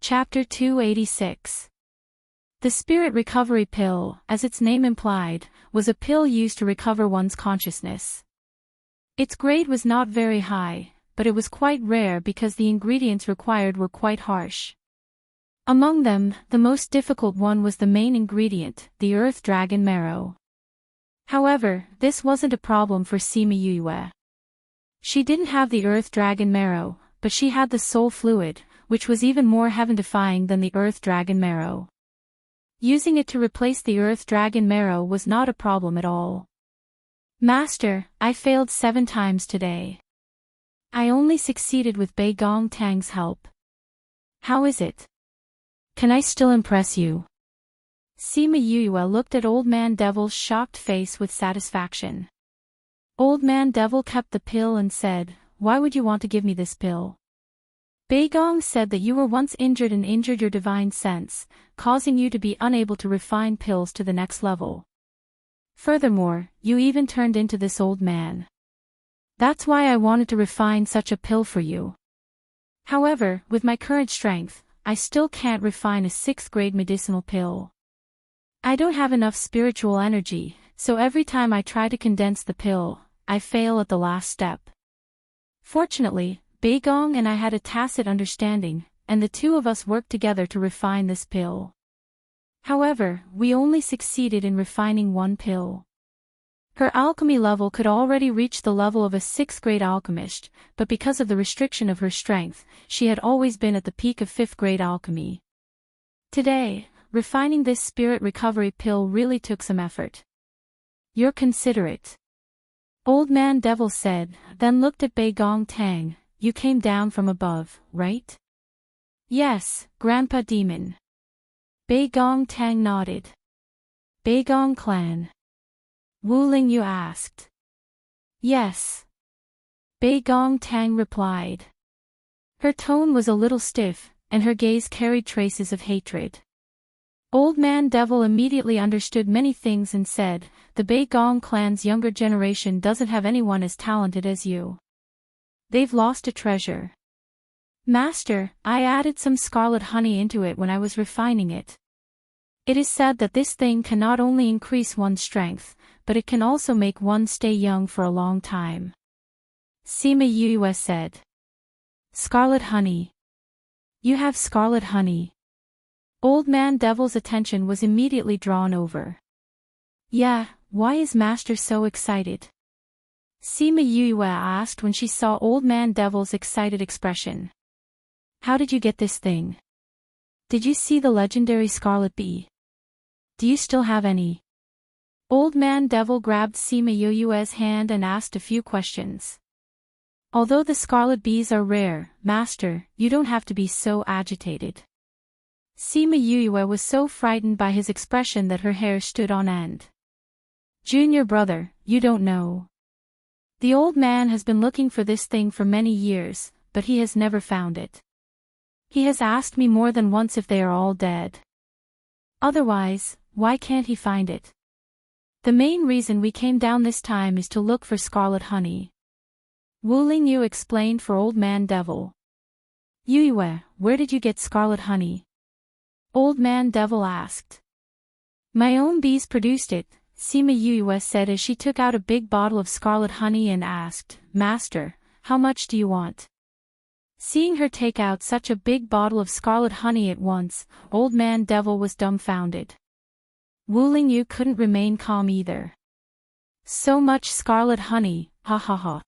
Chapter 286. The Spirit Recovery Pill, as its name implied, was a pill used to recover one's consciousness. Its grade was not very high, but it was quite rare because the ingredients required were quite harsh. Among them, the most difficult one was the main ingredient, the earth dragon marrow. However, this wasn't a problem for Sima Yue. She didn't have the earth dragon marrow, but she had the soul fluid, which was even more heaven-defying than the earth dragon marrow. Using it to replace the earth dragon marrow was not a problem at all. Master, I failed 7 times today. I only succeeded with Bei Gong Tang's help. How is it? Can I still impress you? Sima Yue looked at Old Man Devil's shocked face with satisfaction. Old Man Devil kept the pill and said, "Why would you want to give me this pill?" Bei Gong said that you were once injured and injured your divine sense, causing you to be unable to refine pills to the next level. Furthermore, you even turned into this old man. That's why I wanted to refine such a pill for you. However, with my current strength, I still can't refine a 6th grade medicinal pill. I don't have enough spiritual energy, so every time I try to condense the pill, I fail at the last step. Fortunately, Bei Gong and I had a tacit understanding, and the two of us worked together to refine this pill. However, we only succeeded in refining 1 pill. Her alchemy level could already reach the level of a 6th grade alchemist, but because of the restriction of her strength, she had always been at the peak of 5th grade alchemy. Today, refining this spirit recovery pill really took some effort. You're considerate. Old Man Devil said, then looked at Bei Gong Tang. You came down from above, right? Yes, Grandpa Demon. Bei Gong Tang nodded. Bei Gong Clan. Wu Lingyu asked. Yes. Bei Gong Tang replied. Her tone was a little stiff, and her gaze carried traces of hatred. Old Man Devil immediately understood many things and said, the Bei Gong clan's younger generation doesn't have anyone as talented as you. They've lost a treasure. Master, I added some scarlet honey into it when I was refining it. It is said that this thing can not only increase one's strength, but it can also make one stay young for a long time. Sima Yue said. Scarlet honey. You have scarlet honey. Old Man Devil's attention was immediately drawn over. Yeah, why is Master so excited? Sima Yue asked when she saw Old Man Devil's excited expression. How did you get this thing? Did you see the legendary Scarlet Bee? Do you still have any? Old Man Devil grabbed Sima Yue's hand and asked a few questions. Although the Scarlet Bees are rare, Master, you don't have to be so agitated. Sima Yue was so frightened by his expression that her hair stood on end. Junior brother, you don't know. The old man has been looking for this thing for many years, but he has never found it. He has asked me more than once if they are all dead. Otherwise, why can't he find it? The main reason we came down this time is to look for scarlet honey. Wu Lingyu explained for Old Man Devil. Yue, where did you get scarlet honey? Old Man Devil asked. My own bees produced it, Sima Yue said as she took out a big bottle of scarlet honey and asked, Master, how much do you want? Seeing her take out such a big bottle of scarlet honey at once, Old Man Devil was dumbfounded. Wu Lingyu couldn't remain calm either. So much scarlet honey, ha ha ha.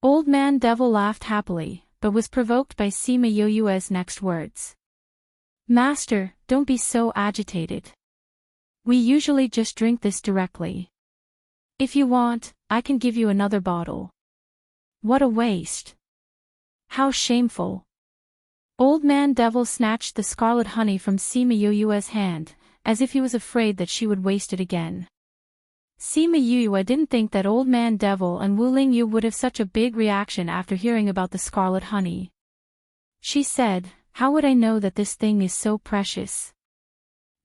Old Man Devil laughed happily, but was provoked by Sima Yue's next words. Master, don't be so agitated. We usually just drink this directly. If you want, I can give you another bottle. What a waste. How shameful. Old Man Devil snatched the scarlet honey from Sima Yue's hand, as if he was afraid that she would waste it again. Sima Yue didn't think that Old Man Devil and Wu Lingyu would have such a big reaction after hearing about the scarlet honey. She said, how would I know that this thing is so precious?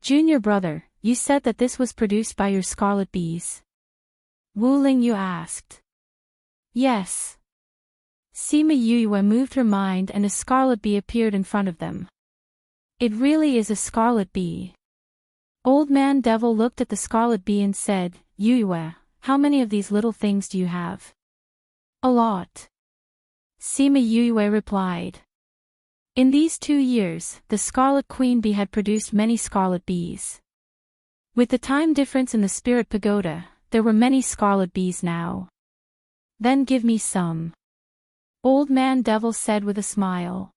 Junior brother, you said that this was produced by your scarlet bees. Wu Lingyu asked. Yes. Sima Yue moved her mind and a scarlet bee appeared in front of them. It really is a scarlet bee. Old Man Devil looked at the scarlet bee and said, Yue, how many of these little things do you have? A lot. Sima Yue replied. In these 2 years, the Scarlet Queen Bee had produced many scarlet bees. With the time difference in the Spirit Pagoda, there were many scarlet bees now. Then give me some. Old Man Devil said with a smile.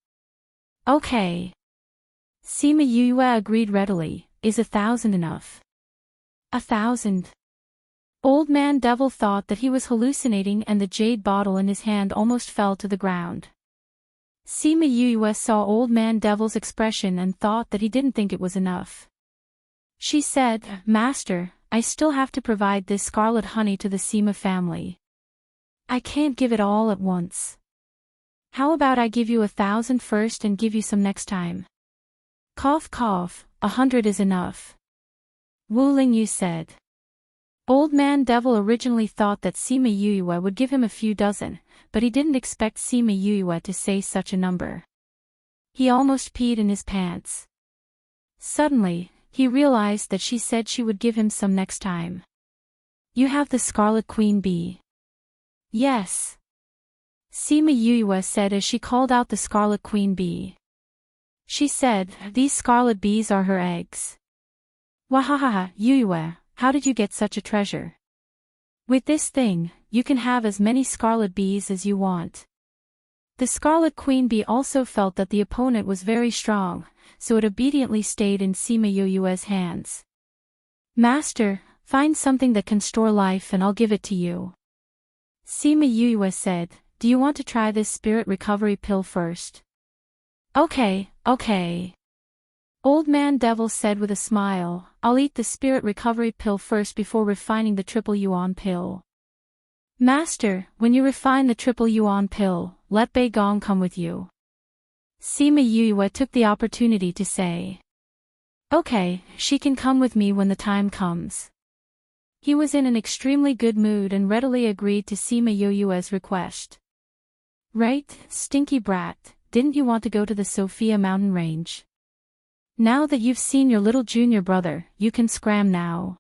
Okay. Sima Yue agreed readily. Is 1,000 enough? 1,000. Old Man Devil thought that he was hallucinating and the jade bottle in his hand almost fell to the ground. Sima Yue saw Old Man Devil's expression and thought that he didn't think it was enough. She said, Master, I still have to provide this scarlet honey to the Sima family. I can't give it all at once. How about I give you 1,000 first and give you some next time? Cough cough, 100 is enough. Wu Lingyu said. Old Man Devil originally thought that Sima Yue would give him a few dozen, but he didn't expect Sima Yue to say such a number. He almost peed in his pants. Suddenly, he realized that she said she would give him some next time. You have the Scarlet Queen Bee. Yes. Sima Yue said as she called out the Scarlet Queen Bee. She said, these scarlet bees are her eggs. Wahahaha, Yue, how did you get such a treasure? With this thing, you can have as many scarlet bees as you want. The Scarlet Queen Bee also felt that the opponent was very strong, so it obediently stayed in Sima Yue's hands. Master, find something that can store life and I'll give it to you. Sima Yue said, do you want to try this spirit recovery pill first? Okay. Old Man Devil said with a smile, I'll eat the spirit recovery pill first before refining the triple yuan pill. Master, when you refine the triple yuan pill, let Bei Gong come with you. Sima Yue took the opportunity to say. Okay, she can come with me when the time comes. He was in an extremely good mood and readily agreed to Sima Yue's request. Right, stinky brat, didn't you want to go to the Sophia mountain range? Now that you've seen your little junior brother, you can scram now.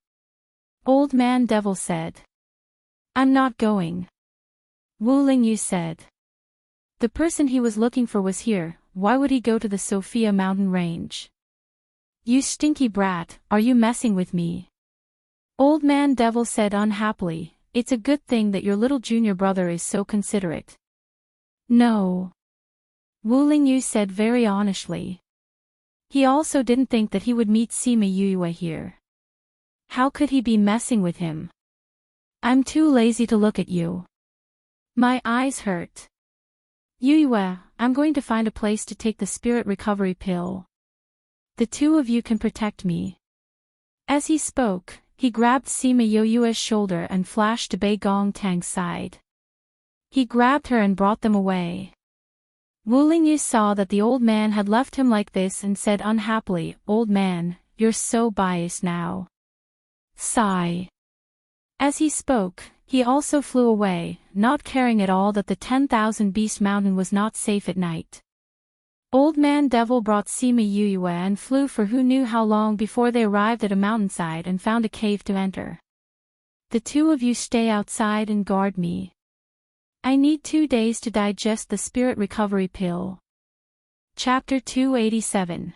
Old Man Devil said. I'm not going. Wu Lingyu said. The person he was looking for was here, why would he go to the Sophia mountain range? You stinky brat, are you messing with me? Old Man Devil said unhappily, it's a good thing that your little junior brother is so considerate. No. Wu Lingyu said very honestly. He also didn't think that he would meet Sima Yue here. How could he be messing with him? I'm too lazy to look at you. My eyes hurt. Yue, I'm going to find a place to take the spirit recovery pill. The two of you can protect me. As he spoke, he grabbed Sima Yue's shoulder and flashed to Bei Gong Tang's side. He grabbed her and brought them away. Wu Lingyu saw that the old man had left him like this and said unhappily, Old man, you're so biased now. Sigh. As he spoke, he also flew away, not caring at all that the 10,000 Beast Mountain was not safe at night. Old Man Devil brought Sima Yue and flew for who knew how long before they arrived at a mountainside and found a cave to enter. The two of you stay outside and guard me. I need 2 days to digest the spirit recovery pill. Chapter 287.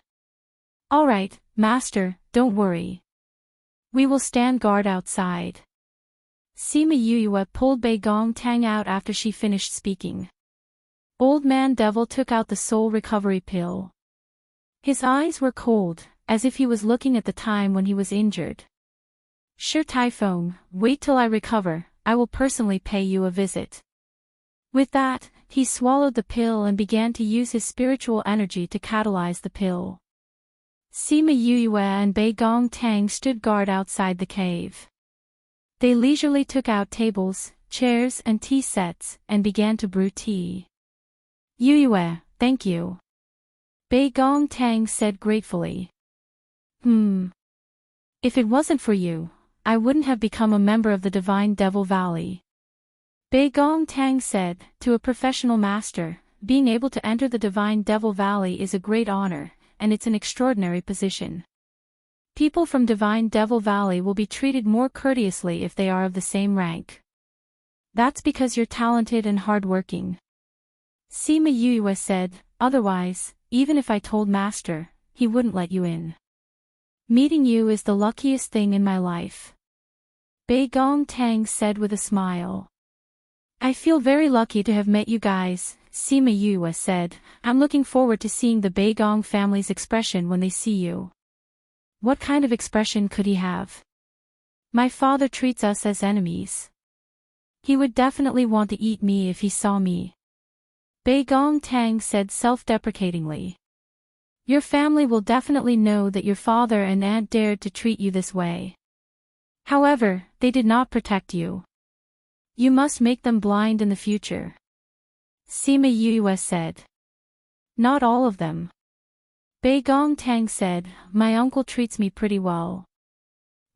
Alright, Master, don't worry. We will stand guard outside. Sima Yue pulled Bei Gong Tang out after she finished speaking. Old Man Devil took out the soul recovery pill. His eyes were cold, as if he was looking at the time when he was injured. Sure Typhoon, wait till I recover, I will personally pay you a visit. With that, he swallowed the pill and began to use his spiritual energy to catalyze the pill. Sima Yue and Bei Gong Tang stood guard outside the cave. They leisurely took out tables, chairs and tea sets, and began to brew tea. Yue, thank you. Bei Gong Tang said gratefully. If it wasn't for you, I wouldn't have become a member of the Divine Devil Valley. Bei Gong Tang said, to a professional master, being able to enter the Divine Devil Valley is a great honor, and it's an extraordinary position. People from Divine Devil Valley will be treated more courteously if they are of the same rank. That's because you're talented and hardworking. Sima Yue said, otherwise, even if I told Master, he wouldn't let you in. Meeting you is the luckiest thing in my life. Bei Gong Tang said with a smile. I feel very lucky to have met you guys, Sima Yue said. I'm looking forward to seeing the Bei Gong family's expression when they see you. What kind of expression could he have? My father treats us as enemies. He would definitely want to eat me if he saw me. Bei Gong Tang said self-deprecatingly. Your family will definitely know that your father and aunt dared to treat you this way. However, they did not protect you. You must make them blind in the future. Sima Yue said. Not all of them. Bei Gong Tang said, my uncle treats me pretty well.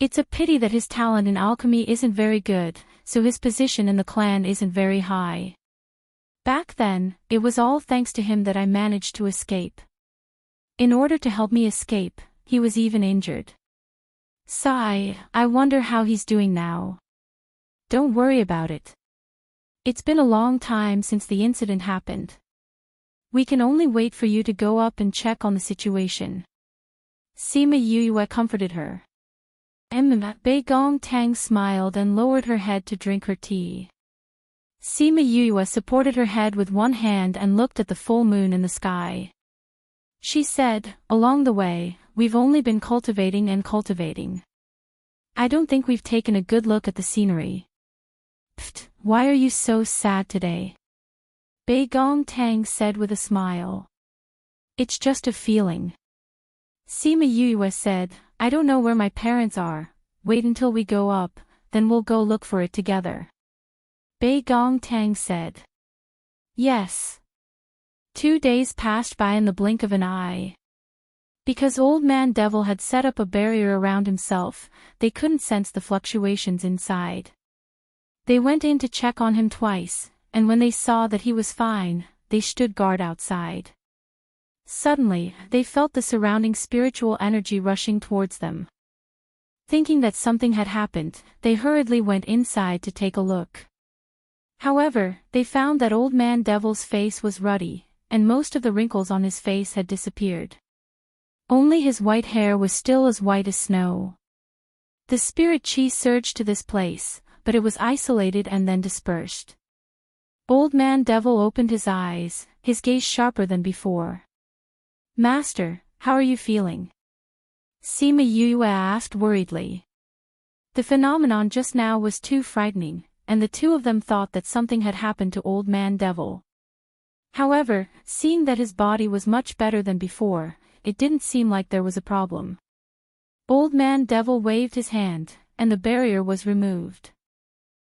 It's a pity that his talent in alchemy isn't very good, so his position in the clan isn't very high. Back then, it was all thanks to him that I managed to escape. In order to help me escape, he was even injured. Sigh, I wonder how he's doing now. Don't worry about it. It's been a long time since the incident happened. We can only wait for you to go up and check on the situation. Sima Yue comforted her. Bei Gong Tang smiled and lowered her head to drink her tea. Sima Yue supported her head with one hand and looked at the full moon in the sky. She said, along the way, we've only been cultivating and cultivating. I don't think we've taken a good look at the scenery. Pfft, why are you so sad today? Bei Gong Tang said with a smile. It's just a feeling. Sima Yue said, I don't know where my parents are. Wait until we go up, then we'll go look for it together. Bei Gong Tang said. Yes. 2 days passed by in the blink of an eye. Because Old Man Devil had set up a barrier around himself, they couldn't sense the fluctuations inside. They went in to check on him twice, and when they saw that he was fine, they stood guard outside. Suddenly, they felt the surrounding spiritual energy rushing towards them. Thinking that something had happened, they hurriedly went inside to take a look. However, they found that Old Man Devil's face was ruddy, and most of the wrinkles on his face had disappeared. Only his white hair was still as white as snow. The spirit chi surged to this place, but it was isolated and then dispersed. Old Man Devil opened his eyes, his gaze sharper than before. Master, how are you feeling? Sima Yue asked worriedly. The phenomenon just now was too frightening, and the two of them thought that something had happened to Old Man Devil. However, seeing that his body was much better than before, it didn't seem like there was a problem. Old Man Devil waved his hand, and the barrier was removed.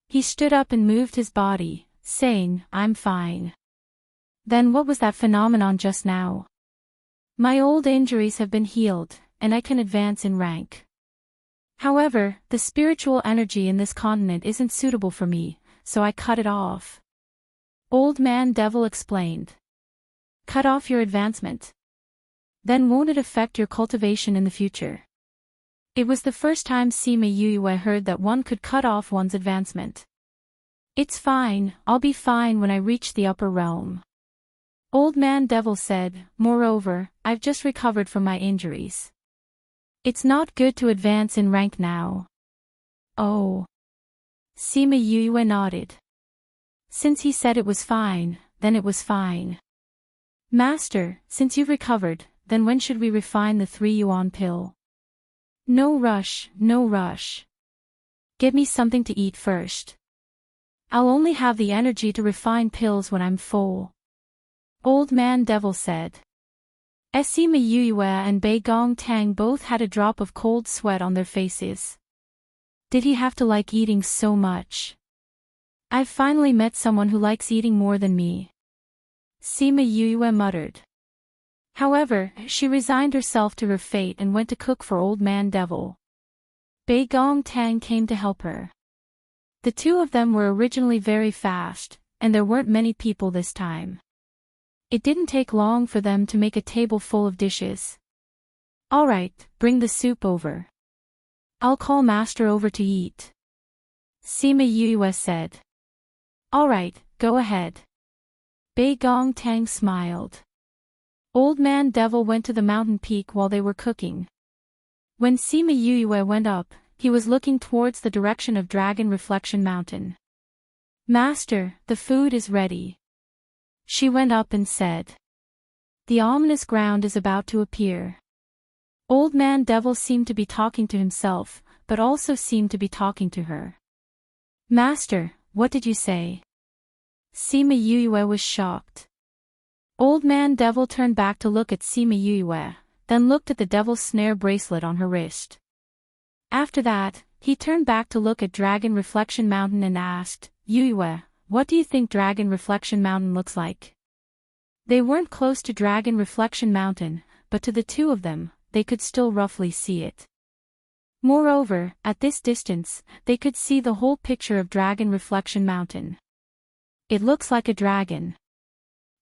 He stood up and moved his body, saying, I'm fine. Then what was that phenomenon just now? My old injuries have been healed, and I can advance in rank. However, the spiritual energy in this continent isn't suitable for me, so I cut it off. Old Man Devil explained. Cut off your advancement. Then won't it affect your cultivation in the future? It was the first time Sima Yue heard that one could cut off one's advancement. It's fine, I'll be fine when I reach the upper realm. Old Man Devil said, moreover, I've just recovered from my injuries. It's not good to advance in rank now. Oh. Sima Yue nodded. Since he said it was fine, then it was fine. Master, since you've recovered, then when should we refine the 3 yuan pill? No rush, no rush. Get me something to eat first. I'll only have the energy to refine pills when I'm full. Old Man Devil said. Sima Yue and Bei Gong Tang both had a drop of cold sweat on their faces. Did he have to like eating so much? I've finally met someone who likes eating more than me. Sima Yue muttered. However, she resigned herself to her fate and went to cook for Old Man Devil. Bei Gong Tang came to help her. The two of them were originally very fast, and there weren't many people this time. It didn't take long for them to make a table full of dishes. All right, bring the soup over. I'll call Master over to eat. Sima Yue said. All right, go ahead. Bei Gong Tang smiled. Old Man Devil went to the mountain peak while they were cooking. When Sima Yue went up, he was looking towards the direction of Dragon Reflection Mountain. Master, the food is ready. She went up and said. The ominous ground is about to appear. Old Man Devil seemed to be talking to himself, but also seemed to be talking to her. Master, what did you say? Sima Yue was shocked. Old Man Devil turned back to look at Sima Yue, then looked at the devil's snare bracelet on her wrist. After that, he turned back to look at Dragon Reflection Mountain and asked, Yue, what do you think Dragon Reflection Mountain looks like? They weren't close to Dragon Reflection Mountain, but to the two of them, they could still roughly see it. Moreover, at this distance, they could see the whole picture of Dragon Reflection Mountain. It looks like a dragon.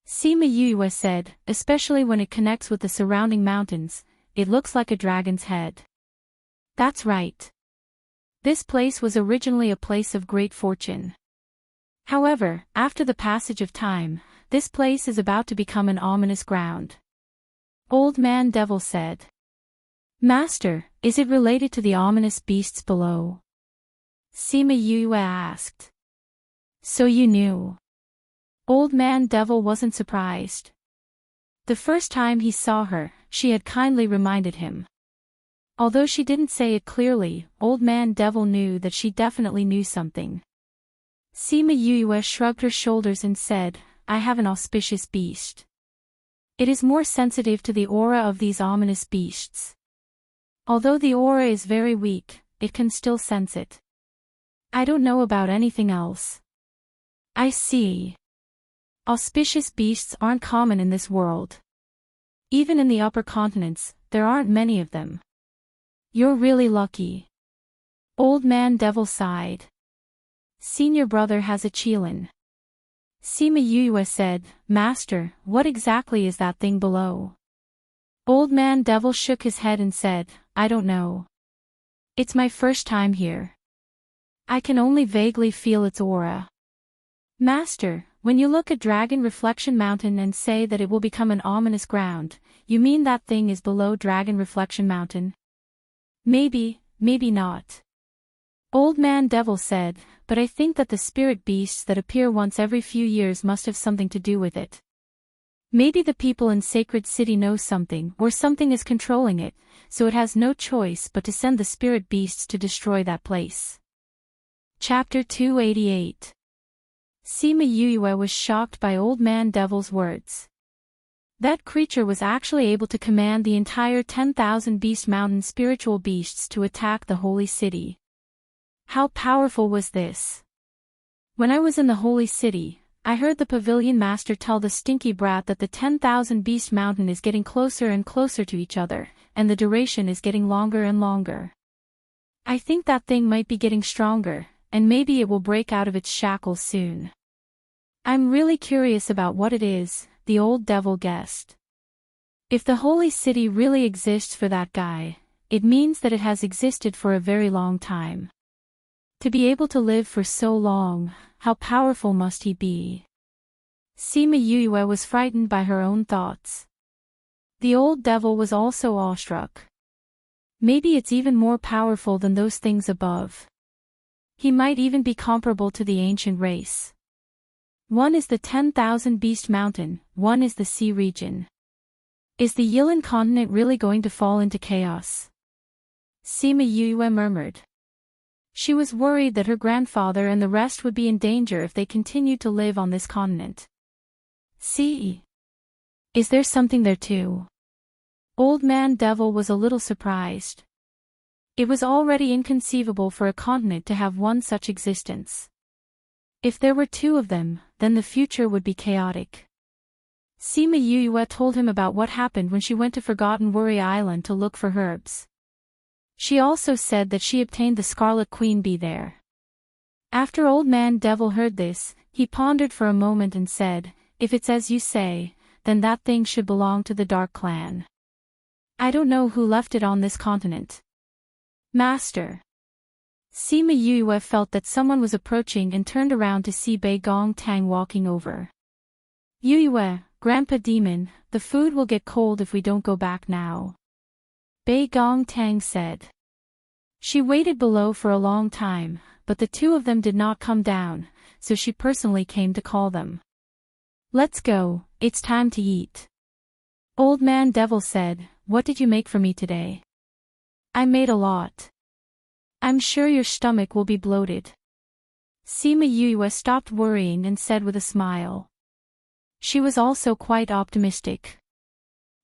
Sima Yue said, especially when it connects with the surrounding mountains, it looks like a dragon's head. That's right. This place was originally a place of great fortune. However, after the passage of time, this place is about to become an ominous ground. Old Man Devil said. Master, is it related to the ominous beasts below? Sima Yue asked. So you knew. Old Man Devil wasn't surprised. The first time he saw her, she had kindly reminded him. Although she didn't say it clearly, Old Man Devil knew that she definitely knew something. Sima Yue shrugged her shoulders and said, I have an auspicious beast. It is more sensitive to the aura of these ominous beasts. Although the aura is very weak, it can still sense it. I don't know about anything else. I see. Auspicious beasts aren't common in this world. Even in the upper continents, there aren't many of them. You're really lucky. Old Man Devil sighed. Senior brother has a Qilin. Sima Yue said, Master, what exactly is that thing below? Old Man Devil shook his head and said, I don't know. It's my first time here. I can only vaguely feel its aura. Master, when you look at Dragon Reflection Mountain and say that it will become an ominous ground, you mean that thing is below Dragon Reflection Mountain? Maybe, maybe not. Old Man Devil said, but I think that the spirit beasts that appear once every few years must have something to do with it. Maybe the people in Sacred City know something or something is controlling it, so it has no choice but to send the spirit beasts to destroy that place. Chapter 288. Sima Yue was shocked by Old Man Devil's words. That creature was actually able to command the entire 10,000 Beast Mountain spiritual beasts to attack the holy city. How powerful was this? When I was in the holy city, I heard the pavilion master tell the stinky brat that the 10,000 Beast Mountain is getting closer and closer to each other, and the duration is getting longer and longer. I think that thing might be getting stronger, and maybe it will break out of its shackles soon. I'm really curious about what it is, the old devil guessed. If the holy city really exists for that guy, it means that it has existed for a very long time. To be able to live for so long, how powerful must he be? Sima Yue was frightened by her own thoughts. The old devil was also awestruck. Maybe it's even more powerful than those things above. He might even be comparable to the ancient race. One is the 10,000 Beast Mountain, one is the sea region. Is the Yilin continent really going to fall into chaos? Sima Yue murmured. She was worried that her grandfather and the rest would be in danger if they continued to live on this continent. See? Is there something there too? Old Man Devil was a little surprised. It was already inconceivable for a continent to have one such existence. If there were two of them, then the future would be chaotic. Sima Yue told him about what happened when she went to Forgotten Worry Island to look for herbs. She also said that she obtained the Scarlet Queen Bee there. After Old Man Devil heard this, he pondered for a moment and said, if it's as you say, then that thing should belong to the Dark Clan. I don't know who left it on this continent. Master. Sima Yue felt that someone was approaching and turned around to see Bei Gong Tang walking over. Yue, Grandpa Demon, the food will get cold if we don't go back now. Bei Gong Tang said. She waited below for a long time, but the two of them did not come down, so she personally came to call them. Let's go, it's time to eat. Old Man Devil said, what did you make for me today? I made a lot. I'm sure your stomach will be bloated. Sima Yue stopped worrying and said with a smile. She was also quite optimistic.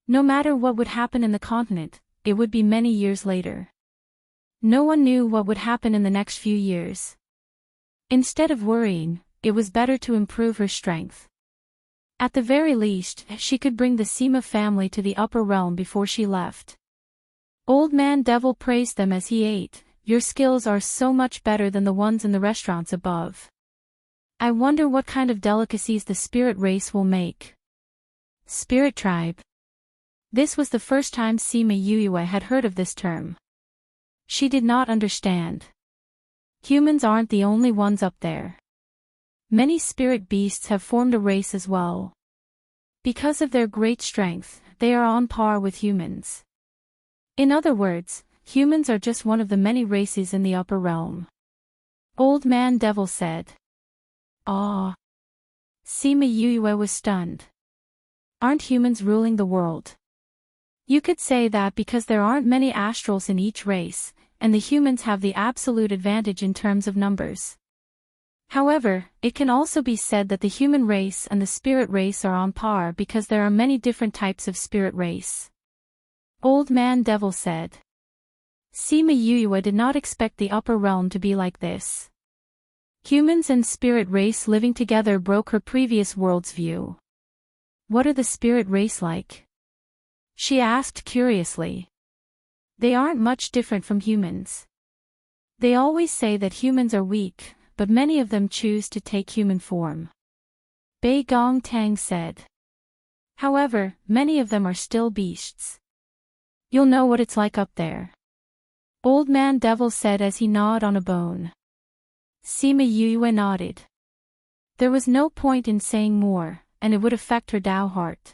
No matter what would happen in the continent, it would be many years later. No one knew what would happen in the next few years. Instead of worrying, it was better to improve her strength. At the very least, she could bring the Sima family to the upper realm before she left. Old Man Devil praised them as he ate. Your skills are so much better than the ones in the restaurants above. I wonder what kind of delicacies the spirit race will make. Spirit tribe. This was the first time Sima Yue had heard of this term. She did not understand. Humans aren't the only ones up there. Many spirit beasts have formed a race as well. Because of their great strength, they are on par with humans. In other words, humans are just one of the many races in the upper realm. Old Man Devil said. Ah. Sima Yue was stunned. Aren't humans ruling the world? You could say that because there aren't many astrals in each race, and the humans have the absolute advantage in terms of numbers. However, it can also be said that the human race and the spirit race are on par because there are many different types of spirit race. Old Man Devil said. Sima Yue did not expect the upper realm to be like this. Humans and spirit race living together broke her previous world's view. What are the spirit race like? She asked curiously. They aren't much different from humans. They always say that humans are weak, but many of them choose to take human form. Bei Gong Tang said. However, many of them are still beasts. You'll know what it's like up there. Old Man Devil said as he gnawed on a bone. Sima Yue nodded. There was no point in saying more, and it would affect her Dao heart.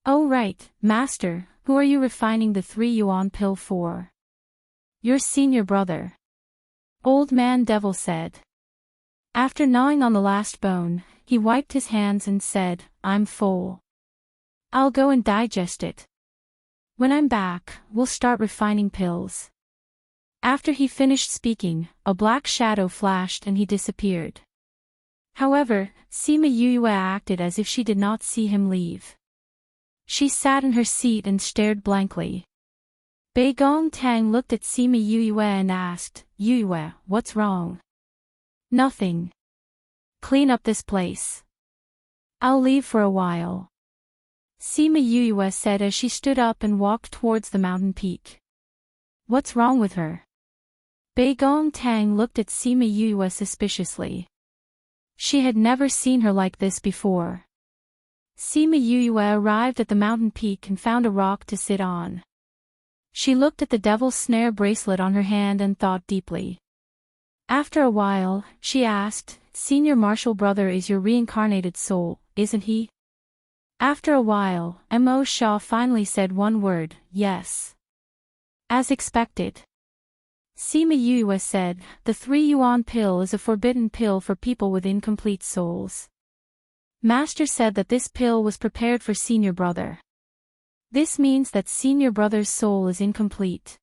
Oh right, Master, who are you refining the 3 yuan pill for? Your senior brother. Old Man Devil said. After gnawing on the last bone, he wiped his hands and said, I'm full. I'll go and digest it. When I'm back, we'll start refining pills. After he finished speaking, a black shadow flashed and he disappeared. However, Sima Yue acted as if she did not see him leave. She sat in her seat and stared blankly. Bei Gong Tang looked at Sima Yue and asked, Yue, what's wrong? Nothing. Clean up this place. I'll leave for a while. Sima Yue said as she stood up and walked towards the mountain peak. What's wrong with her? Bei Gong Tang looked at Sima Yue suspiciously. She had never seen her like this before. Sima Yue arrived at the mountain peak and found a rock to sit on. She looked at the devil's snare bracelet on her hand and thought deeply. After a while, she asked, Senior Martial Brother is your reincarnated soul, isn't he? After a while, Mo Shaw finally said one word, yes. As expected. Sima Yue said, the 3 yuan pill is a forbidden pill for people with incomplete souls. Master said that this pill was prepared for Senior Brother. This means that Senior Brother's soul is incomplete.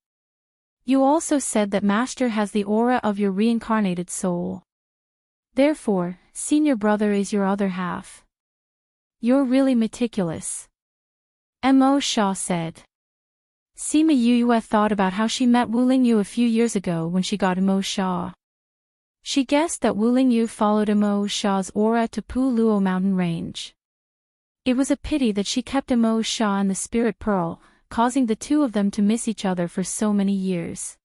You also said that Master has the aura of your reincarnated soul. Therefore, Senior Brother is your other half. You're really meticulous. Mo Shaw said. Sima Yue thought about how she met Wu Lingyu a few years ago when she got Mo Shaw. She guessed that Wu Lingyu followed Mo Shaw's aura to Pu Luo mountain range. It was a pity that she kept Mo Shaw and the Spirit Pearl, causing the two of them to miss each other for so many years.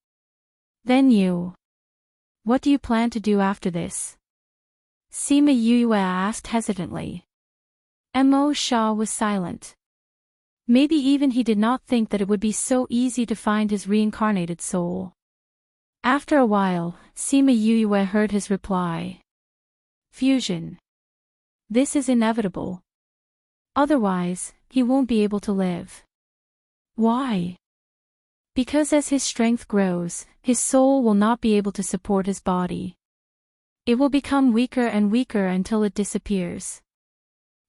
Then you. What do you plan to do after this? Sima Yue asked hesitantly. Mo Shah was silent. Maybe even he did not think that it would be so easy to find his reincarnated soul. After a while, Sima Yue heard his reply. Fusion. This is inevitable. Otherwise, he won't be able to live. Why? Because as his strength grows, his soul will not be able to support his body. It will become weaker and weaker until it disappears.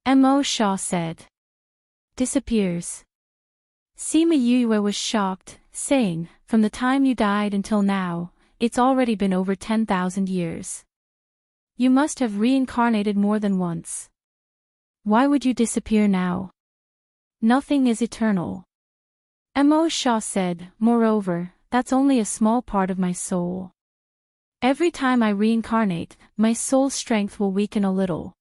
Mo Shah said. Disappears. Sima Yue was shocked, saying, from the time you died until now, it's already been over 10,000 years. You must have reincarnated more than once. Why would you disappear now? Nothing is eternal. Mo Shah said, moreover, that's only a small part of my soul. Every time I reincarnate, my soul's strength will weaken a little.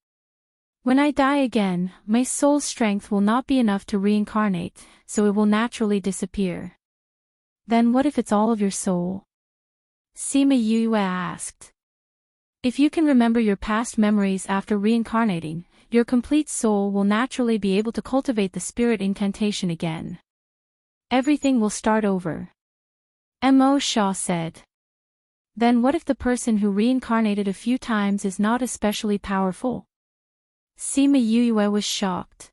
When I die again, my soul's strength will not be enough to reincarnate, so it will naturally disappear. Then what if it's all of your soul? Sima Yue asked. If you can remember your past memories after reincarnating, your complete soul will naturally be able to cultivate the spirit incantation again. Everything will start over. Mo Shah said. Then what if the person who reincarnated a few times is not especially powerful? Sima Yue was shocked.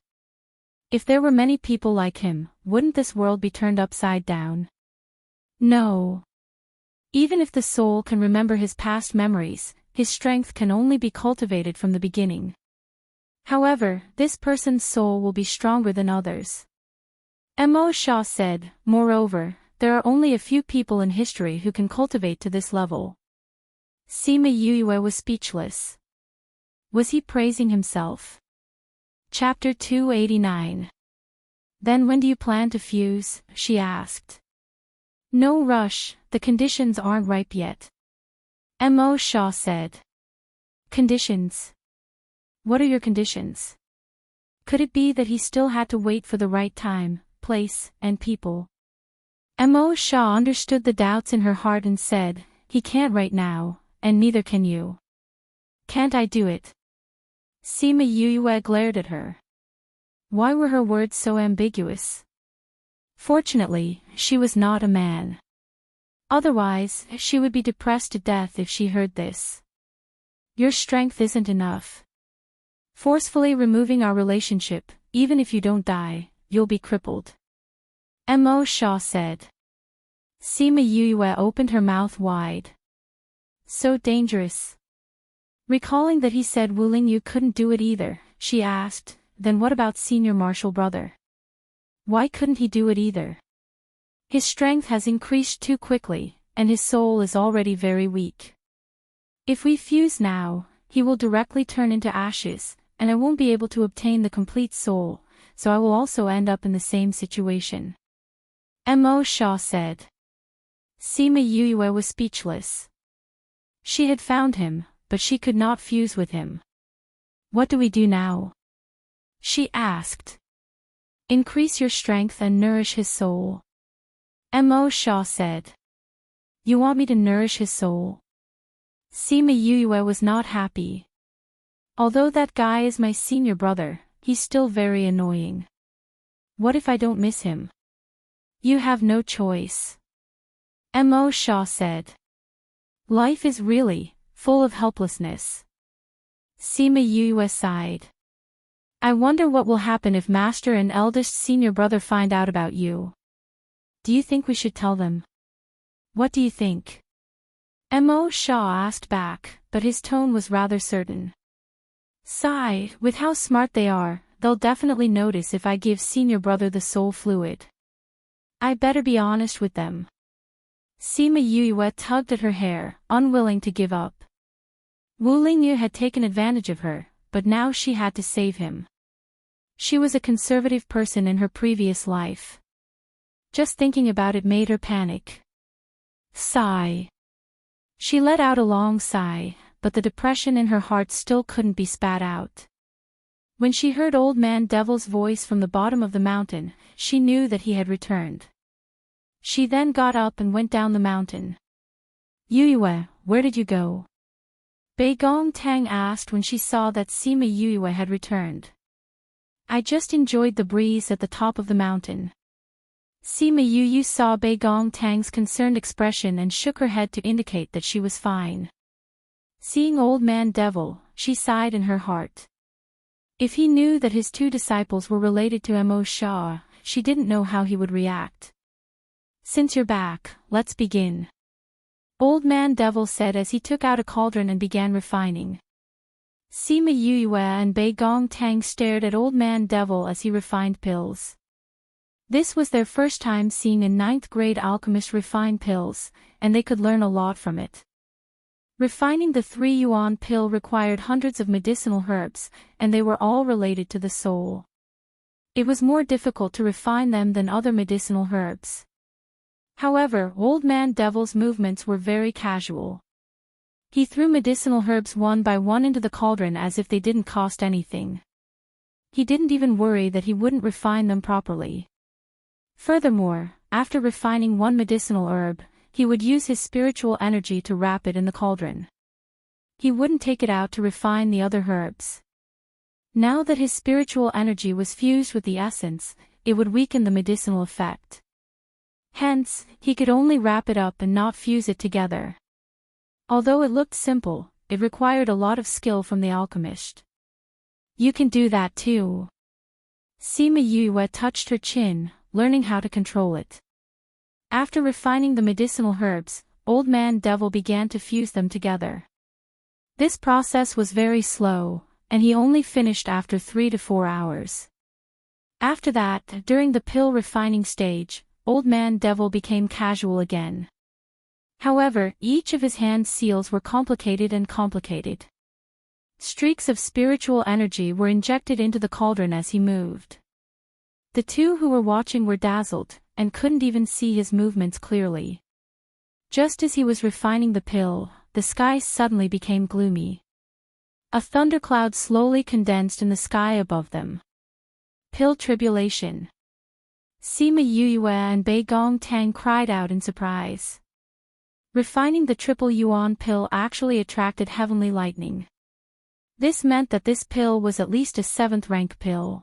If there were many people like him, wouldn't this world be turned upside down? No. Even if the soul can remember his past memories, his strength can only be cultivated from the beginning. However, this person's soul will be stronger than others. Mo Shah said, moreover, there are only a few people in history who can cultivate to this level. Sima Yue was speechless. Was he praising himself? Chapter 289. Then when do you plan to fuse? She asked. No rush, the conditions aren't ripe yet. Mo Shah said. Conditions? What are your conditions? Could it be that he still had to wait for the right time, place, and people? Mo Shah understood the doubts in her heart and said, he can't right now, and neither can you. Can't I do it? Sima Yue glared at her. Why were her words so ambiguous? Fortunately, she was not a man. Otherwise, she would be depressed to death if she heard this. Your strength isn't enough. Forcefully removing our relationship, even if you don't die, you'll be crippled. Mo Shah said. Sima Yue opened her mouth wide. So dangerous. Recalling that he said Wu Lingyu couldn't do it either, she asked, then what about senior martial brother? Why couldn't he do it either? His strength has increased too quickly, and his soul is already very weak. If we fuse now, he will directly turn into ashes, and I won't be able to obtain the complete soul, so I will also end up in the same situation. Mo Shah said. Sima Yue was speechless. She had found him, but she could not fuse with him. What do we do now? She asked. Increase your strength and nourish his soul. Mo Shah said. You want me to nourish his soul? Sima Yue was not happy. Although that guy is my senior brother, he's still very annoying. What if I don't miss him? You have no choice. Mo Shah said. Life is really full of helplessness. Sima Yue sighed. I wonder what will happen if Master and eldest senior brother find out about you. Do you think we should tell them? What do you think? Mo Shah asked back, but his tone was rather certain. Sigh, with how smart they are, they'll definitely notice if I give senior brother the soul fluid. I better be honest with them. Sima Yue tugged at her hair, unwilling to give up. Wu Lingyu had taken advantage of her, but now she had to save him. She was a conservative person in her previous life. Just thinking about it made her panic. Sigh. She let out a long sigh, but the depression in her heart still couldn't be spat out. When she heard Old Man Devil's voice from the bottom of the mountain, she knew that he had returned. She then got up and went down the mountain. Yue, where did you go? Bei Gong Tang asked when she saw that Sima Yue had returned. I just enjoyed the breeze at the top of the mountain. Sima Yu saw Bei Gong Tang's concerned expression and shook her head to indicate that she was fine. Seeing Old Man Devil, she sighed in her heart. If he knew that his two disciples were related to Mo Shah, she didn't know how he would react. Since you're back, let's begin. Old Man Devil said as he took out a cauldron and began refining. Sima Yue and Bei Gong Tang stared at Old Man Devil as he refined pills. This was their first time seeing a 9th grade alchemist refine pills, and they could learn a lot from it. Refining the 3 yuan pill required hundreds of medicinal herbs, and they were all related to the soul. It was more difficult to refine them than other medicinal herbs. However, Old Man Devil's movements were very casual. He threw medicinal herbs one by one into the cauldron as if they didn't cost anything. He didn't even worry that he wouldn't refine them properly. Furthermore, after refining one medicinal herb, he would use his spiritual energy to wrap it in the cauldron. He wouldn't take it out to refine the other herbs. Now that his spiritual energy was fused with the essence, it would weaken the medicinal effect. Hence, he could only wrap it up and not fuse it together. Although it looked simple, it required a lot of skill from the alchemist. You can do that too. Sima Yue touched her chin, learning how to control it. After refining the medicinal herbs, Old Man Devil began to fuse them together. This process was very slow, and he only finished after 3 to 4 hours. After that, during the pill refining stage, Old Man Devil became casual again. However, each of his hand seals were complicated and complicated. Streaks of spiritual energy were injected into the cauldron as he moved. The two who were watching were dazzled, and couldn't even see his movements clearly. Just as he was refining the pill, the sky suddenly became gloomy. A thundercloud slowly condensed in the sky above them. Pill tribulation. Sima Yue and Bei Gong Tang cried out in surprise. Refining the triple yuan pill actually attracted heavenly lightning. This meant that this pill was at least a 7th rank pill.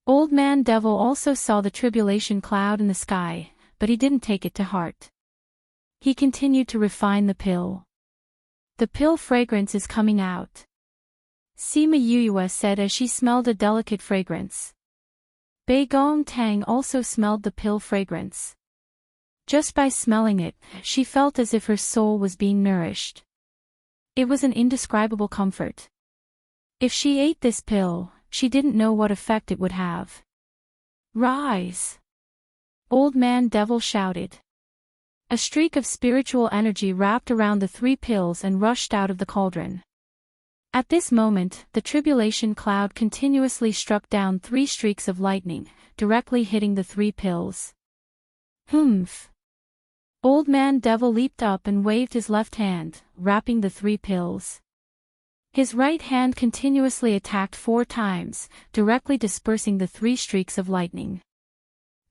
Old Man Devil also saw the tribulation cloud in the sky, but he didn't take it to heart. He continued to refine the pill. The pill fragrance is coming out. Sima Yue said as she smelled a delicate fragrance. Bei Gong Tang also smelled the pill fragrance. Just by smelling it, she felt as if her soul was being nourished. It was an indescribable comfort. If she ate this pill, she didn't know what effect it would have. Rise! Old Man Devil shouted. A streak of spiritual energy wrapped around the 3 pills and rushed out of the cauldron. At this moment, the tribulation cloud continuously struck down 3 streaks of lightning, directly hitting the 3 pills. Humph! Old Man Devil leaped up and waved his left hand, wrapping the 3 pills. His right hand continuously attacked 4 times, directly dispersing the 3 streaks of lightning.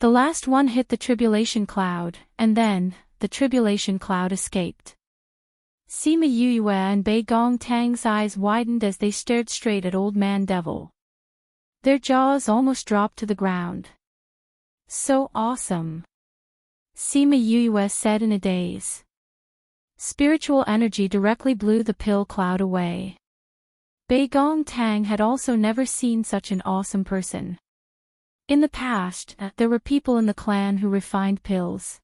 The last one hit the tribulation cloud, and then, the tribulation cloud escaped. Sima Yue and Bei Gong Tang's eyes widened as they stared straight at Old Man Devil. Their jaws almost dropped to the ground. So awesome! Sima Yue said in a daze. Spiritual energy directly blew the pill cloud away. Bei Gong Tang had also never seen such an awesome person. In the past, there were people in the clan who refined pills.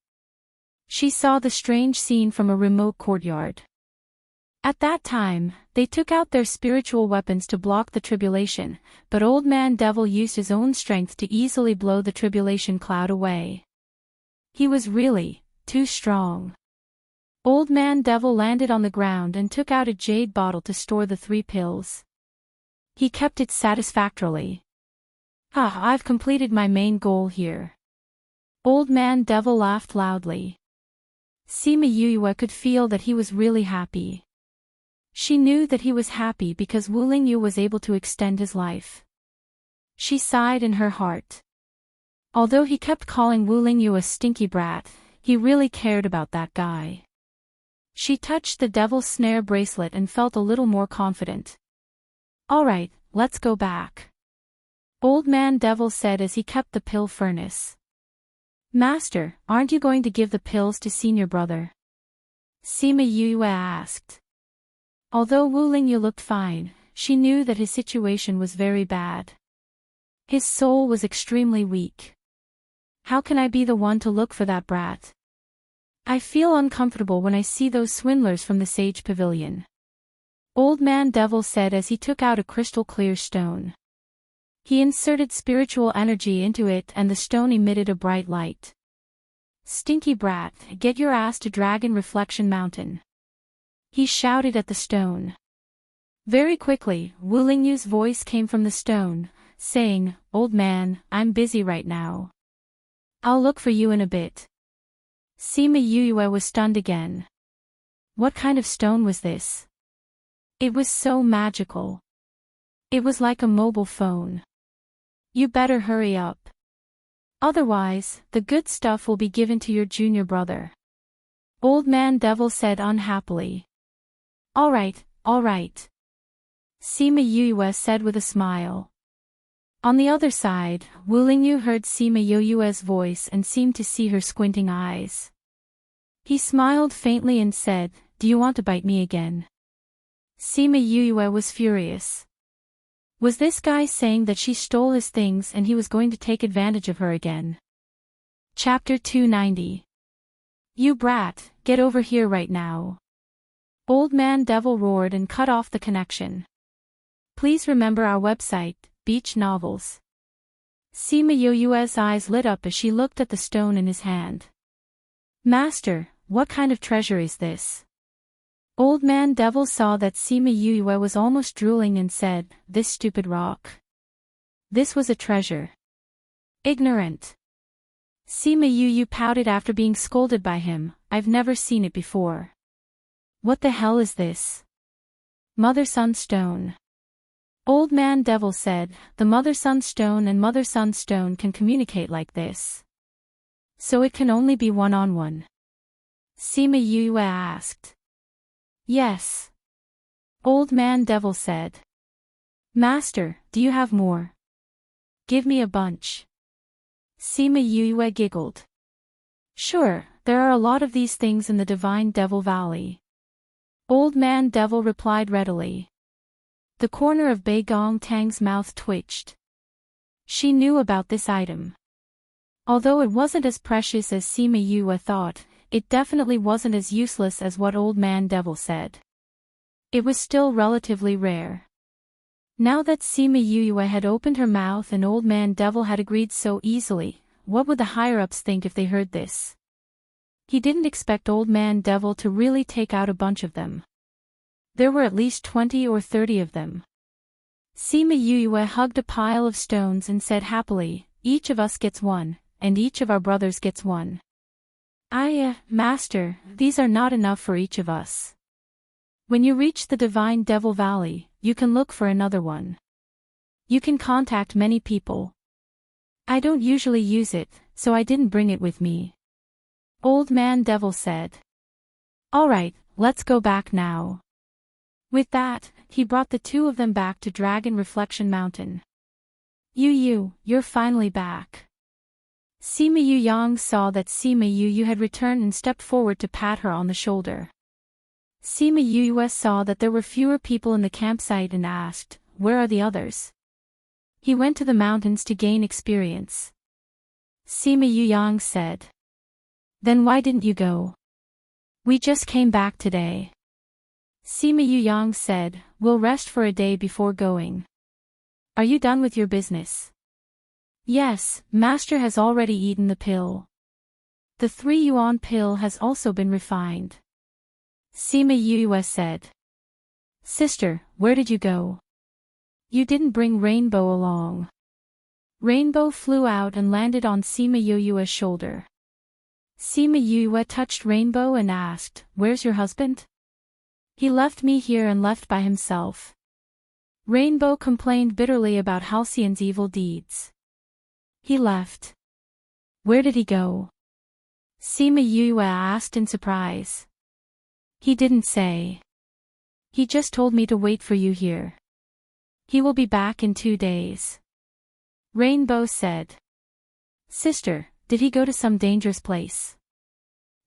She saw the strange scene from a remote courtyard. At that time, they took out their spiritual weapons to block the tribulation, but Old Man Devil used his own strength to easily blow the tribulation cloud away. He was really too strong. Old Man Devil landed on the ground and took out a jade bottle to store the 3 pills. He kept it satisfactorily. I've completed my main goal here. Old Man Devil laughed loudly. Sima Yue could feel that he was really happy. She knew that he was happy because Wu Lingyu was able to extend his life. She sighed in her heart. Although he kept calling Wu Lingyu a stinky brat, he really cared about that guy. She touched the devil's snare bracelet and felt a little more confident. Alright, let's go back. Old Man Devil said as he kept the pill furnace. Master, aren't you going to give the pills to senior brother? Sima Yue asked. Although Wu Lingyu looked fine, she knew that his situation was very bad. His soul was extremely weak. How can I be the one to look for that brat? I feel uncomfortable when I see those swindlers from the Sage Pavilion. Old Man Devil said as he took out a crystal-clear stone. He inserted spiritual energy into it and the stone emitted a bright light. Stinky brat, get your ass to Dragon Reflection Mountain. He shouted at the stone. Very quickly, Wu Lingyu's voice came from the stone, saying, Old man, I'm busy right now. I'll look for you in a bit. Sima Yue was stunned again. What kind of stone was this? It was so magical. It was like a mobile phone. You better hurry up. Otherwise, the good stuff will be given to your junior brother. Old Man Devil said unhappily. All right. Sima Yue said with a smile. On the other side, Wu Lingyu heard Sima Yue's voice and seemed to see her squinting eyes. He smiled faintly and said, Do you want to bite me again? Sima Yue was furious. Was this guy saying that she stole his things and he was going to take advantage of her again? Chapter 290. You brat, get over here right now. Old Man Devil roared and cut off the connection. Please remember our website, Beach Novels. Sima Yue's eyes lit up as she looked at the stone in his hand. Master, what kind of treasure is this? Old Man Devil saw that Sima Yue was almost drooling and said, This stupid rock. This was a treasure. Ignorant. Sima Yue pouted after being scolded by him, I've never seen it before. What the hell is this? Mother-son stone. Old Man Devil said, the Mother-son stone and Mother-son stone can communicate like this. So it can only be one-on-one. Sima Yue asked. Yes. Old Man Devil said. Master, do you have more? Give me a bunch. Sima Yue giggled. Sure, there are a lot of these things in the Divine Devil Valley. Old Man Devil replied readily. The corner of Bei Gong Tang's mouth twitched. She knew about this item. Although it wasn't as precious as Sima Yue thought, it definitely wasn't as useless as what Old Man Devil said. It was still relatively rare. Now that Sima Yue had opened her mouth and Old Man Devil had agreed so easily, what would the higher-ups think if they heard this? He didn't expect Old Man Devil to really take out a bunch of them. There were at least 20 or 30 of them. Sima Yue hugged a pile of stones and said happily, each of us gets one, and each of our brothers gets one. Master, these are not enough for each of us. When you reach the Divine Devil Valley, you can look for another one. You can contact many people. I don't usually use it, so I didn't bring it with me. Old Man Devil said. Alright, let's go back now. With that, he brought the two of them back to Dragon Reflection Mountain. You're finally back. Sima Yue saw that Sima Yue had returned and stepped forward to pat her on the shoulder. Sima Yue saw that there were fewer people in the campsite and asked, Where are the others? He went to the mountains to gain experience. Sima Yue said. Then why didn't you go? We just came back today. Sima Yue said, We'll rest for a day before going. Are you done with your business? Yes, Master has already eaten the pill. The 3 yuan pill has also been refined. Sima Yue said. Sister, where did you go? You didn't bring Rainbow along. Rainbow flew out and landed on Sima Yue's shoulder. Sima Yue touched Rainbow and asked, Where's your husband? He left me here and left by himself. Rainbow complained bitterly about Halcyon's evil deeds. He left. Where did he go? Sima Yue asked in surprise. He didn't say. He just told me to wait for you here. He will be back in 2 days. Rainbow said. Sister, did he go to some dangerous place?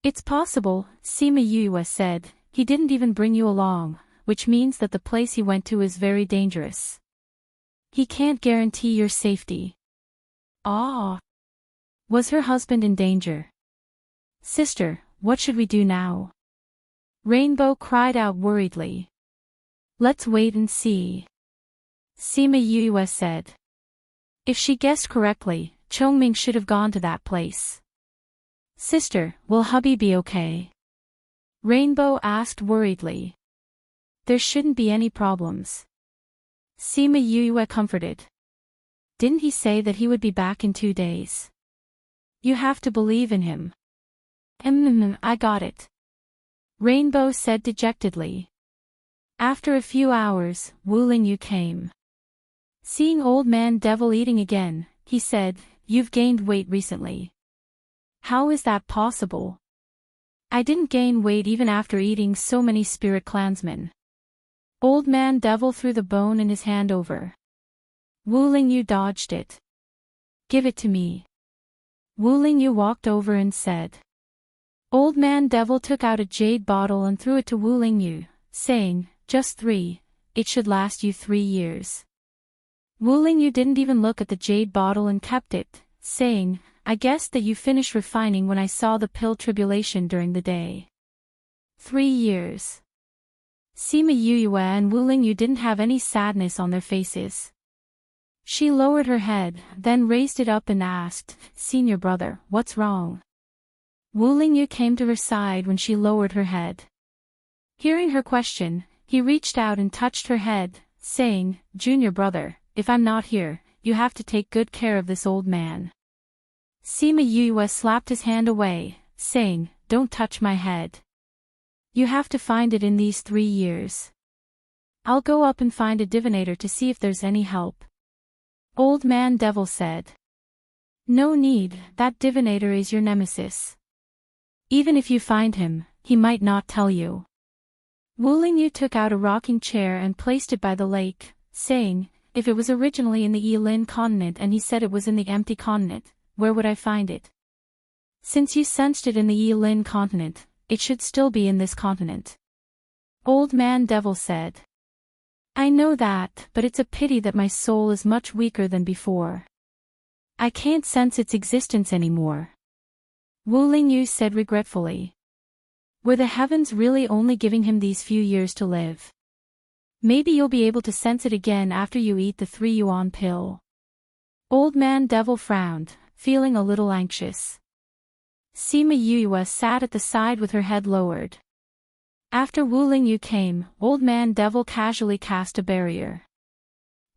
It's possible, Sima Yue said. He didn't even bring you along, which means that the place he went to is very dangerous. He can't guarantee your safety. Ah. Was her husband in danger? Sister, what should we do now? Rainbow cried out worriedly. Let's wait and see. Sima Yue said. If she guessed correctly, Chongming should have gone to that place. Sister, will hubby be okay? Rainbow asked worriedly. There shouldn't be any problems. Sima Yue comforted. Didn't he say that he would be back in 2 days? You have to believe in him. I got it. Rainbow said dejectedly. After a few hours, Wu Lingyu came. Seeing Old Man Devil eating again, he said, You've gained weight recently. How is that possible? I didn't gain weight even after eating so many spirit clansmen. Old Man Devil threw the bone in his hand over. Wu Lingyu dodged it. Give it to me. Wu Lingyu walked over and said. Old Man Devil took out a jade bottle and threw it to Wu Lingyu, saying, Just 3, it should last you 3 years. Wu Lingyu didn't even look at the jade bottle and kept it, saying, I guessed that you finished refining when I saw the pill tribulation during the day. 3 years. Sima Yue and Wu Lingyu didn't have any sadness on their faces. She lowered her head, then raised it up and asked, Senior brother, what's wrong? Wu Lingyu came to her side when she lowered her head. Hearing her question, he reached out and touched her head, saying, Junior brother, if I'm not here, you have to take good care of this old man. Sima Yue slapped his hand away, saying, Don't touch my head. You have to find it in these 3 years. I'll go up and find a divinator to see if there's any help. Old Man Devil said. No need, that divinator is your nemesis. Even if you find him, he might not tell you. Wu Lingyu took out a rocking chair and placed it by the lake, saying, If it was originally in the Yilin continent and he said it was in the empty continent, where would I find it? Since you sensed it in the Yilin continent, it should still be in this continent. Old Man Devil said. I know that, but it's a pity that my soul is much weaker than before. I can't sense its existence anymore. Wu Lingyu said regretfully. Were the heavens really only giving him these few years to live? Maybe you'll be able to sense it again after you eat the 3 yuan pill. Old Man Devil frowned, feeling a little anxious. Sima Yue sat at the side with her head lowered. After Wu Lingyu came, Old Man Devil casually cast a barrier.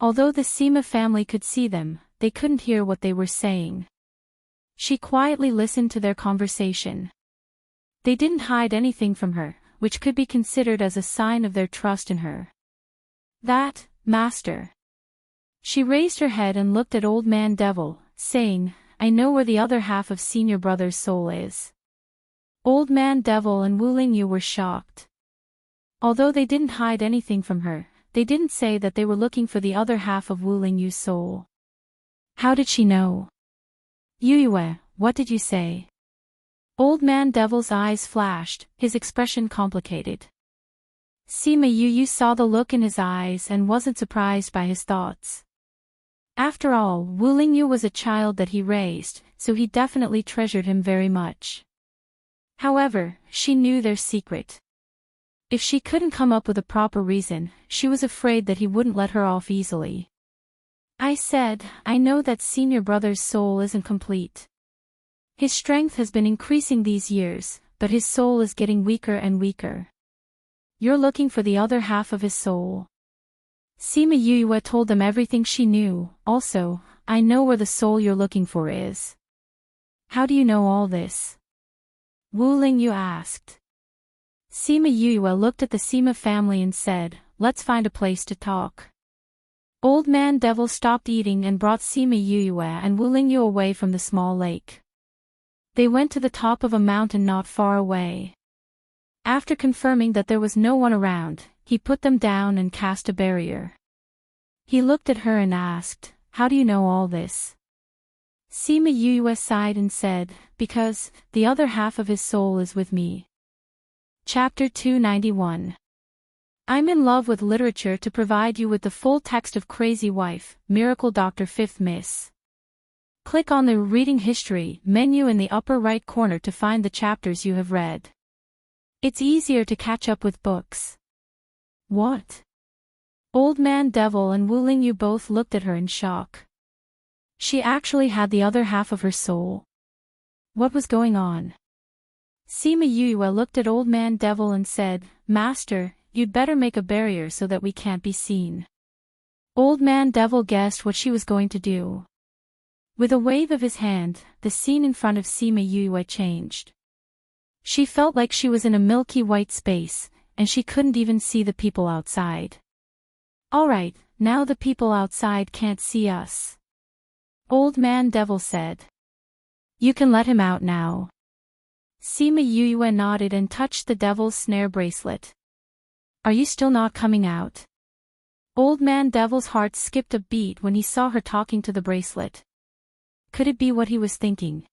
Although the Sima family could see them, they couldn't hear what they were saying. She quietly listened to their conversation. They didn't hide anything from her, which could be considered as a sign of their trust in her. That, Master. She raised her head and looked at Old Man Devil, saying, I know where the other half of Senior Brother's soul is. Old Man Devil and Wu Lingyu were shocked. Although they didn't hide anything from her, they didn't say that they were looking for the other half of Wu Lingyu's soul. How did she know? Yue, what did you say? Old Man Devil's eyes flashed, his expression complicated. Sima Yue saw the look in his eyes and wasn't surprised by his thoughts. After all, Wu Lingyu was a child that he raised, so he definitely treasured him very much. However, she knew their secret. If she couldn't come up with a proper reason, she was afraid that he wouldn't let her off easily. I said, I know that Senior Brother's soul isn't complete. His strength has been increasing these years, but his soul is getting weaker and weaker. You're looking for the other half of his soul. Sima Yue told them everything she knew. Also, I know where the soul you're looking for is. How do you know all this? Wu Lingyu asked. Sima Yue looked at the Sima family and said, Let's find a place to talk. Old Man Devil stopped eating and brought Sima Yue and Wu Lingyu away from the small lake. They went to the top of a mountain not far away. After confirming that there was no one around, he put them down and cast a barrier. He looked at her and asked, how do you know all this? Sima Yue sighed and said, because, the other half of his soul is with me. Chapter 291. I'm in love with literature to provide you with the full text of Crazy Wife, Miracle Doctor 5th Miss. Click on the Reading History menu in the upper right corner to find the chapters you have read. It's easier to catch up with books. What? Old Man Devil and Wu Lingyu both looked at her in shock. She actually had the other half of her soul. What was going on? Sima Yue looked at Old Man Devil and said, Master, you'd better make a barrier so that we can't be seen. Old Man Devil guessed what she was going to do. With a wave of his hand, the scene in front of Sima Yue changed. She felt like she was in a milky white space, and she couldn't even see the people outside. Alright, now the people outside can't see us. Old Man Devil said. You can let him out now. Sima Yue nodded and touched the devil's snare bracelet. Are you still not coming out? Old Man Devil's heart skipped a beat when he saw her talking to the bracelet. Could it be what he was thinking?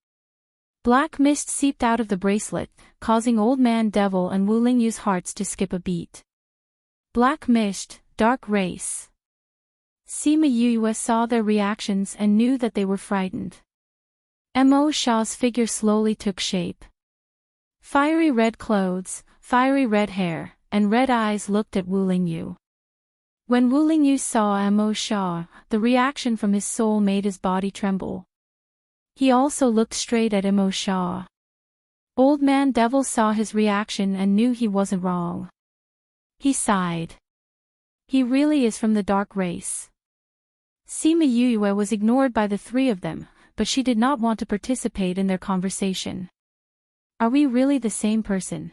Black mist seeped out of the bracelet, causing Old Man Devil and Wu Lingyu's hearts to skip a beat. Black mist, dark race. Sima Yue saw their reactions and knew that they were frightened. Mo Sha's figure slowly took shape. Fiery red clothes, fiery red hair, and red eyes looked at Wu Lingyu. When Wu Lingyu saw Mo Sha, the reaction from his soul made his body tremble. He also looked straight at Mo Sha. Old Man Devil saw his reaction and knew he wasn't wrong. He sighed. He really is from the dark race. Sima Yue was ignored by the three of them, but she did not want to participate in their conversation. Are we really the same person?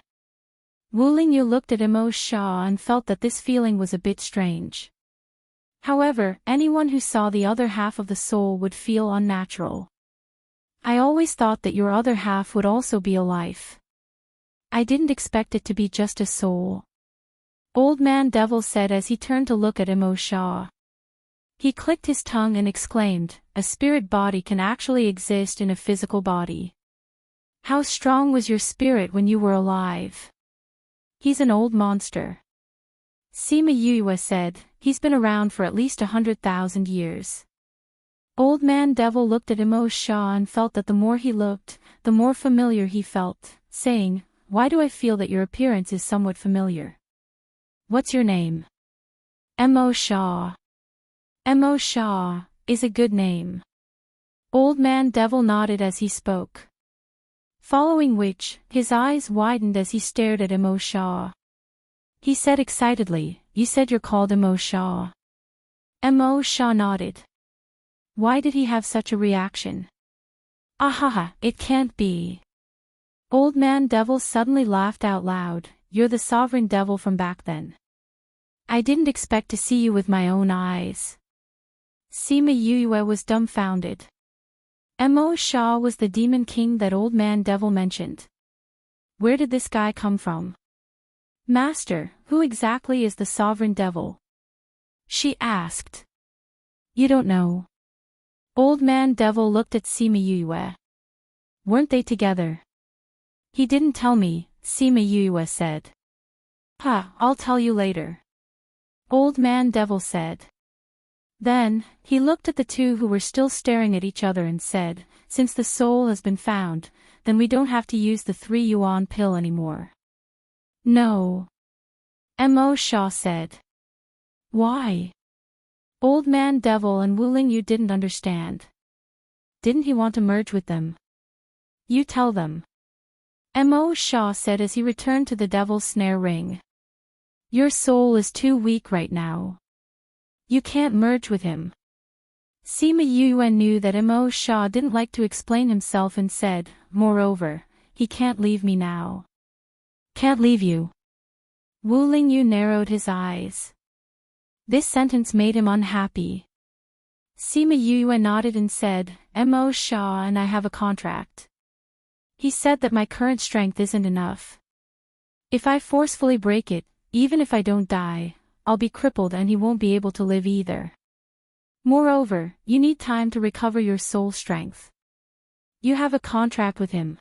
Wu Lingyu looked at Mo Sha and felt that this feeling was a bit strange. However, anyone who saw the other half of the soul would feel unnatural. I always thought that your other half would also be a life. I didn't expect it to be just a soul. Old Man Devil said as he turned to look at Mo Sha. He clicked his tongue and exclaimed, a spirit body can actually exist in a physical body. How strong was your spirit when you were alive? He's an old monster. Sima Yue said, he's been around for at least 100,000 years. Old Man Devil looked at Mo Sha and felt that the more he looked, the more familiar he felt, saying, why do I feel that your appearance is somewhat familiar? What's your name? Mo Sha. Mo Sha is a good name. Old Man Devil nodded as he spoke. Following which, his eyes widened as he stared at Mo Sha. He said excitedly, you said you're called Mo Sha. Mo Sha nodded. Why did he have such a reaction? Ahaha, it can't be. Old Man Devil suddenly laughed out loud, you're the sovereign devil from back then. I didn't expect to see you with my own eyes. Sima Yue was dumbfounded. Mo Sha was the demon king that Old Man Devil mentioned. Where did this guy come from? Master, who exactly is the sovereign devil? She asked. You don't know. Old Man Devil looked at Sima Yue. Weren't they together? He didn't tell me, Sima Yue said. I'll tell you later. Old Man Devil said. Then, he looked at the two who were still staring at each other and said, since the soul has been found, then we don't have to use the 3 yuan pill anymore. No. Mo Sha said. Why? Old Man Devil and Wu Lingyu didn't understand. Didn't he want to merge with them? You tell them. Mo Sha said as he returned to the devil's snare ring. Your soul is too weak right now. You can't merge with him. Sima Yue knew that Mo Sha didn't like to explain himself and said, moreover, he can't leave me now. Can't leave you. Wu Lingyu narrowed his eyes. This sentence made him unhappy. Sima Yue nodded and said, Mo Sha and I have a contract. He said that my current strength isn't enough. If I forcefully break it, even if I don't die, I'll be crippled and he won't be able to live either. Moreover, you need time to recover your soul strength. You have a contract with him.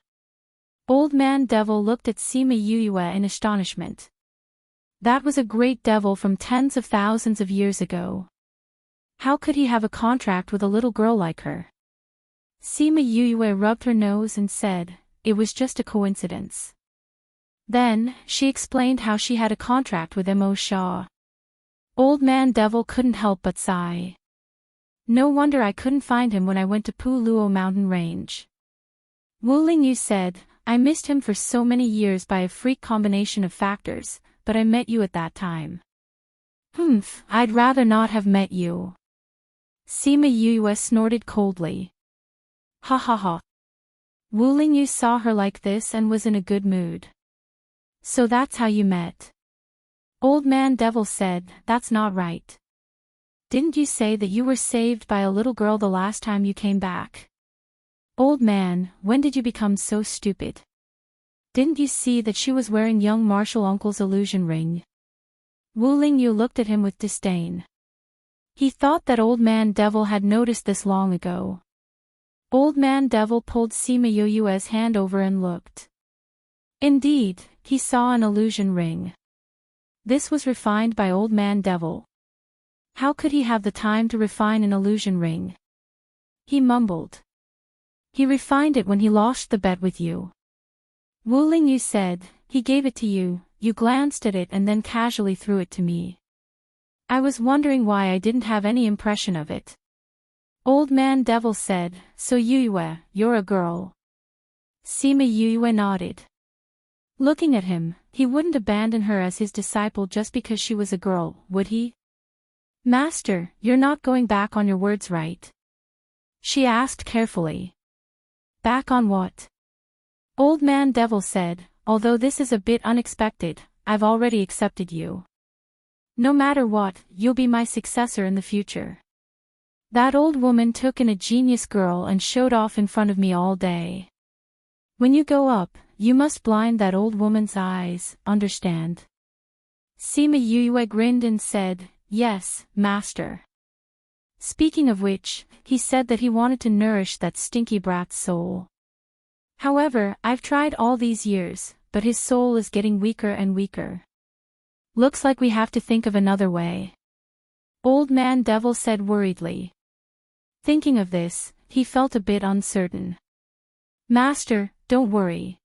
Old Man Devil looked at Sima Yue in astonishment. That was a great devil from tens of thousands of years ago. How could he have a contract with a little girl like her? Sima Yue rubbed her nose and said, it was just a coincidence. Then, she explained how she had a contract with Mo Shaw. Old Man Devil couldn't help but sigh. No wonder I couldn't find him when I went to Pu Luo mountain range. Wu Lingyu said, I missed him for so many years by a freak combination of factors, but I met you at that time. I'd rather not have met you. Sima Yue snorted coldly. Ha ha ha. Wu Lingyu saw her like this and was in a good mood. So that's how you met. Old Man Devil said, that's not right. Didn't you say that you were saved by a little girl the last time you came back? Old man, when did you become so stupid? Didn't you see that she was wearing young Marshal Uncle's illusion ring? Wu Lingyu looked at him with disdain. He thought that Old Man Devil had noticed this long ago. Old Man Devil pulled Sima Yue's hand over and looked. Indeed, he saw an illusion ring. This was refined by Old Man Devil. How could he have the time to refine an illusion ring? He mumbled. He refined it when he lost the bet with you. Wu Lingyu said, he gave it to you, you glanced at it and then casually threw it to me. I was wondering why I didn't have any impression of it. Old Man Devil said, so Yue, you're a girl. Sima Yue nodded. Looking at him, he wouldn't abandon her as his disciple just because she was a girl, would he? Master, you're not going back on your words, right? She asked carefully. Back on what? Old Man Devil said, although this is a bit unexpected, I've already accepted you. No matter what, you'll be my successor in the future. That old woman took in a genius girl and showed off in front of me all day. When you go up, you must blind that old woman's eyes, understand? Sima Yue grinned and said, yes, master. Speaking of which, he said that he wanted to nourish that stinky brat's soul. However, I've tried all these years, but his soul is getting weaker and weaker. Looks like we have to think of another way. Old Man Devil said worriedly. Thinking of this, he felt a bit uncertain. Master, don't worry.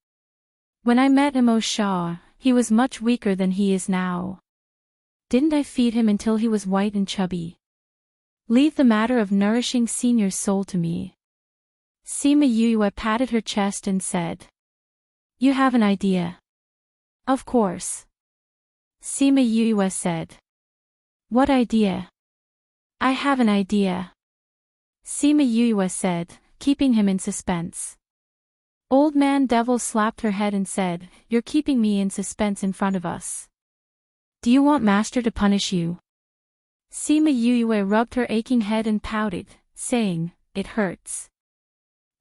When I met Mo Shaw, he was much weaker than he is now. Didn't I feed him until he was white and chubby? Leave the matter of nourishing Senior's soul to me. Sima Yue patted her chest and said. You have an idea? Of course. Sima Yue said. What idea? I have an idea. Sima Yue said, keeping him in suspense. Old Man Devil slapped her head and said, you're keeping me in suspense in front of us. Do you want Master to punish you? Sima Yue rubbed her aching head and pouted, saying, it hurts.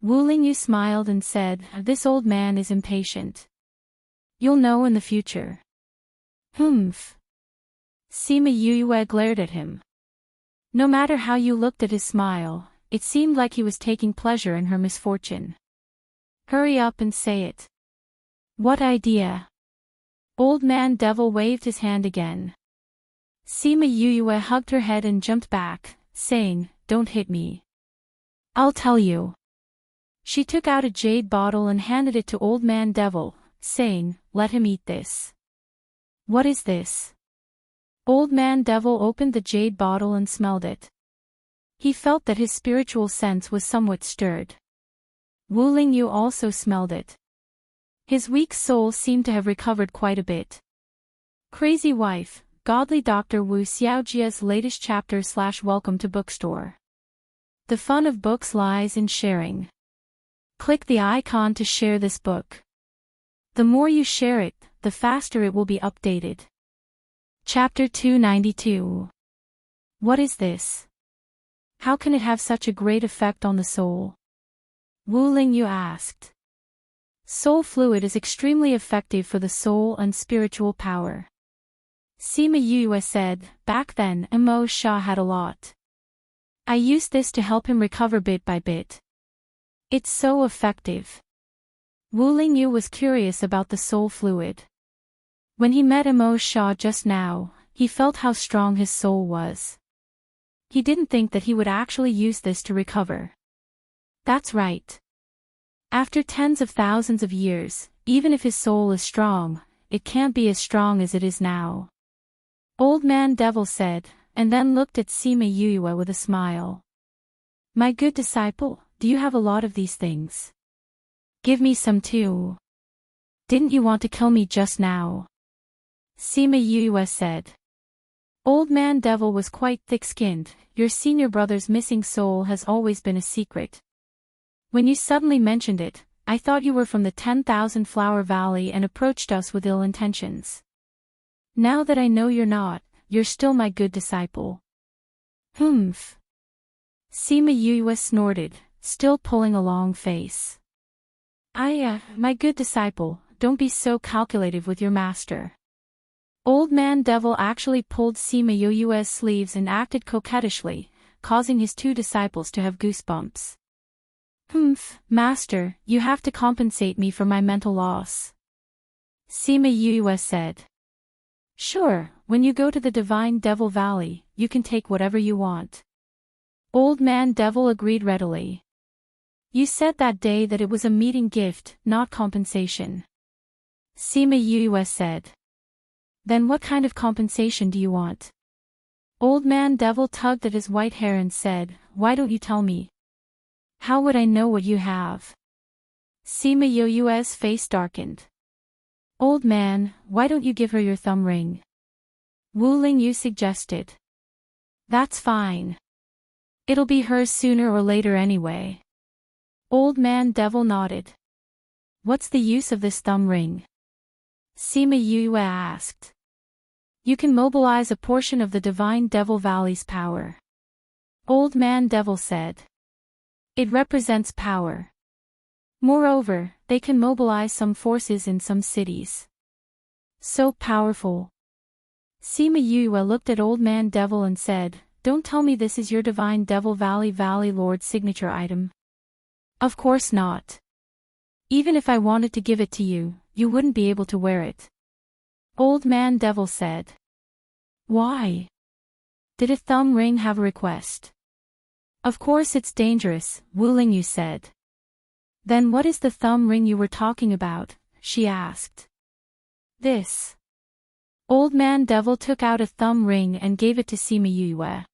Wu Lingyu smiled and said, this old man is impatient. You'll know in the future. Sima Yue glared at him. No matter how you looked at his smile, it seemed like he was taking pleasure in her misfortune. Hurry up and say it. What idea? Old Man Devil waved his hand again. Sima Yue hugged her head and jumped back, saying, don't hit me. I'll tell you. She took out a jade bottle and handed it to Old Man Devil, saying, let him eat this. What is this? Old Man Devil opened the jade bottle and smelled it. He felt that his spiritual sense was somewhat stirred. Wu Lingyu also smelled it. His weak soul seemed to have recovered quite a bit. Crazy Wife, Godly Dr. Wu Xiaojia's latest chapter / welcome to bookstore. The fun of books lies in sharing. Click the icon to share this book. The more you share it, the faster it will be updated. Chapter 292. What is this? How can it have such a great effect on the soul? Wu Lingyu asked. Soul fluid is extremely effective for the soul and spiritual power. Sima Yue said, back then Mo Shaw had a lot. I used this to help him recover bit by bit. It's so effective. Wu Lingyu was curious about the soul fluid. When he met Imo Sha just now, he felt how strong his soul was. He didn't think that he would actually use this to recover. That's right. After tens of thousands of years, even if his soul is strong, it can't be as strong as it is now. Old Man Devil said, and then looked at Sima Yuyue with a smile. My good disciple, do you have a lot of these things? Give me some too. Didn't you want to kill me just now? Sima Yuyue said. Old Man Devil was quite thick-skinned. Your senior brother's missing soul has always been a secret. When you suddenly mentioned it, I thought you were from the 10,000 Flower Valley and approached us with ill intentions. Now that I know you're not, you're still my good disciple. Humph. Sima Yuyue snorted, still pulling a long face. My good disciple, don't be so calculative with your master. Old Man Devil actually pulled Sima Yuyue's sleeves and acted coquettishly, causing his two disciples to have goosebumps. Humph, master, you have to compensate me for my mental loss. Sima Yuyue said. Sure, when you go to the Divine Devil Valley, you can take whatever you want. Old Man Devil agreed readily. You said that day that it was a meeting gift, not compensation. Sima Yuyue said. Then what kind of compensation do you want? Old Man Devil tugged at his white hair and said, Why don't you tell me? How would I know what you have? Sima Yuyue's face darkened. Old man, why don't you give her your thumb ring? Wu Lingyu suggested. That's fine. It'll be hers sooner or later anyway. Old Man Devil nodded. What's the use of this thumb ring? Sima Yuyue asked. You can mobilize a portion of the Divine Devil Valley's power. Old Man Devil said. It represents power. Moreover, they can mobilize some forces in some cities. So powerful. Sima Yuyue looked at Old Man Devil and said, Don't tell me this is your Divine Devil Valley Lord's signature item. Of course not. Even if I wanted to give it to you, you wouldn't be able to wear it. Old Man Devil said. Why? Did a thumb ring have a request? Of course it's dangerous, Wu Lingyu said. Then what is the thumb ring you were talking about? She asked. This. Old Man Devil took out a thumb ring and gave it to Sima Yuyue.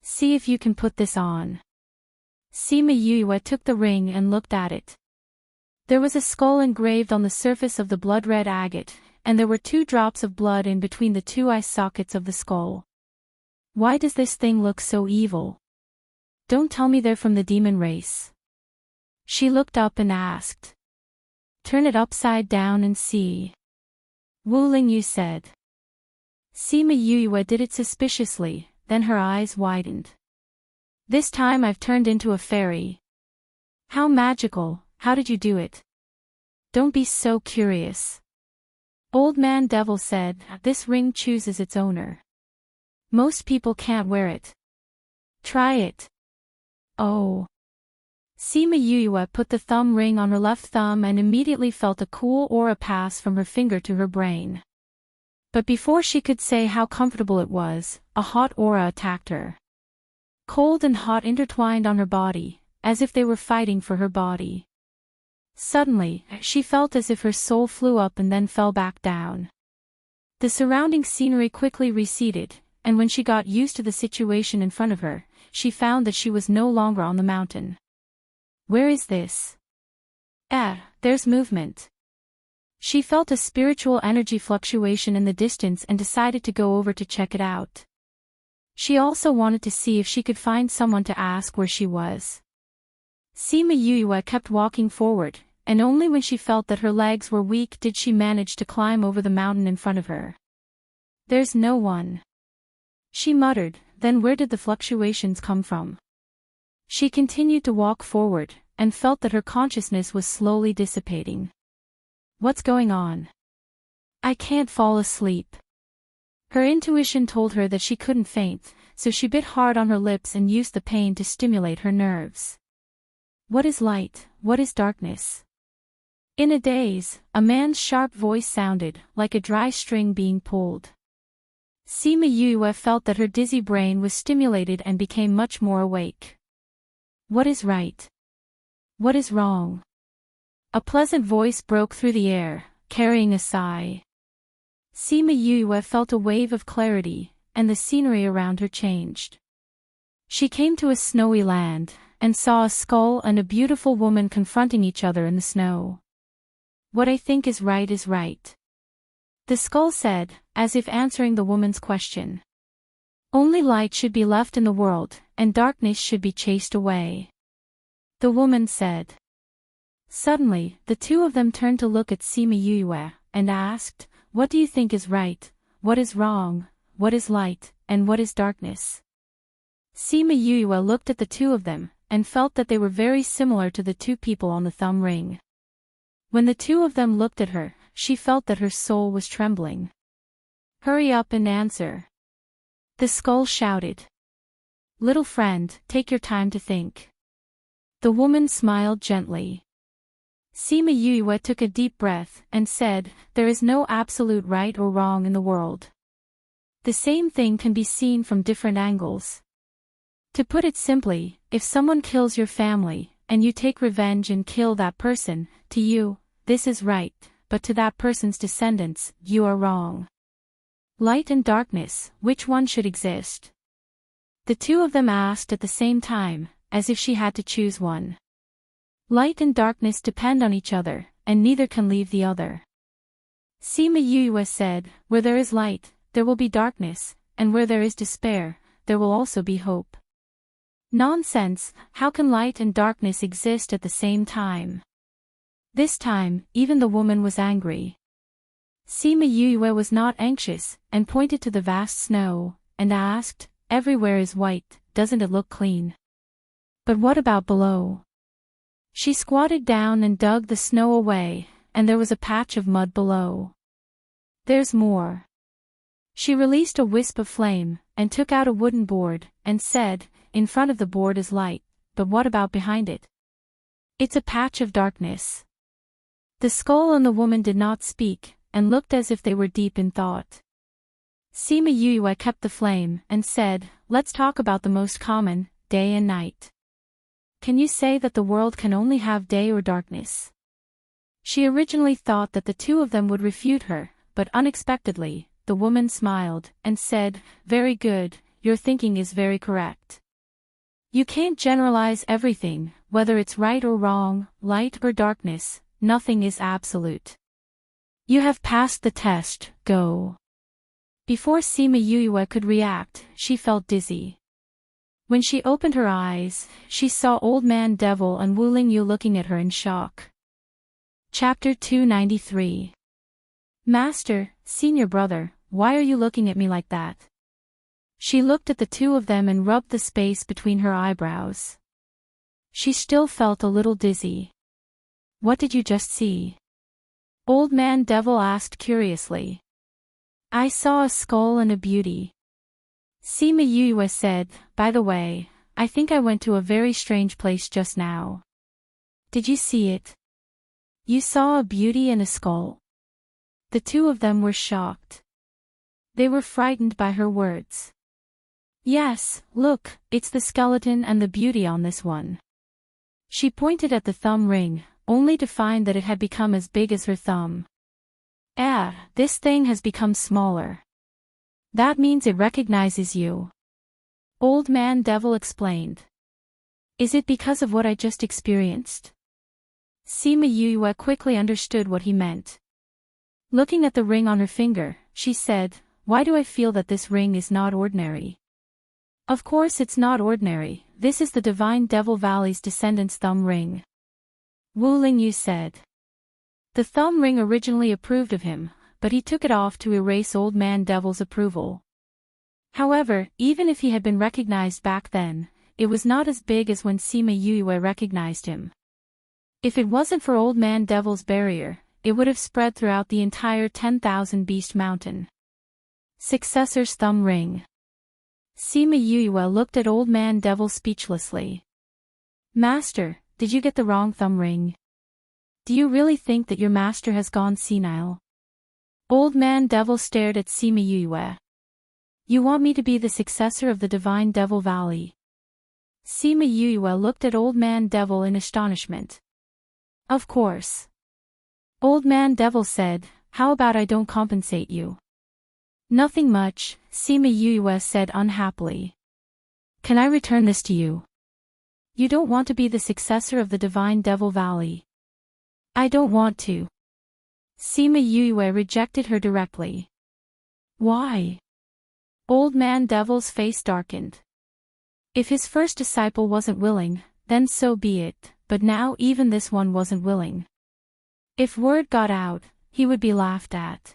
See if you can put this on. Sima Yuyue took the ring and looked at it. There was a skull engraved on the surface of the blood-red agate, and there were 2 drops of blood in between the 2 eye sockets of the skull. Why does this thing look so evil? Don't tell me they're from the demon race. She looked up and asked. Turn it upside down and see. Wu Lingyu said. Sima Yuyue did it suspiciously, then her eyes widened. This time I've turned into a fairy. How magical, how did you do it? Don't be so curious. Old Man Devil said, This ring chooses its owner. Most people can't wear it. Try it. Oh. Sima Yuyue put the thumb ring on her left thumb and immediately felt a cool aura pass from her finger to her brain. But before she could say how comfortable it was, a hot aura attacked her. Cold and hot intertwined on her body, as if they were fighting for her body. Suddenly, she felt as if her soul flew up and then fell back down. The surrounding scenery quickly receded, and when she got used to the situation in front of her, she found that she was no longer on the mountain. Where is this? There's movement. She felt a spiritual energy fluctuation in the distance and decided to go over to check it out. She also wanted to see if she could find someone to ask where she was. Sima Yuyue kept walking forward, and only when she felt that her legs were weak did she manage to climb over the mountain in front of her. There's no one. She muttered, then where did the fluctuations come from? She continued to walk forward, and felt that her consciousness was slowly dissipating. What's going on? I can't fall asleep. Her intuition told her that she couldn't faint, so she bit hard on her lips and used the pain to stimulate her nerves. What is light? What is darkness? In a daze, a man's sharp voice sounded, like a dry string being pulled. Sima Yue felt that her dizzy brain was stimulated and became much more awake. What is right? What is wrong? A pleasant voice broke through the air, carrying a sigh. Sima Yue felt a wave of clarity, and the scenery around her changed. She came to a snowy land, and saw a skull and a beautiful woman confronting each other in the snow. What I think is right is right. The skull said, as if answering the woman's question. Only light should be left in the world, and darkness should be chased away. The woman said. Suddenly, the two of them turned to look at Sima Yue, and asked, what do you think is right, what is wrong, what is light, and what is darkness? Sima Yue looked at the two of them, and felt that they were very similar to the two people on the thumb ring. When the two of them looked at her, she felt that her soul was trembling. Hurry up and answer. The skull shouted. Little friend, take your time to think. The woman smiled gently. Sima Yue took a deep breath and said, there is no absolute right or wrong in the world. The same thing can be seen from different angles. To put it simply, if someone kills your family, and you take revenge and kill that person, to you, this is right, but to that person's descendants, you are wrong. Light and darkness, which one should exist? The two of them asked at the same time, as if she had to choose one. Light and darkness depend on each other, and neither can leave the other. Sima Yue said, where there is light, there will be darkness, and where there is despair, there will also be hope. Nonsense, how can light and darkness exist at the same time? This time, even the woman was angry. Sima Yue was not anxious, and pointed to the vast snow, and asked, everywhere is white, doesn't it look clean? But what about below? She squatted down and dug the snow away, and there was a patch of mud below. There's more. She released a wisp of flame, and took out a wooden board, and said, in front of the board is light, but what about behind it? It's a patch of darkness. The skull and the woman did not speak, and looked as if they were deep in thought. Sima Yue kept the flame, and said, let's talk about the most common, day and night. Can you say that the world can only have day or darkness? She originally thought that the two of them would refute her, but unexpectedly, the woman smiled, and said, very good, your thinking is very correct. You can't generalize everything, whether it's right or wrong, light or darkness, nothing is absolute. You have passed the test, go. Before Sima Yue could react, she felt dizzy. When she opened her eyes, she saw Old Man Devil and Wu Lingyu looking at her in shock. Chapter 293. Master, senior brother, why are you looking at me like that? She looked at the two of them and rubbed the space between her eyebrows. She still felt a little dizzy. What did you just see? Old Man Devil asked curiously. I saw a skull and a beauty. Sima Yue said, by the way, I think I went to a very strange place just now. Did you see it? You saw a beauty and a skull? The two of them were shocked. They were frightened by her words. Yes, look, it's the skeleton and the beauty on this one. She pointed at the thumb ring, only to find that it had become as big as her thumb. This thing has become smaller. That means it recognizes you. Old Man Devil explained. Is it because of what I just experienced? Sima Yue quickly understood what he meant. Looking at the ring on her finger, she said, why do I feel that this ring is not ordinary? Of course it's not ordinary, this is the Divine Devil Valley's descendant's thumb ring. Wu Lingyu said. The thumb ring originally approved of him, but he took it off to erase Old Man Devil's approval. However, even if he had been recognized back then, it was not as big as when Sima Yue recognized him. If it wasn't for Old Man Devil's barrier, it would have spread throughout the entire 10,000 Beast Mountain. Successor's thumb ring. Sima Yue looked at Old Man Devil speechlessly. Master, did you get the wrong thumb ring? Do you really think that your master has gone senile? Old Man Devil stared at Sima Yue. You want me to be the successor of the Divine Devil Valley? Sima Yue looked at Old Man Devil in astonishment. Of course. Old Man Devil said, how about I don't compensate you? Nothing much, Sima Yue said unhappily. Can I return this to you? You don't want to be the successor of the Divine Devil Valley. I don't want to. Sima Yue rejected her directly. Why? Old Man Devil's face darkened. If his first disciple wasn't willing, then so be it, but now even this one wasn't willing. If word got out, he would be laughed at.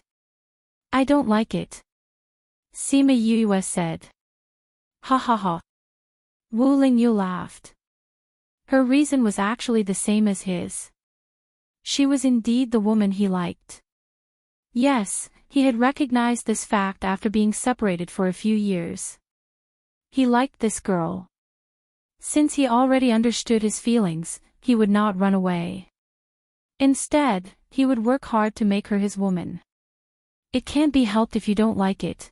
I don't like it. Sima Yue said. Ha ha ha. Wu Lingyu laughed. Her reason was actually the same as his. She was indeed the woman he liked. Yes, he had recognized this fact after being separated for a few years. He liked this girl. Since he already understood his feelings, he would not run away. Instead, he would work hard to make her his woman. It can't be helped if you don't like it.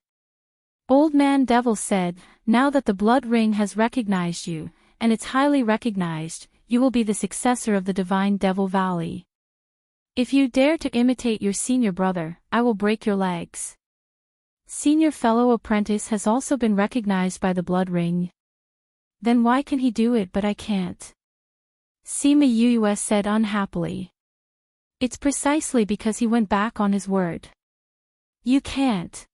Old Man Devil said, now that the blood ring has recognized you, and it's highly recognized, you will be the successor of the Divine Devil Valley. If you dare to imitate your senior brother, I will break your legs. Senior fellow apprentice has also been recognized by the blood ring. Then why can he do it but I can't? Sima Yue said unhappily. It's precisely because he went back on his word. You can't.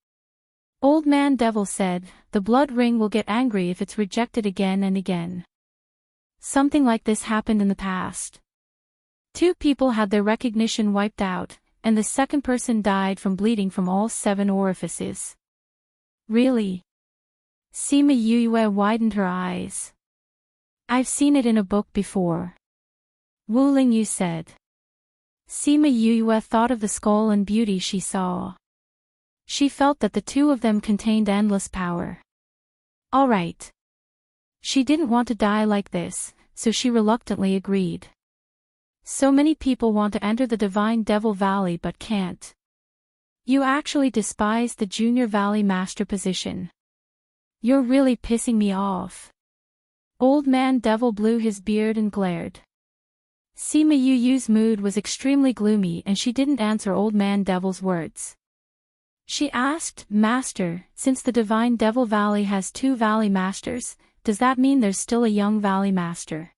Old Man Devil said, the blood ring will get angry if it's rejected again and again. Something like this happened in the past. 2 people had their recognition wiped out, and the second person died from bleeding from all 7 orifices. Really? Sima Yue widened her eyes. I've seen it in a book before. Wu Lingyu said. Sima Yue thought of the skull and beauty she saw. She felt that the 2 of them contained endless power. All right. She didn't want to die like this, so she reluctantly agreed. So many people want to enter the Divine Devil Valley but can't. You actually despise the Junior Valley Master position. You're really pissing me off. Old Man Devil blew his beard and glared. Sima Yu's mood was extremely gloomy and she didn't answer Old Man Devil's words. She asked, Master, since the Divine Devil Valley has 2 Valley Masters, does that mean there's still a young Valley Master?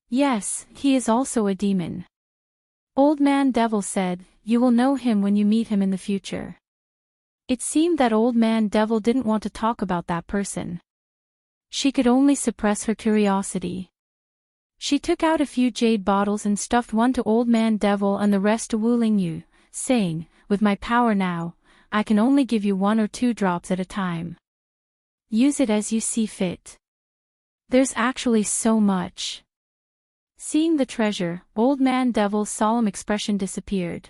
Yes, he is also a demon. Old Man Devil said, you will know him when you meet him in the future. It seemed that Old Man Devil didn't want to talk about that person. She could only suppress her curiosity. She took out a few jade bottles and stuffed one to Old Man Devil and the rest to Wu Lingyu, saying, with my power now, I can only give you 1 or 2 drops at a time. Use it as you see fit. There's actually so much. Seeing the treasure, Old Man Devil's solemn expression disappeared.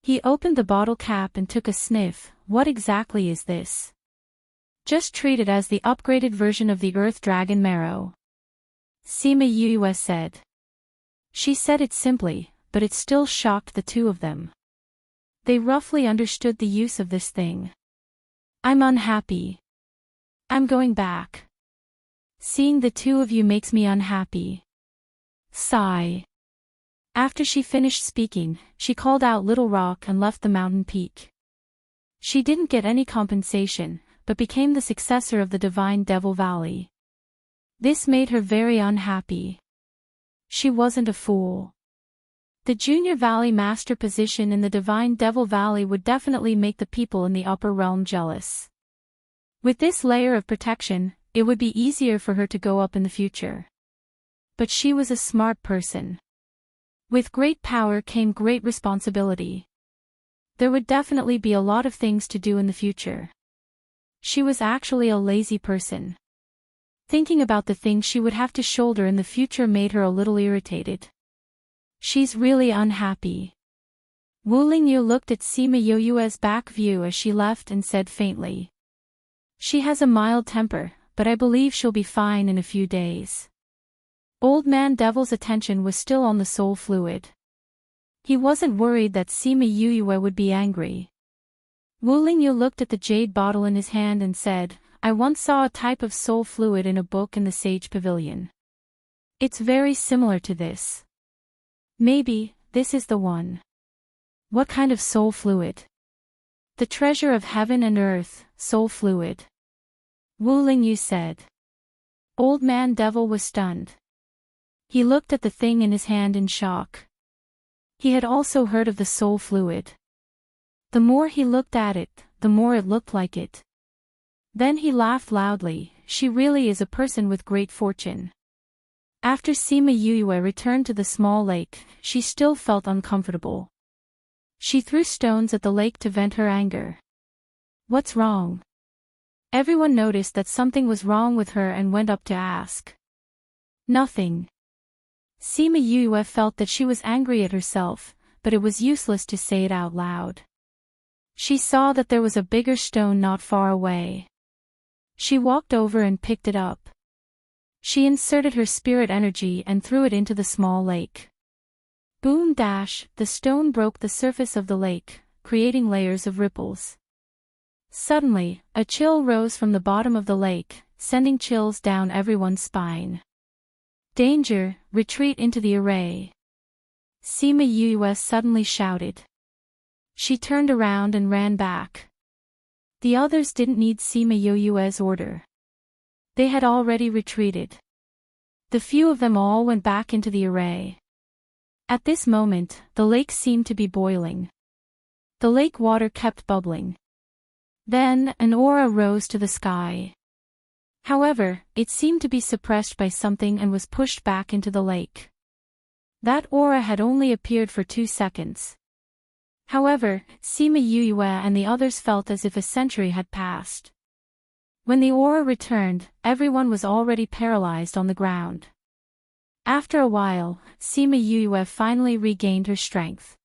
He opened the bottle cap and took a sniff. What exactly is this? Just treat it as the upgraded version of the Earth Dragon Marrow. Sima Yue said. She said it simply, but it still shocked the 2 of them. They roughly understood the use of this thing. I'm unhappy. I'm going back. Seeing the 2 of you makes me unhappy. Sigh. After she finished speaking, she called out Little Rock and left the mountain peak. She didn't get any compensation, but became the successor of the Divine Devil Valley. This made her very unhappy. She wasn't a fool. The Junior Valley Master position in the Divine Devil Valley would definitely make the people in the upper realm jealous. With this layer of protection, it would be easier for her to go up in the future. But she was a smart person. With great power came great responsibility. There would definitely be a lot of things to do in the future. She was actually a lazy person. Thinking about the things she would have to shoulder in the future made her a little irritated. She's really unhappy. Wu Lingyu looked at Sima Yu's back view as she left and said faintly. She has a mild temper, but I believe she'll be fine in a few days. Old Man Devil's attention was still on the soul fluid. He wasn't worried that Sima Yuyue would be angry. Wu Lingyu looked at the jade bottle in his hand and said, I once saw a type of soul fluid in a book in the Sage Pavilion. It's very similar to this. Maybe, this is the one. What kind of soul fluid? The treasure of heaven and earth, soul fluid. Wu Lingyu said. Old Man Devil was stunned. He looked at the thing in his hand in shock. He had also heard of the soul fluid. The more he looked at it, the more it looked like it. Then he laughed loudly. She really is a person with great fortune. After Sima Yuyue returned to the small lake, she still felt uncomfortable. She threw stones at the lake to vent her anger. What's wrong? Everyone noticed that something was wrong with her and went up to ask. Nothing. Sima Yuyue felt that she was angry at herself, but it was useless to say it out loud. She saw that there was a bigger stone not far away. She walked over and picked it up. She inserted her spirit energy and threw it into the small lake. Boom dash, the stone broke the surface of the lake, creating layers of ripples. Suddenly, a chill rose from the bottom of the lake, sending chills down everyone's spine. Danger, retreat into the array. Sima Yuyue suddenly shouted. She turned around and ran back. The others didn't need Sima Yuyue's order. They had already retreated. The few of them all went back into the array. At this moment, the lake seemed to be boiling. The lake water kept bubbling. Then, an aura rose to the sky. However, it seemed to be suppressed by something and was pushed back into the lake. That aura had only appeared for 2 seconds. However, Sima Yuyue and the others felt as if a century had passed. When the aura returned, everyone was already paralyzed on the ground. After a while, Sima Yuyue finally regained her strength.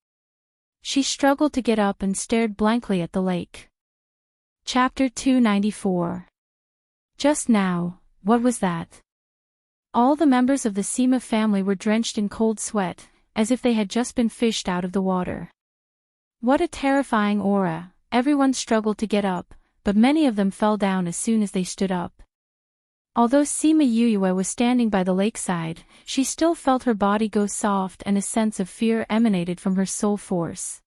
She struggled to get up and stared blankly at the lake. Chapter 294. Just now, what was that? All the members of the Sima family were drenched in cold sweat, as if they had just been fished out of the water. What a terrifying aura! Everyone struggled to get up, but many of them fell down as soon as they stood up. Although Sima Yuyue was standing by the lakeside, she still felt her body go soft and a sense of fear emanated from her soul force.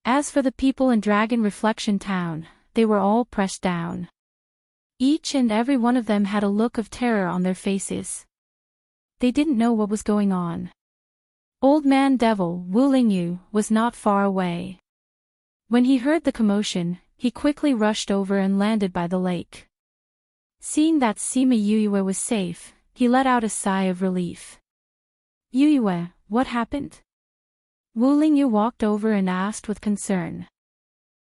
As for the people in Dragon Reflection Town, they were all pressed down. Each and every one of them had a look of terror on their faces. They didn't know what was going on. Old Man Devil, Wu Lingyu, was not far away. When he heard the commotion, he quickly rushed over and landed by the lake. Seeing that Sima Yuyue was safe, he let out a sigh of relief. Yuyue, what happened? Wu Lingyu walked over and asked with concern.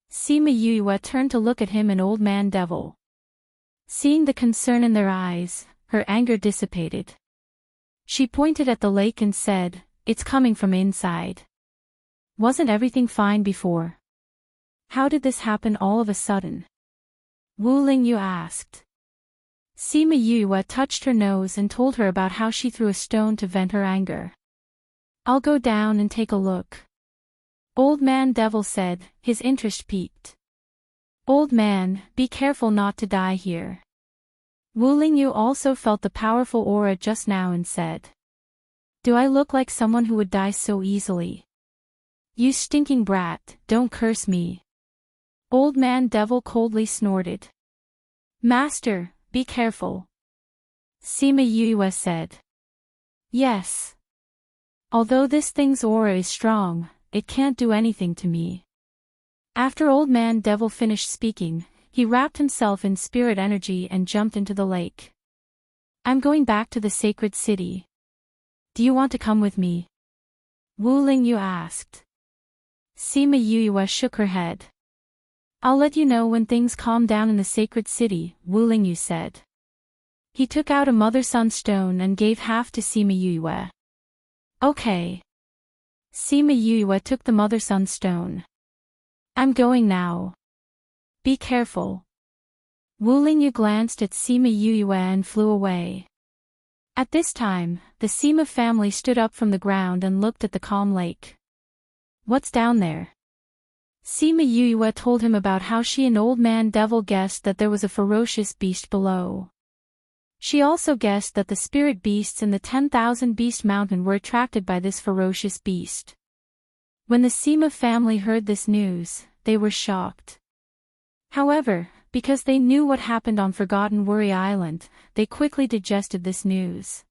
Sima Yuyue turned to look at him and Old Man Devil. Seeing the concern in their eyes, her anger dissipated. She pointed at the lake and said, It's coming from inside. Wasn't everything fine before? How did this happen all of a sudden? Wu Lingyu asked. Sima Yuyue touched her nose and told her about how she threw a stone to vent her anger. I'll go down and take a look. Old Man Devil said, his interest piqued. Old man, be careful not to die here. Wu Lingyu also felt the powerful aura just now and said. Do I look like someone who would die so easily? You stinking brat, don't curse me. Old Man Devil coldly snorted. Master, be careful. Sima Yuyue said. Yes. Although this thing's aura is strong, it can't do anything to me. After Old Man Devil finished speaking, he wrapped himself in spirit energy and jumped into the lake. I'm going back to the sacred city. Do you want to come with me? Wu Lingyu asked. Sima Yuyue shook her head. I'll let you know when things calm down in the sacred city, Wu Lingyu said. He took out a mother-son stone and gave half to Sima Yuyue. Okay. Sima Yuyue took the mother-son stone. I'm going now. Be careful. Wu Lingyu glanced at Sima Yuyue and flew away. At this time, the Sima family stood up from the ground and looked at the calm lake. What's down there? Sima Yuyue told him about how she and Old Man Devil guessed that there was a ferocious beast below. She also guessed that the spirit beasts in the 10,000 Beast Mountain were attracted by this ferocious beast. When the Sima family heard this news, they were shocked. However, because they knew what happened on Forgotten Worry Island, they quickly digested this news.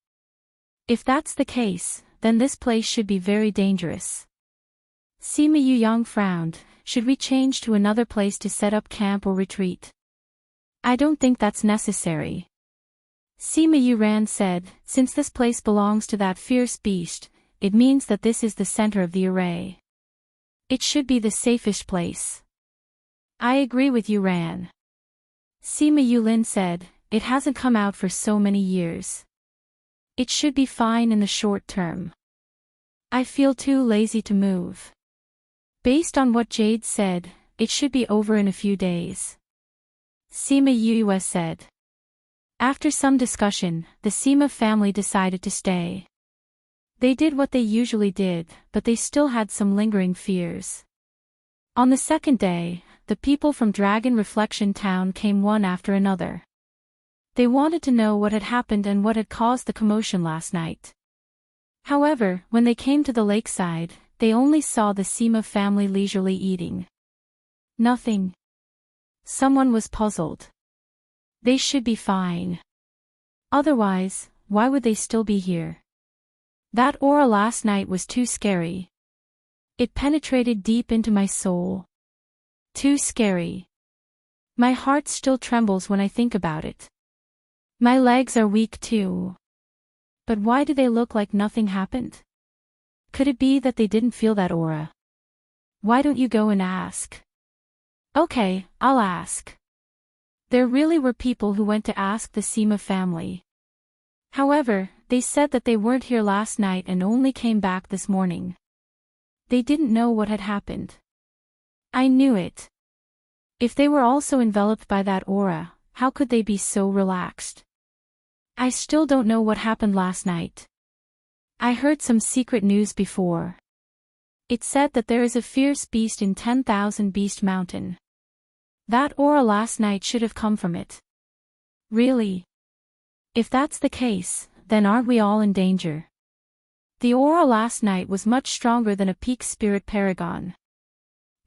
If that's the case, then this place should be very dangerous. Sima Yuyang frowned. Should we change to another place to set up camp or retreat? I don't think that's necessary. Sima Yuran said, since this place belongs to that fierce beast, it means that this is the center of the array. It should be the safest place. I agree with Yuran. Sima Yulin said, it hasn't come out for so many years. It should be fine in the short term. I feel too lazy to move. Based on what Jade said, it should be over in a few days. Sima Yuyue said. After some discussion, the Sima family decided to stay. They did what they usually did, but they still had some lingering fears. On the second day, the people from Dragon Reflection Town came one after another. They wanted to know what had happened and what had caused the commotion last night. However, when they came to the lakeside, they only saw the Sima family leisurely eating. Nothing. Someone was puzzled. They should be fine. Otherwise, why would they still be here? That aura last night was too scary. It penetrated deep into my soul. Too scary. My heart still trembles when I think about it. My legs are weak too. But why do they look like nothing happened? Could it be that they didn't feel that aura? Why don't you go and ask? Okay, I'll ask. There really were people who went to ask the Sima family. However, they said that they weren't here last night and only came back this morning. They didn't know what had happened. I knew it. If they were also enveloped by that aura, how could they be so relaxed? I still don't know what happened last night. I heard some secret news before. It said that there is a fierce beast in 10,000 Beast Mountain. That aura last night should have come from it. Really? If that's the case, then aren't we all in danger? The aura last night was much stronger than a peak spirit paragon.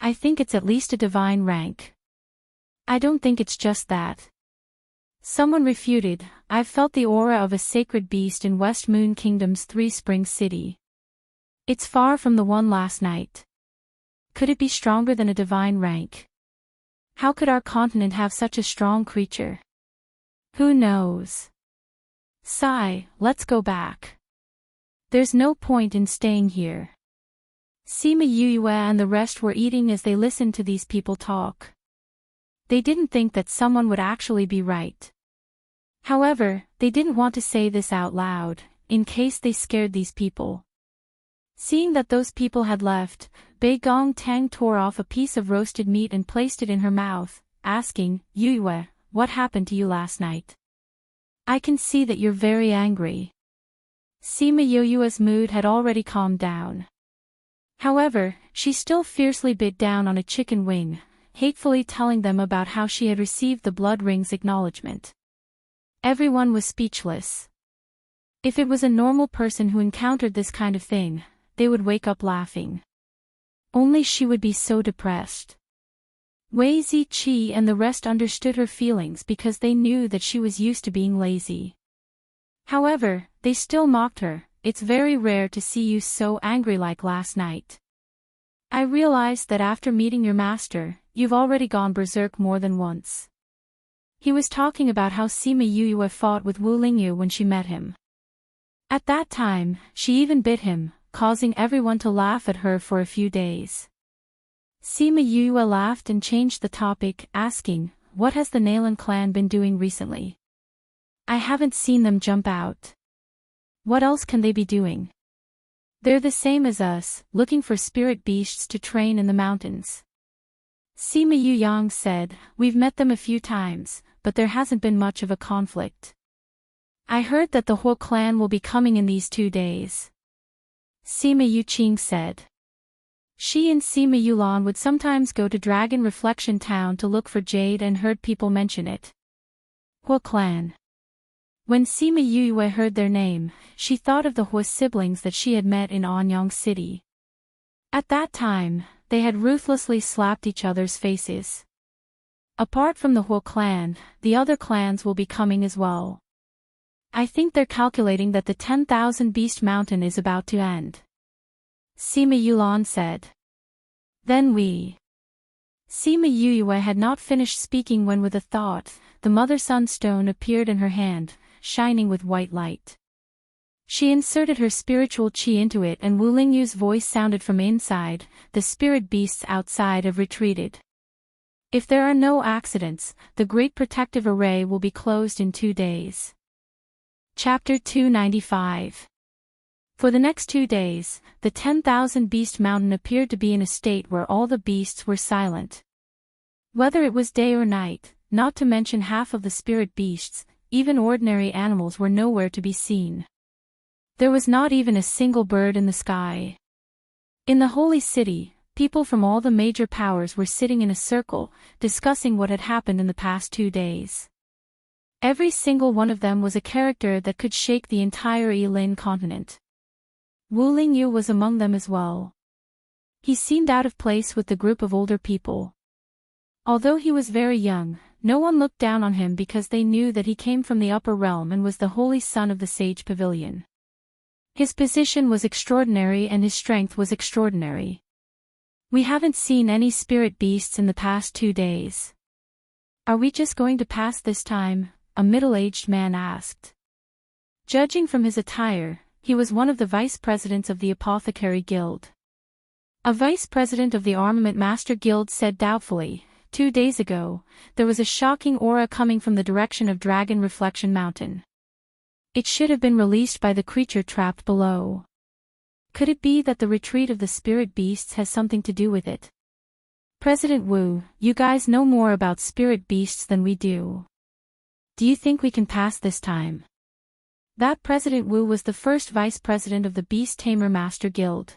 I think it's at least a divine rank. I don't think it's just that. Someone refuted, I've felt the aura of a sacred beast in West Moon Kingdom's Three Springs City. It's far from the one last night. Could it be stronger than a divine rank? How could our continent have such a strong creature? Who knows? Sigh, let's go back. There's no point in staying here. Sima Yuyue and the rest were eating as they listened to these people talk. They didn't think that someone would actually be right. However, they didn't want to say this out loud, in case they scared these people. Seeing that those people had left, Bei Gong Tang tore off a piece of roasted meat and placed it in her mouth, asking, Yuyue, what happened to you last night? I can see that you're very angry. Sima Yuyue's mood had already calmed down. However, she still fiercely bit down on a chicken wing, hatefully telling them about how she had received the blood ring's acknowledgement. Everyone was speechless. If it was a normal person who encountered this kind of thing, they would wake up laughing. Only she would be so depressed. Wei Ziqi and the rest understood her feelings because they knew that she was used to being lazy. However, they still mocked her. It's very rare to see you so angry like last night. I realized that after meeting your master, you've already gone berserk more than once. He was talking about how Sima Yuyue fought with Wu Lingyu when she met him. At that time, she even bit him, causing everyone to laugh at her for a few days. Sima Yuyue laughed and changed the topic, asking, what has the Nalan clan been doing recently? I haven't seen them jump out. What else can they be doing? They're the same as us, looking for spirit beasts to train in the mountains. Sima Yuyang said, we've met them a few times, but there hasn't been much of a conflict. I heard that the whole clan will be coming in these 2 days. Sima Yuqing said. She and Sima Yulan would sometimes go to Dragon Reflection Town to look for jade and heard people mention it. Hua clan. When Sima Yue heard their name, she thought of the Hua siblings that she had met in Anyang City. At that time, they had ruthlessly slapped each other's faces. Apart from the Hua clan, the other clans will be coming as well. I think they're calculating that the 10,000 Beast Mountain is about to end. Sima Yulan said. Then we. Sima Yue had not finished speaking when with a thought, the Mother-Sun Stone appeared in her hand, shining with white light. She inserted her spiritual chi into it and Wu Lingyu's voice sounded from inside, the spirit beasts outside have retreated. If there are no accidents, the Great Protective Array will be closed in 2 days. Chapter 295. For the next 2 days, the 10,000 Beast Mountain appeared to be in a state where all the beasts were silent. Whether it was day or night, not to mention half of the spirit beasts, even ordinary animals were nowhere to be seen. There was not even a single bird in the sky. In the Holy City, people from all the major powers were sitting in a circle, discussing what had happened in the past 2 days. Every single one of them was a character that could shake the entire Yilin continent. Wu Lingyu was among them as well. He seemed out of place with the group of older people. Although he was very young, no one looked down on him because they knew that he came from the upper realm and was the holy son of the Sage Pavilion. His position was extraordinary and his strength was extraordinary. We haven't seen any spirit beasts in the past 2 days. Are we just going to pass this time? A middle-aged man asked. Judging from his attire, he was one of the vice presidents of the Apothecary Guild. A vice president of the Armament Master Guild said doubtfully, 2 days ago, there was a shocking aura coming from the direction of Dragon Reflection Mountain. It should have been released by the creature trapped below. Could it be that the retreat of the spirit beasts has something to do with it? President Wu, you guys know more about spirit beasts than we do. Do you think we can pass this time? That President Wu was the first vice president of the Beast Tamer Master Guild.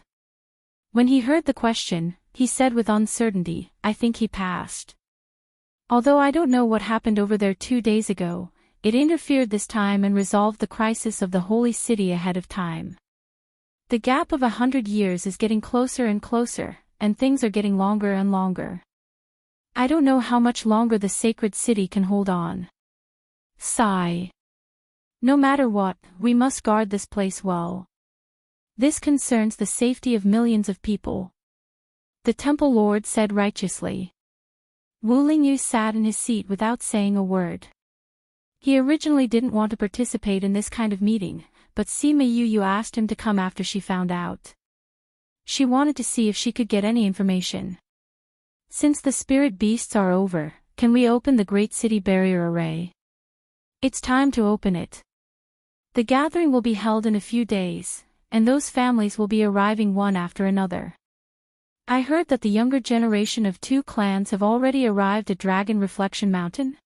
When he heard the question, he said with uncertainty, I think he passed. Although I don't know what happened over there 2 days ago, it interfered this time and resolved the crisis of the Holy City ahead of time. The gap of 100 years is getting closer and closer, and things are getting longer and longer. I don't know how much longer the sacred city can hold on. Sigh. No matter what, we must guard this place well. This concerns the safety of millions of people. The Temple Lord said righteously. Wu Lingyu sat in his seat without saying a word. He originally didn't want to participate in this kind of meeting, but Sima Yu asked him to come after she found out. She wanted to see if she could get any information. Since the spirit beasts are over, can we open the Great City Barrier Array? It's time to open it. The gathering will be held in a few days, and those families will be arriving one after another. I heard that the younger generation of 2 clans have already arrived at Dragon Reflection Mountain.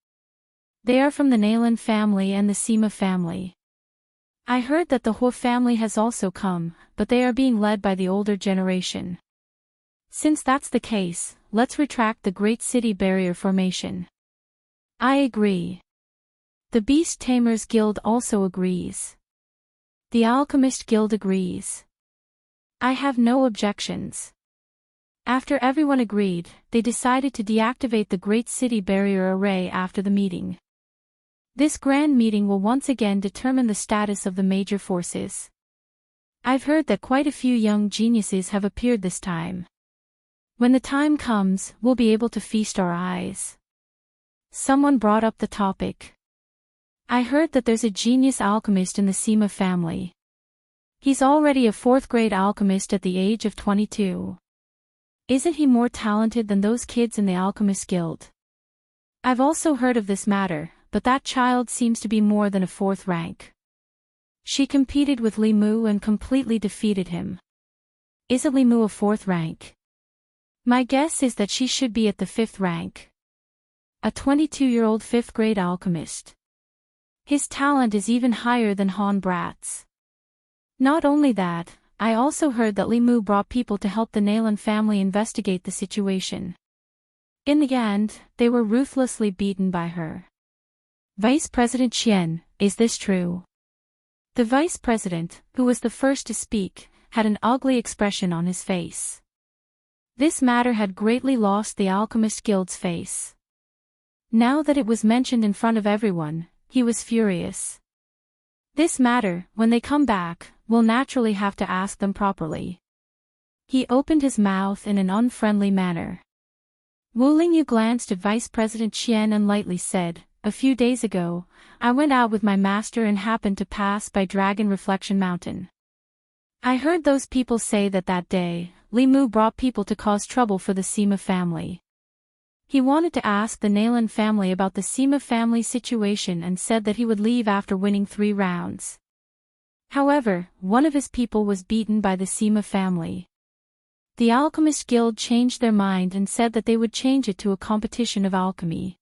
They are from the Nalan family and the Sima family. I heard that the Hua family has also come, but they are being led by the older generation. Since that's the case, let's retract the Great City Barrier formation. I agree. The Beast Tamers Guild also agrees. The Alchemist Guild agrees. I have no objections. After everyone agreed, they decided to deactivate the Great City Barrier Array after the meeting. This grand meeting will once again determine the status of the major forces. I've heard that quite a few young geniuses have appeared this time. When the time comes, we'll be able to feast our eyes. Someone brought up the topic. I heard that there's a genius alchemist in the Sima family. He's already a 4th grade alchemist at the age of 22. Isn't he more talented than those kids in the Alchemist Guild? I've also heard of this matter, but that child seems to be more than a 4th rank. She competed with Li Mu and completely defeated him. Isn't Li Mu a 4th rank? My guess is that she should be at the 5th rank. a 22-year-old 5th-grade alchemist. His talent is even higher than Han Brat's. Not only that, I also heard that Li Mu brought people to help the Nalan family investigate the situation. In the end, they were ruthlessly beaten by her. Vice President Qian, is this true? The vice president, who was the first to speak, had an ugly expression on his face. This matter had greatly lost the Alchemist Guild's face. Now that it was mentioned in front of everyone, he was furious. This matter, when they come back, we'll naturally have to ask them properly. He opened his mouth in an unfriendly manner. Wu Lingyu glanced at Vice President Qian and lightly said, "A few days ago, I went out with my master and happened to pass by Dragon Reflection Mountain. I heard those people say that day, Li Mu brought people to cause trouble for the Sima family. He wanted to ask the Nalan family about the Sima family situation and said that he would leave after winning 3 rounds. However, one of his people was beaten by the Sima family. The Alchemist Guild changed their mind and said that they would change it to a competition of alchemy."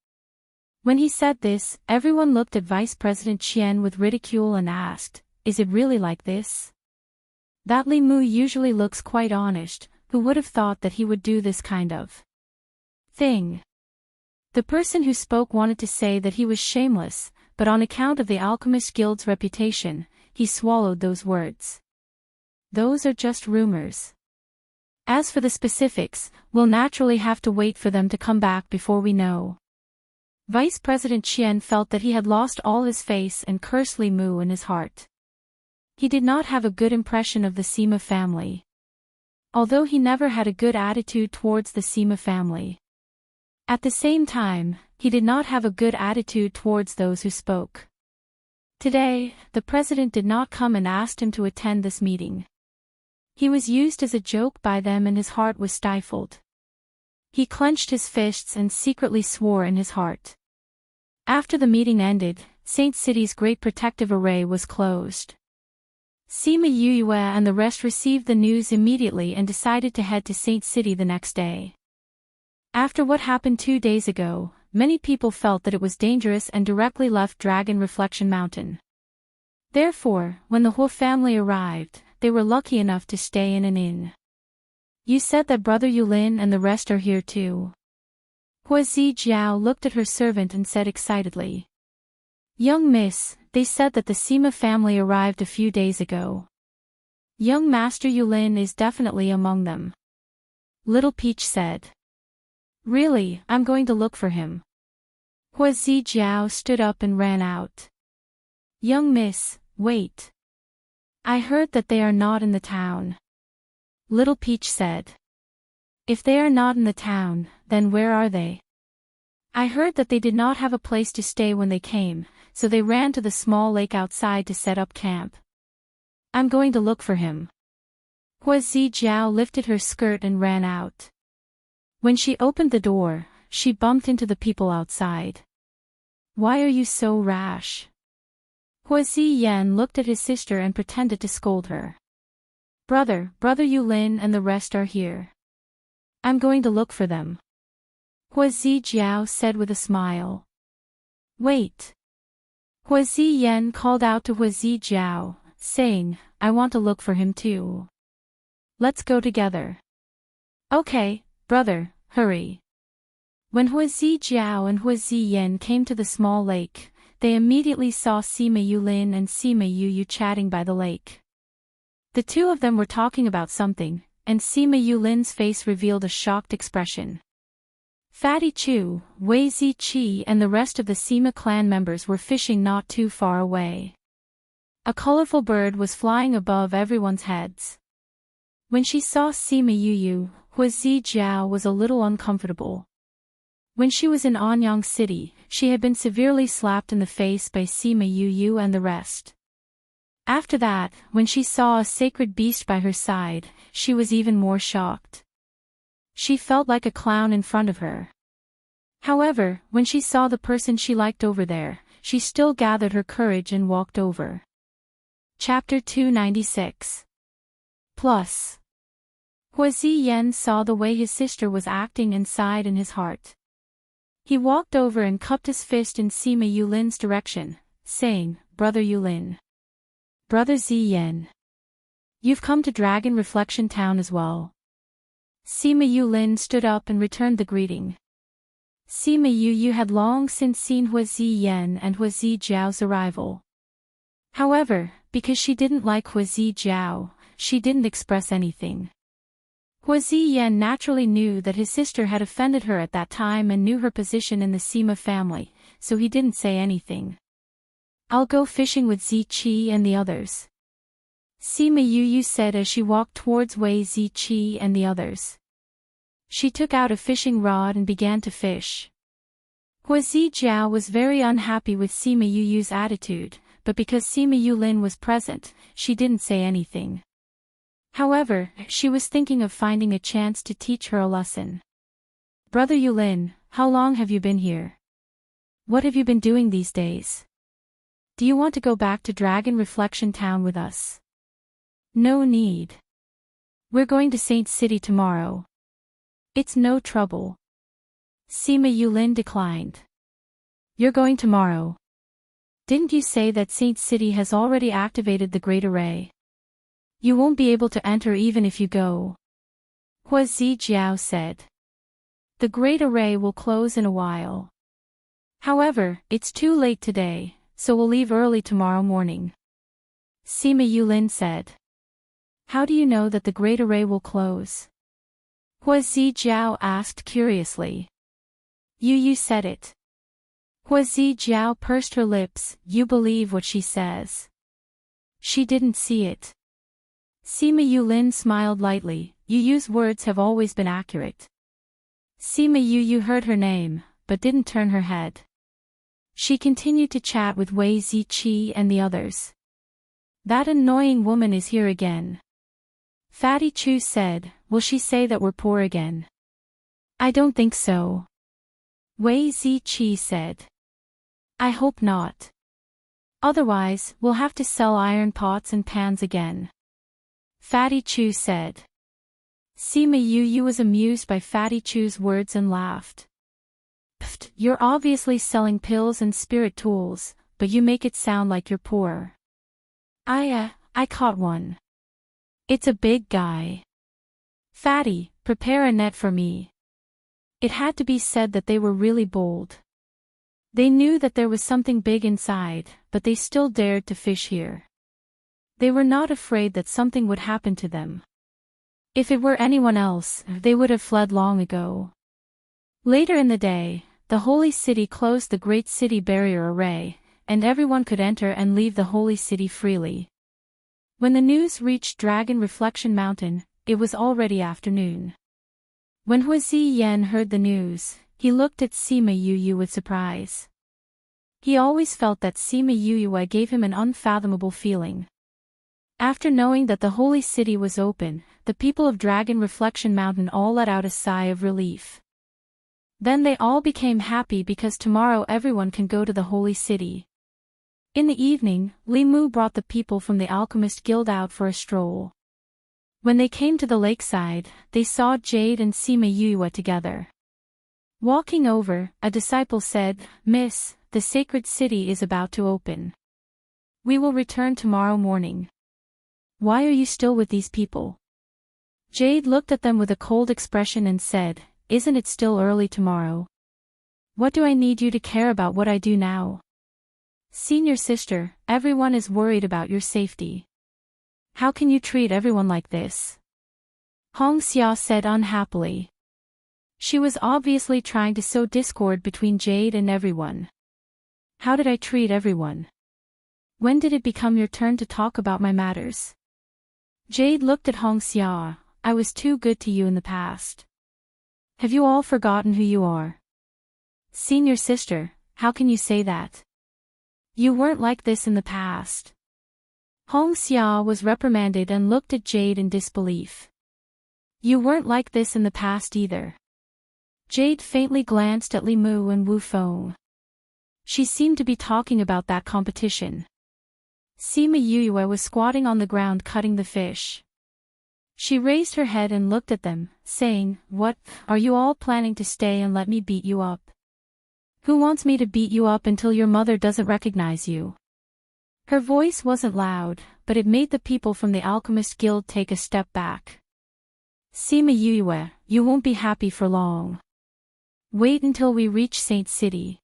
When he said this, everyone looked at Vice President Qian with ridicule and asked, "Is it really like this? That Li Mu usually looks quite honest, who would have thought that he would do this kind of thing?" The person who spoke wanted to say that he was shameless, but on account of the Alchemist Guild's reputation, he swallowed those words. Those are just rumors. As for the specifics, we'll naturally have to wait for them to come back before we know. Vice President Qian felt that he had lost all his face and cursed Li Mu in his heart. He did not have a good impression of the Sima family. Although he never had a good attitude towards the Sima family. At the same time, he did not have a good attitude towards those who spoke. Today, the president did not come and asked him to attend this meeting. He was used as a joke by them and his heart was stifled. He clenched his fists and secretly swore in his heart. After the meeting ended, Saint City's great protective array was closed. Sima Yuyue and the rest received the news immediately and decided to head to Saint City the next day. After what happened 2 days ago, many people felt that it was dangerous and directly left Dragon Reflection Mountain. Therefore, when the whole family arrived, they were lucky enough to stay in an inn. "You said that Brother Yulin and the rest are here too?" Huazi Jiao looked at her servant and said excitedly. "Young miss, they said that the Sima family arrived a few days ago. Young Master Yulin is definitely among them." Little Peach said. "Really, I'm going to look for him." Huazi Jiao stood up and ran out. "Young miss, wait. I heard that they are not in the town." Little Peach said. "If they are not in the town, then where are they?" "I heard that they did not have a place to stay when they came, so they ran to the small lake outside to set up camp. I'm going to look for him." Huazi Jiao lifted her skirt and ran out. When she opened the door, she bumped into the people outside. "Why are you so rash?" Huazi Yan looked at his sister and pretended to scold her. Brother Yulin and the rest are here. I'm going to look for them." Huazi Jiao said with a smile. "Wait." Huazi Yan called out to Huazi Jiao, saying, "I want to look for him too. Let's go together." "Okay, brother, hurry." When Huazi Jiao and Huazi Yan came to the small lake, they immediately saw Sima Yulin and Sima Yuyu chatting by the lake. The two of them were talking about something, and Sima Yulin's face revealed a shocked expression. Fatty Chu, Wei Ziqi and the rest of the Sima clan members were fishing not too far away. A colorful bird was flying above everyone's heads. When she saw Sima Yuyu, Huazi Jiao was a little uncomfortable. When she was in Anyang City, she had been severely slapped in the face by Sima Yuyu and the rest. After that, when she saw a sacred beast by her side, she was even more shocked. She felt like a clown in front of her. However, when she saw the person she liked over there, she still gathered her courage and walked over. Chapter 296. Plus. Huazi Yan saw the way his sister was acting and sighed in his heart. He walked over and cupped his fist in Sima Yulin's direction, saying, "Brother Yulin. Brother Ziyan. You've come to Dragon Reflection Town as well." Sima Yulin stood up and returned the greeting. Sima Yu had long since seen Hua Ziyan and Hua Zijiao's arrival. However, because she didn't like Hua Zijiao, she didn't express anything. Hua Ziyan naturally knew that his sister had offended her at that time and knew her position in the Sima family, so he didn't say anything. "I'll go fishing with Ziqi and the others," Sima Yu said as she walked towards Wei Ziqi and the others. She took out a fishing rod and began to fish. Hua Zijiao was very unhappy with Sima Yu's attitude, but because Sima Yulin was present, she didn't say anything. However, she was thinking of finding a chance to teach her a lesson. "Brother Yulin, how long have you been here? What have you been doing these days? Do you want to go back to Dragon Reflection Town with us?" "No need. We're going to Saint City tomorrow. It's no trouble." Sima Yulin declined. "You're going tomorrow. Didn't you say that Saint City has already activated the Great Array? You won't be able to enter even if you go," Hua Zijiao said. "The Great Array will close in a while. However, it's too late today, so we'll leave early tomorrow morning," Sima Yulin said. "How do you know that the Great Array will close?" Hua Zijiao asked curiously. "You said it." Hua Zijiao pursed her lips. "You believe what she says." "She didn't see it." Sima Yulin smiled lightly. Yu's words have always been accurate. Sima Yu heard her name, but didn't turn her head. She continued to chat with Wei Ziqi and the others. "That annoying woman is here again," Fatty Chu said. "Will she say that we're poor again?" "I don't think so," Wei Ziqi said. "I hope not. Otherwise, we'll have to sell iron pots and pans again," Fatty Chu said. Sima Yu was amused by Fatty Chu's words and laughed. "Pfft, you're obviously selling pills and spirit tools, but you make it sound like you're poor." I caught one. It's a big guy. Fatty, prepare a net for me." It had to be said that they were really bold. They knew that there was something big inside, but they still dared to fish here. They were not afraid that something would happen to them. If it were anyone else, they would have fled long ago. Later in the day, the Holy City closed the Great City Barrier Array, and everyone could enter and leave the Holy City freely. When the news reached Dragon Reflection Mountain, it was already afternoon. When Hua Ziyan heard the news, he looked at Sima Yu with surprise. He always felt that Sima Yu gave him an unfathomable feeling. After knowing that the Holy City was open, the people of Dragon Reflection Mountain all let out a sigh of relief. Then they all became happy because tomorrow everyone can go to the Holy City. In the evening, Li Mu brought the people from the Alchemist Guild out for a stroll. When they came to the lakeside, they saw Jade and Sima Yu together. Walking over, a disciple said, "Miss, the sacred city is about to open. We will return tomorrow morning. Why are you still with these people?" Jade looked at them with a cold expression and said, "Isn't it still early tomorrow? What do I need you to care about what I do now? Senior sister, everyone is worried about your safety. How can you treat everyone like this?" Hong Xia said unhappily. She was obviously trying to sow discord between Jade and everyone. "How did I treat everyone? When did it become your turn to talk about my matters?" Jade looked at Hong Xia. "I was too good to you in the past. Have you all forgotten who you are?" "Senior sister, how can you say that? You weren't like this in the past." Hong Xia was reprimanded and looked at Jade in disbelief. "You weren't like this in the past either." Jade faintly glanced at Li Mu and Wu Feng. She seemed to be talking about that competition. Sima Yu was squatting on the ground cutting the fish. She raised her head and looked at them, saying, "What, are you all planning to stay and let me beat you up?" Who wants me to beat you up until your mother doesn't recognize you? Her voice wasn't loud, but it made the people from the Alchemist Guild take a step back. Sima Yue, you won't be happy for long. Wait until we reach Saint City.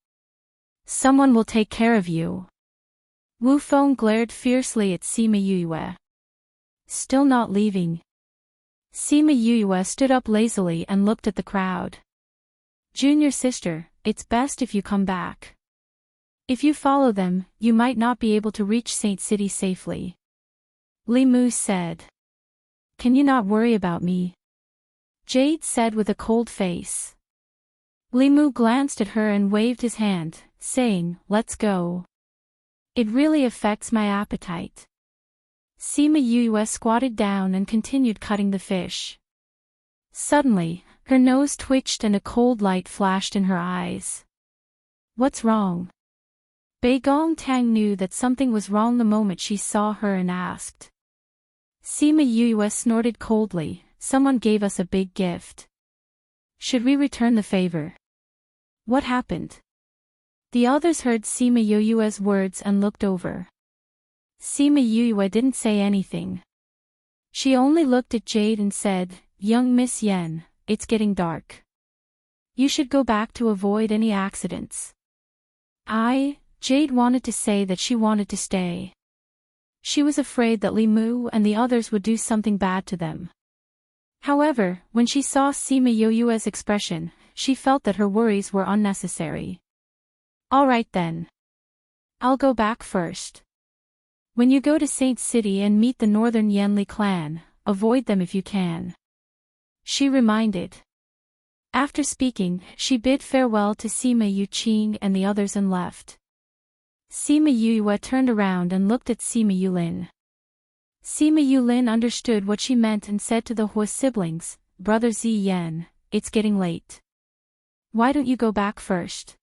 Someone will take care of you. Wu Feng glared fiercely at Sima Yue. Still not leaving. Sima Yue stood up lazily and looked at the crowd. Junior sister, it's best if you come back. If you follow them, you might not be able to reach Saint City safely. Li Mu said. Can you not worry about me? Jade said with a cold face. Li Mu glanced at her and waved his hand, saying, let's go. It really affects my appetite. Sima Yue squatted down and continued cutting the fish. Suddenly, her nose twitched and a cold light flashed in her eyes. What's wrong? Bei Gong Tang knew that something was wrong the moment she saw her and asked. Sima Yue snorted coldly, someone gave us a big gift. Should we return the favor? What happened? The others heard Sima Yue's words and looked over. Sima Yue didn't say anything. She only looked at Jade and said, Young Miss Yen, it's getting dark. You should go back to avoid any accidents. Jade wanted to say that she wanted to stay. She was afraid that Li Mu and the others would do something bad to them. However, when she saw Sima Yue's expression, she felt that her worries were unnecessary. All right then. I'll go back first. When you go to Saint City and meet the Northern Yanli clan, avoid them if you can. She reminded. After speaking, she bid farewell to Sima Yuqing and the others and left. Sima Yue turned around and looked at Sima Yulin. Sima Yulin understood what she meant and said to the Hua siblings, Brother Ziyan, it's getting late. Why don't you go back first?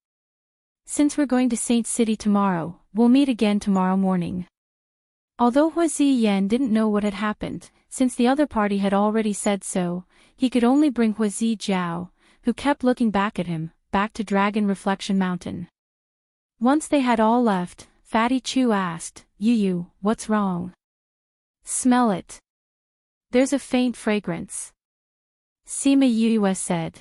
Since we're going to Saint City tomorrow, we'll meet again tomorrow morning. Although Hua Ziyan didn't know what had happened, since the other party had already said so, he could only bring Hua Zijiao, who kept looking back at him, back to Dragon Reflection Mountain. Once they had all left, Fatty Chu asked, Yu, what's wrong? Smell it. There's a faint fragrance. Sima Yue said.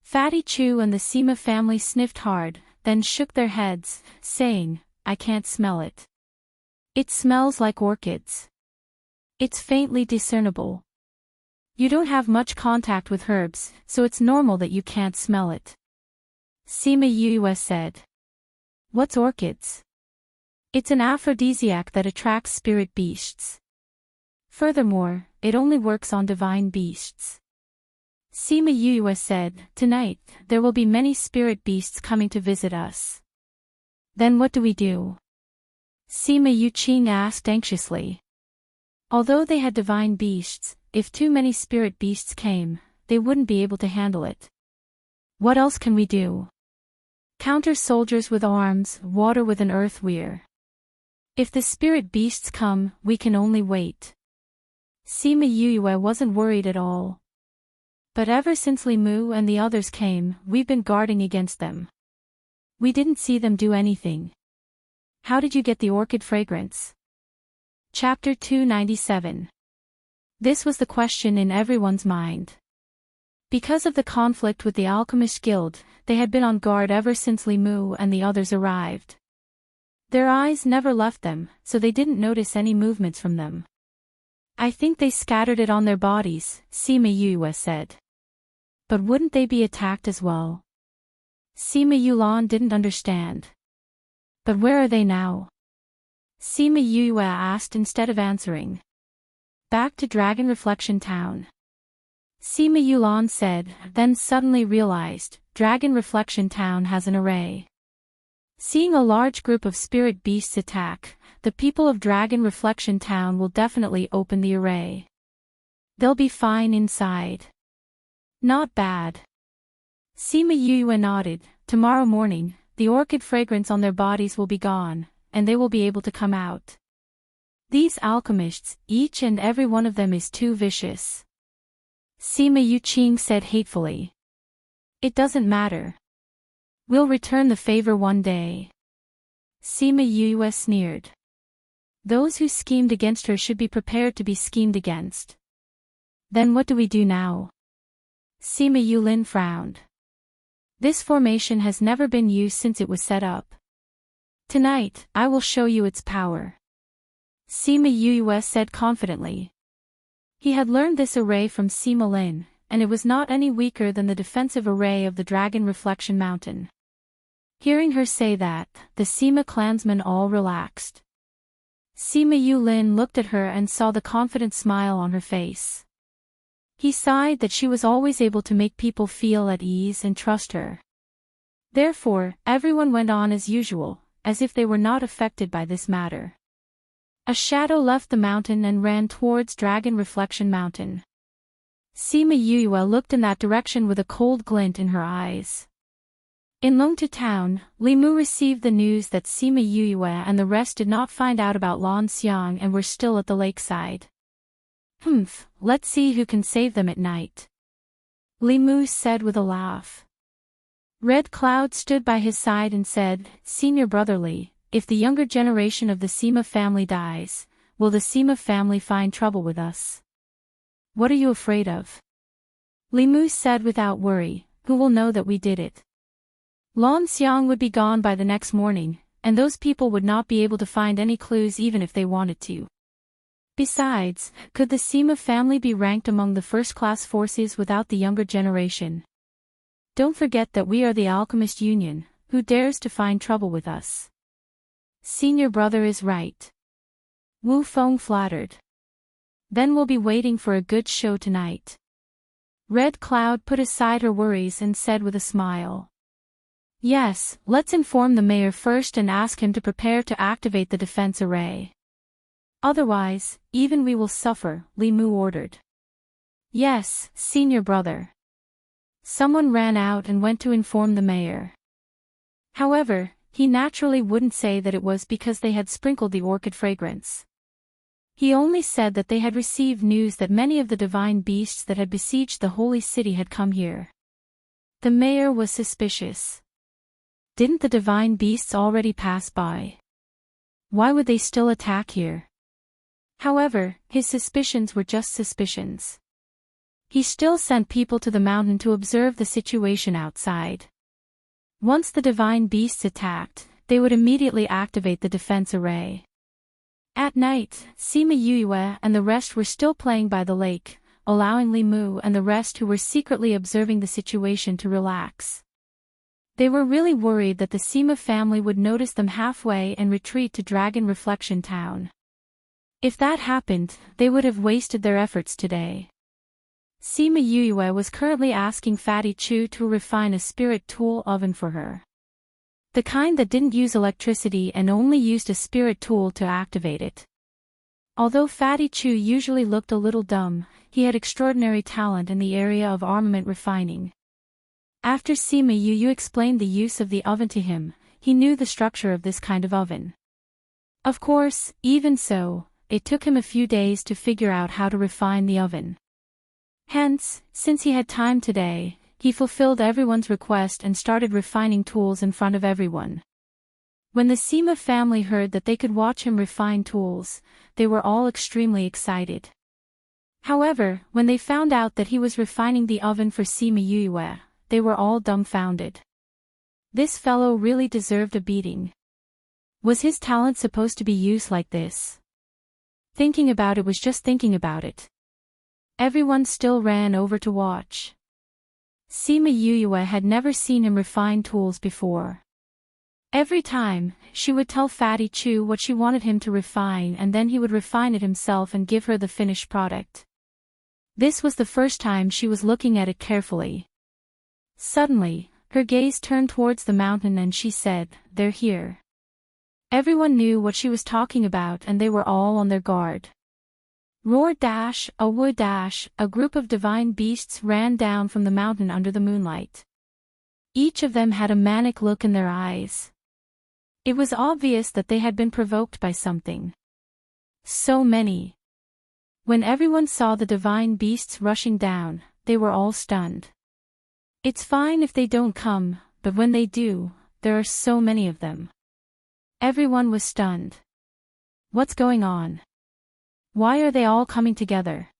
Fatty Chu and the Sima family sniffed hard, then shook their heads, saying, I can't smell it. It smells like orchids. It's faintly discernible. You don't have much contact with herbs, so it's normal that you can't smell it. Sima Yue said. What's orchids? It's an aphrodisiac that attracts spirit beasts. Furthermore, it only works on divine beasts. Sima Yue said, tonight, there will be many spirit beasts coming to visit us. Then what do we do? Sima Yuqing asked anxiously. Although they had divine beasts, if too many spirit beasts came, they wouldn't be able to handle it. What else can we do? Counter soldiers with arms, water with an earth weir. If the spirit beasts come, we can only wait. Sima Yue wasn't worried at all. But ever since Li Mu and the others came, we've been guarding against them. We didn't see them do anything. How did you get the orchid fragrance? Chapter 297. This was the question in everyone's mind. Because of the conflict with the Alchemist Guild, they had been on guard ever since Li Mu and the others arrived. Their eyes never left them, so they didn't notice any movements from them. I think they scattered it on their bodies, Sima Yue said. But wouldn't they be attacked as well? Sima Yulan didn't understand. But where are they now? Sima Yue asked instead of answering. Back to Dragon Reflection Town. Sima Yulan said, then suddenly realized, Dragon Reflection Town has an array. Seeing a large group of spirit beasts attack, the people of Dragon Reflection Town will definitely open the array. They'll be fine inside. Not bad. Sima Yue nodded. Tomorrow morning, the orchid fragrance on their bodies will be gone, and they will be able to come out. These alchemists, each and every one of them is too vicious. Sima Yuqing said hatefully. It doesn't matter. We'll return the favor one day. Sima Yue sneered. Those who schemed against her should be prepared to be schemed against. Then what do we do now? Sima Yulin frowned. This formation has never been used since it was set up. Tonight, I will show you its power. Sima Yue said confidently. He had learned this array from Sima Lin, and it was not any weaker than the defensive array of the Dragon Reflection Mountain. Hearing her say that, the Sima clansmen all relaxed. Sima Yulin looked at her and saw the confident smile on her face. He sighed that she was always able to make people feel at ease and trust her. Therefore, everyone went on as usual, as if they were not affected by this matter. A shadow left the mountain and ran towards Dragon Reflection Mountain. Sima Yue looked in that direction with a cold glint in her eyes. In Longtu town, Li Mu received the news that Sima Yue and the rest did not find out about Lan Xiang and were still at the lakeside. Let's see who can save them at night. Li Mu said with a laugh. Red Cloud stood by his side and said, Senior Brother Li, if the younger generation of the Sima family dies, will the Sima family find trouble with us? What are you afraid of? Li Mu said without worry, who will know that we did it? Lan Xiang would be gone by the next morning, and those people would not be able to find any clues even if they wanted to. Besides, could the Sima family be ranked among the first-class forces without the younger generation? Don't forget that we are the Alchemist Union, who dares to find trouble with us? Senior brother is right. Wu Feng flattered. Then we'll be waiting for a good show tonight. Red Cloud put aside her worries and said with a smile. Yes, let's inform the mayor first and ask him to prepare to activate the defense array. Otherwise, even we will suffer, Li Mu ordered. Yes, senior brother. Someone ran out and went to inform the mayor. However, he naturally wouldn't say that it was because they had sprinkled the orchid fragrance. He only said that they had received news that many of the divine beasts that had besieged the holy city had come here. The mayor was suspicious. Didn't the divine beasts already pass by? Why would they still attack here? However, his suspicions were just suspicions. He still sent people to the mountain to observe the situation outside. Once the divine beasts attacked, they would immediately activate the defense array. At night, Sima Yue and the rest were still playing by the lake, allowing Li Mu and the rest who were secretly observing the situation to relax. They were really worried that the Sima family would notice them halfway and retreat to Dragon Reflection Town. If that happened, they would have wasted their efforts today. Sima Yue was currently asking Fatty Chu to refine a spirit tool oven for her. The kind that didn't use electricity and only used a spirit tool to activate it. Although Fatty Chu usually looked a little dumb, he had extraordinary talent in the area of armament refining. After Sima Yue explained the use of the oven to him, he knew the structure of this kind of oven. Of course, even so, it took him a few days to figure out how to refine the oven. Hence, since he had time today, he fulfilled everyone's request and started refining tools in front of everyone. When the Sima family heard that they could watch him refine tools, they were all extremely excited. However, when they found out that he was refining the oven for Sima Yue, they were all dumbfounded. This fellow really deserved a beating. Was his talent supposed to be used like this? Thinking about it was just thinking about it. Everyone still ran over to watch. Sima Yue had never seen him refine tools before. Every time, she would tell Fatty Chu what she wanted him to refine and then he would refine it himself and give her the finished product. This was the first time she was looking at it carefully. Suddenly, her gaze turned towards the mountain and she said, "They're here." Everyone knew what she was talking about and they were all on their guard. Roar dash, a wood dash, a group of divine beasts ran down from the mountain under the moonlight. Each of them had a manic look in their eyes. It was obvious that they had been provoked by something. So many. When everyone saw the divine beasts rushing down, they were all stunned. It's fine if they don't come, but when they do, there are so many of them. Everyone was stunned. What's going on? Why are they all coming together?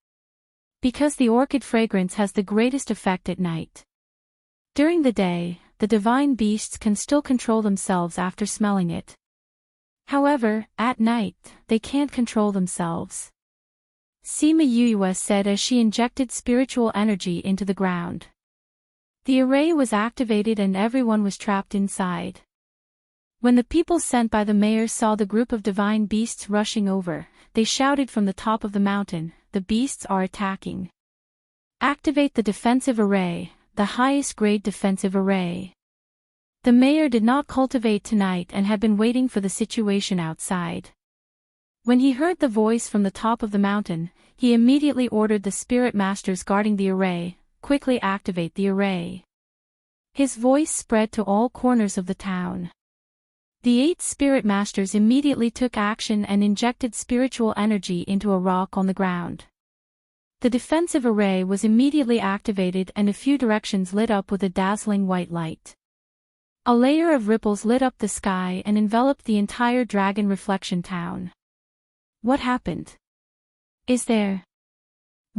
Because the orchid fragrance has the greatest effect at night. During the day, the divine beasts can still control themselves after smelling it. However, at night, they can't control themselves. Sima Yuyue said as she injected spiritual energy into the ground. The array was activated and everyone was trapped inside. When the people sent by the mayor saw the group of divine beasts rushing over, they shouted from the top of the mountain, "The beasts are attacking. Activate the defensive array, the highest grade defensive array." The mayor did not cultivate tonight and had been waiting for the situation outside. When he heard the voice from the top of the mountain, he immediately ordered the spirit masters guarding the array, quickly activate the array. His voice spread to all corners of the town. The 8 spirit masters immediately took action and injected spiritual energy into a rock on the ground. The defensive array was immediately activated and a few directions lit up with a dazzling white light. A layer of ripples lit up the sky and enveloped the entire dragon reflection town. What happened?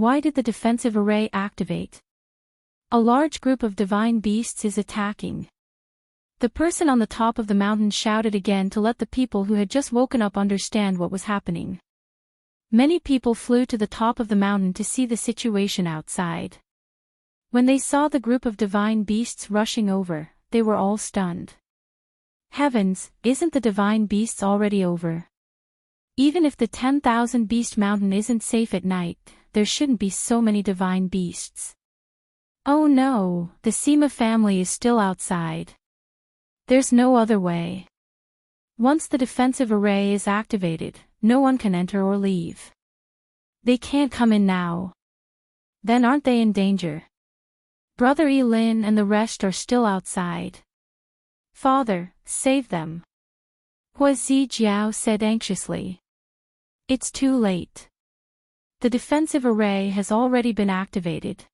Why did the defensive array activate? A large group of divine beasts is attacking. The person on the top of the mountain shouted again to let the people who had just woken up understand what was happening. Many people flew to the top of the mountain to see the situation outside. When they saw the group of divine beasts rushing over, they were all stunned. Heavens, isn't the divine beasts already over? Even if the 10,000 beast mountain isn't safe at night, there shouldn't be so many divine beasts. Oh no, the Sima family is still outside. There's no other way. Once the defensive array is activated, no one can enter or leave. They can't come in now. Then aren't they in danger? Brother Yulin and the rest are still outside. Father, save them. Hua Zijiao said anxiously. It's too late. The defensive array has already been activated.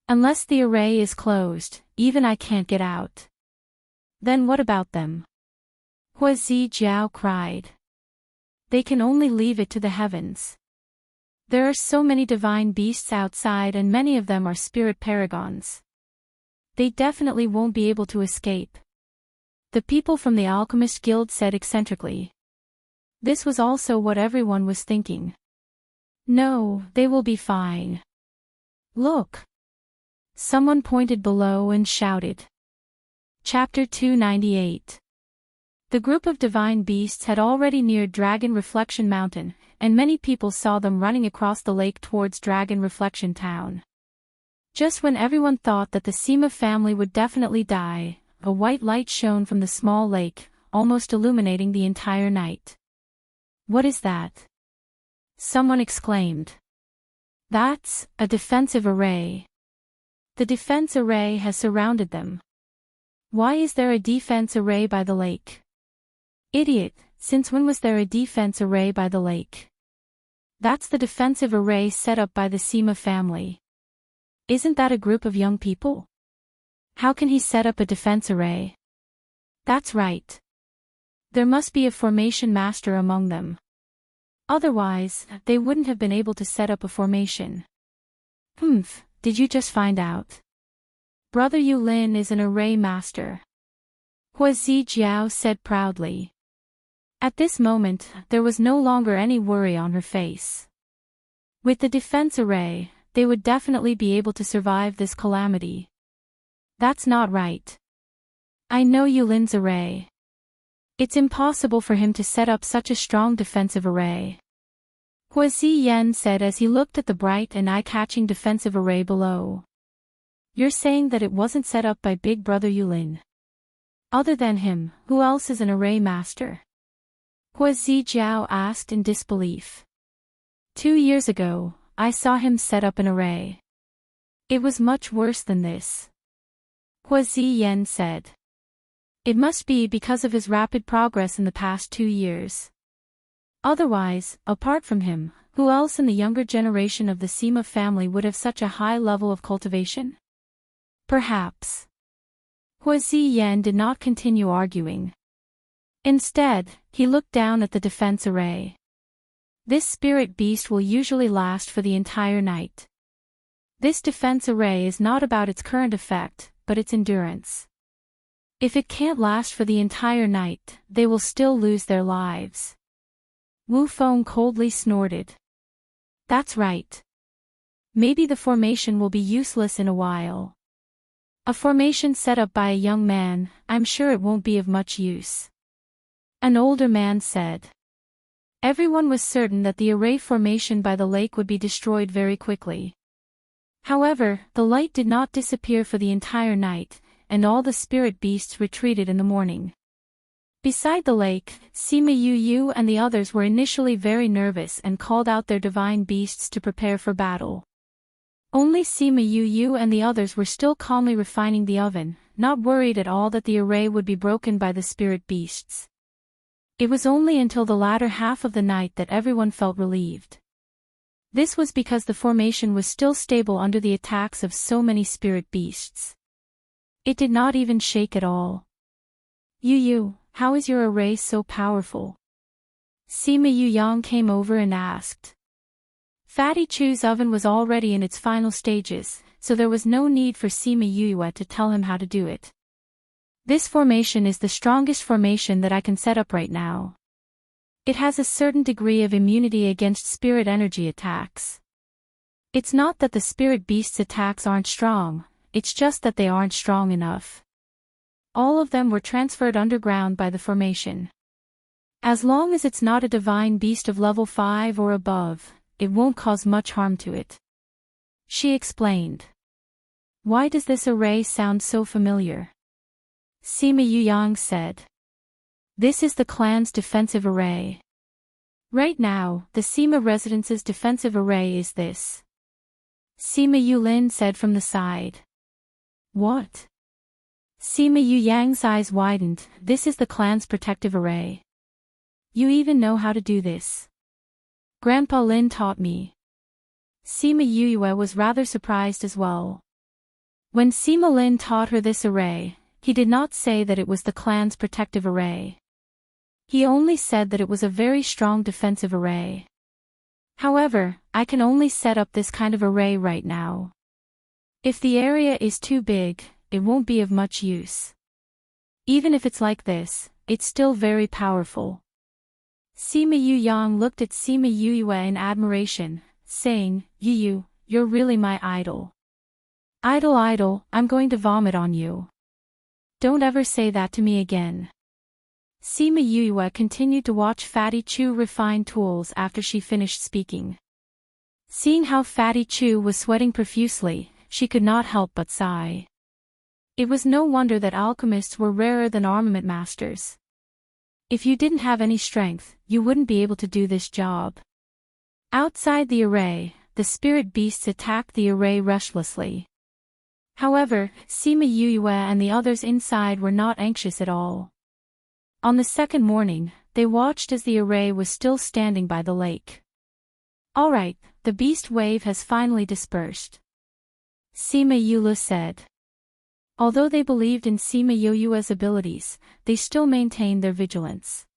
Unless the array is closed, even I can't get out. Then what about them? Hua Zijiao cried. They can only leave it to the heavens. There are so many divine beasts outside and many of them are spirit paragons. They definitely won't be able to escape. The people from the Alchemist Guild said eccentrically. This was also what everyone was thinking. No, they will be fine. Look! Someone pointed below and shouted. Chapter 298. The group of divine beasts had already neared Dragon Reflection Mountain, and many people saw them running across the lake towards Dragon Reflection Town. Just when everyone thought that the Sima family would definitely die, a white light shone from the small lake, almost illuminating the entire night. What is that? Someone exclaimed. That's a defensive array. The defense array has surrounded them. Why is there a defense array by the lake? Idiot, since when was there a defense array by the lake? That's the defensive array set up by the Sima family. Isn't that a group of young people? How can he set up a defense array? That's right. There must be a formation master among them. Otherwise, they wouldn't have been able to set up a formation. Did you just find out? Brother Yulin is an array master. Hua Zijiao said proudly. At this moment, there was no longer any worry on her face. With the defense array, they would definitely be able to survive this calamity. That's not right. I know Yulin's array. It's impossible for him to set up such a strong defensive array. Hua Ziyan said as he looked at the bright and eye-catching defensive array below. You're saying that it wasn't set up by Big Brother Yulin? Other than him, who else is an array master? Hua Zijiao asked in disbelief. 2 years ago, I saw him set up an array. It was much worse than this. Hua Ziyan said. It must be because of his rapid progress in the past 2 years. Otherwise, apart from him, who else in the younger generation of the Sima family would have such a high level of cultivation? Perhaps. Hua Ziyan did not continue arguing. Instead, he looked down at the defense array. This spirit beast will usually last for the entire night. This defense array is not about its current effect, but its endurance. If it can't last for the entire night, they will still lose their lives. Wu Feng coldly snorted. That's right. Maybe the formation will be useless in a while. A formation set up by a young man, I'm sure it won't be of much use. An older man said. Everyone was certain that the array formation by the lake would be destroyed very quickly. However, the light did not disappear for the entire night, and all the spirit beasts retreated in the morning. Beside the lake, Sima Yu and the others were initially very nervous and called out their divine beasts to prepare for battle. Only Sima Yu and the others were still calmly refining the oven, not worried at all that the array would be broken by the spirit beasts. It was only until the latter half of the night that everyone felt relieved. This was because the formation was still stable under the attacks of so many spirit beasts. It did not even shake at all. Yu, how is your array so powerful? Sima Yuyang came over and asked. Fatty Chu's oven was already in its final stages, so there was no need for Sima Yuyue to tell him how to do it. This formation is the strongest formation that I can set up right now. It has a certain degree of immunity against spirit energy attacks. It's not that the spirit beast's attacks aren't strong, it's just that they aren't strong enough. All of them were transferred underground by the formation. As long as it's not a divine beast of level 5 or above, it won't cause much harm to it. She explained. Why does this array sound so familiar? Sima Yuyang said. This is the clan's defensive array. Right now, the Sima residence's defensive array is this. Sima Yulin said from the side. What? Sima Yuyang's eyes widened. This is the clan's protective array. You even know how to do this. Grandpa Lin taught me. Sima Yuyue was rather surprised as well. When Sima Lin taught her this array, he did not say that it was the clan's protective array. He only said that it was a very strong defensive array. However, I can only set up this kind of array right now. If the area is too big, it won't be of much use. Even if it's like this, it's still very powerful. Sima Yuyang looked at Sima Yuyue in admiration, saying, Yu, you're really my idol. Idol, I'm going to vomit on you. Don't ever say that to me again. Sima Yuyue continued to watch Fatty Chu refine tools after she finished speaking. Seeing how Fatty Chu was sweating profusely, she could not help but sigh. It was no wonder that alchemists were rarer than armament masters. If you didn't have any strength, you wouldn't be able to do this job. Outside the array, the spirit beasts attacked the array restlessly. However, Sima Yuyue and the others inside were not anxious at all. On the second morning, they watched as the array was still standing by the lake. Alright, the beast wave has finally dispersed. Sima Yulu said. Although they believed in Sima Yuyue's abilities, they still maintained their vigilance.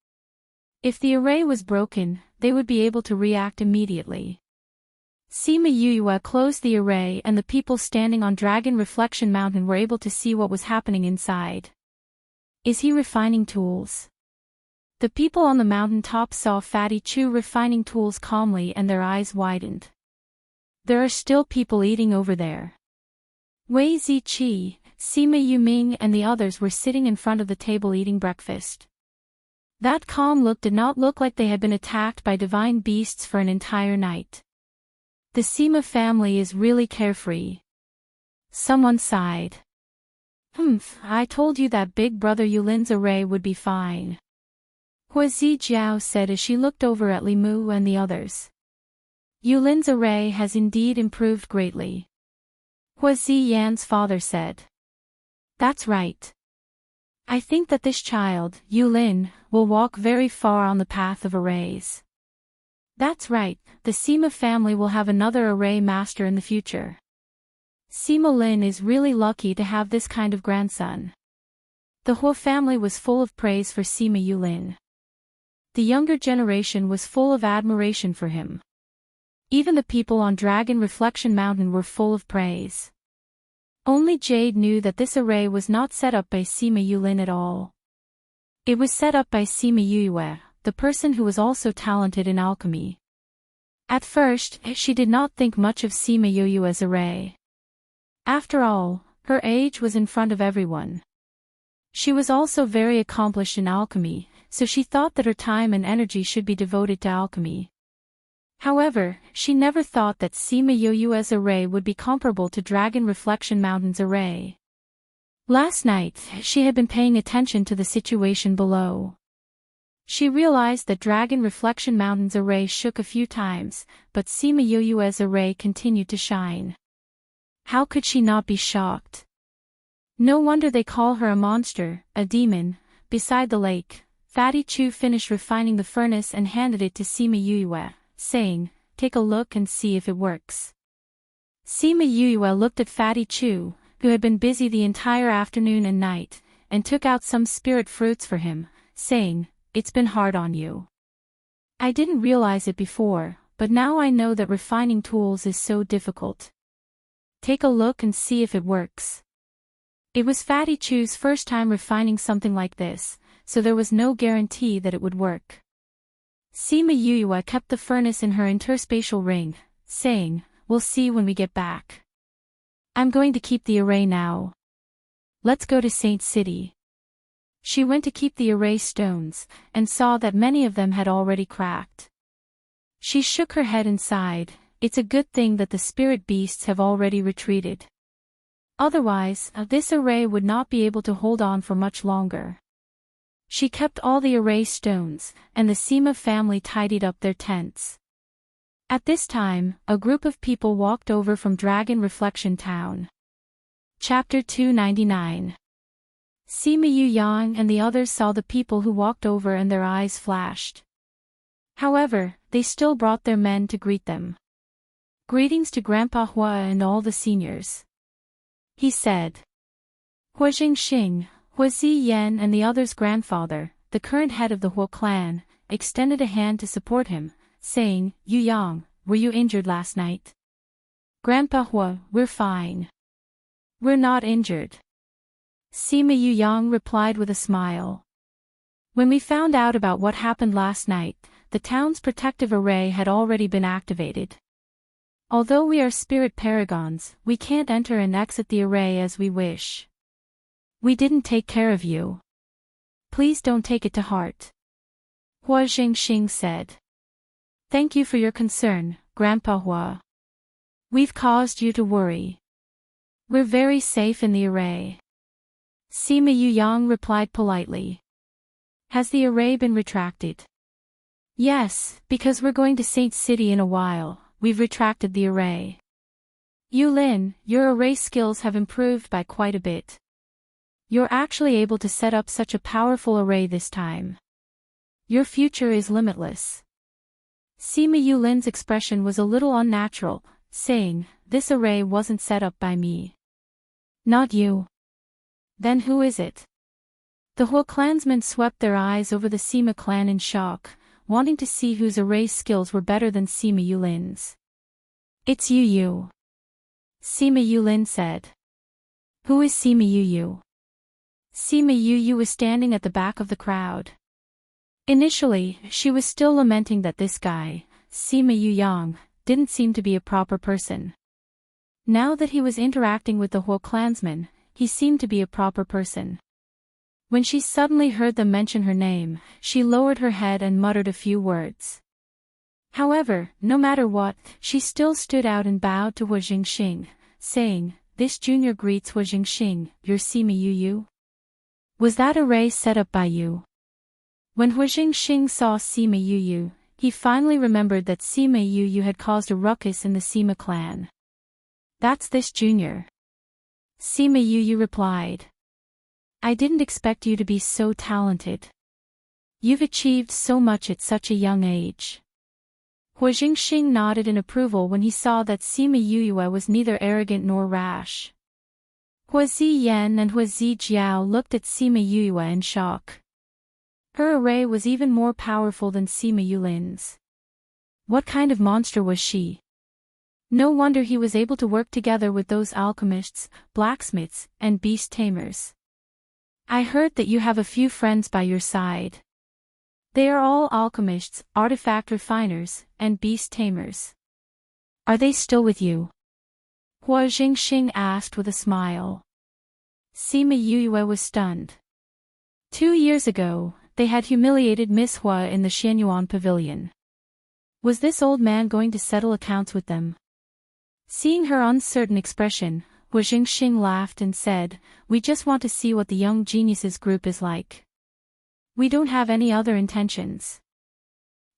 If the array was broken, they would be able to react immediately. Sima Yuyue closed the array and the people standing on Dragon Reflection Mountain were able to see what was happening inside. Is he refining tools? The people on the mountain top saw Fatty Chu refining tools calmly and their eyes widened. There are still people eating over there. Wei Ziqi, Sima Yuming and the others were sitting in front of the table eating breakfast. That calm look did not look like they had been attacked by divine beasts for an entire night. The Sima family is really carefree. Someone sighed. I told you that Big Brother Yulin's array would be fine. Hua Zijiao said as she looked over at Li Mu and the others. Yulin's array has indeed improved greatly. Hua Ziyan's father said. That's right. I think that this child, Yulin, will walk very far on the path of arrays. That's right, the Sima family will have another array master in the future. Sima Lin is really lucky to have this kind of grandson. The whole family was full of praise for Sima Yulin. The younger generation was full of admiration for him. Even the people on Dragon Reflection Mountain were full of praise. Only Jade knew that this array was not set up by Sima Yulin at all. It was set up by Sima Yue, the person who was also talented in alchemy. At first, she did not think much of Sima Yue's array. After all, her age was in front of everyone. She was also very accomplished in alchemy, so she thought that her time and energy should be devoted to alchemy. However, she never thought that Sima Yue's array would be comparable to Dragon Reflection Mountain's array. Last night, she had been paying attention to the situation below. She realized that Dragon Reflection Mountain's array shook a few times, but Sima Yue's array continued to shine. How could she not be shocked? No wonder they call her a monster, a demon. Beside the lake, Fatty Chu finished refining the furnace and handed it to Sima Yue, saying, "Take a look and see if it works." Sima Yue looked at Fatty Chu, who had been busy the entire afternoon and night, and took out some spirit fruits for him, saying, "It's been hard on you. I didn't realize it before, but now I know that refining tools is so difficult. Take a look and see if it works." It was Fatty Chu's first time refining something like this, so there was no guarantee that it would work. Sima Yue kept the furnace in her interspatial ring, saying, "We'll see when we get back. I'm going to keep the array now. Let's go to Saint City." She went to keep the array stones, and saw that many of them had already cracked. She shook her head and sighed. It's a good thing that the spirit beasts have already retreated. Otherwise, this array would not be able to hold on for much longer. She kept all the array stones, and the Sima family tidied up their tents. At this time, a group of people walked over from Dragon Reflection Town. Chapter 299. Sima Yuyang and the others saw the people who walked over and their eyes flashed. However, they still brought their men to greet them. "Greetings to Grandpa Hua and all the seniors," he said. Hua Jingxing, Hua Ziyan and the others' grandfather, the current head of the Hua clan, extended a hand to support him, saying, "Yuyang, were you injured last night?" "Grandpa Hua, we're fine. We're not injured," Sima Yuyang replied with a smile. "When we found out about what happened last night, the town's protective array had already been activated. Although we are spirit paragons, we can't enter and exit the array as we wish. We didn't take care of you. Please don't take it to heart," Hua Jingxing said. "Thank you for your concern, Grandpa Hua. We've caused you to worry. We're very safe in the array," Sima Yuyang replied politely. "Has the array been retracted?" "Yes, because we're going to Saint City in a while. We've retracted the array." "Yulin, your array skills have improved by quite a bit. You're actually able to set up such a powerful array this time. Your future is limitless." Sima Yulin's expression was a little unnatural, saying, "This array wasn't set up by me." "Not you. Then who is it?" The Hua clansmen swept their eyes over the Sima clan in shock, wanting to see whose array skills were better than Sima Yulin's. "It's Yu, Sima Yulin said. "Who is Sima Yu?" Sima Yu was standing at the back of the crowd. Initially, she was still lamenting that this guy, Sima Yuyang, didn't seem to be a proper person. Now that he was interacting with the Hua clansmen, he seemed to be a proper person. When she suddenly heard them mention her name, she lowered her head and muttered a few words. However, no matter what, she still stood out and bowed to Hua Jingxing, saying, "This junior greets Hua Jingxing, you're Sima Yu? Was that array set up by you?" When Hua Jingxing saw Sima Yu, he finally remembered that Sima Yu had caused a ruckus in the Sima clan. "That's this junior," Sima Yu replied. "I didn't expect you to be so talented. You've achieved so much at such a young age." Hua Jingxing nodded in approval when he saw that Sima Yu was neither arrogant nor rash. Hua Ziyan and Hua Zijiao looked at Sima Yue in shock. Her array was even more powerful than Sima Yulin's. What kind of monster was she? No wonder he was able to work together with those alchemists, blacksmiths, and beast tamers. I heard that you have a few friends by your side. They are all alchemists, artifact refiners, and beast tamers. Are they still with you? Hua Jingxing asked with a smile. Sima Yue was stunned. 2 years ago, they had humiliated Miss Hua in the Xianyuan pavilion. Was this old man going to settle accounts with them? Seeing her uncertain expression, Hua Jingxing laughed and said, "We just want to see what the young geniuses group is like. We don't have any other intentions."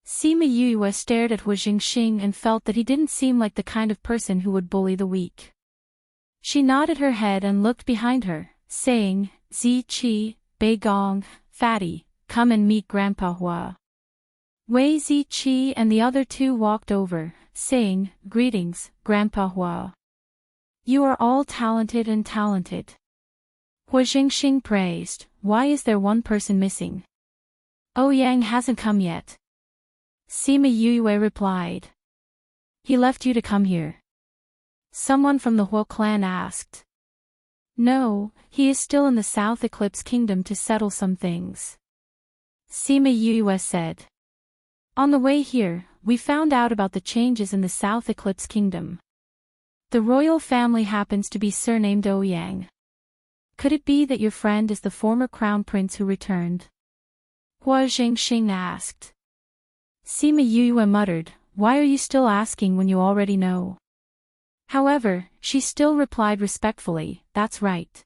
Sima Yue stared at Hua Jingxing and felt that he didn't seem like the kind of person who would bully the weak. She nodded her head and looked behind her, saying, "Zi Qi, Bei Gong, Fatty, come and meet Grandpa Hua." Wei Ziqi and the other two walked over, saying, "Greetings, Grandpa Hua. You are all talented and talented." Hua Jingxing praised, "Why is there one person missing?" "Ouyang hasn't come yet." Sima Yue replied. "He left you to come here?" Someone from the Hua clan asked. "No, he is still in the South Eclipse Kingdom to settle some things," Sima Yue said. "On the way here, we found out about the changes in the South Eclipse Kingdom. The royal family happens to be surnamed Ouyang. Could it be that your friend is the former crown prince who returned?" Hua Jingxing asked. Sima Yue muttered, "Why are you still asking when you already know?" However, she still replied respectfully, "That's right."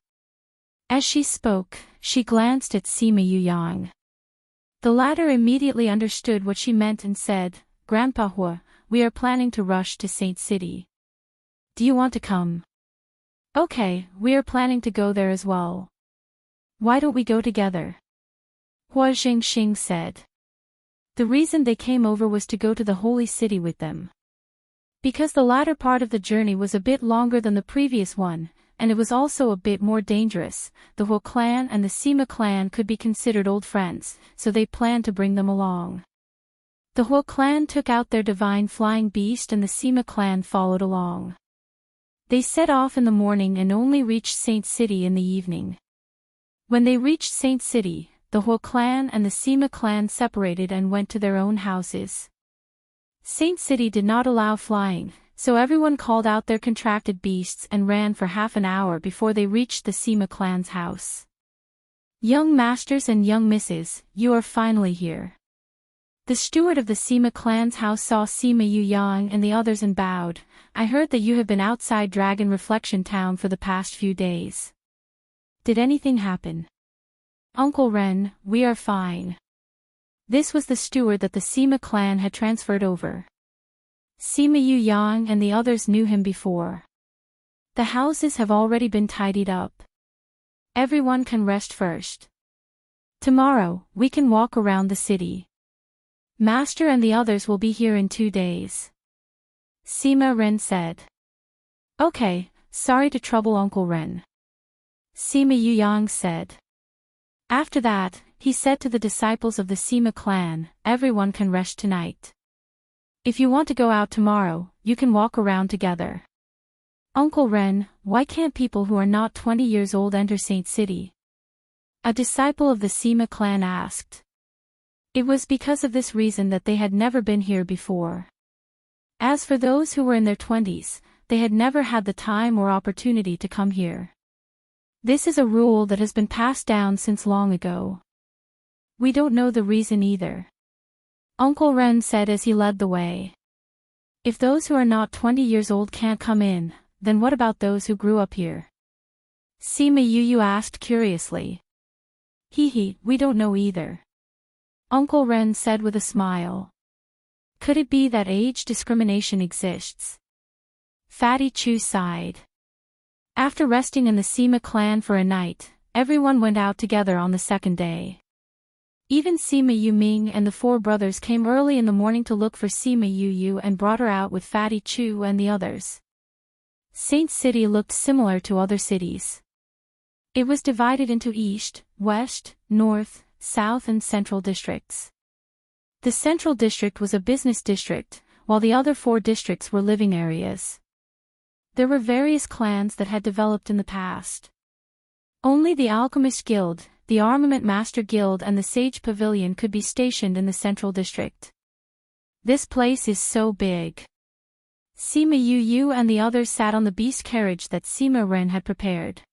As she spoke, she glanced at Sima Yuyang. The latter immediately understood what she meant and said, "Grandpa Hua, we are planning to rush to Saint City. Do you want to come?" "Okay, we are planning to go there as well." "Why don't we go together?" Hua Jingxing said. The reason they came over was to go to the holy city with them. Because the latter part of the journey was a bit longer than the previous one, and it was also a bit more dangerous, the Hua clan and the Sima clan could be considered old friends, so they planned to bring them along. The Hua clan took out their divine flying beast and the Sima clan followed along. They set off in the morning and only reached Saint City in the evening. When they reached Saint City, the Hua clan and the Sima clan separated and went to their own houses. Saint City did not allow flying, so everyone called out their contracted beasts and ran for half an hour before they reached the Sima clan's house. "Young masters and young misses, you are finally here." The steward of the Sima clan's house saw Sima Yuyang and the others and bowed. "I heard that you have been outside Dragon Reflection Town for the past few days. Did anything happen?" "Uncle Ren, we are fine." This was the steward that the Sima clan had transferred over. Sima Yuyang and the others knew him before. "The houses have already been tidied up. Everyone can rest first. Tomorrow, we can walk around the city. Master and the others will be here in 2 days." Sima Ren said. "Okay, sorry to trouble Uncle Ren," Sima Yuyang said. After that, he said to the disciples of the Sima clan, "Everyone can rest tonight. If you want to go out tomorrow, you can walk around together." "Uncle Ren, why can't people who are not 20 years old enter Saint City?" a disciple of the Sima clan asked. It was because of this reason that they had never been here before. As for those who were in their 20s, they had never had the time or opportunity to come here. This is a rule that has been passed down since long ago. "We don't know the reason either," Uncle Ren said as he led the way. "If those who are not 20 years old can't come in, then what about those who grew up here?" Sima Yu asked curiously. "Hee, we don't know either," Uncle Ren said with a smile. "Could it be that age discrimination exists?" Fatty Chu sighed. After resting in the Sima clan for a night, everyone went out together on the second day. Even Sima Yuming and the 4 brothers came early in the morning to look for Sima Yu and brought her out with Fatty Chu and the others. Saint City looked similar to other cities. It was divided into East, West, North, South and Central districts. The Central District was a business district, while the other 4 districts were living areas. There were various clans that had developed in the past. Only the Alchemist Guild, the Armament Master Guild and the Sage Pavilion could be stationed in the Central District. This place is so big. Sima Yu and the others sat on the beast carriage that Sima Ren had prepared.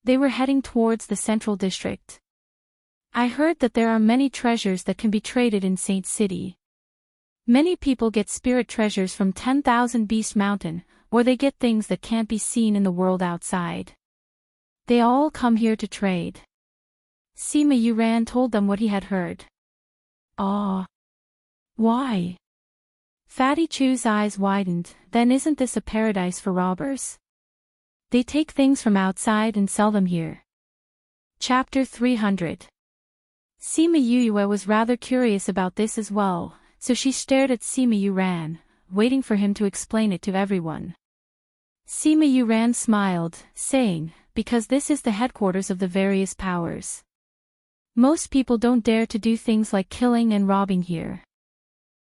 They were heading towards the Central District. I heard that there are many treasures that can be traded in Saint City. Many people get spirit treasures from 10,000 Beast Mountain, or they get things that can't be seen in the world outside. They all come here to trade. Sima Yuran told them what he had heard. Ah. Why? Fatty Chu's eyes widened. Then isn't this a paradise for robbers? They take things from outside and sell them here. Chapter 300. Sima Yuyue was rather curious about this as well, so she stared at Sima Yuran, waiting for him to explain it to everyone. Sima Yuran smiled, saying, because this is the headquarters of the various powers. Most people don't dare to do things like killing and robbing here.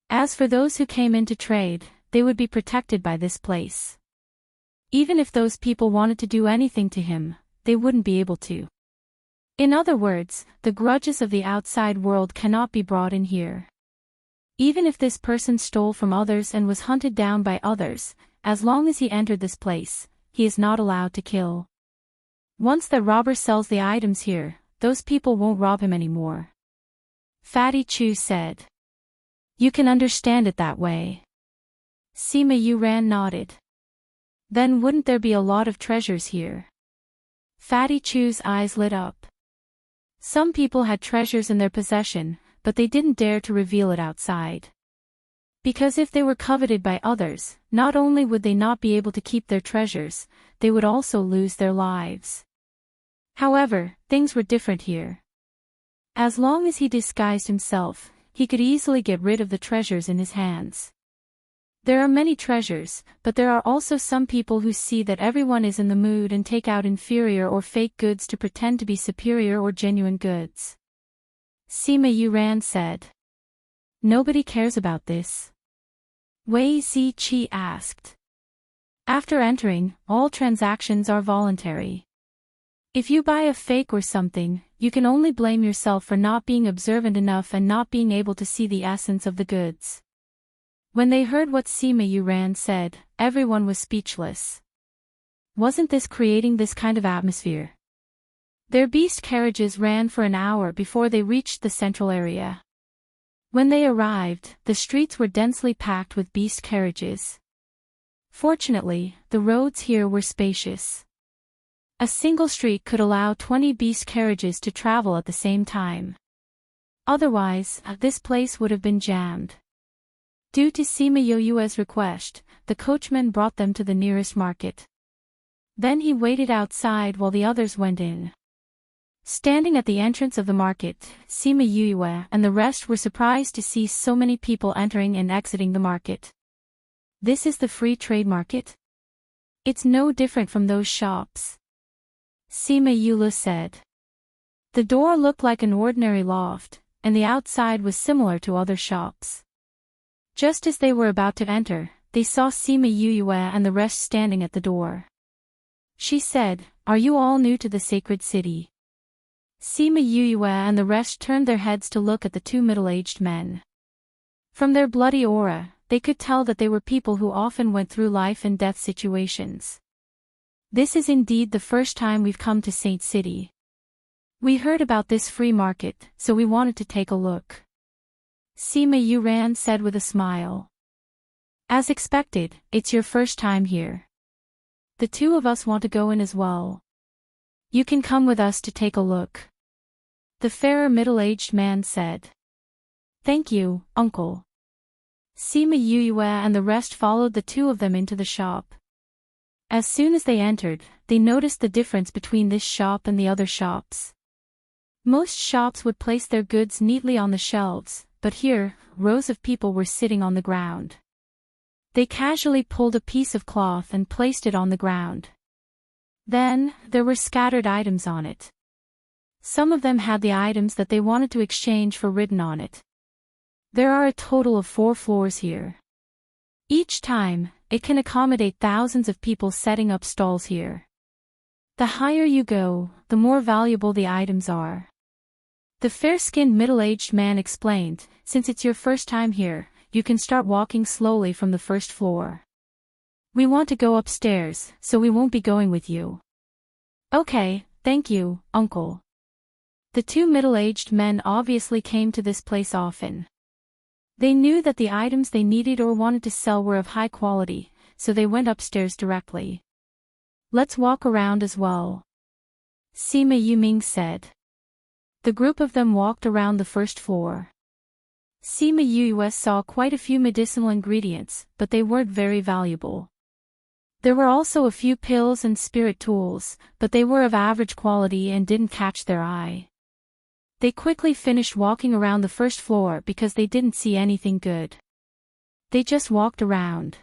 As for those who came in to trade, they would be protected by this place. Even if those people wanted to do anything to him, they wouldn't be able to. In other words, the grudges of the outside world cannot be brought in here. Even if this person stole from others and was hunted down by others, as long as he entered this place, he is not allowed to kill. Once the robber sells the items here, those people won't rob him anymore. Fatty Chu said. You can understand it that way. Sima Yuran nodded. Then wouldn't there be a lot of treasures here? Fatty Chu's eyes lit up. Some people had treasures in their possession, but they didn't dare to reveal it outside. Because if they were coveted by others, not only would they not be able to keep their treasures, they would also lose their lives. However, things were different here. As long as he disguised himself, he could easily get rid of the treasures in his hands. There are many treasures, but there are also some people who see that everyone is in the mood and take out inferior or fake goods to pretend to be superior or genuine goods. Sima Yuran said. Nobody cares about this. Wei Ziqi asked. After entering, all transactions are voluntary. If you buy a fake or something, you can only blame yourself for not being observant enough and not being able to see the essence of the goods. When they heard what Sima Yuran said, everyone was speechless. Wasn't this creating this kind of atmosphere? Their beast carriages ran for an hour before they reached the central area. When they arrived, the streets were densely packed with beast carriages. Fortunately, the roads here were spacious. A single street could allow 20 beast carriages to travel at the same time. Otherwise, this place would have been jammed. Due to Sima Yoyue's request, the coachman brought them to the nearest market. Then he waited outside while the others went in. Standing at the entrance of the market, Sima Yoyue and the rest were surprised to see so many people entering and exiting the market. This is the free trade market? It's no different from those shops. Sima Yule said. The door looked like an ordinary loft, and the outside was similar to other shops. Just as they were about to enter, they saw Sima Yuyue and the rest standing at the door. She said, Are you all new to the sacred city? Sima Yuyue and the rest turned their heads to look at the 2 middle-aged men. From their bloody aura, they could tell that they were people who often went through life and death situations. This is indeed the first time we've come to Saint City. We heard about this free market, so we wanted to take a look. Sima Yuran said with a smile. As expected, it's your first time here. The 2 of us want to go in as well. You can come with us to take a look. The fairer middle-aged man said. Thank you, uncle. Sima Yuyue and the rest followed the 2 of them into the shop. As soon as they entered, they noticed the difference between this shop and the other shops. Most shops would place their goods neatly on the shelves, but here, rows of people were sitting on the ground. They casually pulled a piece of cloth and placed it on the ground. Then, there were scattered items on it. Some of them had the items that they wanted to exchange for written on it. There are a total of 4 floors here. Each time, it can accommodate thousands of people setting up stalls here. The higher you go, the more valuable the items are. The fair-skinned middle-aged man explained, since it's your first time here, you can start walking slowly from the first floor. We want to go upstairs, so we won't be going with you. Okay, thank you, uncle. The 2 middle-aged men obviously came to this place often. They knew that the items they needed or wanted to sell were of high quality, so they went upstairs directly. Let's walk around as well, Sima Yuming said. The group of them walked around the first floor. Sima Yus saw quite a few medicinal ingredients, but they weren't very valuable. There were also a few pills and spirit tools, but they were of average quality and didn't catch their eye. They quickly finished walking around the first floor because they didn't see anything good. They just walked around.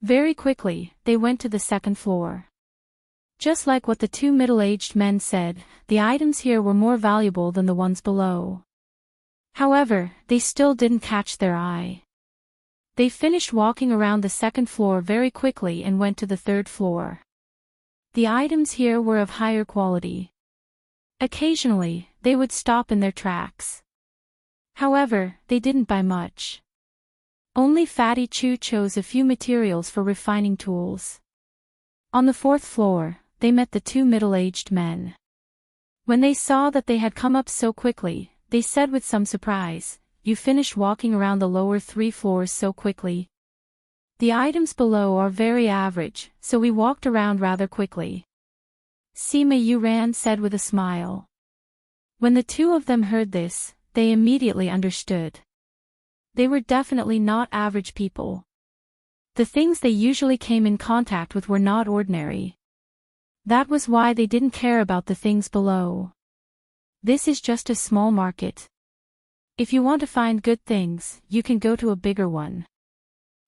Very quickly, they went to the second floor. Just like what the 2 middle-aged men said, the items here were more valuable than the ones below. However, they still didn't catch their eye. They finished walking around the second floor very quickly and went to the third floor. The items here were of higher quality. Occasionally, they would stop in their tracks. However, they didn't buy much. Only Fatty Chu chose a few materials for refining tools. On the fourth floor, they met the 2 middle-aged men. When they saw that they had come up so quickly, they said with some surprise, "You finished walking around the lower 3 floors so quickly?" The items below are very average, so we walked around rather quickly, Sima Yuran said with a smile. When the 2 of them heard this, they immediately understood. They were definitely not average people. The things they usually came in contact with were not ordinary. That was why they didn't care about the things below. This is just a small market. If you want to find good things, you can go to a bigger one,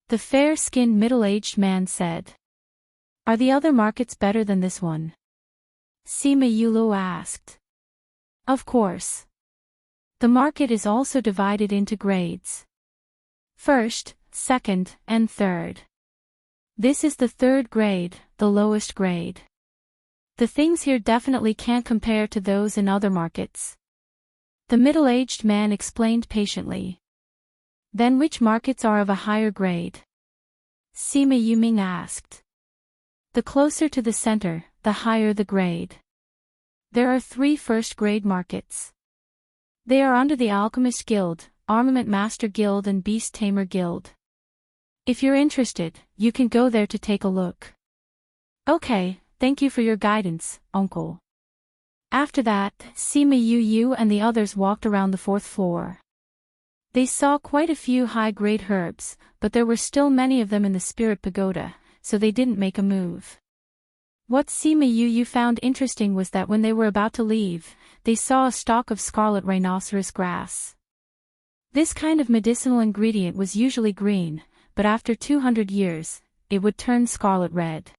the fair-skinned middle-aged man said. Are the other markets better than this one? Sima Yulu asked. Of course. The market is also divided into grades. First, second, and third. This is the third grade, the lowest grade. The things here definitely can't compare to those in other markets, the middle-aged man explained patiently. Then which markets are of a higher grade? Sima Yuming asked. The closer to the center, the higher the grade. There are 3 first-grade markets. They are under the Alchemist Guild, Armament Master Guild and Beast Tamer Guild. If you're interested, you can go there to take a look. Okay, thank you for your guidance, uncle. After that, Sima Yu and the others walked around the 4th floor. They saw quite a few high-grade herbs, but there were still many of them in the Spirit Pagoda, so they didn't make a move. What Sima Yu found interesting was that when they were about to leave, they saw a stalk of scarlet rhinoceros grass. This kind of medicinal ingredient was usually green, but after 200 years, it would turn scarlet red.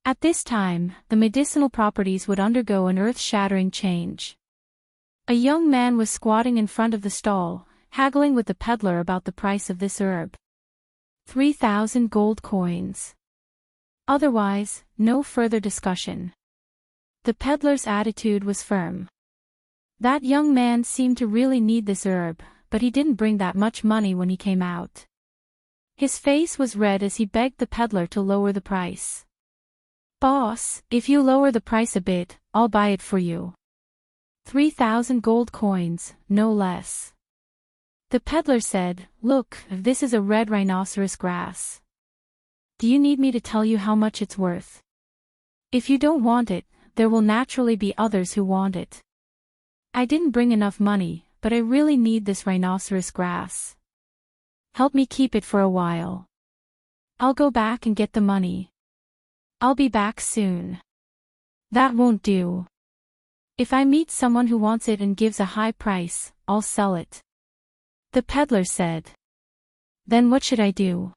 At this time, the medicinal properties would undergo an earth-shattering change. A young man was squatting in front of the stall, haggling with the peddler about the price of this herb. 3,000 gold coins. Otherwise, no further discussion. The peddler's attitude was firm. That young man seemed to really need this herb, but he didn't bring that much money when he came out. His face was red as he begged the peddler to lower the price. Boss, if you lower the price a bit, I'll buy it for you. 3,000 gold coins, no less. The peddler said, Look, this is a red rhinoceros grass. Do you need me to tell you how much it's worth? If you don't want it, there will naturally be others who want it. I didn't bring enough money, but I really need this rhinoceros grass. Help me keep it for a while. I'll go back and get the money. I'll be back soon. That won't do. If I meet someone who wants it and gives a high price, I'll sell it. The peddler said. Then what should I do?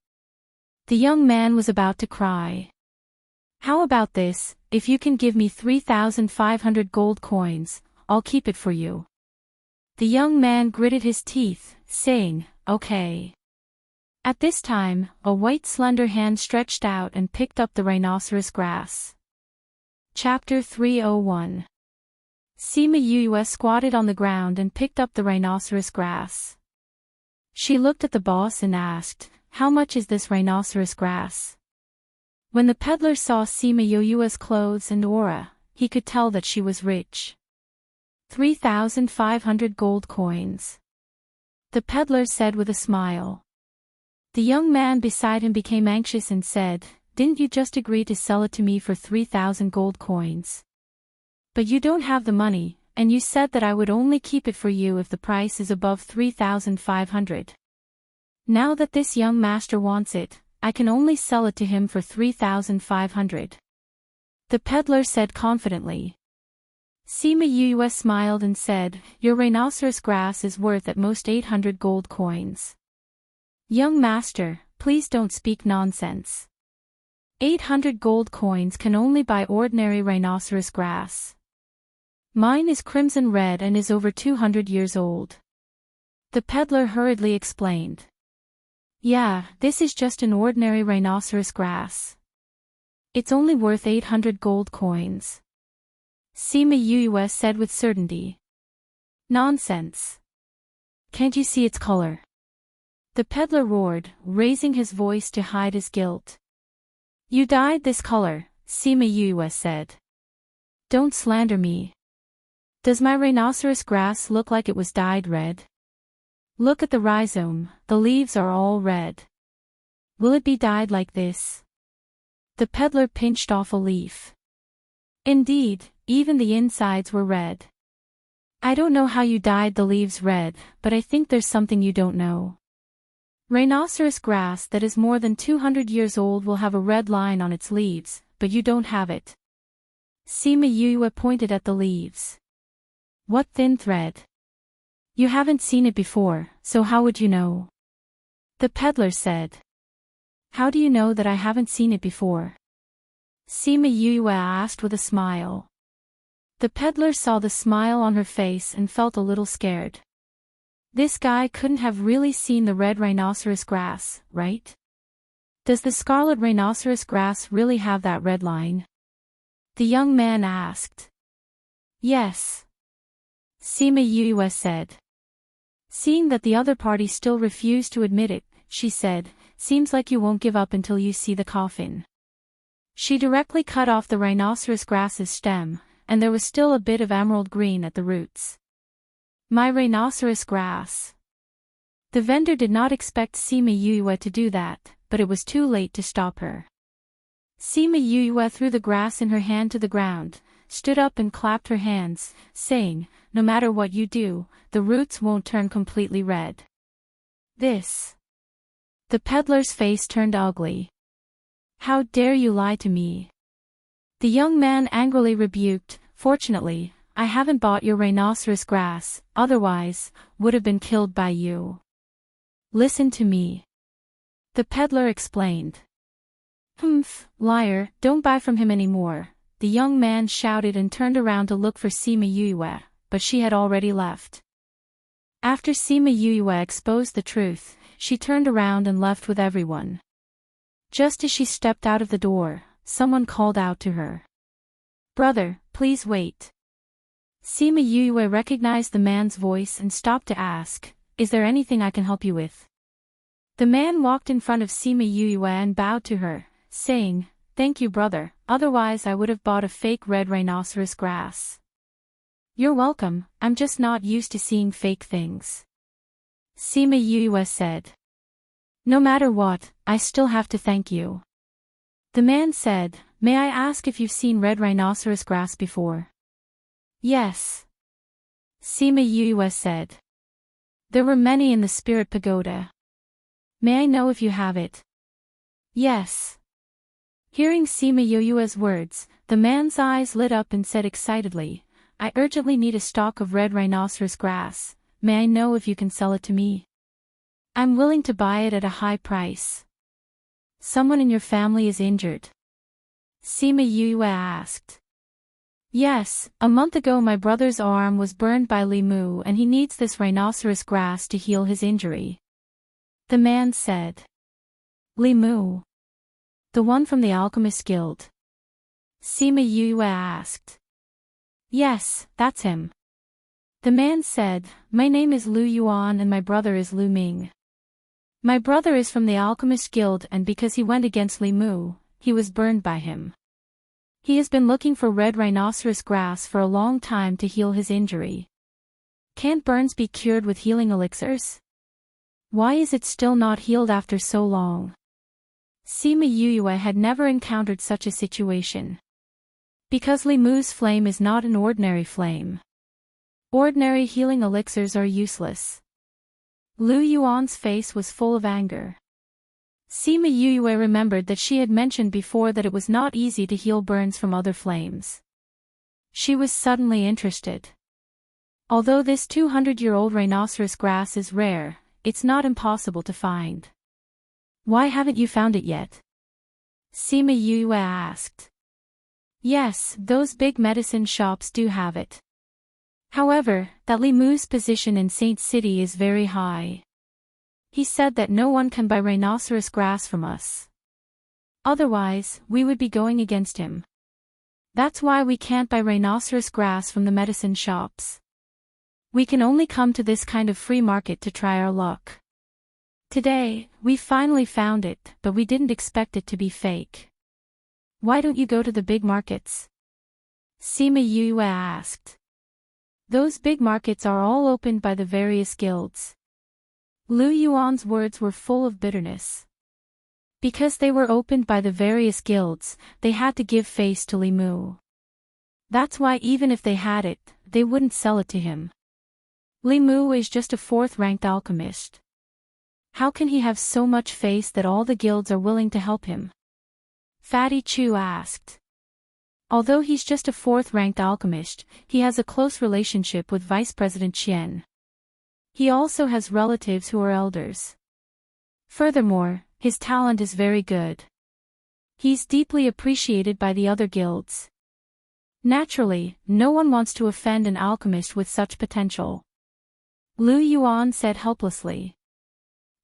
The young man was about to cry. How about this, if you can give me 3,500 gold coins, I'll keep it for you. The young man gritted his teeth, saying, okay. At this time, a white slender hand stretched out and picked up the rhinoceros grass. Chapter 301. Sima Yue squatted on the ground and picked up the rhinoceros grass. She looked at the boss and asked, how much is this rhinoceros grass? When the peddler saw Sima Yue's clothes and aura, he could tell that she was rich. 3,500 gold coins. The peddler said with a smile. The young man beside him became anxious and said, didn't you just agree to sell it to me for 3,000 gold coins? But you don't have the money, and you said that I would only keep it for you if the price is above 3,500. Now that this young master wants it, I can only sell it to him for 3,500. The peddler said confidently. Sima Yue smiled and said, your rhinoceros grass is worth at most 800 gold coins. Young master, please don't speak nonsense. 800 gold coins can only buy ordinary rhinoceros grass. Mine is crimson red and is over 200 years old. The peddler hurriedly explained. Yeah, this is just an ordinary rhinoceros grass. It's only worth 800 gold coins. Sima Yue said with certainty. Nonsense. Can't you see its color? The peddler roared, raising his voice to hide his guilt. You dyed this color, Sima Yue said. Don't slander me. Does my rhinoceros grass look like it was dyed red? Look at the rhizome, the leaves are all red. Will it be dyed like this? The peddler pinched off a leaf. Indeed, even the insides were red. I don't know how you dyed the leaves red, but I think there's something you don't know. Rhinoceros grass that is more than 200 years old will have a red line on its leaves, but you don't have it. Sima Yue pointed at the leaves. What thin thread? You haven't seen it before, so how would you know? The peddler said. How do you know that I haven't seen it before? Sima Yue asked with a smile. The peddler saw the smile on her face and felt a little scared. This guy couldn't have really seen the red rhinoceros grass, right? Does the scarlet rhinoceros grass really have that red line? The young man asked. Yes. Sima Yue said. Seeing that the other party still refused to admit it, she said, seems like you won't give up until you see the coffin. She directly cut off the rhinoceros grass's stem, and there was still a bit of emerald green at the roots. My rhinoceros grass. The vendor did not expect Sima Yue to do that, but it was too late to stop her. Sima Yue threw the grass in her hand to the ground, stood up and clapped her hands, saying, no matter what you do, the roots won't turn completely red. This. The peddler's face turned ugly. How dare you lie to me? The young man angrily rebuked, fortunately, I haven't bought your rhinoceros grass, otherwise, would have been killed by you. Listen to me. The peddler explained. Humph, liar, don't buy from him anymore, the young man shouted and turned around to look for Sima Yue, but she had already left. After Sima Yue exposed the truth, she turned around and left with everyone. Just as she stepped out of the door, someone called out to her. Brother, please wait. Sima Yue recognized the man's voice and stopped to ask, is there anything I can help you with? The man walked in front of Sima Yue and bowed to her, saying, thank you brother, otherwise I would have bought a fake red rhinoceros grass. You're welcome, I'm just not used to seeing fake things. Sima Yue said. No matter what, I still have to thank you. The man said, may I ask if you've seen red rhinoceros grass before? Yes. Sima Yue said. There were many in the spirit pagoda. May I know if you have it? Yes. Hearing Sima Yue's words, the man's eyes lit up and said excitedly, I urgently need a stalk of red rhinoceros grass, may I know if you can sell it to me? I'm willing to buy it at a high price. Someone in your family is injured. Sima Yue asked. Yes, a month ago my brother's arm was burned by Li Mu and he needs this rhinoceros grass to heal his injury. The man said. Li Mu? The one from the Alchemist Guild? Sima Yue asked. Yes, that's him. The man said, my name is Lu Yuan and my brother is Lu Ming. My brother is from the Alchemist Guild and because he went against Li Mu, he was burned by him. He has been looking for red rhinoceros grass for a long time to heal his injury. Can't burns be cured with healing elixirs? Why is it still not healed after so long? Sima Yue had never encountered such a situation. Because Li Mu's flame is not an ordinary flame. Ordinary healing elixirs are useless. Lu Yuan's face was full of anger. Sima Yue remembered that she had mentioned before that it was not easy to heal burns from other flames. She was suddenly interested. Although this 200-year-old rhinoceros grass is rare, it's not impossible to find. Why haven't you found it yet? Sima Yue asked. Yes, those big medicine shops do have it. However, that Li Mu's position in Saint City is very high. He said that no one can buy rhinoceros grass from us. Otherwise, we would be going against him. That's why we can't buy rhinoceros grass from the medicine shops. We can only come to this kind of free market to try our luck. Today, we finally found it, but we didn't expect it to be fake. Why don't you go to the big markets? Sima Yue asked. Those big markets are all opened by the various guilds. Lu Yuan's words were full of bitterness. Because they were opened by the various guilds, they had to give face to Li Mu. That's why even if they had it, they wouldn't sell it to him. Li Mu is just a 4th-ranked alchemist. How can he have so much face that all the guilds are willing to help him? Fatty Chu asked. Although he's just a 4th-ranked alchemist, he has a close relationship with Vice President Qian. He also has relatives who are elders. Furthermore, his talent is very good. He's deeply appreciated by the other guilds. Naturally, no one wants to offend an alchemist with such potential. Lu Yuan said helplessly.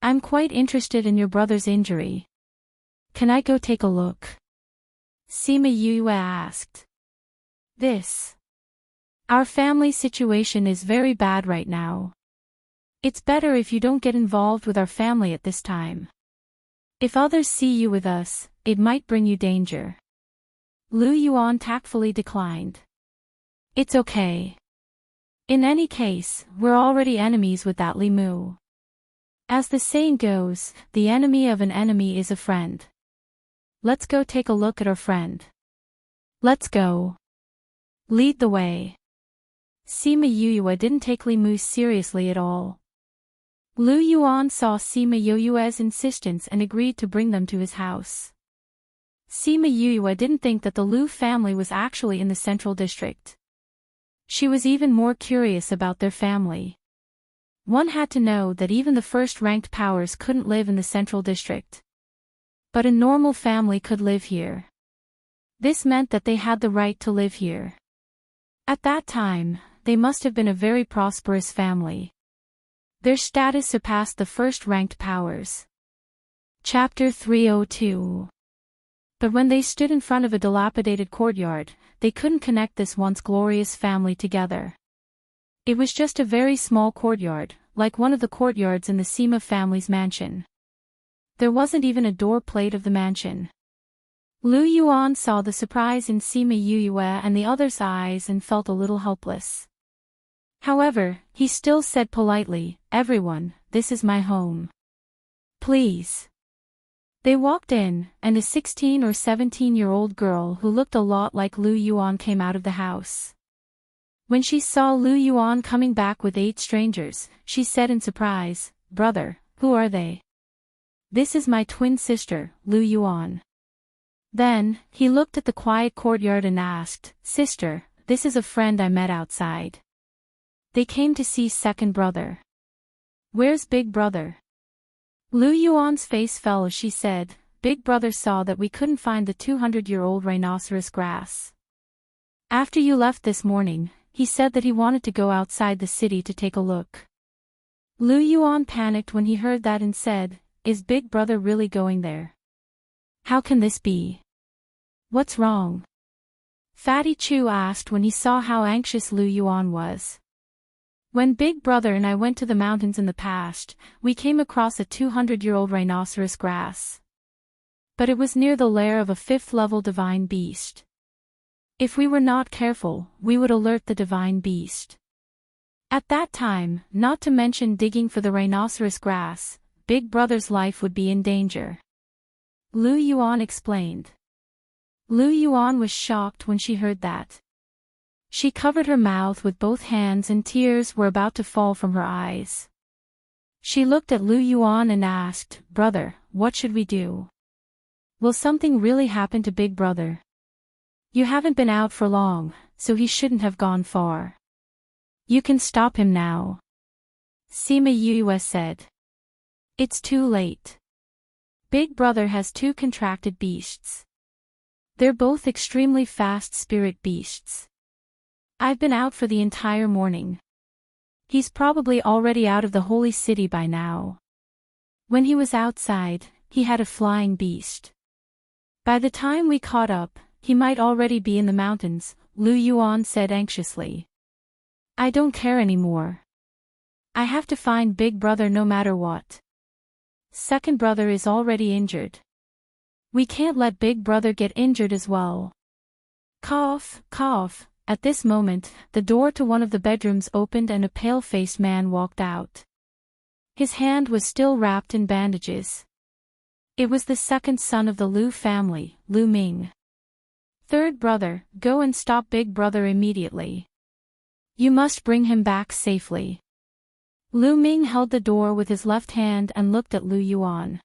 I'm quite interested in your brother's injury. Can I go take a look? Sima Yue asked. Our family situation is very bad right now. It's better if you don't get involved with our family at this time. If others see you with us, it might bring you danger. Lu Yuan tactfully declined. It's okay. In any case, we're already enemies with that Li Mu. As the saying goes, the enemy of an enemy is a friend. Let's go take a look at our friend. Let's go. Lead the way. Sima Yue didn't take Li Mu seriously at all. Lu Yuan saw Sima Yue's insistence and agreed to bring them to his house. Sima Yue didn't think that the Lu family was actually in the central district. She was even more curious about their family. One had to know that even the first-ranked powers couldn't live in the central district. But a normal family could live here. This meant that they had the right to live here. At that time, they must have been a very prosperous family. Their status surpassed the first-ranked powers. Chapter 302. But when they stood in front of a dilapidated courtyard, they couldn't connect this once glorious family together. It was just a very small courtyard, like one of the courtyards in the Sima family's mansion. There wasn't even a door plate of the mansion. Lu Yuan saw the surprise in Sima Yue and the others' eyes and felt a little helpless. However, he still said politely, "Everyone, this is my home. Please." They walked in, and a 16 or 17-year-old girl who looked a lot like Lu Yuan came out of the house. When she saw Lu Yuan coming back with 8 strangers, she said in surprise, "Brother, who are they?" "This is my twin sister, Lu Yuan." Then, he looked at the quiet courtyard and asked, "Sister, this is a friend I met outside. They came to see second brother. Where's big brother?" Lu Yuan's face fell as she said, Big Brother saw that we couldn't find the 200-year-old rhinoceros grass. After you left this morning, he said that he wanted to go outside the city to take a look. Lu Yuan panicked when he heard that and said, "Is Big Brother really going there? How can this be? What's wrong?" Fatty Chu asked when he saw how anxious Lu Yuan was. "When Big Brother and I went to the mountains in the past, we came across a 200-year-old rhinoceros grass. But it was near the lair of a 5th-level divine beast. If we were not careful, we would alert the divine beast. At that time, not to mention digging for the rhinoceros grass, Big Brother's life would be in danger." Lu Yuan explained. Lu Yuan was shocked when she heard that. She covered her mouth with both hands and tears were about to fall from her eyes. She looked at Lu Yuan and asked, "Brother, what should we do? Will something really happen to Big Brother? You haven't been out for long, so he shouldn't have gone far. You can stop him now." Sima Yue said. "It's too late. Big Brother has 2 contracted beasts. They're both extremely fast spirit beasts. I've been out for the entire morning. He's probably already out of the holy city by now. When he was outside, he had a flying beast. By the time we caught up, he might already be in the mountains," Lu Yuan said anxiously. "I don't care anymore. I have to find Big Brother no matter what. Second brother is already injured. We can't let Big Brother get injured as well." Cough, cough. At this moment, the door to one of the bedrooms opened and a pale-faced man walked out. His hand was still wrapped in bandages. It was the second son of the Lu family, Lu Ming. "Third brother, go and stop Big Brother immediately. You must bring him back safely." Lu Ming held the door with his left hand and looked at Lu Yuan.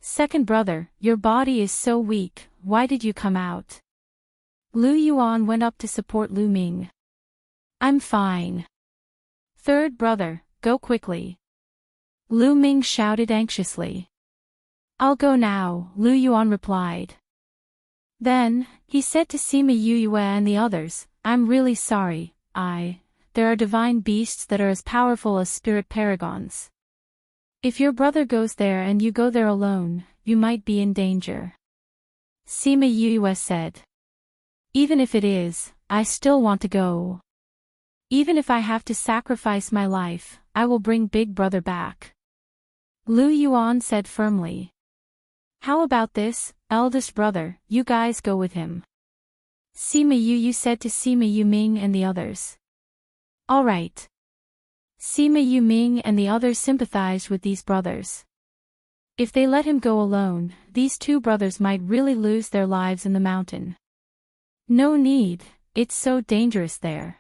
"Second brother, your body is so weak, why did you come out?" Lu Yuan went up to support Lu Ming. "I'm fine." "Third brother, go quickly." Lu Ming shouted anxiously. "I'll go now," Lu Yuan replied. Then, he said to Sima Yue and the others, "I'm really sorry, there are divine beasts that are as powerful as spirit paragons. If your brother goes there and you go there alone, you might be in danger." Sima Yue said. "Even if it is, I still want to go. Even if I have to sacrifice my life, I will bring Big Brother back." Lu Yuan said firmly. "How about this, eldest brother, you guys go with him." Sima Yu said to Sima Yu Ming and the others. "All right." Sima Yu Ming and the others sympathized with these brothers. If they let him go alone, these 2 brothers might really lose their lives in the mountain. "No need, it's so dangerous there."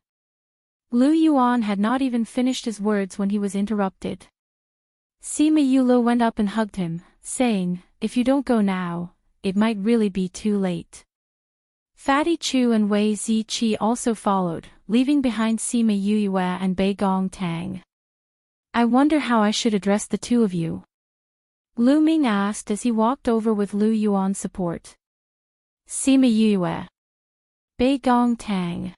Lu Yuan had not even finished his words when he was interrupted. Sima Yue went up and hugged him, saying, "If you don't go now, it might really be too late." Fatty Chu and Wei Ziqi also followed, leaving behind Sima Yue and Bei Gong Tang. "I wonder how I should address the 2 of you?" Lu Ming asked as he walked over with Lu Yuan's support. "Sima Yue. Bei Gong Tang."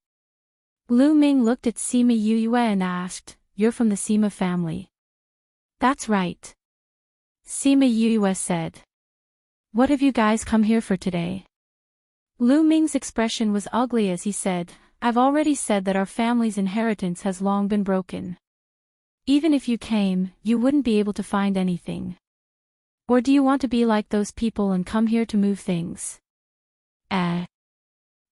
Lu Ming looked at Sima Yue and asked, "You're from the Sima family?" "That's right." Sima Yue said. "What have you guys come here for today?" Lu Ming's expression was ugly as he said, "I've already said that our family's inheritance has long been broken. Even if you came, you wouldn't be able to find anything. Or do you want to be like those people and come here to move things?"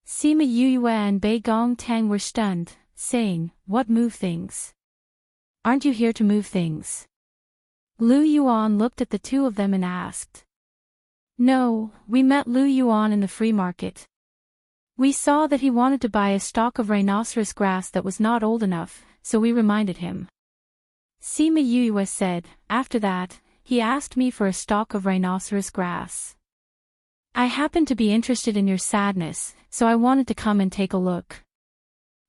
Sima Yue and Bei Gong Tang were stunned, saying, "What move things? Aren't you here to move things?" Lu Yuan looked at the 2 of them and asked. "No, we met Lu Yuan in the free market. We saw that he wanted to buy a stalk of rhinoceros grass that was not old enough, so we reminded him." Sima Yue said. "After that, he asked me for a stalk of rhinoceros grass. I happened to be interested in your sadness, so I wanted to come and take a look."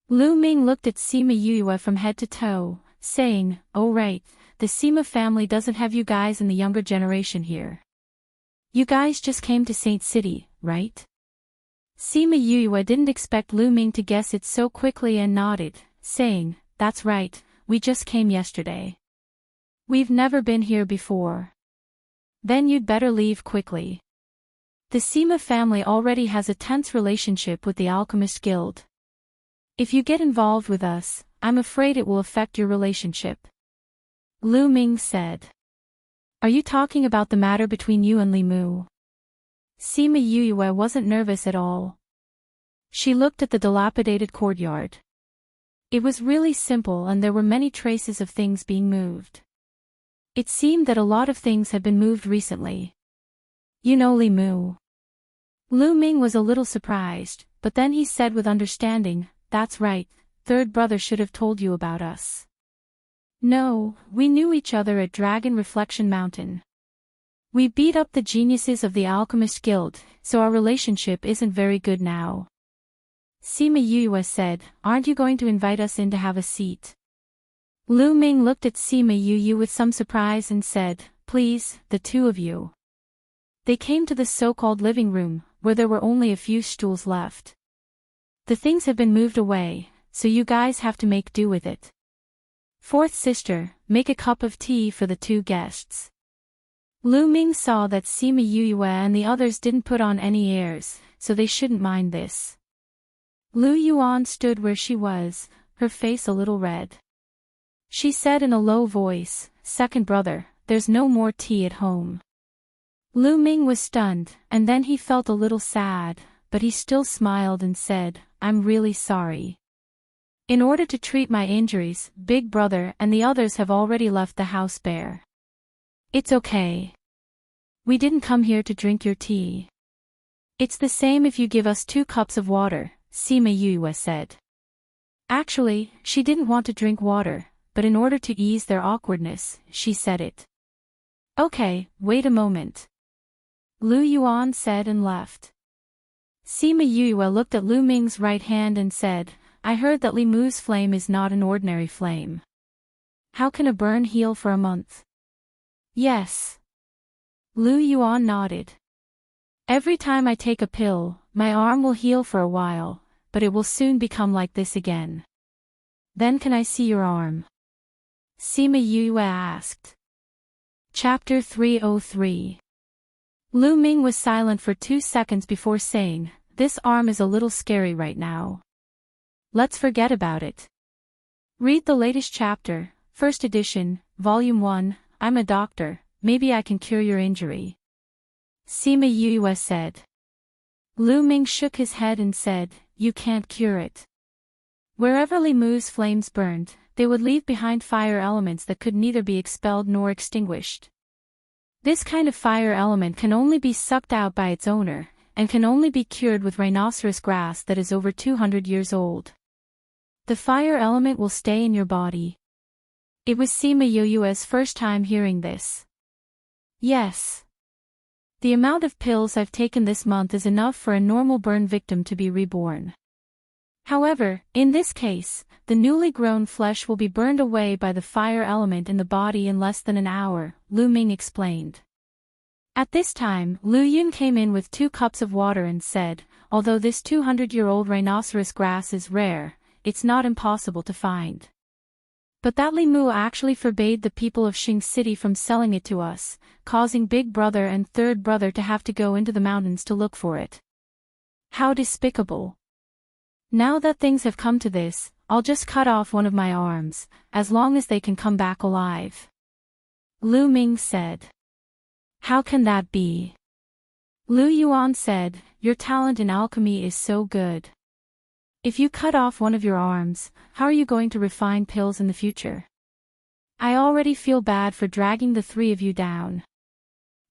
Lu Ming looked at Sima Yue from head to toe, saying, "Oh right, the Sima family doesn't have you guys in the younger generation here. You guys just came to Saint City, right? Sima Yue didn't expect Lu Ming to guess it so quickly and nodded, saying, "That's right, we just came yesterday. We've never been here before." "Then you'd better leave quickly. The Sima family already has a tense relationship with the Alchemist Guild. If you get involved with us, I'm afraid it will affect your relationship," Lu Ming said. "Are you talking about the matter between you and Li Mu?" Sima Yue wasn't nervous at all. She looked at the dilapidated courtyard. It was really simple and there were many traces of things being moved. It seemed that a lot of things had been moved recently. "You know Li Mu?" Lu Ming was a little surprised, but then he said with understanding, "That's right, third brother should have told you about us." "No, we knew each other at Dragon Reflection Mountain. We beat up the geniuses of the Alchemist Guild, so our relationship isn't very good now." Sima Yue said, "Aren't you going to invite us in to have a seat?" Lu Ming looked at Sima Yue with some surprise and said, "Please, the two of you." They came to the so-called living room, where there were only a few stools left. "The things have been moved away, so you guys have to make do with it. Fourth sister, make a cup of tea for the two guests." Lu Ming saw that Sima Yue and the others didn't put on any airs, so they shouldn't mind this. Lu Yuan stood where she was, her face a little red. She said in a low voice, "Second brother, there's no more tea at home." Lu Ming was stunned, and then he felt a little sad, but he still smiled and said, "I'm really sorry. In order to treat my injuries, Big Brother and the others have already left the house bare. It's okay. We didn't come here to drink your tea. It's the same if you give us 2 cups of water," Sima Yue said. Actually, she didn't want to drink water, but in order to ease their awkwardness, she said it. "Okay, wait a moment," Lu Yuan said and left. Sima Yue looked at Lu Ming's right hand and said, "I heard that Li Mu's flame is not an ordinary flame. How can a burn heal for a month?" "Yes." Lu Yuan nodded. "Every time I take a pill, my arm will heal for a while, but it will soon become like this again." "Then can I see your arm?" Sima Yue asked. Chapter 303. Lu Ming was silent for 2 seconds before saying, "This arm is a little scary right now. Let's forget about it. Read the latest chapter, first edition, volume 1, I'm a doctor, maybe I can cure your injury," Sima Yue said. Lu Ming shook his head and said, "You can't cure it. Wherever Li Mu's flames burned, they would leave behind fire elements that could neither be expelled nor extinguished. This kind of fire element can only be sucked out by its owner, and can only be cured with rhinoceros grass that is over 200 years old. The fire element will stay in your body." It was Sima Yue's first time hearing this. "Yes. The amount of pills I've taken this month is enough for a normal burn victim to be reborn. However, in this case, the newly grown flesh will be burned away by the fire element in the body in less than an hour," Lu Ming explained. At this time, Lu Yun came in with 2 cups of water and said, "Although this 200-year-old rhinoceros grass is rare, it's not impossible to find. But that Li Mu actually forbade the people of Xing City from selling it to us, causing Big Brother and Third Brother to have to go into the mountains to look for it. How despicable. Now that things have come to this, I'll just cut off one of my arms, as long as they can come back alive," Lu Ming said. "How can that be?" Lu Yuan said, "Your talent in alchemy is so good. If you cut off one of your arms, how are you going to refine pills in the future? I already feel bad for dragging the 3 of you down.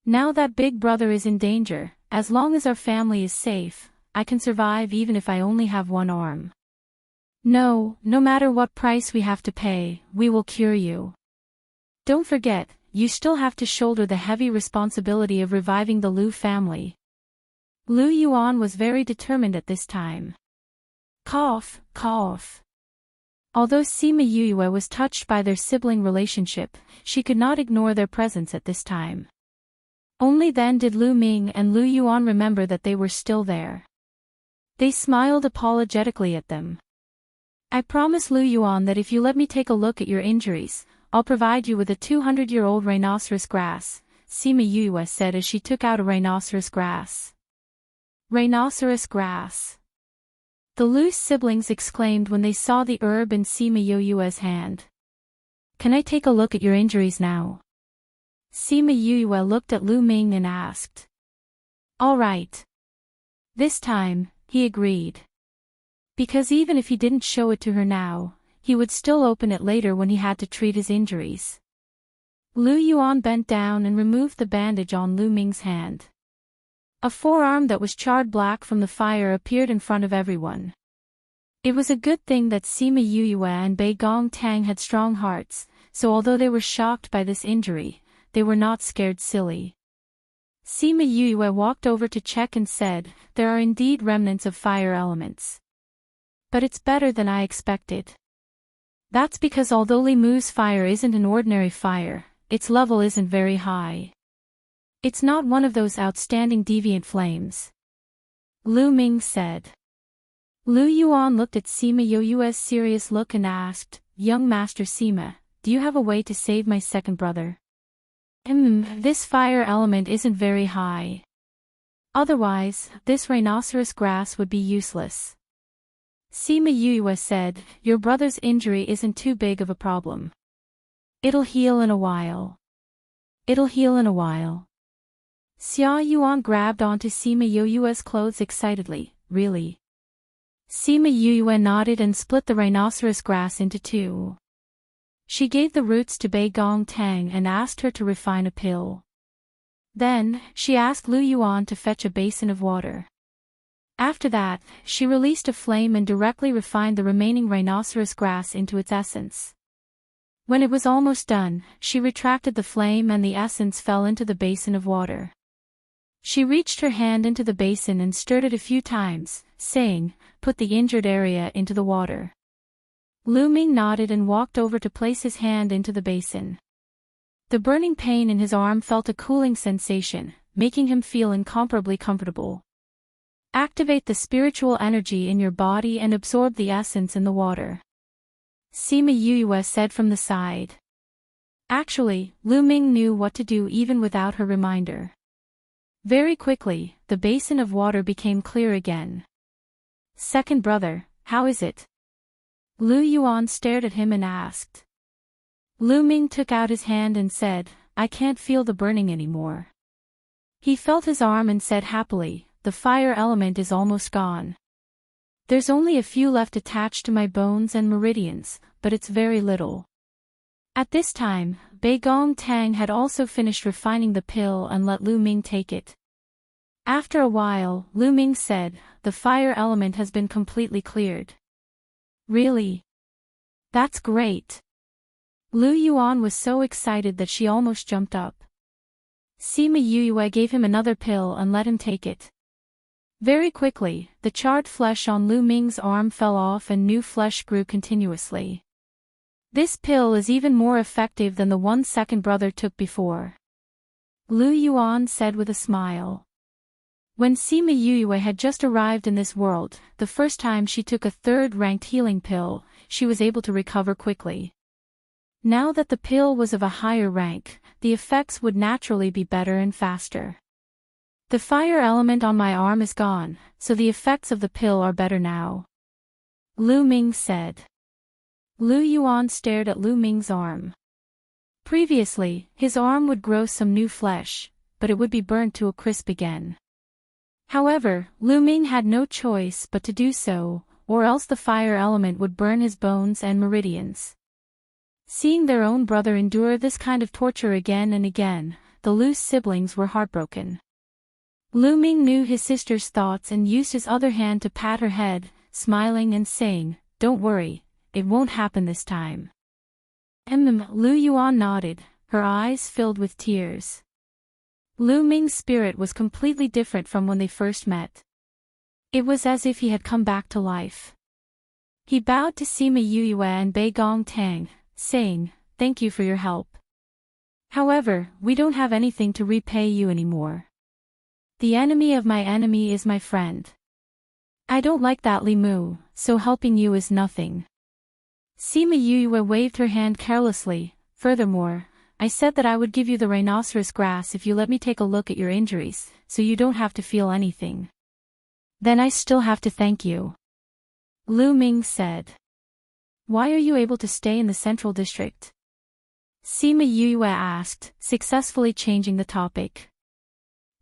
Now that Big Brother is in danger, as long as our family is safe, I can survive even if I only have 1 arm. No matter what price we have to pay, we will cure you. Don't forget, you still have to shoulder the heavy responsibility of reviving the Lu family." Lu Yuan was very determined at this time. Cough, cough. Although Sima Yue was touched by their sibling relationship, she could not ignore their presence at this time. Only then did Lu Ming and Lu Yuan remember that they were still there. They smiled apologetically at them. I promise Lu Yuan that if you let me take a look at your injuries, I'll provide you with a 200-year-old rhinoceros grass, Sima Yue said as she took out a rhinoceros grass. Rhinoceros grass. The Lu siblings exclaimed when they saw the herb in Sima Yue's hand. Can I take a look at your injuries now? Sima Yue looked at Lu Ming and asked. All right. This time, he agreed. Because even if he didn't show it to her now, he would still open it later when he had to treat his injuries. Lu Yuan bent down and removed the bandage on Lu Ming's hand. A forearm that was charred black from the fire appeared in front of everyone. It was a good thing that Sima Yue and Bei Gong Tang had strong hearts, so although they were shocked by this injury, they were not scared silly. Sima Yue walked over to check and said, there are indeed remnants of fire elements. But it's better than I expected. That's because although Li Mu's fire isn't an ordinary fire, its level isn't very high. It's not one of those outstanding deviant flames. Lu Ming said. Lu Yuan looked at Sima Yue's serious look and asked, Young Master Sima, do you have a way to save my second brother? This fire element isn't very high. Otherwise, this rhinoceros grass would be useless. Sima Yue said, your brother's injury isn't too big of a problem. It'll heal in a while. It'll heal in a while. Xia Yuan grabbed onto Sima Yue's clothes excitedly, really? Sima Yue nodded and split the rhinoceros grass into two. She gave the roots to Bei Gong Tang and asked her to refine a pill. Then, she asked Lu Yuan to fetch a basin of water. After that, she released a flame and directly refined the remaining rhinoceros grass into its essence. When it was almost done, she retracted the flame and the essence fell into the basin of water. She reached her hand into the basin and stirred it a few times, saying, put the injured area into the water. Lu Ming nodded and walked over to place his hand into the basin. The burning pain in his arm felt a cooling sensation, making him feel incomparably comfortable. Activate the spiritual energy in your body and absorb the essence in the water. Sima Yue said from the side. Actually, Lu Ming knew what to do even without her reminder. Very quickly, the basin of water became clear again. Second brother, how is it? Lu Yuan stared at him and asked. Lu Ming took out his hand and said, I can't feel the burning anymore. He felt his arm and said happily, the fire element is almost gone. There's only a few left attached to my bones and meridians, but it's very little. At this time, Bei Gong Tang had also finished refining the pill and let Lu Ming take it. After a while, Lu Ming said, the fire element has been completely cleared. Really? That's great. Lu Yuan was so excited that she almost jumped up. Sima Yue gave him another pill and let him take it. Very quickly, the charred flesh on Lu Ming's arm fell off and new flesh grew continuously. This pill is even more effective than the one second brother took before. Lu Yuan said with a smile. When Sima Yue had just arrived in this world, the first time she took a third-ranked healing pill, she was able to recover quickly. Now that the pill was of a higher rank, the effects would naturally be better and faster. The fire element on my arm is gone, so the effects of the pill are better now. Lu Ming said. Lu Yuan stared at Lu Ming's arm. Previously, his arm would grow some new flesh, but it would be burnt to a crisp again. However, Lu Ming had no choice but to do so, or else the fire element would burn his bones and meridians. Seeing their own brother endure this kind of torture again and again, the Lu siblings were heartbroken. Lu Ming knew his sister's thoughts and used his other hand to pat her head, smiling and saying, "Don't worry, it won't happen this time." Lu Yuan nodded, her eyes filled with tears. Lu Ming's spirit was completely different from when they first met. It was as if he had come back to life. He bowed to Sima Yue and Bei Gong Tang, saying, "Thank you for your help." However, we don't have anything to repay you anymore. The enemy of my enemy is my friend. I don't like that Limu, so helping you is nothing. Sima Yue waved her hand carelessly. Furthermore, I said that I would give you the rhinoceros grass if you let me take a look at your injuries, so you don't have to feel anything. Then I still have to thank you. Lu Ming said. Why are you able to stay in the central district? Sima Yue asked, successfully changing the topic.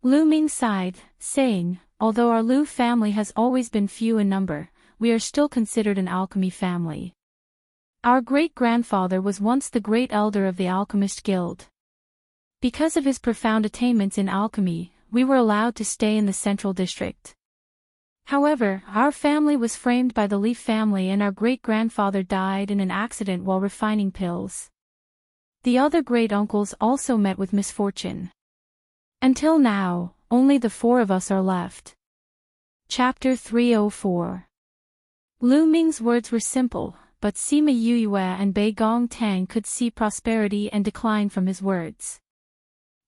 Lu Ming sighed, saying, although our Lu family has always been few in number, we are still considered an alchemy family. Our great-grandfather was once the great elder of the Alchemist Guild. Because of his profound attainments in alchemy, we were allowed to stay in the central district. However, our family was framed by the Leaf family and our great-grandfather died in an accident while refining pills. The other great-uncles also met with misfortune. Until now, only the 4 of us are left. Chapter 304. Lu Ming's words were simple, but Sima Yue and Bei Gong Tang could see prosperity and decline from his words.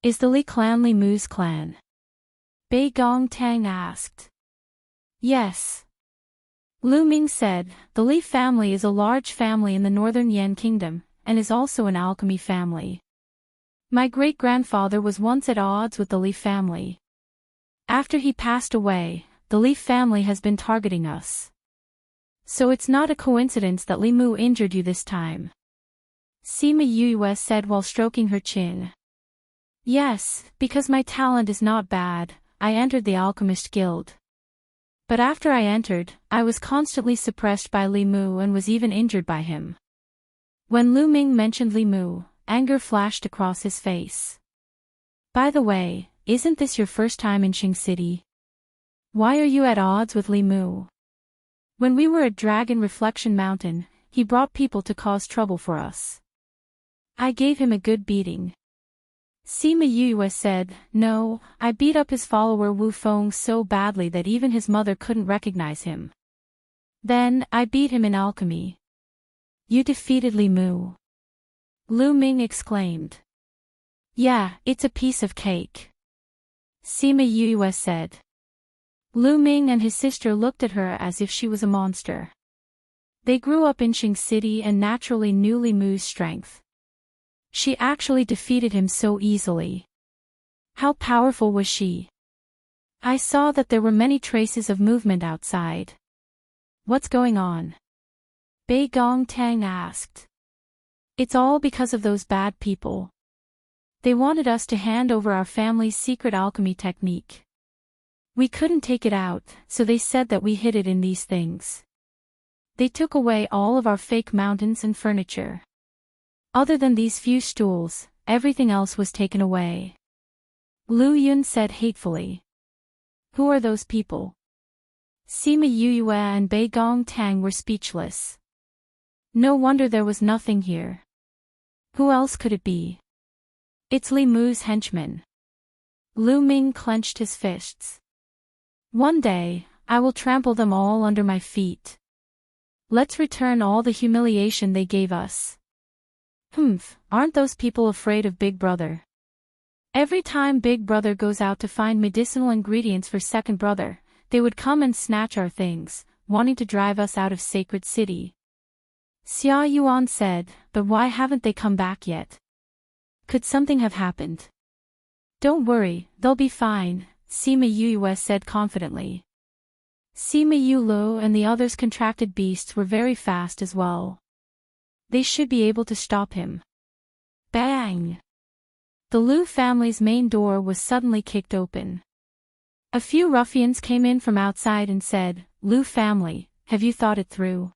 Is the Li clan Li Mu's clan? Bei Gong Tang asked. Yes. Lu Ming said, the Li family is a large family in the northern Yan kingdom, and is also an alchemy family. My great-grandfather was once at odds with the Li family. After he passed away, the Li family has been targeting us. So it's not a coincidence that Li Mu injured you this time. Sima Yue said while stroking her chin. Yes, because my talent is not bad, I entered the Alchemist Guild. But after I entered, I was constantly suppressed by Li Mu and was even injured by him. When Lu Ming mentioned Li Mu, anger flashed across his face. By the way, isn't this your first time in Qing City? Why are you at odds with Li Mu? When we were at Dragon Reflection Mountain, he brought people to cause trouble for us. I gave him a good beating. Sima Yue said, no, I beat up his follower Wu Feng so badly that even his mother couldn't recognize him. Then, I beat him in alchemy. You defeated Li Mu. Lu Ming exclaimed. Yeah, it's a piece of cake. Sima Yue said. Lu Ming and his sister looked at her as if she was a monster. They grew up in Qing City and naturally knew Li Mu's strength. She actually defeated him so easily. How powerful was she? I saw that there were many traces of movement outside. What's going on? Bei Gong Tang asked. It's all because of those bad people. They wanted us to hand over our family's secret alchemy technique. We couldn't take it out, so they said that we hid it in these things. They took away all of our fake mountains and furniture. Other than these few stools, everything else was taken away. Lu Yun said hatefully. Who are those people? Sima Yue and Bei Gong Tang were speechless. No wonder there was nothing here. Who else could it be? It's Li Mu's henchmen. Lu Ming clenched his fists. One day, I will trample them all under my feet. Let's return all the humiliation they gave us. Aren't those people afraid of Big Brother? Every time Big Brother goes out to find medicinal ingredients for Second Brother, they would come and snatch our things, wanting to drive us out of Sacred City. Xia Yuan said, but why haven't they come back yet? Could something have happened? Don't worry, they'll be fine, Sima Yue said confidently. Sima Yulu and the others contracted beasts were very fast as well. They should be able to stop him. Bang! The Lu family's main door was suddenly kicked open. A few ruffians came in from outside and said, Lu family, have you thought it through?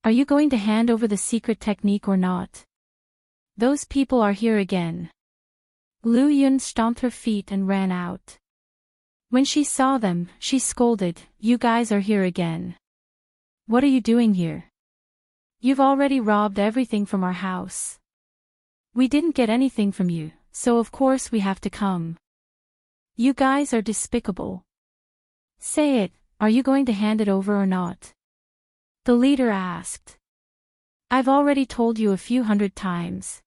Are you going to hand over the secret technique or not? Those people are here again. Lu Yun stomped her feet and ran out. When she saw them, she scolded, you guys are here again. What are you doing here? You've already robbed everything from our house. We didn't get anything from you, so of course we have to come. You guys are despicable. Say it, are you going to hand it over or not? The leader asked. I've already told you a few hundred times.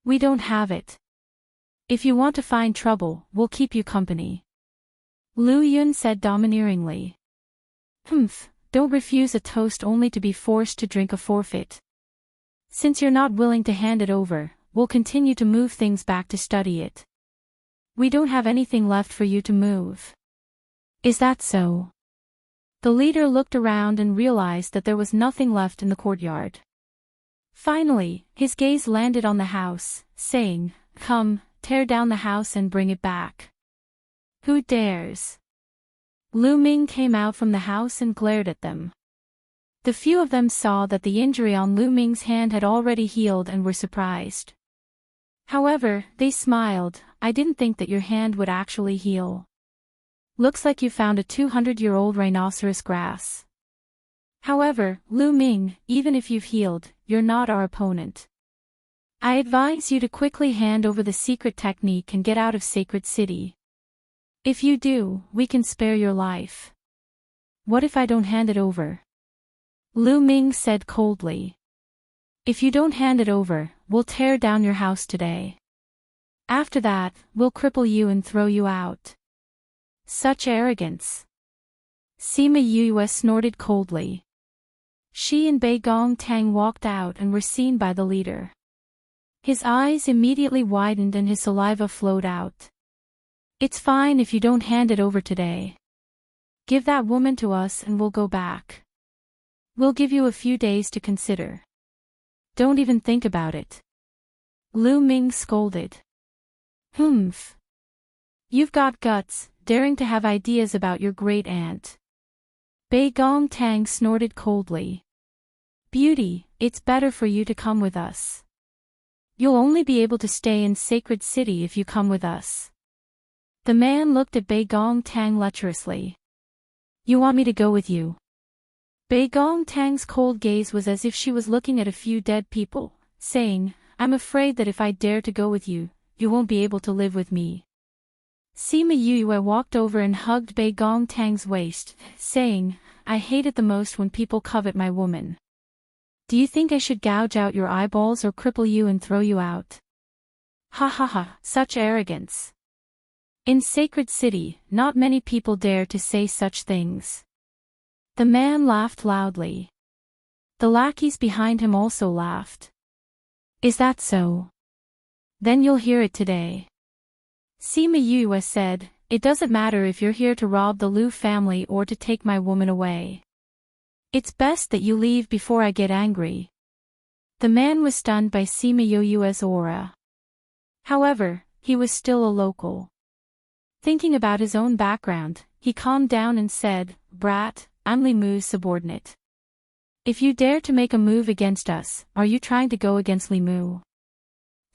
We don't have it. If you want to find trouble, we'll keep you company. Lu Yun said domineeringly. Humph, don't refuse a toast only to be forced to drink a forfeit. Since you're not willing to hand it over, we'll continue to move things back to study it. We don't have anything left for you to move. Is that so? The leader looked around and realized that there was nothing left in the courtyard. Finally, his gaze landed on the house, saying, Come, tear down the house and bring it back. Who dares? Lu Ming came out from the house and glared at them. The few of them saw that the injury on Lu Ming's hand had already healed and were surprised. However, they smiled. I didn't think that your hand would actually heal. Looks like you found a 200-year-old rhinoceros grass. However, Lu Ming, even if you've healed, you're not our opponent. I advise you to quickly hand over the secret technique and get out of Sacred City. If you do, we can spare your life. What if I don't hand it over? Lu Ming said coldly. If you don't hand it over, we'll tear down your house today. After that, we'll cripple you and throw you out. Such arrogance. Sima Yue snorted coldly. She and Bei Gong Tang walked out and were seen by the leader. His eyes immediately widened and his saliva flowed out. It's fine if you don't hand it over today. Give that woman to us and we'll go back. We'll give you a few days to consider. Don't even think about it. Lu Ming scolded. Humph. You've got guts, daring to have ideas about your great-aunt. Bei Gong Tang snorted coldly. Beauty, it's better for you to come with us. You'll only be able to stay in Sacred City if you come with us. The man looked at Bei Gong Tang lecherously. You want me to go with you? Bei Gong Tang's cold gaze was as if she was looking at a few dead people, saying, I'm afraid that if I dare to go with you, you won't be able to live with me. Sima Yue walked over and hugged Bei Gong Tang's waist, saying, I hate it the most when people covet my woman. Do you think I should gouge out your eyeballs or cripple you and throw you out? Ha ha ha, such arrogance. In Sacred City, not many people dare to say such things. The man laughed loudly. The lackeys behind him also laughed. Is that so? Then you'll hear it today. Sima Yue said, It doesn't matter if you're here to rob the Lu family or to take my woman away. It's best that you leave before I get angry. The man was stunned by Sima Yue's aura. However, he was still a local. Thinking about his own background, he calmed down and said, Brat, I'm Li Mu's subordinate. If you dare to make a move against us, are you trying to go against Li Mu?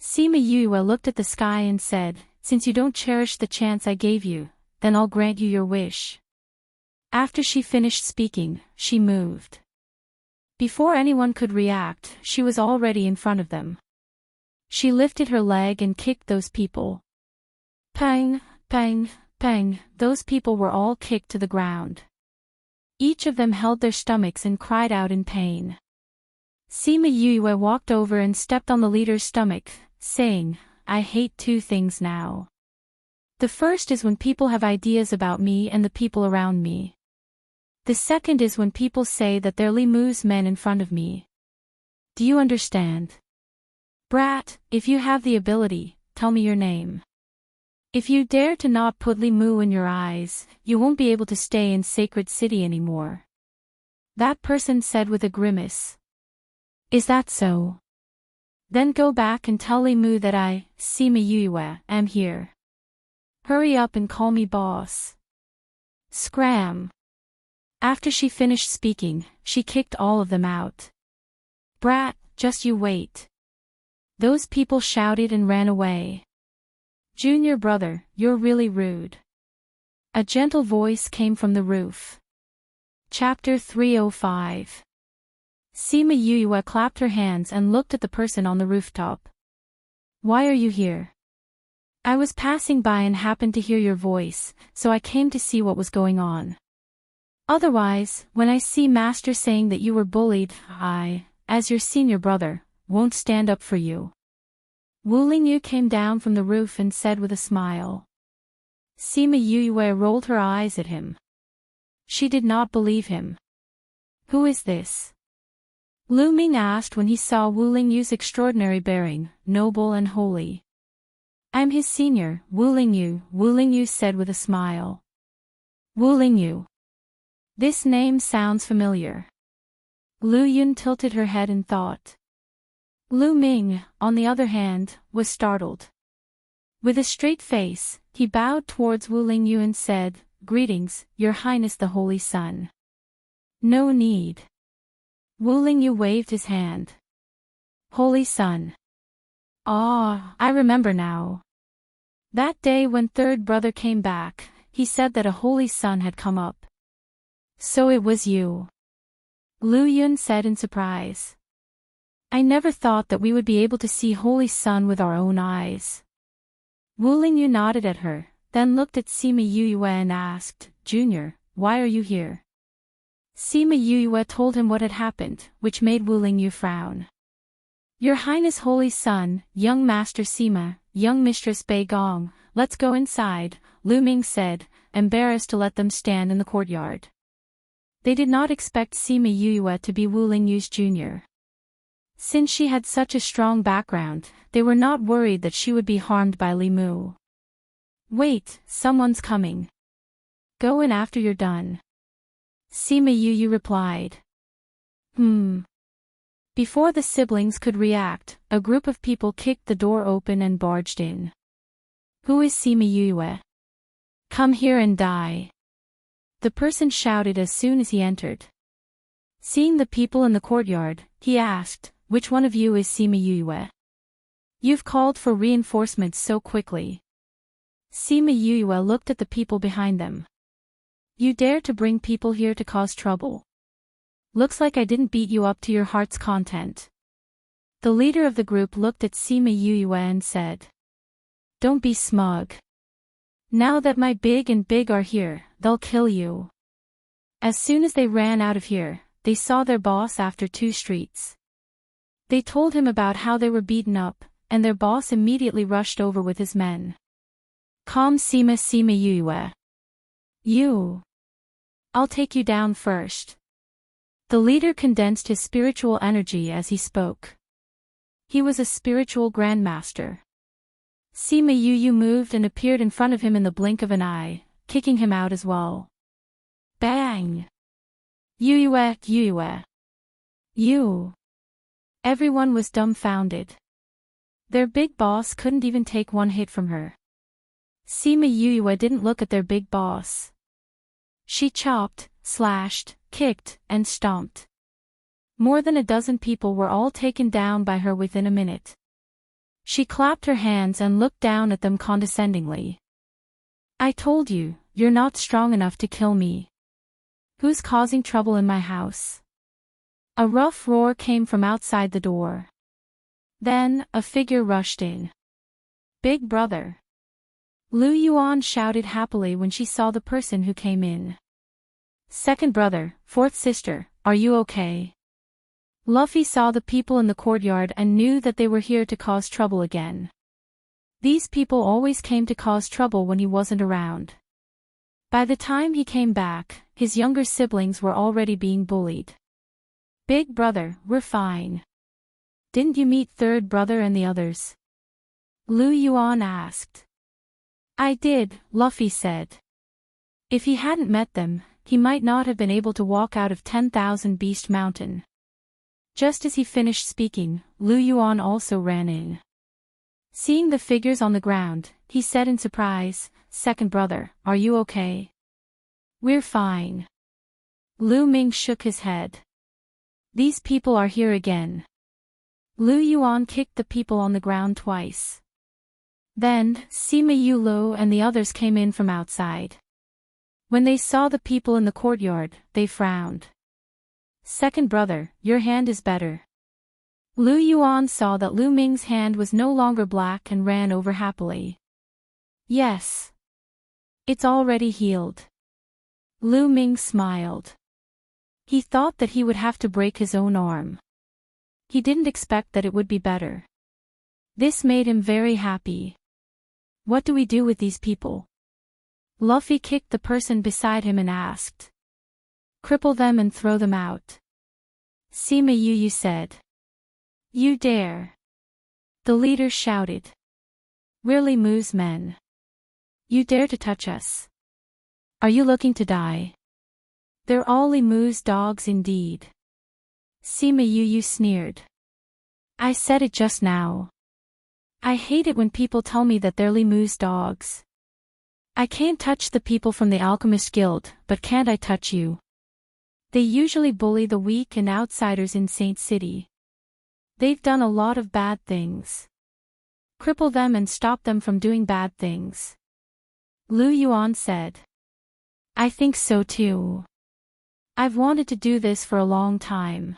Sima Yue looked at the sky and said, Since you don't cherish the chance I gave you, then I'll grant you your wish. After she finished speaking, she moved. Before anyone could react, she was already in front of them. She lifted her leg and kicked those people. Pang, pang, pang, those people were all kicked to the ground. Each of them held their stomachs and cried out in pain. Sima Yue walked over and stepped on the leader's stomach, saying, I hate two things now. The first is when people have ideas about me and the people around me. The second is when people say that they're Li Mu's men in front of me. Do you understand? Brat, if you have the ability, tell me your name. If you dare to not put Li Mu in your eyes, you won't be able to stay in Sacred City anymore. That person said with a grimace. Is that so? Then go back and tell Li Mu that I, Sima Yue, am here. Hurry up and call me boss. Scram. After she finished speaking, she kicked all of them out. Brat, just you wait. Those people shouted and ran away. Junior brother, you're really rude. A gentle voice came from the roof. Chapter 305. Sima Yue clapped her hands and looked at the person on the rooftop. Why are you here? I was passing by and happened to hear your voice, so I came to see what was going on. Otherwise, when I see Master saying that you were bullied, I, as your senior brother, won't stand up for you. Wu Lingyu came down from the roof and said with a smile. Sima Yue rolled her eyes at him. She did not believe him. Who is this? Lu Ming asked when he saw Wu Lingyu's extraordinary bearing, noble and holy. I'm his senior, Wu Lingyu said with a smile. Wu Lingyu. This name sounds familiar. Lu Yun tilted her head in thought. Lu Ming, on the other hand, was startled. With a straight face, he bowed towards Wu Lingyu and said, Greetings, Your Highness the Holy Sun. No need. Wu Lingyu waved his hand. Holy Sun. Ah, I remember now. That day when third brother came back, he said that a holy sun had come up. So it was you. Lu Yun said in surprise. I never thought that we would be able to see holy sun with our own eyes. Wu Lingyu nodded at her, then looked at Sima Yue and asked, Junior, why are you here? Sima Yue told him what had happened, which made Wu Lingyu frown. Your Highness Holy Sun, young Master Sima, young Mistress Bei Gong, let's go inside, Lu Ming said, embarrassed to let them stand in the courtyard. They did not expect Sima Yue to be Wu Lingyu's junior. Since she had such a strong background, they were not worried that she would be harmed by Li Mu. Wait, someone's coming. Go in after you're done. Sima Yue replied. Before the siblings could react, a group of people kicked the door open and barged in. Who is Sima Yue? Come here and die. The person shouted as soon as he entered. Seeing the people in the courtyard, he asked, Which one of you is Sima Yue? You've called for reinforcements so quickly. Sima Yue looked at the people behind them. You dare to bring people here to cause trouble. Looks like I didn't beat you up to your heart's content. The leader of the group looked at Sima Yue and said. Don't be smug. Now that my big are here, they'll kill you. As soon as they ran out of here, they saw their boss after 2 streets. They told him about how they were beaten up, and their boss immediately rushed over with his men. Calm Sima Yue. You. I'll take you down first. The leader condensed his spiritual energy as he spoke. He was a spiritual grandmaster. Sima Yue moved and appeared in front of him in the blink of an eye, kicking him out as well. Bang! Yue. You. Everyone was dumbfounded. Their big boss couldn't even take one hit from her. Sima Yue didn't look at their big boss. She chopped, slashed, kicked, and stomped. More than a dozen people were all taken down by her within a minute. She clapped her hands and looked down at them condescendingly. I told you, you're not strong enough to kill me. Who's causing trouble in my house? A rough roar came from outside the door. Then, a figure rushed in. Big brother. Lu Yuan shouted happily when she saw the person who came in. Second brother, fourth sister, are you okay? Luffy saw the people in the courtyard and knew that they were here to cause trouble again. These people always came to cause trouble when he wasn't around. By the time he came back, his younger siblings were already being bullied. Big brother, we're fine. Didn't you meet third brother and the others? Lu Yuan asked. I did, Luffy said. If he hadn't met them, he might not have been able to walk out of 10,000 Beast Mountain. Just as he finished speaking, Lu Yuan also ran in. Seeing the figures on the ground, he said in surprise, Second brother, are you okay? We're fine. Lu Ming shook his head. These people are here again. Lu Yuan kicked the people on the ground twice. Then, Sima Yue and the others came in from outside. When they saw the people in the courtyard, they frowned. Second brother, your hand is better. Lu Yuan saw that Lu Ming's hand was no longer black and ran over happily. Yes. It's already healed. Lu Ming smiled. He thought that he would have to break his own arm. He didn't expect that it would be better. This made him very happy. What do we do with these people? Luffy kicked the person beside him and asked. Cripple them and throw them out. Sima Yu said. You dare. The leader shouted. We're Limu's men. You dare to touch us. Are you looking to die? They're all Limu's dogs indeed. Sima Yu sneered. I said it just now. I hate it when people tell me that they're Limu's dogs. I can't touch the people from the Alchemist Guild, but can't I touch you? They usually bully the weak and outsiders in Saint City. They've done a lot of bad things. Cripple them and stop them from doing bad things. Lu Yuan said. I think so too. I've wanted to do this for a long time.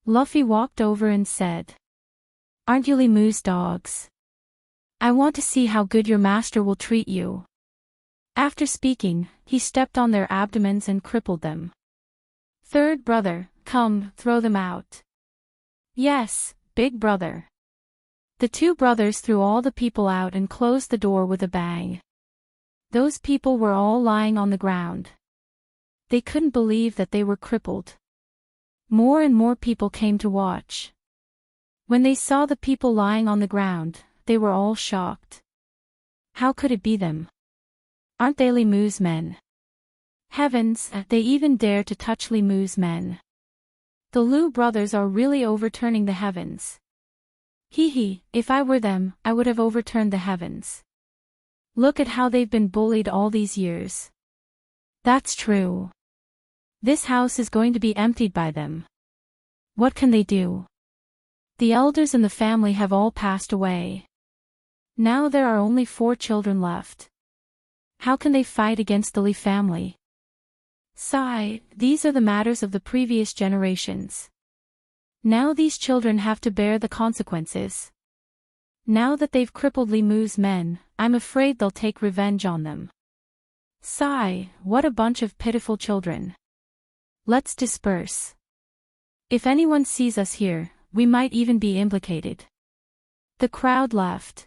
Luffy walked over and said. Aren't you Limu's dogs? I want to see how good your master will treat you. After speaking, he stepped on their abdomens and crippled them. Third brother, come, throw them out. Yes, big brother. The two brothers threw all the people out and closed the door with a bang. Those people were all lying on the ground. They couldn't believe that they were crippled. More and more people came to watch. When they saw the people lying on the ground, they were all shocked. How could it be them? Aren't they Limu's men? Heavens, they even dare to touch Limu's men. The Lu brothers are really overturning the heavens. Hee, if I were them, I would have overturned the heavens. Look at how they've been bullied all these years. That's true. This house is going to be emptied by them. What can they do? The elders in the family have all passed away. Now there are only 4 children left. How can they fight against the Lee family? Sigh, these are the matters of the previous generations. Now these children have to bear the consequences. Now that they've crippled Limu's men, I'm afraid they'll take revenge on them. Sigh, what a bunch of pitiful children. Let's disperse. If anyone sees us here, we might even be implicated. The crowd left.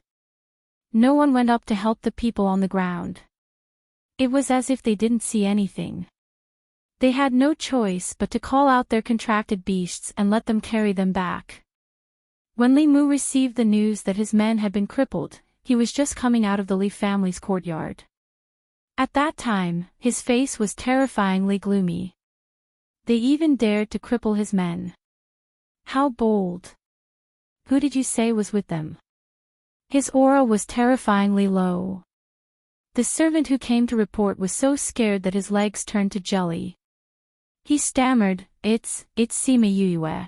No one went up to help the people on the ground. It was as if they didn't see anything. They had no choice but to call out their contracted beasts and let them carry them back. When Limu received the news that his men had been crippled, he was just coming out of the Lee family's courtyard. At that time, his face was terrifyingly gloomy. They even dared to cripple his men. How bold. Who did you say was with them? His aura was terrifyingly low. The servant who came to report was so scared that his legs turned to jelly. He stammered, It's Sima Yue.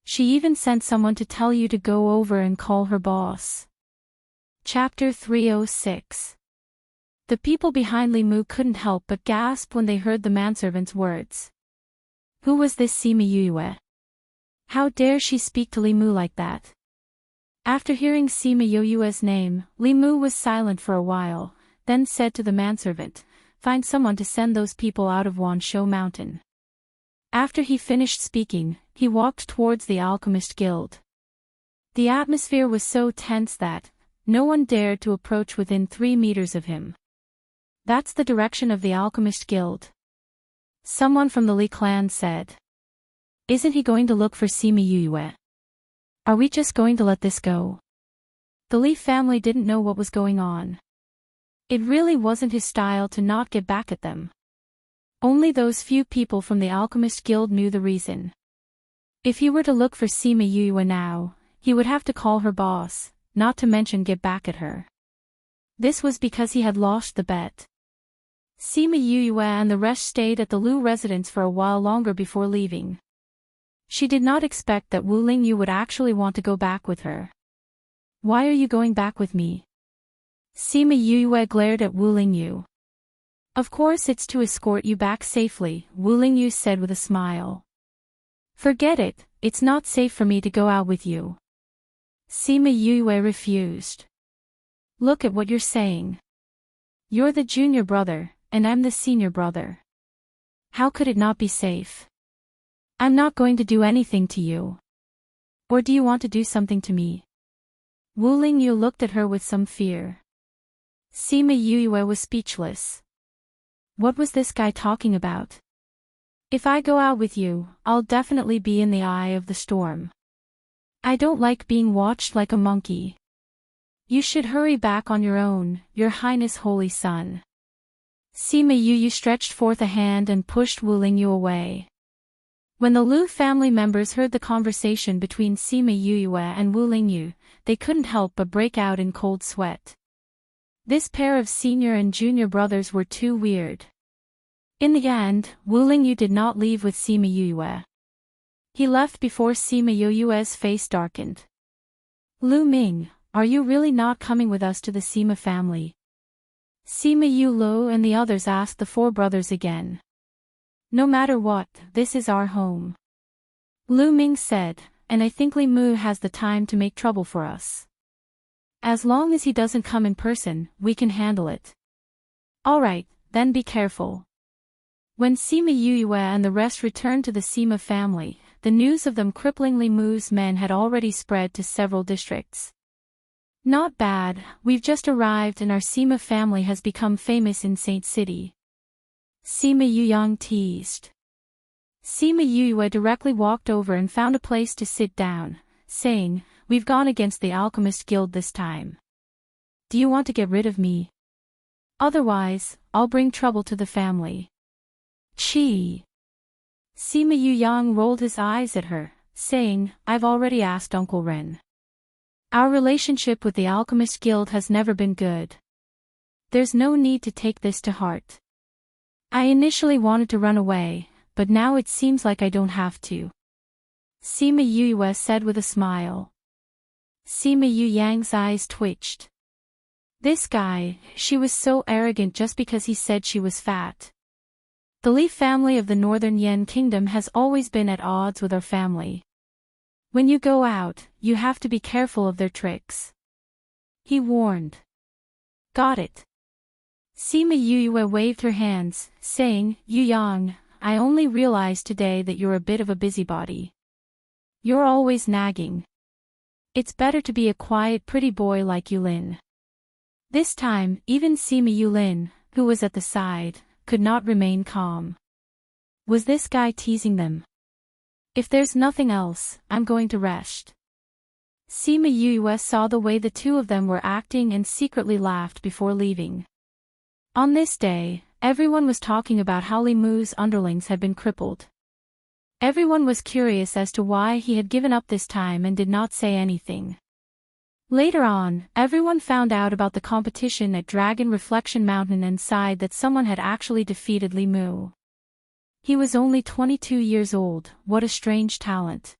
She even sent someone to tell you to go over and call her boss. Chapter 306. The people behind Limu couldn't help but gasp when they heard the manservant's words. Who was this Sima Yue? How dare she speak to Limu like that? After hearing Sima Yue's name, Limu was silent for a while, then said to the manservant, Find someone to send those people out of Wanshou Mountain. After he finished speaking, he walked towards the Alchemist Guild. The atmosphere was so tense that no one dared to approach within 3 meters of him. That's the direction of the Alchemist Guild. Someone from the Li clan said. Isn't he going to look for Sima Yue? Are we just going to let this go? The Li family didn't know what was going on. It really wasn't his style to not get back at them. Only those few people from the Alchemist Guild knew the reason. If he were to look for Sima Yue now, he would have to call her boss, not to mention get back at her. This was because he had lost the bet. Sima Yue and the rest stayed at the Lu residence for a while longer before leaving. She did not expect that Wu Lingyu would actually want to go back with her. Why are you going back with me? Sima Yue glared at Wu Lingyu. Of course it's to escort you back safely, Wu Lingyu said with a smile. Forget it, it's not safe for me to go out with you. Sima Yue refused. Look at what you're saying. You're the junior brother, and I'm the senior brother. How could it not be safe? I'm not going to do anything to you. Or do you want to do something to me? Wu Lingyu looked at her with some fear. Sima Yuyue was speechless. What was this guy talking about? If I go out with you, I'll definitely be in the eye of the storm. I don't like being watched like a monkey. You should hurry back on your own, Your Highness Holy Son. Sima Yuyu stretched forth a hand and pushed Wu Lingyu away. When the Lu family members heard the conversation between Sima Yuyue and Wu Lingyu, they couldn't help but break out in cold sweat. This pair of senior and junior brothers were too weird. In the end, Wu Lingyu did not leave with Sima Yuyue. He left before Sima Yuyue's face darkened. Lu Ming, are you really not coming with us to the Sima family? Sima Yulu and the others asked the four brothers again. No matter what, this is our home. Lu Ming said, and I think Li Mu has the time to make trouble for us. As long as he doesn't come in person, we can handle it. Alright, then be careful. When Sima Yuyue and the rest returned to the Sima family, the news of them crippling Li Mu's men had already spread to several districts. Not bad, we've just arrived and our Sima family has become famous in Saint City. Sima Yuyang teased. Sima Yuyue directly walked over and found a place to sit down, saying, We've gone against the Alchemist Guild this time. Do you want to get rid of me? Otherwise, I'll bring trouble to the family. Chi. Sima Yuyang rolled his eyes at her, saying, I've already asked Uncle Ren. Our relationship with the Alchemist Guild has never been good. There's no need to take this to heart. I initially wanted to run away, but now it seems like I don't have to. Sima Yuyue said with a smile. Sima Yuyang's eyes twitched. This guy, she was so arrogant just because he said she was fat. The Li family of the Northern Yan Kingdom has always been at odds with our family. When you go out, you have to be careful of their tricks. He warned. Got it. Sima Yuyue waved her hands, saying, Yuyang, I only realized today that you're a bit of a busybody. You're always nagging. It's better to be a quiet pretty boy like Yulin. This time, even Sima Yulin, who was at the side, could not remain calm. Was this guy teasing them? If there's nothing else, I'm going to rest. Sima Yuyue saw the way the two of them were acting and secretly laughed before leaving. On this day, everyone was talking about how Li Mu's underlings had been crippled. Everyone was curious as to why he had given up this time and did not say anything. Later on, everyone found out about the competition at Dragon Reflection Mountain and sighed that someone had actually defeated Li Mu. He was only 22 years old, what a strange talent.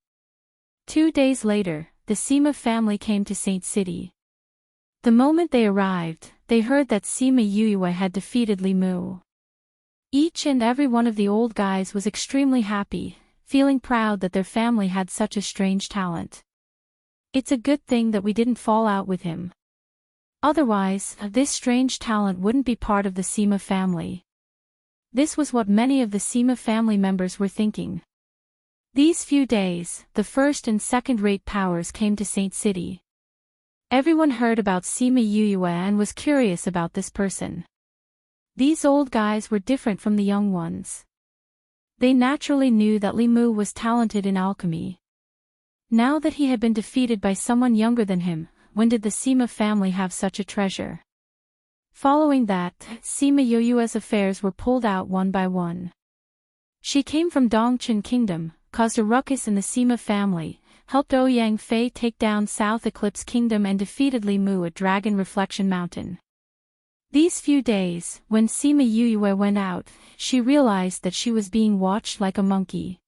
2 days later, the Sima family came to Saint City. The moment they arrived, they heard that Sima Yuyue had defeated Li Mu. Each and every one of the old guys was extremely happy, feeling proud that their family had such a strange talent. It's a good thing that we didn't fall out with him. Otherwise, this strange talent wouldn't be part of the Sima family. This was what many of the Sima family members were thinking. These few days, the first and second-rate powers came to Saint City. Everyone heard about Sima Yuyue and was curious about this person. These old guys were different from the young ones. They naturally knew that Li Mu was talented in alchemy. Now that he had been defeated by someone younger than him, when did the Sima family have such a treasure? Following that, Sima Yuyue's affairs were pulled out one by one. She came from Dongchen Kingdom, caused a ruckus in the Sima family, helped Ouyang Fei take down South Eclipse Kingdom and defeated Li Mu at Dragon Reflection Mountain. These few days, when Sima Yuyue went out, she realized that she was being watched like a monkey.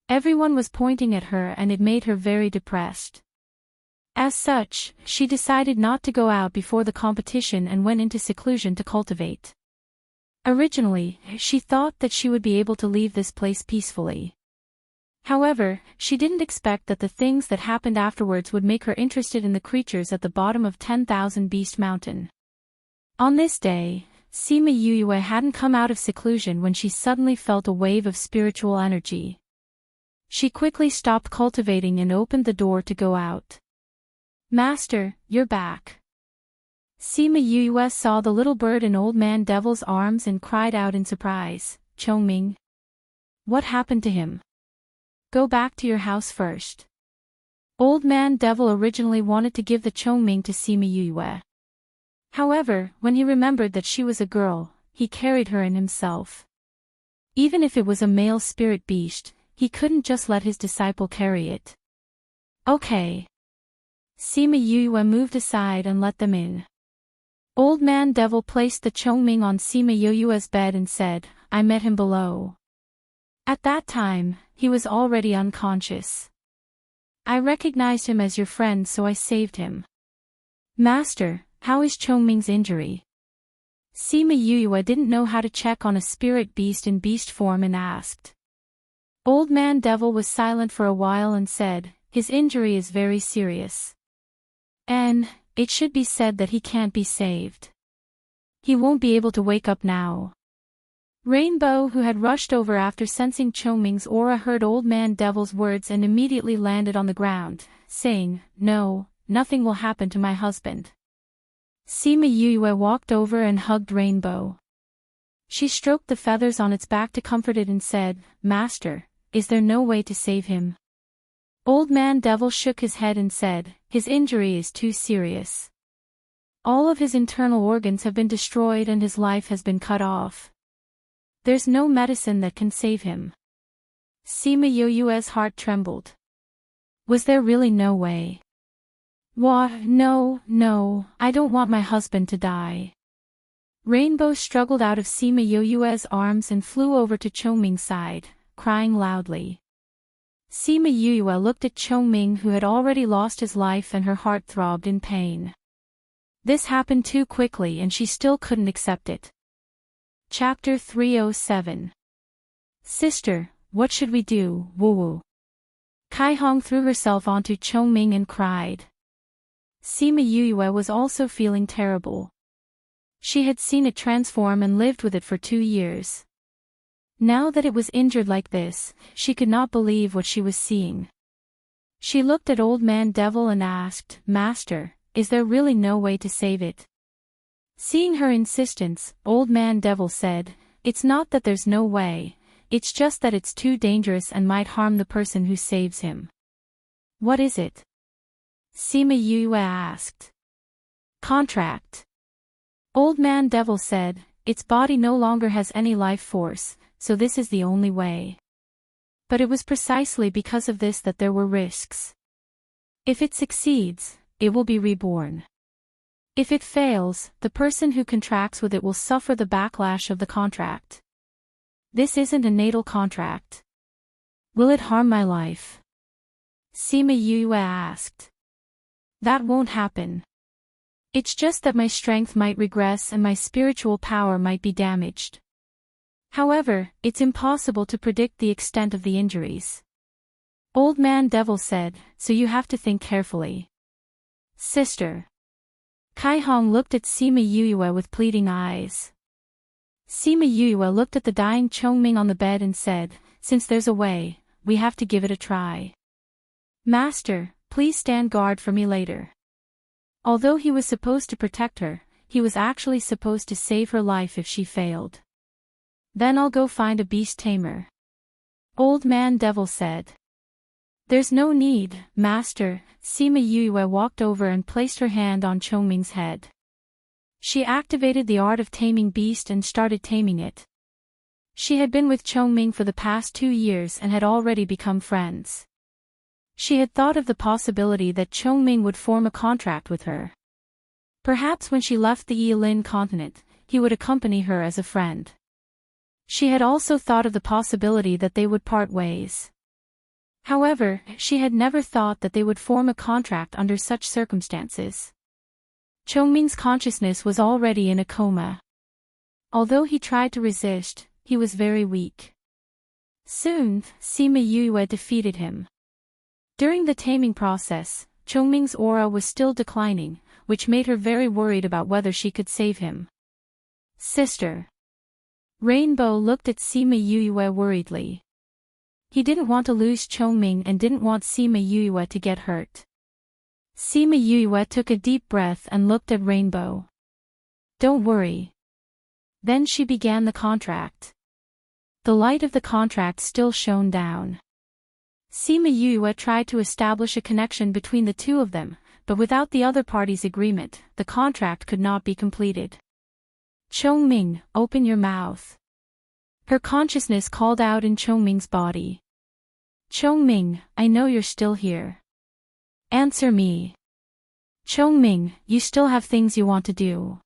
Everyone was pointing at her and it made her very depressed. As such, she decided not to go out before the competition and went into seclusion to cultivate. Originally, she thought that she would be able to leave this place peacefully. However, she didn't expect that the things that happened afterwards would make her interested in the creatures at the bottom of 10,000 Beast Mountain. On this day, Sima Yuyue hadn't come out of seclusion when she suddenly felt a wave of spiritual energy. She quickly stopped cultivating and opened the door to go out. Master, you're back. Sima Yue saw the little bird in Old Man Devil's arms and cried out in surprise, Chongming. What happened to him? Go back to your house first. Old Man Devil originally wanted to give the Chongming to Sima Yue. However, when he remembered that she was a girl, he carried her in himself. Even if it was a male spirit beast, he couldn't just let his disciple carry it. Okay. Sima Yue moved aside and let them in. Old Man Devil placed the Chongming on Sima Yue's bed and said, I met him below. At that time, he was already unconscious. I recognized him as your friend, so I saved him. Master, how is Chongming's injury? Sima Yue didn't know how to check on a spirit beast in beast form and asked. Old Man Devil was silent for a while and said, his injury is very serious. And it should be said that he can't be saved. He won't be able to wake up now. Rainbow, who had rushed over after sensing Chongming's aura, heard Old Man Devil's words and immediately landed on the ground, saying, No, nothing will happen to my husband. Sima Yue walked over and hugged Rainbow. She stroked the feathers on its back to comfort it and said, Master, is there no way to save him? Old Man Devil shook his head and said, his injury is too serious. All of his internal organs have been destroyed and his life has been cut off. There's no medicine that can save him. Sima Yue's heart trembled. Was there really no way? No, I don't want my husband to die. Rainbow struggled out of Sima Yue's arms and flew over to Chongming's side, crying loudly. Sima Yue looked at Chongming, who had already lost his life, and her heart throbbed in pain. This happened too quickly and she still couldn't accept it. Chapter 307. Sister, what should we do, Wu? Kai Hong threw herself onto Chongming and cried. Sima Yue was also feeling terrible. She had seen it transform and lived with it for 2 years. Now that it was injured like this, she could not believe what she was seeing. She looked at Old Man Devil and asked, Master, is there really no way to save it? Seeing her insistence, Old Man Devil said, It's not that there's no way, it's just that it's too dangerous and might harm the person who saves him. What is it? Sima Yue asked. Contract. Old Man Devil said, its body no longer has any life force, so this is the only way. But it was precisely because of this that there were risks. If it succeeds, it will be reborn. If it fails, the person who contracts with it will suffer the backlash of the contract. This isn't a natal contract. Will it harm my life? Sima Yue asked. That won't happen. It's just that my strength might regress and my spiritual power might be damaged. However, it's impossible to predict the extent of the injuries. Old Man Devil said, so you have to think carefully. Sister. Kai Hong looked at Sima Yue with pleading eyes. Sima Yue looked at the dying Chongming on the bed and said, since there's a way, we have to give it a try. Master, please stand guard for me later. Although he was supposed to protect her, he was actually supposed to save her life if she failed. Then I'll go find a beast tamer. Old Man Devil said. There's no need, Master. Sima Yue walked over and placed her hand on Chongming's head. She activated the art of taming beast and started taming it. She had been with Chongming for the past 2 years and had already become friends. She had thought of the possibility that Chongming would form a contract with her. Perhaps when she left the Yilin continent, he would accompany her as a friend. She had also thought of the possibility that they would part ways. However, she had never thought that they would form a contract under such circumstances. Chongming's consciousness was already in a coma. Although he tried to resist, he was very weak. Soon, Sima Yue defeated him. During the taming process, Chongming's aura was still declining, which made her very worried about whether she could save him. Sister. Rainbow looked at Sima Yue worriedly. He didn't want to lose Chongming and didn't want Sima Yue to get hurt. Sima Yue took a deep breath and looked at Rainbow. Don't worry. Then she began the contract. The light of the contract still shone down. Sima Yue tried to establish a connection between the two of them, but without the other party's agreement, the contract could not be completed. Chongming, open your mouth. Her consciousness called out in Chongming's body. Chongming, I know you're still here. Answer me. Chongming, you still have things you want to do.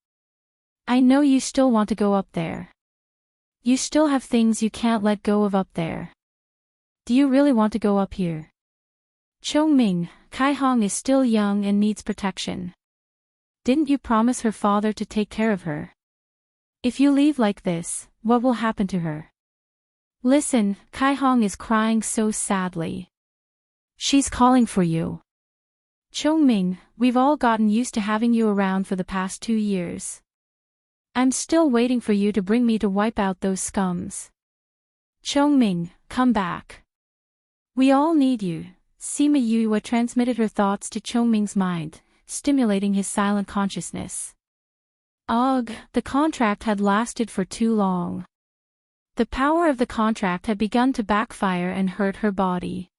I know you still want to go up there. You still have things you can't let go of up there. Do you really want to go up here? Chongming, Kaihong is still young and needs protection. Didn't you promise her father to take care of her? If you leave like this, what will happen to her? Listen, Kaihong is crying so sadly. She's calling for you. Chongming, we've all gotten used to having you around for the past 2 years. I'm still waiting for you to bring me to wipe out those scums. Chongming, come back. We all need you. Sima Yue transmitted her thoughts to Chongming's mind, stimulating his silent consciousness. Ugh, the contract had lasted for too long. The power of the contract had begun to backfire and hurt her body.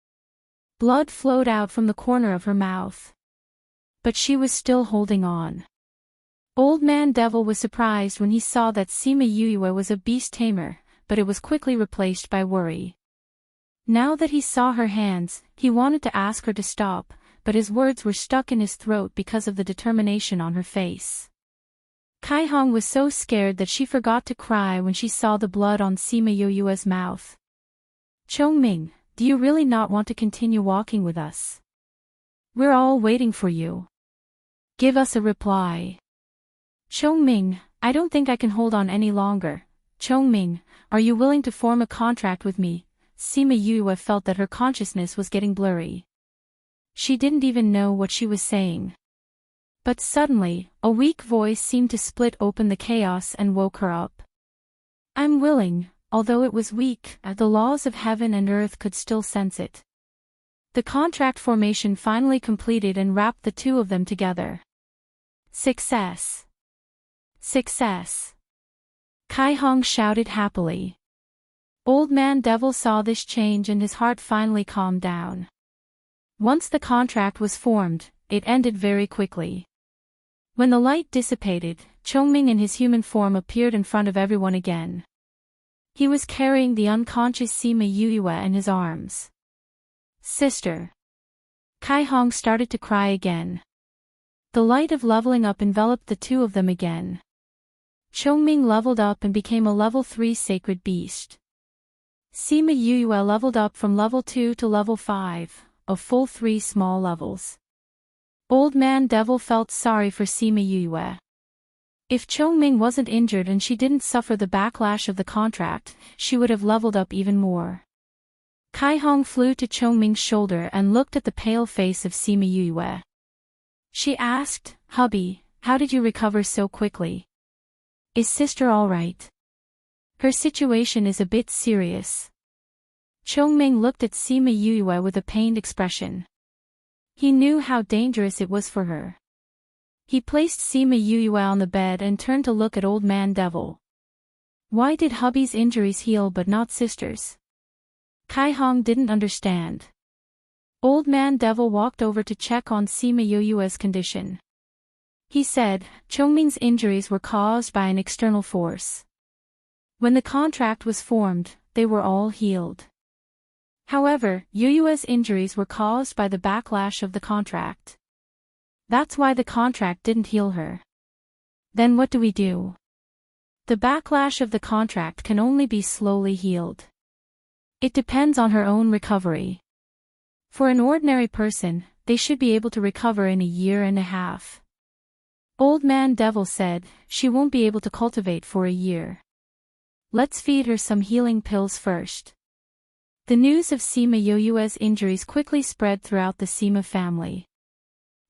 Blood flowed out from the corner of her mouth. But she was still holding on. Old Man Devil was surprised when he saw that Sima Yue was a beast tamer, but it was quickly replaced by worry. Now that he saw her hands, he wanted to ask her to stop, but his words were stuck in his throat because of the determination on her face. Kaihong was so scared that she forgot to cry when she saw the blood on Sima Yue's mouth. Chongming, do you really not want to continue walking with us? We're all waiting for you. Give us a reply. Chongming, I don't think I can hold on any longer. Chongming, are you willing to form a contract with me? Sima Yue felt that her consciousness was getting blurry. She didn't even know what she was saying. But suddenly, a weak voice seemed to split open the chaos and woke her up. I'm willing, although it was weak, the laws of heaven and earth could still sense it. The contract formation finally completed and wrapped the two of them together. Success! Success! Kaihong shouted happily. Old Man Devil saw this change and his heart finally calmed down. Once the contract was formed, it ended very quickly. When the light dissipated, Chongming in his human form appeared in front of everyone again. He was carrying the unconscious Sima Yue in his arms. Sister! Kaihong started to cry again. The light of leveling up enveloped the two of them again. Chongming leveled up and became a level 3 sacred beast. Sima Yue leveled up from level 2 to level 5, a full 3 small levels. Old Man Devil felt sorry for Sima Yue. If Chongming wasn't injured and she didn't suffer the backlash of the contract, she would have leveled up even more. Kaihong flew to Chongming's shoulder and looked at the pale face of Sima Yue. She asked, Hubby, how did you recover so quickly? Is sister all right? Her situation is a bit serious. Chongming looked at Sima Yue with a pained expression. He knew how dangerous it was for her. He placed Sima Yue on the bed and turned to look at Old Man Devil. Why did hubby's injuries heal but not sister's? Kaihong didn't understand. Old Man Devil walked over to check on Sima Yue's condition. He said, Chongming's injuries were caused by an external force. When the contract was formed, they were all healed. However, Yue's injuries were caused by the backlash of the contract. That's why the contract didn't heal her. Then what do we do? The backlash of the contract can only be slowly healed. It depends on her own recovery. For an ordinary person, they should be able to recover in a year and a half. Old Man Devil said, she won't be able to cultivate for a year. Let's feed her some healing pills first. The news of Sima Yue's injuries quickly spread throughout the Sima family.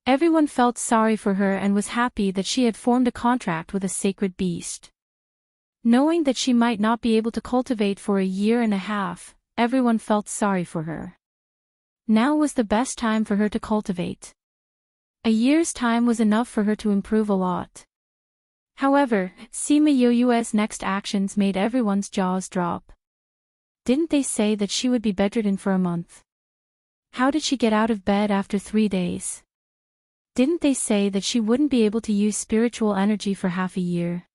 Everyone felt sorry for her and was happy that she had formed a contract with a sacred beast. Knowing that she might not be able to cultivate for a year and a half, everyone felt sorry for her. Now was the best time for her to cultivate. A year's time was enough for her to improve a lot. However, Sima Yoyue's next actions made everyone's jaws drop. Didn't they say that she would be bedridden for a month? How did she get out of bed after 3 days? Didn't they say that she wouldn't be able to use spiritual energy for half a year?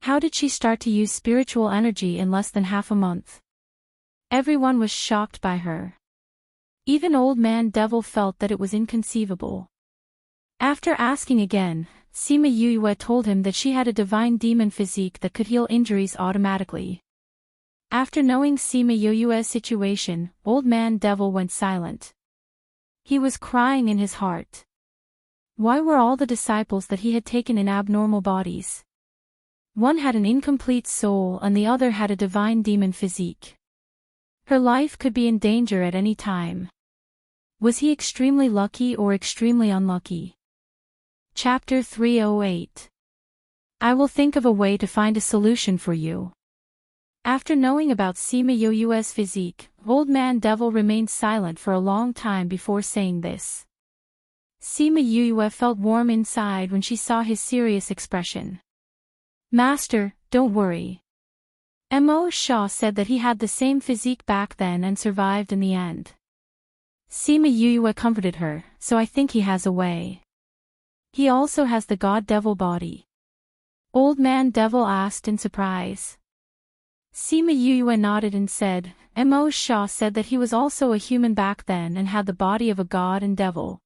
How did she start to use spiritual energy in less than half a month? Everyone was shocked by her. Even Old Man Devil felt that it was inconceivable. After asking again, Sima Yue told him that she had a divine demon physique that could heal injuries automatically. After knowing Sima Yue's situation, Old Man Devil went silent. He was crying in his heart. Why were all the disciples that he had taken in abnormal bodies? One had an incomplete soul and the other had a divine demon physique. Her life could be in danger at any time. Was he extremely lucky or extremely unlucky? Chapter 308. I will think of a way to find a solution for you. After knowing about Sima Yue's physique, Old Man Devil remained silent for a long time before saying this. Sima Yue felt warm inside when she saw his serious expression. Master, don't worry. Mo Shaw said that he had the same physique back then and survived in the end. Sima Yue comforted her, so I think he has a way. He also has the God-Devil body. Old Man Devil asked in surprise. Sima Yue nodded and said, Mo Shaw said that he was also a human back then and had the body of a god and devil.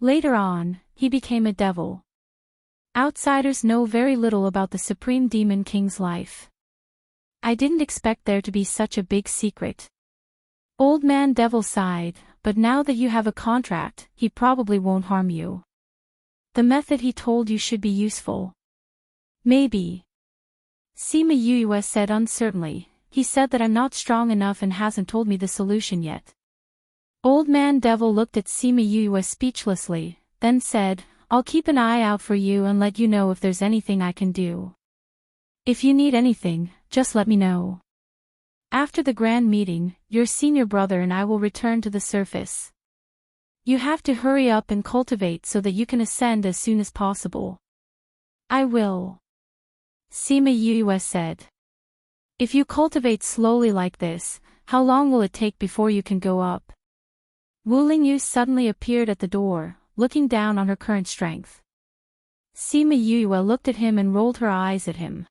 Later on, he became a devil. Outsiders know very little about the Supreme Demon King's life. I didn't expect there to be such a big secret. Old Man Devil sighed, but now that you have a contract, he probably won't harm you. The method he told you should be useful. Maybe. Sima Yue said uncertainly, he said that I'm not strong enough and hasn't told me the solution yet. Old Man Devil looked at Sima Yue speechlessly, then said, I'll keep an eye out for you and let you know if there's anything I can do. If you need anything, just let me know. After the grand meeting, your senior brother and I will return to the surface. You have to hurry up and cultivate so that you can ascend as soon as possible. I will. Sima Yue said. If you cultivate slowly like this, how long will it take before you can go up? Wu Lingyu suddenly appeared at the door, looking down on her current strength. Sima Yue looked at him and rolled her eyes at him.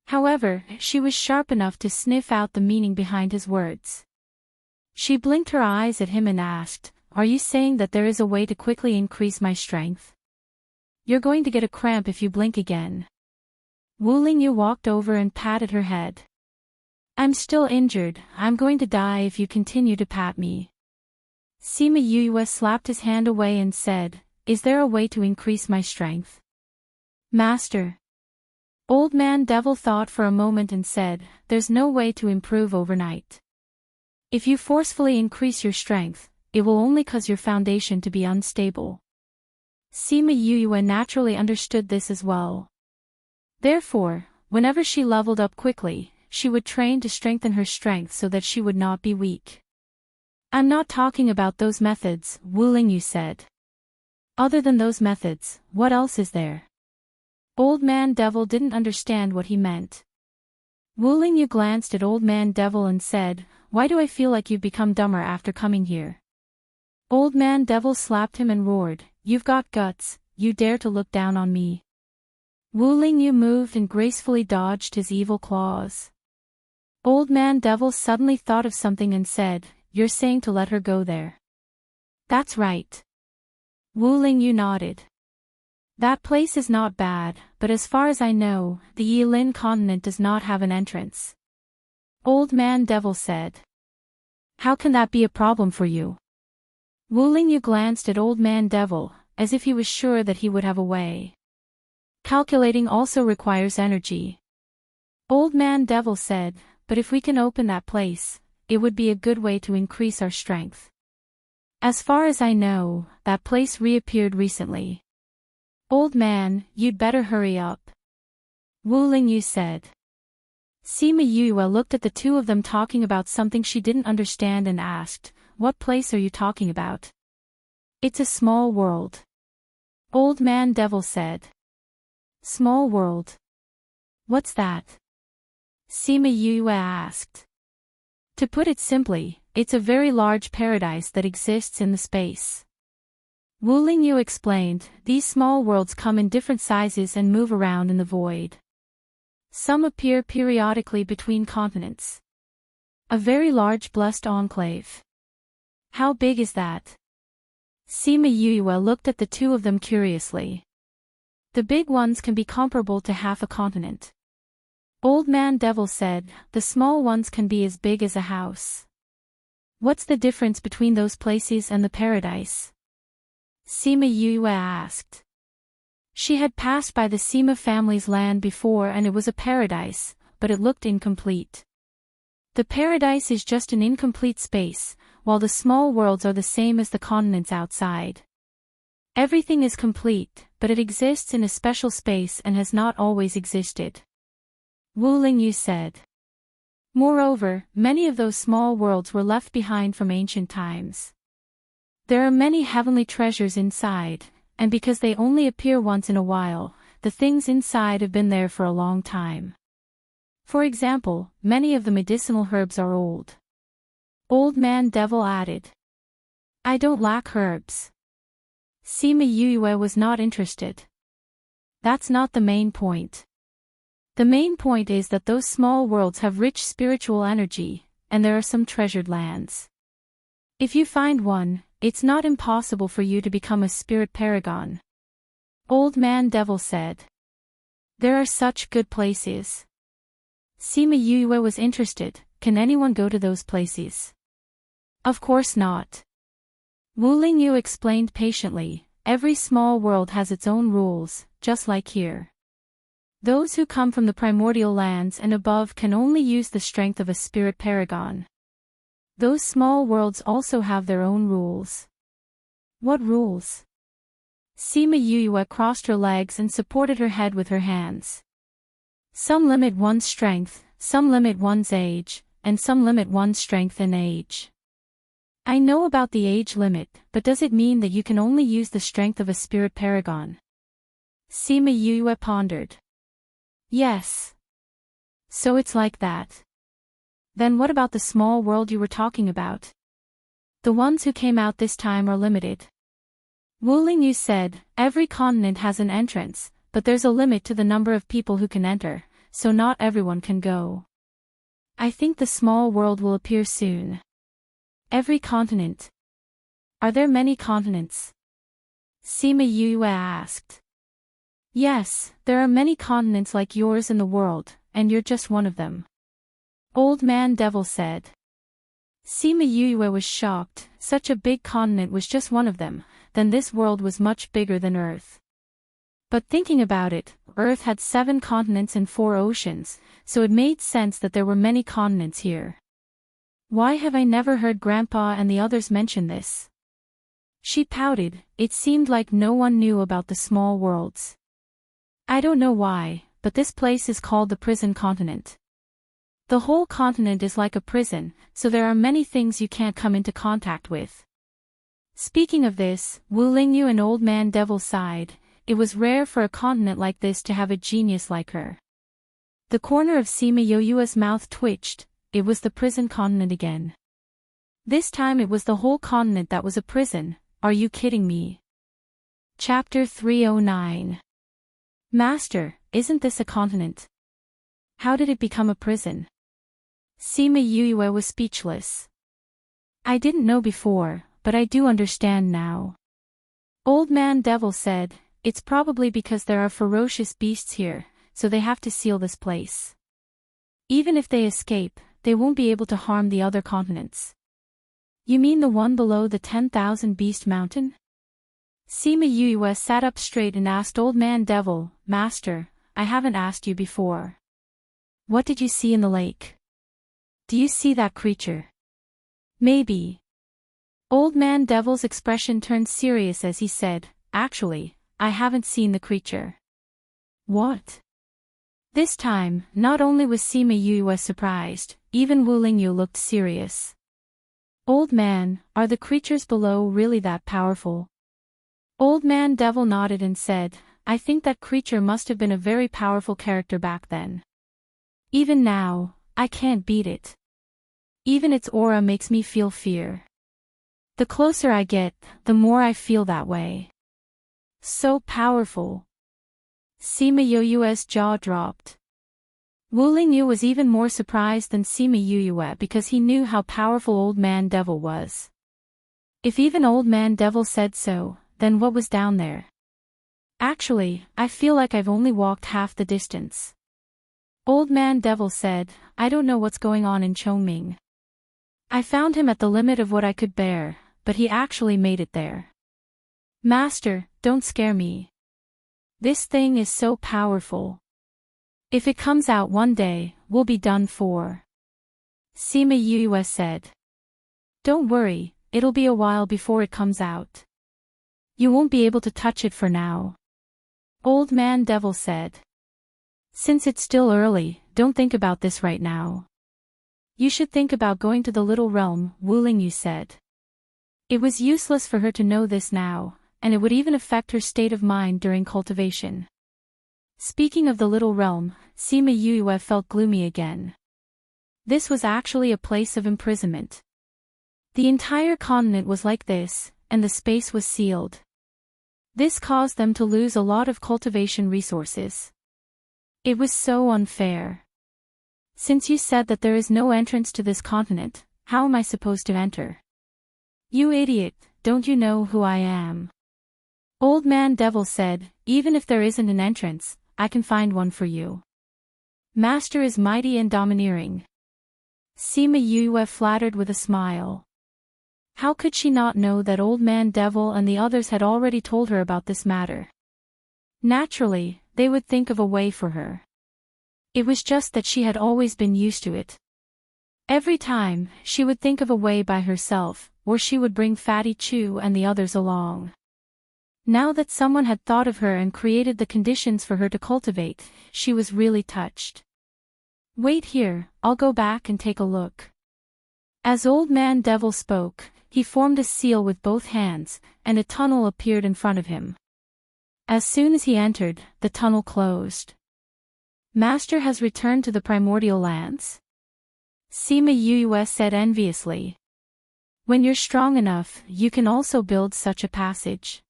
However, she was sharp enough to sniff out the meaning behind his words. She blinked her eyes at him and asked, Are you saying that there is a way to quickly increase my strength? You're going to get a cramp if you blink again. Wu Lingyu walked over and patted her head. I'm still injured, I'm going to die if you continue to pat me. Sima Yue slapped his hand away and said, Is there a way to increase my strength? Master. Old Man Devil thought for a moment and said, There's no way to improve overnight. If you forcefully increase your strength, it will only cause your foundation to be unstable. Sima Yue naturally understood this as well. Therefore, whenever she leveled up quickly, she would train to strengthen her strength so that she would not be weak. I'm not talking about those methods, Wu Lingyu said. Other than those methods, what else is there? Old Man Devil didn't understand what he meant. Wu Lingyu glanced at Old Man Devil and said, Why do I feel like you've become dumber after coming here? Old Man Devil slapped him and roared, You've got guts, you dare to look down on me. Wu Lingyu moved and gracefully dodged his evil claws. Old Man Devil suddenly thought of something and said, You're saying to let her go there. That's right. Wu Lingyu nodded. That place is not bad, but as far as I know, the Yilin continent does not have an entrance. Old Man Devil said. How can that be a problem for you? Wu Lingyu glanced at Old Man Devil, as if he was sure that he would have a way. Calculating also requires energy. Old Man Devil said, But if we can open that place, it would be a good way to increase our strength. As far as I know, that place reappeared recently. Old man, you'd better hurry up. Wu Lingyu said. Sima Yue looked at the two of them talking about something she didn't understand and asked, What place are you talking about? It's a small world. Old Man Devil said. Small world. What's that? Sima Yue asked. To put it simply, it's a very large paradise that exists in the space. Wu Lingyu explained, these small worlds come in different sizes and move around in the void. Some appear periodically between continents. A very large blessed enclave. How big is that? Sima Yue looked at the two of them curiously. The big ones can be comparable to half a continent. Old Man Devil said, the small ones can be as big as a house. What's the difference between those places and the paradise? Sima Yue asked. She had passed by the Sima family's land before and it was a paradise, but it looked incomplete. The paradise is just an incomplete space, while the small worlds are the same as the continents outside. Everything is complete, but it exists in a special space and has not always existed. Wu Lingyu said. Moreover, many of those small worlds were left behind from ancient times. There are many heavenly treasures inside, and because they only appear once in a while, the things inside have been there for a long time. For example, many of the medicinal herbs are old. Old Man Devil added. I don't lack herbs. Sima Yue was not interested. That's not the main point. The main point is that those small worlds have rich spiritual energy, and there are some treasured lands. If you find one, it's not impossible for you to become a spirit paragon. Old Man Devil said. There are such good places. Sima Yue was interested, can anyone go to those places? Of course not. Wu Lingyu explained patiently, every small world has its own rules, just like here. Those who come from the primordial lands and above can only use the strength of a spirit paragon. Those small worlds also have their own rules. What rules? Sima Yue crossed her legs and supported her head with her hands. Some limit one's strength, some limit one's age, and some limit one's strength and age. I know about the age limit, but does it mean that you can only use the strength of a spirit paragon? Sima Yue pondered. Yes. So it's like that. Then what about the small world you were talking about? The ones who came out this time are limited. Wu Lingyu said, every continent has an entrance, but there's a limit to the number of people who can enter, so not everyone can go. I think the small world will appear soon. Every continent. Are there many continents? Sima Yue asked. Yes, there are many continents like yours in the world, and you're just one of them. Old Man Devil said. Sima Yue was shocked, such a big continent was just one of them, then this world was much bigger than Earth. But thinking about it, Earth had 7 continents and 4 oceans, so it made sense that there were many continents here. Why have I never heard Grandpa and the others mention this? She pouted, it seemed like no one knew about the small worlds. I don't know why, but this place is called the prison continent. The whole continent is like a prison, so there are many things you can't come into contact with. Speaking of this, Wu Lingyu and Old Man Devil sighed. It was rare for a continent like this to have a genius like her. The corner of Sima Yue's mouth twitched, it was the prison continent again. This time it was the whole continent that was a prison, are you kidding me? Chapter 309. Master, isn't this a continent? How did it become a prison? Sima Yue was speechless. I didn't know before, but I do understand now. Old Man Devil said, it's probably because there are ferocious beasts here, so they have to seal this place. Even if they escape, they won't be able to harm the other continents. You mean the one below the 10,000 Beast Mountain? Sima Yue sat up straight and asked Old Man Devil, Master, I haven't asked you before. What did you see in the lake? Do you see that creature? Maybe. Old Man Devil's expression turned serious as he said, actually, I haven't seen the creature. What? This time, not only was Sima Yue surprised, even Wu Lingyu looked serious. Old man, are the creatures below really that powerful? Old Man Devil nodded and said, I think that creature must have been a very powerful character back then. Even now, I can't beat it. Even its aura makes me feel fear. The closer I get, the more I feel that way. So powerful. Sima Yoyue's jaw dropped. Wu Lingyu was even more surprised than Sima Yoyue because he knew how powerful Old Man Devil was. If even Old Man Devil said so, then what was down there? Actually, I feel like I've only walked half the distance. Old Man Devil said, I don't know what's going on in Chongming. I found him at the limit of what I could bear, but he actually made it there. Master, don't scare me. This thing is so powerful. If it comes out one day, we'll be done for. Sima Yue said. Don't worry, it'll be a while before it comes out. You won't be able to touch it for now. Old Man Devil said. Since it's still early, don't think about this right now. You should think about going to the little realm, Wu Lingyu said. It was useless for her to know this now, and it would even affect her state of mind during cultivation. Speaking of the little realm, Sima Yue felt gloomy again. This was actually a place of imprisonment. The entire continent was like this, and the space was sealed. This caused them to lose a lot of cultivation resources. It was so unfair. Since you said that there is no entrance to this continent, how am I supposed to enter? You idiot, don't you know who I am? Old Man Devil said, even if there isn't an entrance, I can find one for you. Master is mighty and domineering. Sima Yue flattered with a smile. How could she not know that Old Man Devil and the others had already told her about this matter? Naturally, they would think of a way for her. It was just that she had always been used to it. Every time, she would think of a way by herself, or she would bring Fatty Chu and the others along. Now that someone had thought of her and created the conditions for her to cultivate, she was really touched. Wait here, I'll go back and take a look. As Old Man Devil spoke, he formed a seal with both hands, and a tunnel appeared in front of him. As soon as he entered, the tunnel closed. Master has returned to the primordial lands? Sima Yue said enviously. When you're strong enough, you can also build such a passage.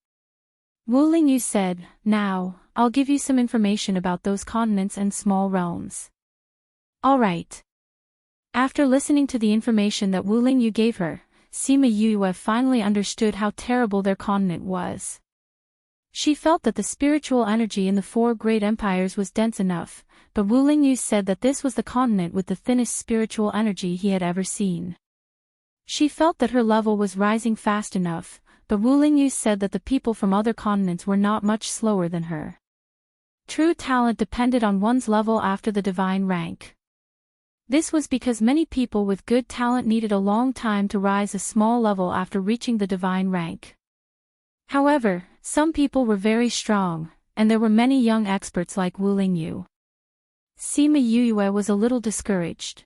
Wu Lingyu said, now, I'll give you some information about those continents and small realms. All right. After listening to the information that Wu Lingyu gave her, Sima Yue finally understood how terrible their continent was. She felt that the spiritual energy in the four great empires was dense enough, but Wu Lingyu said that this was the continent with the thinnest spiritual energy he had ever seen. She felt that her level was rising fast enough, but Wu Lingyu said that the people from other continents were not much slower than her. True talent depended on one's level after the divine rank. This was because many people with good talent needed a long time to rise a small level after reaching the divine rank. However, some people were very strong, and there were many young experts like Wu Lingyu. Sima Yue was a little discouraged.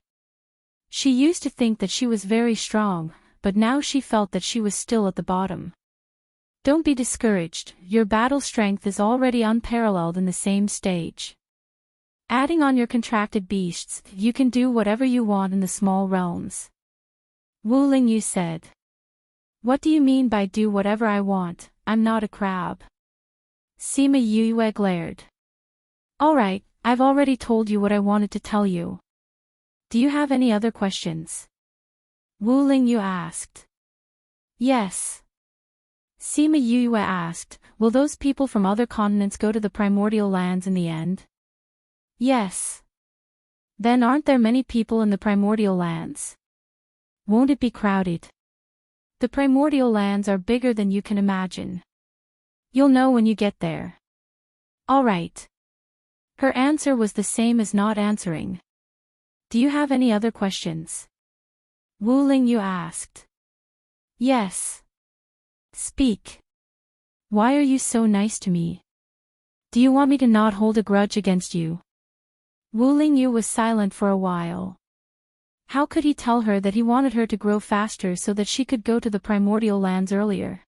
She used to think that she was very strong, but now she felt that she was still at the bottom. Don't be discouraged, your battle strength is already unparalleled in the same stage. Adding on your contracted beasts, you can do whatever you want in the small realms. Wu Lingyu said. What do you mean by do whatever I want? I'm not a crab. Sima Yue glared. Alright, I've already told you what I wanted to tell you. Do you have any other questions? Wu Lingyu asked. Yes. Sima Yue asked, will those people from other continents go to the primordial lands in the end? Yes. Then aren't there many people in the primordial lands? Won't it be crowded? The primordial lands are bigger than you can imagine. You'll know when you get there. Alright. Her answer was the same as not answering. Do you have any other questions? Wu Lingyu asked. Yes. Speak. Why are you so nice to me? Do you want me to not hold a grudge against you? Wu Lingyu was silent for a while. How could he tell her that he wanted her to grow faster so that she could go to the primordial lands earlier?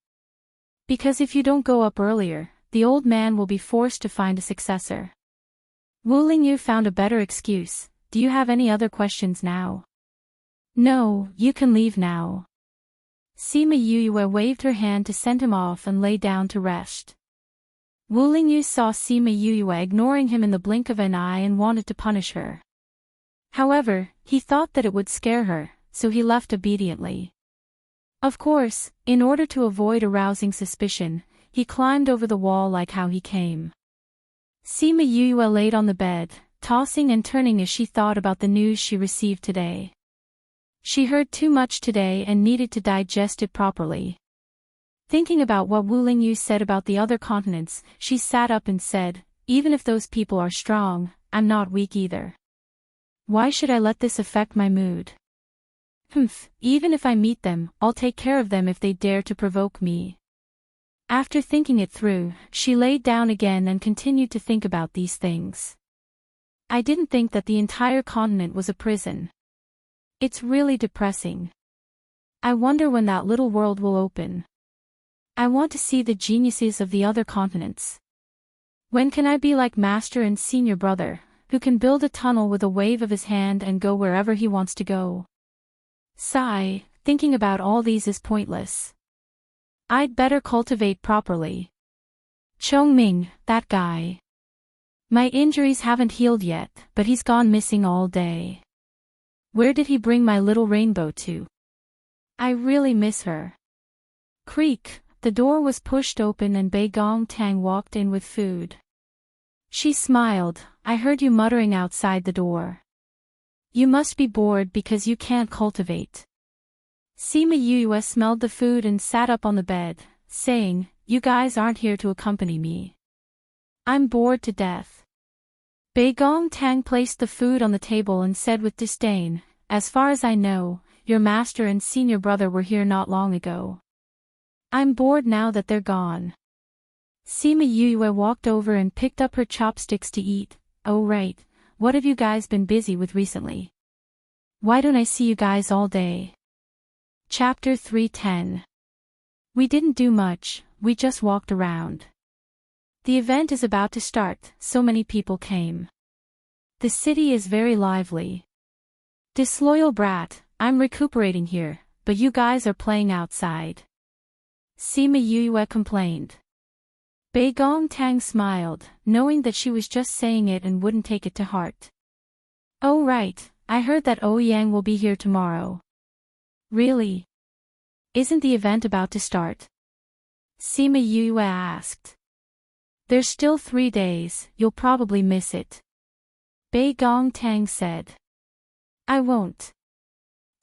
Because if you don't go up earlier, the old man will be forced to find a successor. Wu Lingyu found a better excuse. Do you have any other questions now? No, you can leave now. Sima Yuyue waved her hand to send him off and lay down to rest. Wu Lingyu saw Sima Yuyue ignoring him in the blink of an eye and wanted to punish her. However, he thought that it would scare her, so he left obediently. Of course, in order to avoid arousing suspicion, he climbed over the wall like how he came. Sima Yuyue laid on the bed, tossing and turning as she thought about the news she received today. She heard too much today and needed to digest it properly. Thinking about what Wu Lingyu said about the other continents, she sat up and said, even if those people are strong, I'm not weak either. Why should I let this affect my mood? Even if I meet them, I'll take care of them if they dare to provoke me. After thinking it through, she laid down again and continued to think about these things. I didn't think that the entire continent was a prison. It's really depressing. I wonder when that little world will open. I want to see the geniuses of the other continents. When can I be like Master and Senior Brother, who can build a tunnel with a wave of his hand and go wherever he wants to go? Sigh, thinking about all these is pointless. I'd better cultivate properly. Chongming, that guy. My injuries haven't healed yet, but he's gone missing all day. Where did he bring my little rainbow to? I really miss her. Creak, the door was pushed open and Bei Gong Tang walked in with food. She smiled, I heard you muttering outside the door. You must be bored because you can't cultivate. Sima Yuyue smelled the food and sat up on the bed, saying, you guys aren't here to accompany me. I'm bored to death. Bei Gong Tang placed the food on the table and said with disdain, as far as I know, your master and senior brother were here not long ago. I'm bored now that they're gone. Sima Yuyue walked over and picked up her chopsticks to eat. Oh right, what have you guys been busy with recently? Why don't I see you guys all day? Chapter 310. We didn't do much, we just walked around. The event is about to start, so many people came. The city is very lively. Disloyal brat, I'm recuperating here, but you guys are playing outside. Sima Yuyue complained. Bei Gong Tang smiled, knowing that she was just saying it and wouldn't take it to heart. Oh right, I heard that Ouyang will be here tomorrow. Really? Isn't the event about to start? Sima Yuyue asked. There's still 3 days, you'll probably miss it. Bei Gong Tang said. I won't.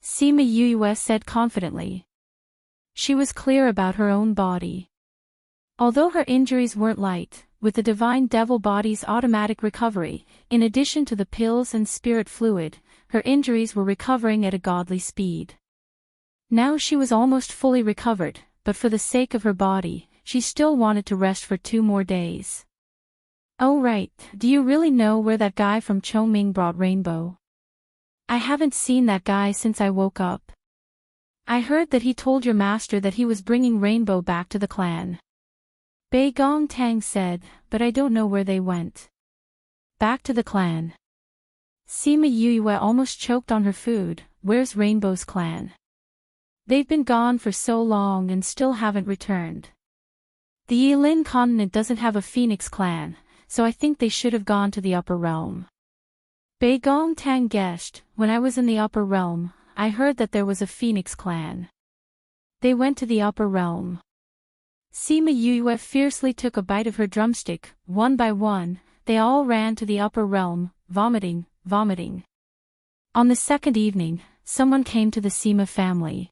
Sima Yuyue said confidently. She was clear about her own body. Although her injuries weren't light, with the Divine Devil Body's automatic recovery, in addition to the pills and spirit fluid, her injuries were recovering at a godly speed. Now she was almost fully recovered, but for the sake of her body, she still wanted to rest for 2 more days. Oh right, do you really know where that guy from Chongming brought Rainbow? I haven't seen that guy since I woke up. I heard that he told your master that he was bringing Rainbow back to the clan. Bei Gong Tang said, but I don't know where they went. Back to the clan. Sima Yuyue almost choked on her food. Where's Rainbow's clan? They've been gone for so long and still haven't returned. The Yilin continent doesn't have a Phoenix clan, so I think they should have gone to the upper realm. Bei Gong Tang guessed, when I was in the upper realm, I heard that there was a Phoenix clan. They went to the upper realm. Sima Yuyue fiercely took a bite of her drumstick. One by one, they all ran to the upper realm, vomiting. On the second evening, someone came to the Sima family.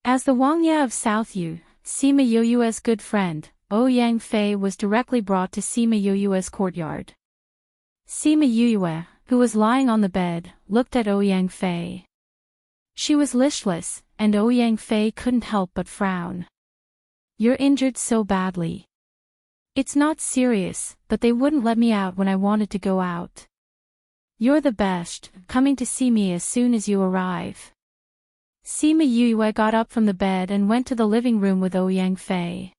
As the Wangya of South Yu, Sima Yuyue's good friend, Ouyang Fei was directly brought to Sima Yuyue's courtyard. Sima Yuyue, who was lying on the bed, looked at Ouyang Fei. She was listless, and Ouyang Fei couldn't help but frown. You're injured so badly. It's not serious, but they wouldn't let me out when I wanted to go out. You're the best, coming to see me as soon as you arrive. Sima Yuyue got up from the bed and went to the living room with Ouyang Fei.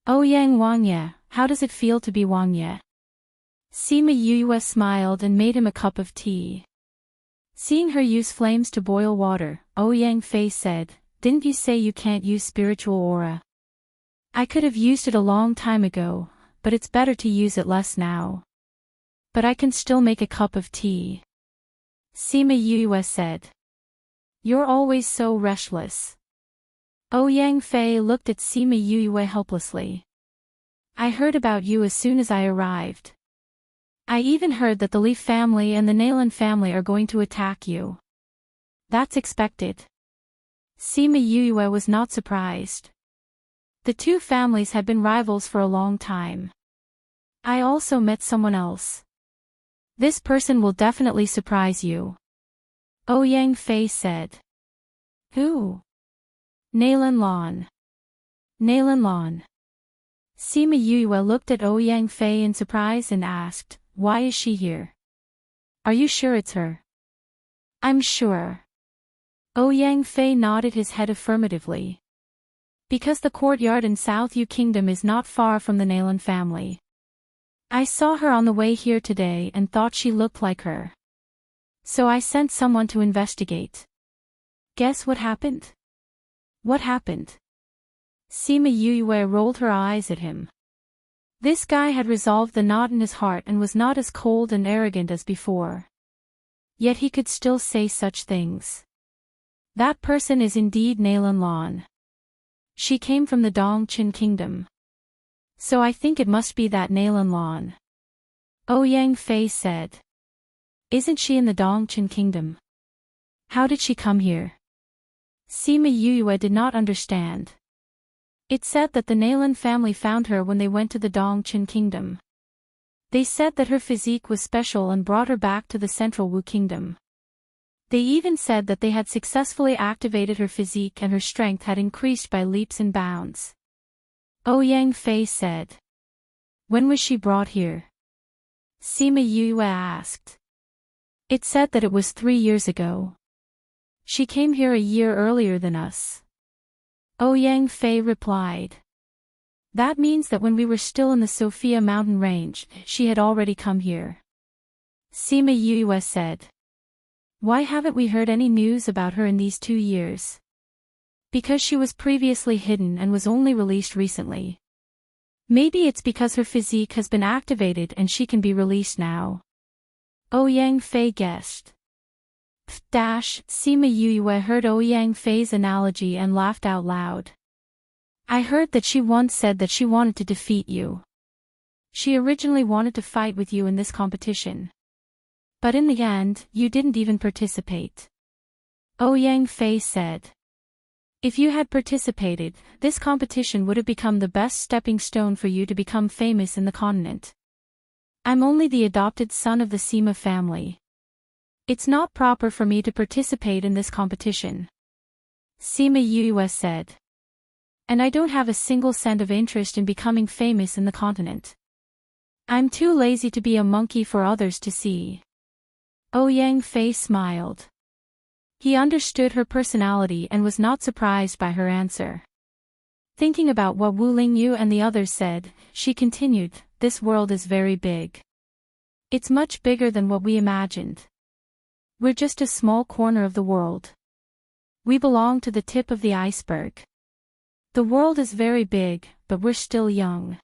Oh Yang Wangye, how does it feel to be Wangye? Sima Yue smiled and made him a cup of tea. Seeing her use flames to boil water, Yang Fei said, "Didn't you say you can't use spiritual aura? I could have used it a long time ago, but it's better to use it less now. But I can still make a cup of tea." Sima Yue said. "You're always so restless." Yang Fei looked at Sima Yue helplessly. "I heard about you as soon as I arrived. I even heard that the Li family and the Nalan family are going to attack you. That's expected." Sima Yue was not surprised. The two families had been rivals for a long time. "I also met someone else. This person will definitely surprise you," Yang Fei said. "Who?" "Nalan Lan." "Nalan Lan." Sima Yue looked at Yang Fei in surprise and asked, "Why is she here? Are you sure it's her?" "I'm sure." Yang Fei nodded his head affirmatively. "Because the courtyard in South Yu Kingdom is not far from the Nalan family. I saw her on the way here today and thought she looked like her. So I sent someone to investigate. Guess what happened?" "What happened?" Sima Yue rolled her eyes at him. This guy had resolved the knot in his heart and was not as cold and arrogant as before. Yet he could still say such things. "That person is indeed Nalan Lan. She came from the Dongqin Kingdom. So I think it must be that Nalan Lan." Yang Fei said. "Isn't she in the Dongqin Kingdom? How did she come here?" Sima Yue did not understand. It said that the Nalan family found her when they went to the Dongqin Kingdom. They said that her physique was special and brought her back to the Central Wu Kingdom. They even said that they had successfully activated her physique and her strength had increased by leaps and bounds. Yang Fei said. "When was she brought here?" Sima Yue asked. It said that it was 3 years ago. She came here a year earlier than us. Yang Fei replied. That means that when we were still in the Sophia mountain range, she had already come here. Sima Yue said. Why haven't we heard any news about her in these 2 years? Because she was previously hidden and was only released recently. Maybe it's because her physique has been activated and she can be released now. Yang Fei guessed. Sima Yue heard Yang Fei's analogy and laughed out loud. I heard that she once said that she wanted to defeat you. She originally wanted to fight with you in this competition. But in the end, you didn't even participate. Yang Fei said. If you had participated, this competition would have become the best stepping stone for you to become famous in the continent. I'm only the adopted son of the Sima family. It's not proper for me to participate in this competition. Sima Yue said. And I don't have a single cent of interest in becoming famous in the continent. I'm too lazy to be a monkey for others to see. Yang Fei smiled. He understood her personality and was not surprised by her answer. Thinking about what Wu Lingyu and the others said, she continued, this world is very big. It's much bigger than what we imagined. We're just a small corner of the world. We belong to the tip of the iceberg. The world is very big, but we're still young.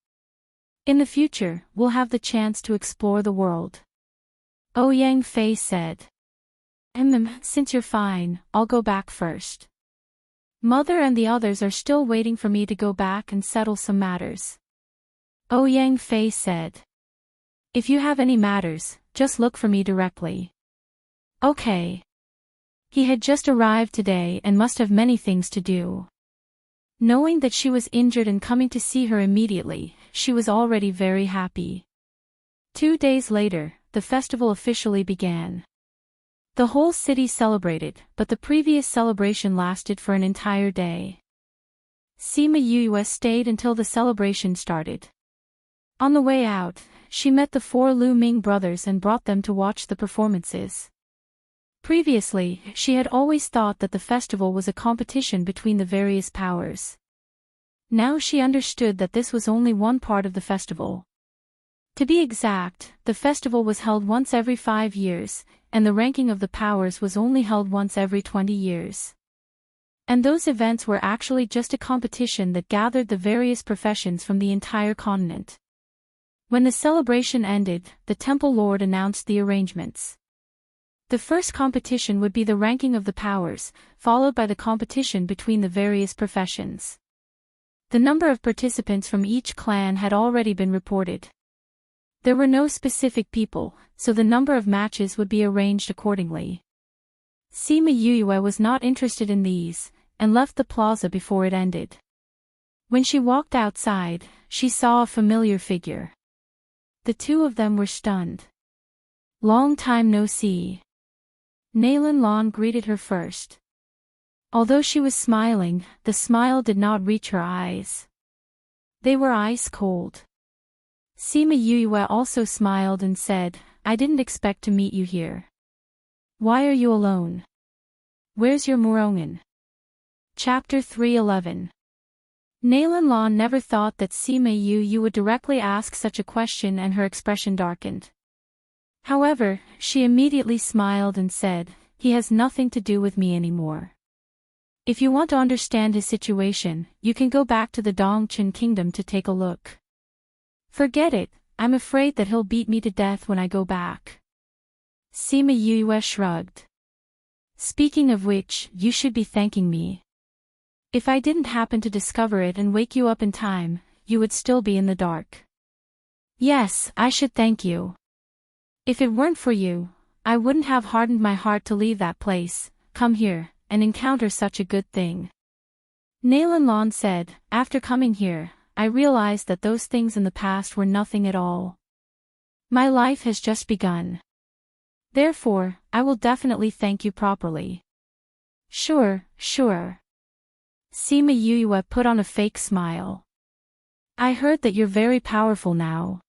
In the future, we'll have the chance to explore the world. Yang Fei said. Since you're fine, I'll go back first. Mother and the others are still waiting for me to go back and settle some matters. Yang Fei said. If you have any matters, just look for me directly. Okay. He had just arrived today and must have many things to do. Knowing that she was injured and coming to see her immediately, she was already very happy. 2 days later, the festival officially began. The whole city celebrated, but the previous celebration lasted for an entire day. Sima Yue stayed until the celebration started. On the way out, she met the 4 Lu Ming brothers and brought them to watch the performances. Previously, she had always thought that the festival was a competition between the various powers. Now she understood that this was only one part of the festival. To be exact, the festival was held once every 5 years, and the ranking of the powers was only held once every 20 years. And those events were actually just a competition that gathered the various professions from the entire continent. When the celebration ended, the Temple Lord announced the arrangements. The first competition would be the ranking of the powers, followed by the competition between the various professions. The number of participants from each clan had already been reported. There were no specific people, so the number of matches would be arranged accordingly. Sima Yue was not interested in these, and left the plaza before it ended. When she walked outside, she saw a familiar figure. The two of them were stunned. Long time no see. Nalan Lan greeted her first. Although she was smiling, the smile did not reach her eyes. They were ice cold. Sima Yue also smiled and said, I didn't expect to meet you here. Why are you alone? Where's your Murongan? Chapter 311. Nalan Lan never thought that Sima Yue would directly ask such a question, and her expression darkened. However, she immediately smiled and said, he has nothing to do with me anymore. If you want to understand his situation, you can go back to the Dongchen Kingdom to take a look. Forget it, I'm afraid that he'll beat me to death when I go back. Sima Yue shrugged. Speaking of which, you should be thanking me. If I didn't happen to discover it and wake you up in time, you would still be in the dark. Yes, I should thank you. If it weren't for you, I wouldn't have hardened my heart to leave that place, come here, and encounter such a good thing. Nalan Lan said, after coming here, I realized that those things in the past were nothing at all. My life has just begun. Therefore, I will definitely thank you properly. Sure. Sima Yue put on a fake smile. I heard that you're very powerful now.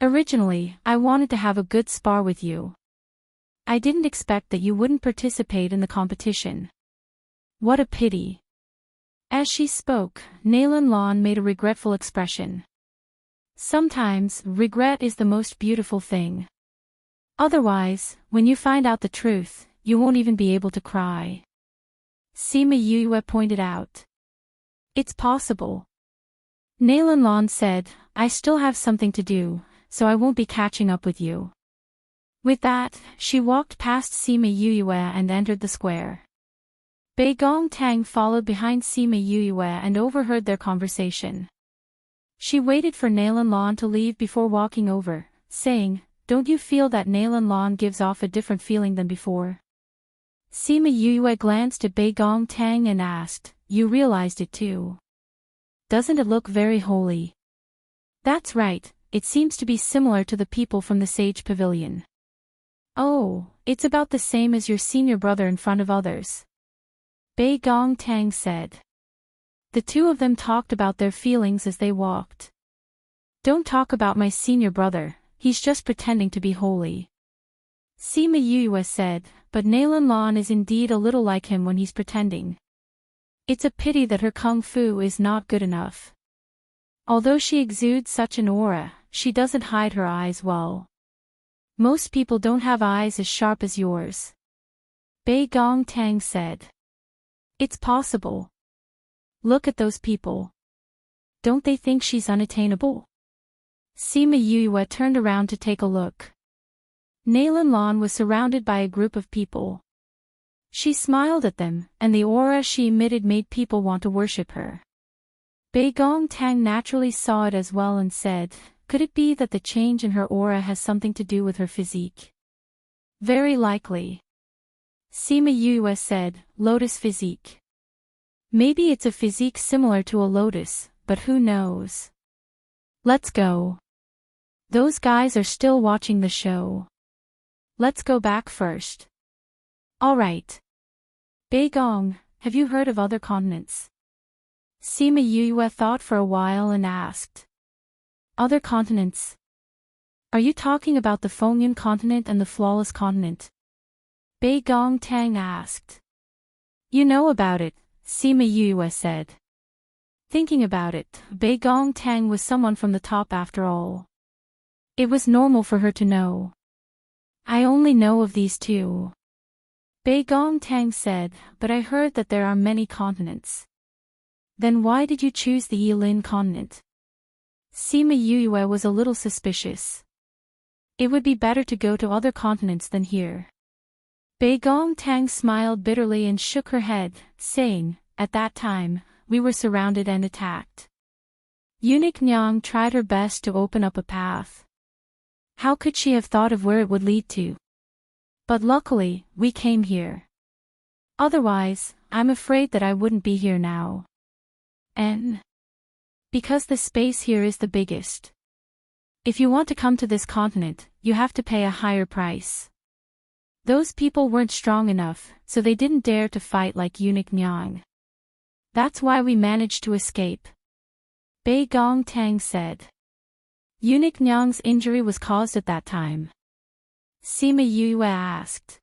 Originally, I wanted to have a good spar with you. I didn't expect that you wouldn't participate in the competition. What a pity. As she spoke, Nalan Lan made a regretful expression. Sometimes, regret is the most beautiful thing. Otherwise, when you find out the truth, you won't even be able to cry. Sima Yue pointed out. It's possible. Nalan Lan said, I still have something to do, so I won't be catching up with you. With that, she walked past Sima Yue and entered the square. Bei Gong Tang followed behind Sima Yue and overheard their conversation. She waited for Nalan Lan to leave before walking over, saying, Don't you feel that Nalan Lan gives off a different feeling than before? Sima Yue glanced at Bei Gong Tang and asked, You realized it too? Doesn't it look very holy? That's right, it seems to be similar to the people from the Sage Pavilion. Oh, it's about the same as your senior brother in front of others. Bei Gong Tang said. The two of them talked about their feelings as they walked. Don't talk about my senior brother, he's just pretending to be holy. Sima Yue said, but Nalan Lan is indeed a little like him when he's pretending. It's a pity that her kung fu is not good enough. Although she exudes such an aura, she doesn't hide her eyes well. Most people don't have eyes as sharp as yours. Bei Gong Tang said. It's possible. Look at those people. Don't they think she's unattainable? Sima Yue turned around to take a look. Nalan Lan was surrounded by a group of people. She smiled at them, and the aura she emitted made people want to worship her. Bei Gong Tang naturally saw it as well and said, Could it be that the change in her aura has something to do with her physique? Very likely. Sima Yue said, Lotus physique. Maybe it's a physique similar to a lotus, but who knows? Let's go. Those guys are still watching the show. Let's go back first. Alright. Bei Gong, have you heard of other continents? Sima Yue thought for a while and asked. Other continents? Are you talking about the Fengyun continent and the Flawless continent? Bei Gong Tang asked. You know about it, Sima Yue said. Thinking about it, Bei Gong Tang was someone from the top after all. It was normal for her to know. I only know of these two. Bei Gong Tang said, but I heard that there are many continents. Then why did you choose the Yilin continent? Sima Yue was a little suspicious. It would be better to go to other continents than here. Bei Gong Tang smiled bitterly and shook her head, saying, at that time, we were surrounded and attacked. Eunuch Nyang tried her best to open up a path. How could she have thought of where it would lead to? But luckily, we came here. Otherwise, I'm afraid that I wouldn't be here now. And because the space here is the biggest. If you want to come to this continent, you have to pay a higher price. Those people weren't strong enough, so they didn't dare to fight like Eunuch Nyang. That's why we managed to escape. Bei Gong Tang said. Eunuch Nyang's injury was caused at that time. Sima Yue asked.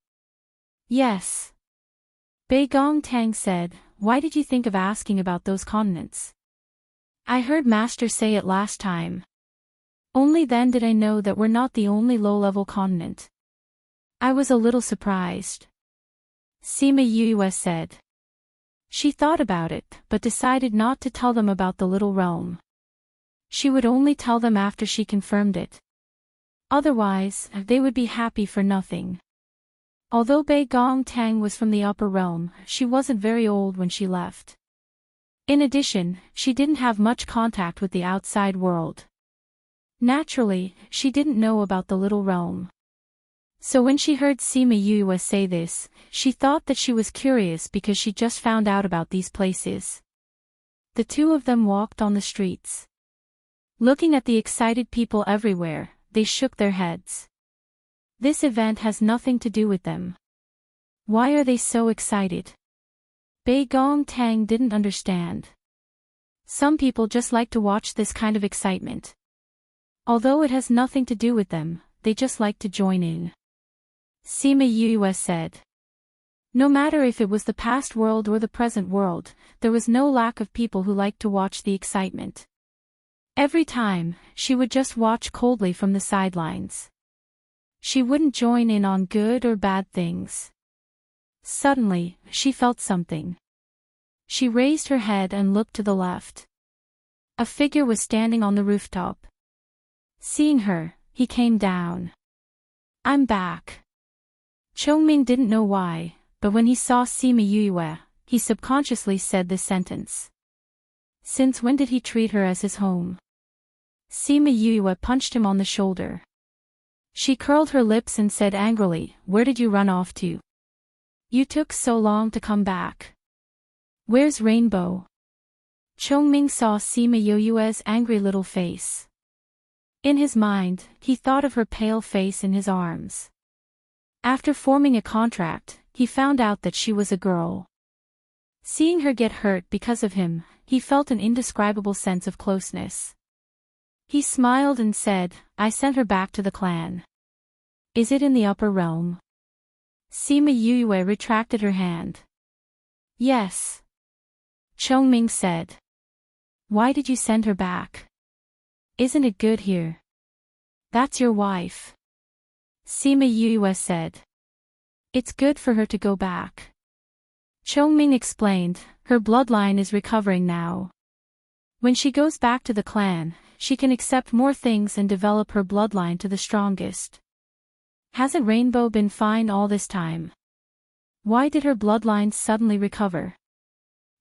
Yes. Bei Gong Tang said, why did you think of asking about those continents? I heard Master say it last time. Only then did I know that we're not the only low-level continent. I was a little surprised. Sima Yue said. She thought about it, but decided not to tell them about the little realm. She would only tell them after she confirmed it. Otherwise, they would be happy for nothing. Although Bei Gong Tang was from the upper realm, she wasn't very old when she left. In addition, she didn't have much contact with the outside world. Naturally, she didn't know about the little realm. So when she heard Sima Yue say this, she thought that she was curious because she just found out about these places. The two of them walked on the streets. Looking at the excited people everywhere, they shook their heads. This event has nothing to do with them. Why are they so excited? Bei Gong Tang didn't understand. Some people just like to watch this kind of excitement. Although it has nothing to do with them, they just like to join in. Sima Yue said. No matter if it was the past world or the present world, there was no lack of people who liked to watch the excitement. Every time, she would just watch coldly from the sidelines. She wouldn't join in on good or bad things. Suddenly, she felt something. She raised her head and looked to the left. A figure was standing on the rooftop. Seeing her, he came down. I'm back. Chongming didn't know why, but when he saw Sima Yue, he subconsciously said this sentence. Since when did he treat her as his home? Sima Yue punched him on the shoulder. She curled her lips and said angrily, where did you run off to? You took so long to come back. Where's Rainbow? Chongming saw Sima Yue's angry little face. In his mind, he thought of her pale face in his arms. After forming a contract, he found out that she was a girl. Seeing her get hurt because of him, he felt an indescribable sense of closeness. He smiled and said, I sent her back to the clan. Is it in the upper realm? Sima Yue retracted her hand. Yes. Chongming said. Why did you send her back? Isn't it good here? That's your wife. Sima Yue said. It's good for her to go back. Chongming explained, her bloodline is recovering now. When she goes back to the clan, she can accept more things and develop her bloodline to the strongest. Hasn't Rainbow been fine all this time? Why did her bloodline suddenly recover?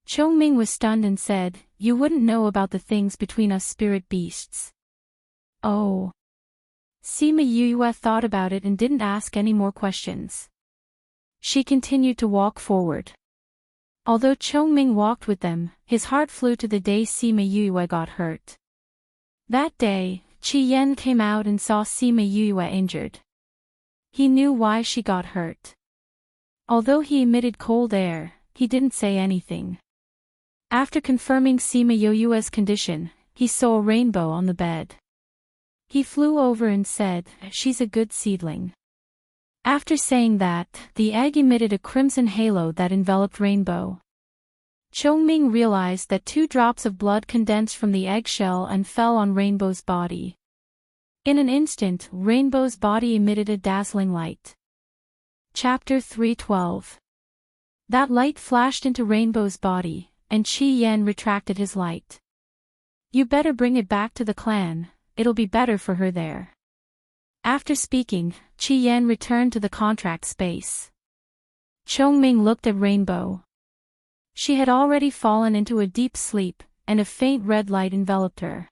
Chongming was stunned and said, you wouldn't know about the things between us spirit beasts. Oh. Sima Yue thought about it and didn't ask any more questions. She continued to walk forward. Although Chongming walked with them, his heart flew to the day Sima Yue got hurt. That day, Qi Yan came out and saw Sima Yue injured. He knew why she got hurt. Although he emitted cold air, he didn't say anything. After confirming Sima Yue's condition, he saw a Rainbow on the bed. He flew over and said, she's a good seedling. After saying that, the egg emitted a crimson halo that enveloped Rainbow. Chongming realized that 2 drops of blood condensed from the eggshell and fell on Rainbow's body. In an instant, Rainbow's body emitted a dazzling light. Chapter 3:12. That light flashed into Rainbow's body, and Qi Yan retracted his light. You better bring it back to the clan, it'll be better for her there. After speaking, Qi Yan returned to the contract space. Chongming looked at Rainbow. She had already fallen into a deep sleep, and a faint red light enveloped her.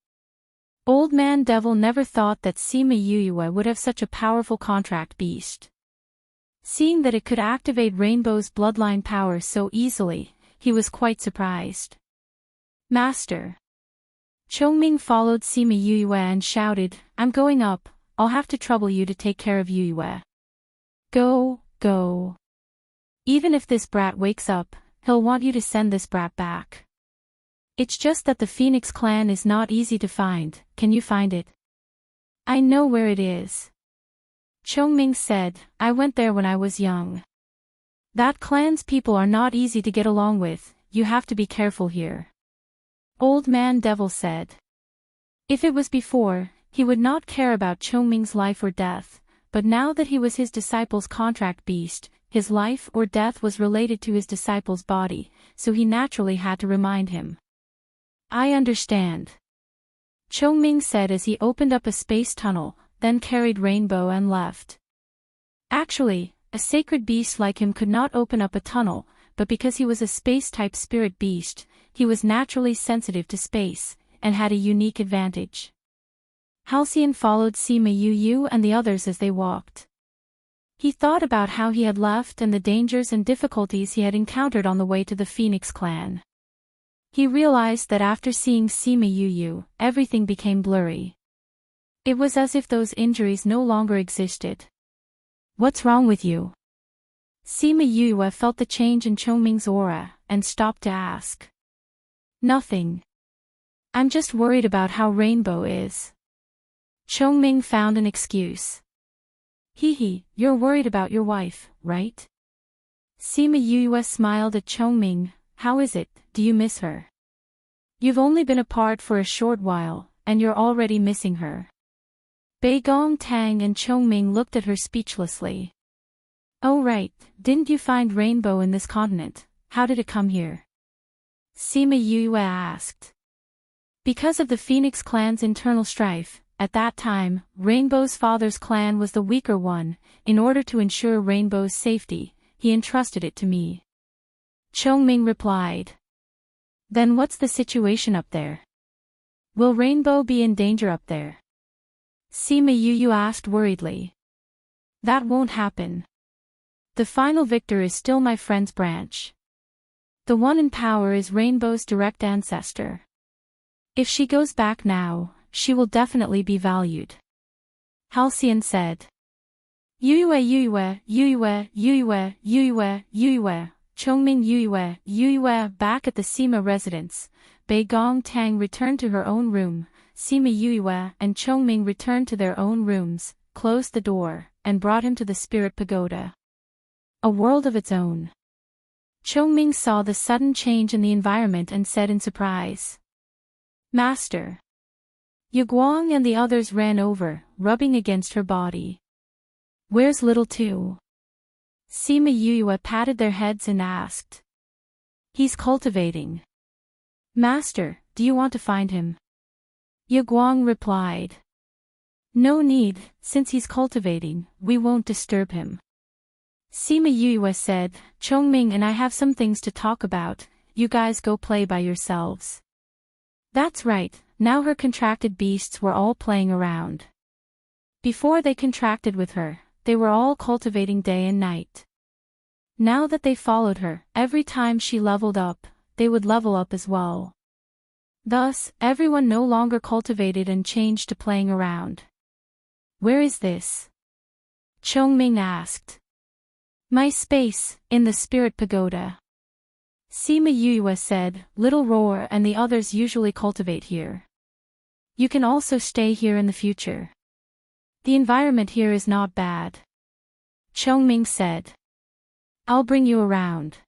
Old Man Devil never thought that Sima Yuyue would have such a powerful contract beast. Seeing that it could activate Rainbow's bloodline power so easily, he was quite surprised. Master. Chongming followed Sima Yuyue and shouted, I'm going up, I'll have to trouble you to take care of Yuyue. Go, go. Even if this brat wakes up, he'll want you to send this brat back. It's just that the Phoenix clan is not easy to find, can you find it? I know where it is. Chongming said, I went there when I was young. That clan's people are not easy to get along with, you have to be careful here. Old Man Devil said. If it was before, he would not care about Chongming's life or death, but now that he was his disciple's contract beast, his life or death was related to his disciple's body, so he naturally had to remind him. I understand. Chongming said as he opened up a space tunnel, then carried Rainbow and left. Actually, a sacred beast like him could not open up a tunnel, but because he was a space-type spirit beast, he was naturally sensitive to space, and had a unique advantage. Halcyon followed Sima Yu and the others as they walked. He thought about how he had left and the dangers and difficulties he had encountered on the way to the Phoenix clan. He realized that after seeing Sima Yu, everything became blurry. It was as if those injuries no longer existed. What's wrong with you? Sima Yu felt the change in Chongming's aura, and stopped to ask. Nothing. I'm just worried about how Rainbow is. Chongming found an excuse. You're worried about your wife, right? Sima Yu smiled at Chongming, how is it, do you miss her? You've only been apart for a short while, and you're already missing her. Bei Gong Tang and Chongming looked at her speechlessly. Oh right, didn't you find Rainbow in this continent, how did it come here? Sima Yu asked. Because of the Phoenix clan's internal strife, at that time, Rainbow's father's clan was the weaker one. In order to ensure Rainbow's safety, he entrusted it to me. Chongming replied. Then what's the situation up there? Will Rainbow be in danger up there? Sima Yu asked worriedly. That won't happen. The final victor is still my friend's branch. The one in power is Rainbow's direct ancestor. If she goes back now, she will definitely be valued. Halcyon said. Yuyue, Chongming Yuyue, back at the Sima residence, Bei Gong Tang returned to her own room, Sima Yuyue and Chongming returned to their own rooms, closed the door, and brought him to the spirit pagoda. A world of its own. Chongming saw the sudden change in the environment and said in surprise. Master. Guang and the others ran over, rubbing against her body. Where's little two? Sima Yuyue patted their heads and asked. He's cultivating. Master, do you want to find him? Guang replied. No need, since he's cultivating, we won't disturb him. Sima Yuyue said, Chongming and I have some things to talk about, you guys go play by yourselves. That's right, now her contracted beasts were all playing around. Before they contracted with her, they were all cultivating day and night. Now that they followed her, every time she leveled up, they would level up as well. Thus, everyone no longer cultivated and changed to playing around. Where is this? Chongming asked. My space, in the spirit pagoda. Sima Yuyue said, Little Roar and the others usually cultivate here. You can also stay here in the future. The environment here is not bad. Chongming said. I'll bring you around.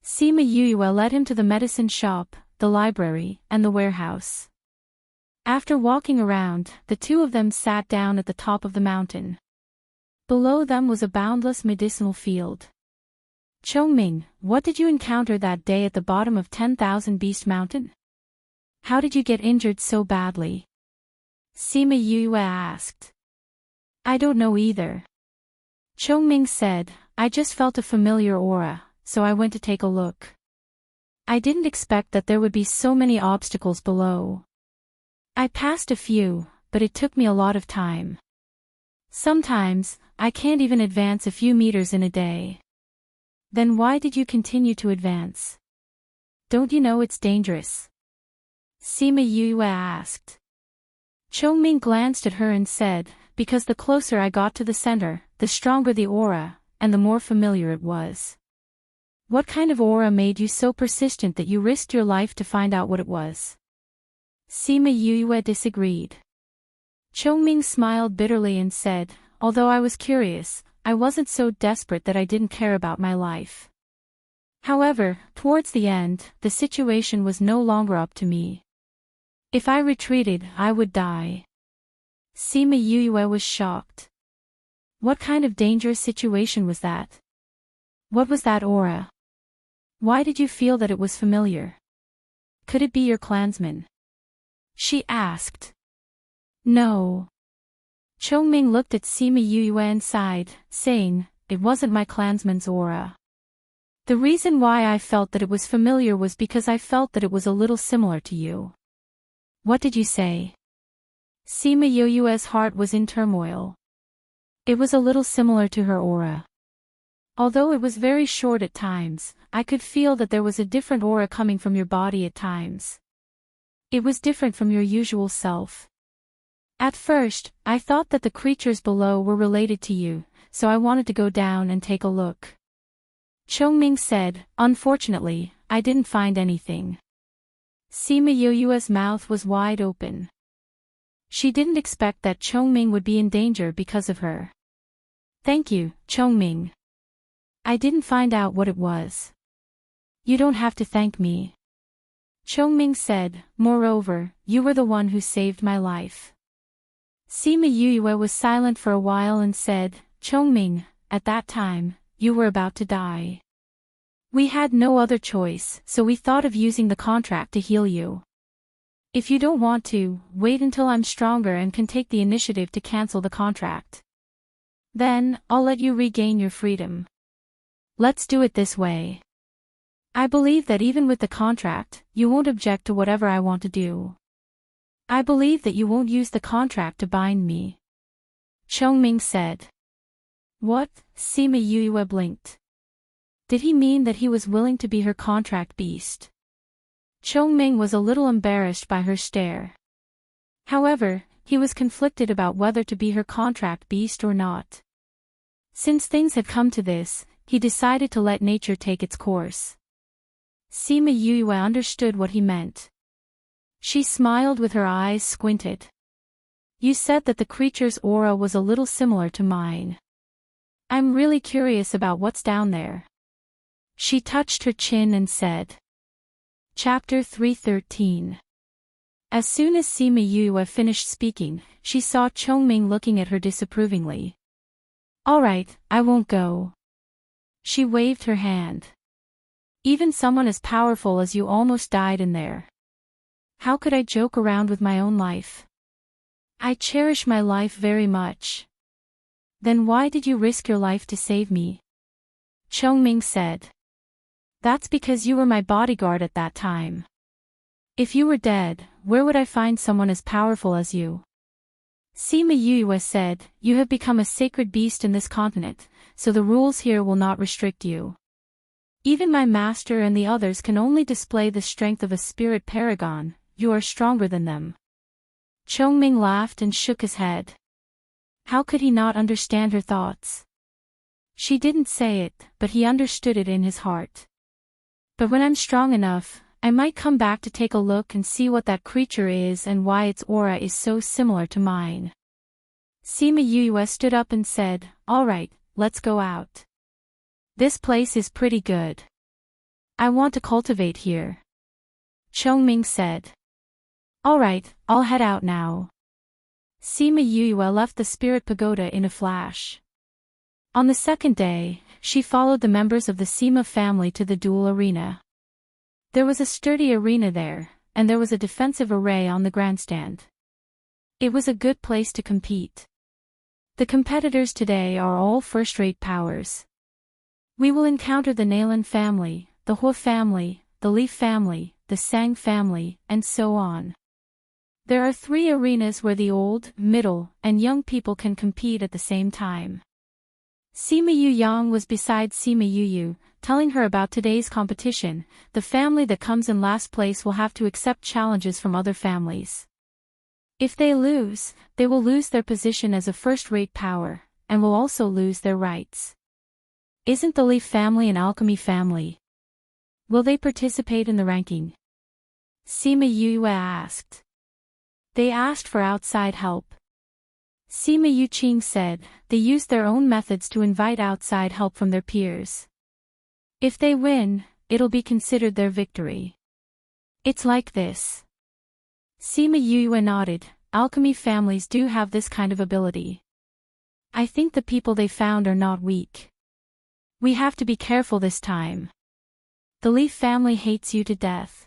Sima Yue led him to the medicine shop, the library, and the warehouse. After walking around, the two of them sat down at the top of the mountain. Below them was a boundless medicinal field. Chongming, what did you encounter that day at the bottom of 10,000 Beast Mountain? How did you get injured so badly? Sima Yue asked. I don't know either. Chongming said, I just felt a familiar aura, so I went to take a look. I didn't expect that there would be so many obstacles below. I passed a few, but it took me a lot of time. Sometimes, I can't even advance a few meters in a day. Then why did you continue to advance? Don't you know it's dangerous? Sima Yue asked. Chongming glanced at her and said, because the closer I got to the center, the stronger the aura, and the more familiar it was. What kind of aura made you so persistent that you risked your life to find out what it was? Sima Yue disagreed. Chongming smiled bitterly and said, although I was curious, I wasn't so desperate that I didn't care about my life. However, towards the end, the situation was no longer up to me. If I retreated, I would die. Sima Yue was shocked. What kind of dangerous situation was that? What was that aura? Why did you feel that it was familiar? Could it be your clansman? She asked. No. Chongming looked at Sima Yue and sighed, saying, it wasn't my clansman's aura. The reason why I felt that it was familiar was because I felt that it was a little similar to you. What did you say? Sima Yue's heart was in turmoil. It was a little similar to her aura. Although it was very short at times, I could feel that there was a different aura coming from your body at times. It was different from your usual self. At first, I thought that the creatures below were related to you, so I wanted to go down and take a look. Chongming said, unfortunately, I didn't find anything. Sima Yue's mouth was wide open. She didn't expect that Chongming would be in danger because of her. Thank you, Chongming. I didn't find out what it was. You don't have to thank me. Chongming said, moreover, you were the one who saved my life. Sima Yue was silent for a while and said, Chongming, at that time, you were about to die. We had no other choice, so we thought of using the contract to heal you. If you don't want to, wait until I'm stronger and can take the initiative to cancel the contract. Then, I'll let you regain your freedom. Let's do it this way. I believe that even with the contract, you won't object to whatever I want to do. I believe that you won't use the contract to bind me. Chongming said. What? Sima Yue blinked. Did he mean that he was willing to be her contract beast? Chongming was a little embarrassed by her stare. However, he was conflicted about whether to be her contract beast or not. Since things had come to this, he decided to let nature take its course. Sima Yue understood what he meant. She smiled with her eyes squinted. You said that the creature's aura was a little similar to mine. I'm really curious about what's down there. She touched her chin and said. Chapter 313. As soon as Sima Yue finished speaking, she saw Chongming looking at her disapprovingly. Alright, I won't go. She waved her hand. Even someone as powerful as you almost died in there. How could I joke around with my own life? I cherish my life very much. Then why did you risk your life to save me? Chongming said. That's because you were my bodyguard at that time. If you were dead, where would I find someone as powerful as you? Sima Yue said, you have become a sacred beast in this continent, so the rules here will not restrict you. Even my master and the others can only display the strength of a spirit paragon, you are stronger than them. Chongming laughed and shook his head. How could he not understand her thoughts? She didn't say it, but he understood it in his heart. But when I'm strong enough, I might come back to take a look and see what that creature is and why its aura is so similar to mine. Sima Yue stood up and said, alright, let's go out. This place is pretty good. I want to cultivate here. Chongming said. Alright, I'll head out now. Sima Yue left the spirit pagoda in a flash. On the second day, she followed the members of the Sima family to the duel arena. There was a sturdy arena there, and there was a defensive array on the grandstand. It was a good place to compete. The competitors today are all first-rate powers. We will encounter the Nalan family, the Hua family, the Li family, the Sang family, and so on. There are 3 arenas where the old, middle, and young people can compete at the same time. Sima Yu Yang was beside Sima Yu, telling her about today's competition. The family that comes in last place will have to accept challenges from other families. If they lose, they will lose their position as a first-rate power, and will also lose their rights. Isn't the Li family an alchemy family? Will they participate in the ranking? Sima Yu asked. They asked for outside help. Sima Yuqing said, they used their own methods to invite outside help from their peers. If they win, it'll be considered their victory. It's like this. Sima Yue nodded, alchemy families do have this kind of ability. I think the people they found are not weak. We have to be careful this time. The Leaf family hates you to death.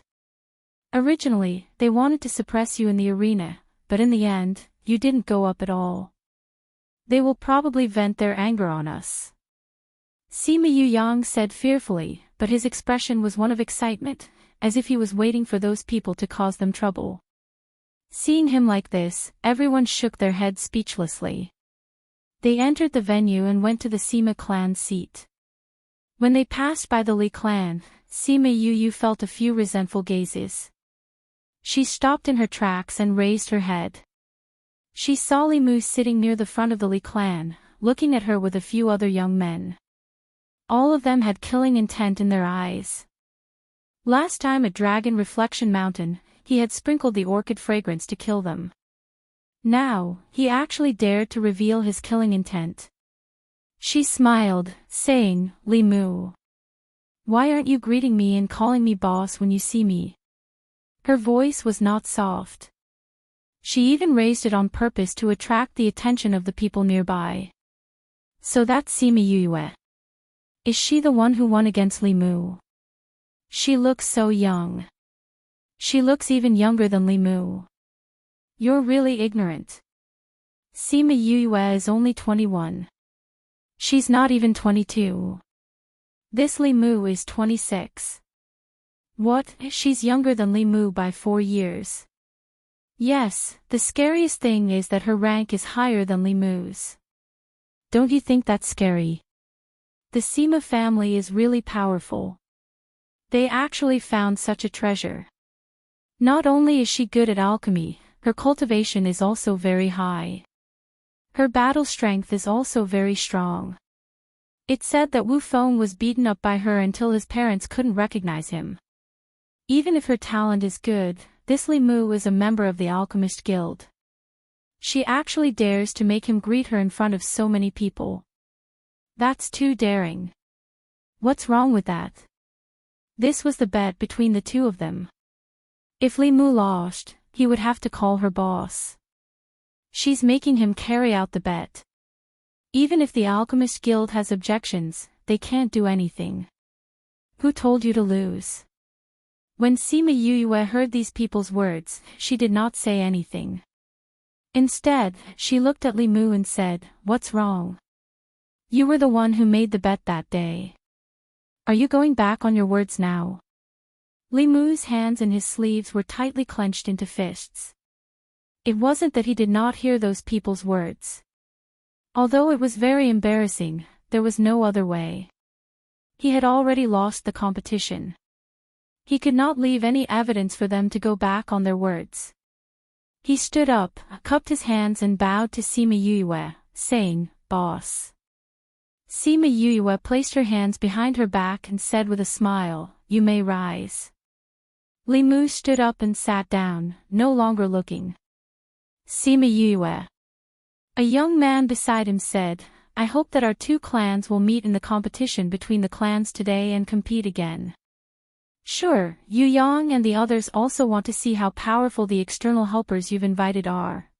Originally, they wanted to suppress you in the arena, but in the end, you didn't go up at all. They will probably vent their anger on us. Sima Yu Yang said fearfully, but his expression was one of excitement, as if he was waiting for those people to cause them trouble. Seeing him like this, everyone shook their heads speechlessly. They entered the venue and went to the Sima clan's seat. When they passed by the Li clan, Sima Yu felt a few resentful gazes. She stopped in her tracks and raised her head. She saw Li Mu sitting near the front of the Li clan, looking at her with a few other young men. All of them had killing intent in their eyes. Last time at Dragon Reflection Mountain, he had sprinkled the orchid fragrance to kill them. Now, he actually dared to reveal his killing intent. She smiled, saying, Li Mu. Why aren't you greeting me and calling me boss when you see me? Her voice was not soft. She even raised it on purpose to attract the attention of the people nearby. So that's Sima Yue. Is she the one who won against Li Mu? She looks so young. She looks even younger than Li Mu. You're really ignorant. Sima Yue is only 21. She's not even 22. This Li Mu is 26. What? She's younger than Li Mu by 4 years. Yes, the scariest thing is that her rank is higher than Li Mu's. Don't you think that's scary? The Sima family is really powerful. They actually found such a treasure. Not only is she good at alchemy, her cultivation is also very high. Her battle strength is also very strong. It's said that Wu Feng was beaten up by her until his parents couldn't recognize him. Even if her talent is good, this Li Mu is a member of the Alchemist Guild. She actually dares to make him greet her in front of so many people. That's too daring. What's wrong with that? This was the bet between the two of them. If Li Mu lost, he would have to call her boss. She's making him carry out the bet. Even if the Alchemist Guild has objections, they can't do anything. Who told you to lose? When Sima Yue heard these people's words, she did not say anything. Instead, she looked at Li Mu and said, What's wrong? You were the one who made the bet that day. Are you going back on your words now? Li Mu's hands in his sleeves were tightly clenched into fists. It wasn't that he did not hear those people's words. Although it was very embarrassing, there was no other way. He had already lost the competition. He could not leave any evidence for them to go back on their words. He stood up, cupped his hands and bowed to Sima Yue, saying, Boss. Sima Yue placed her hands behind her back and said with a smile, You may rise. Li Mu stood up and sat down, no longer looking. Sima Yue. A young man beside him said, I hope that our two clans will meet in the competition between the clans today and compete again. Sure, Yu Yang and the others also want to see how powerful the external helpers you've invited are.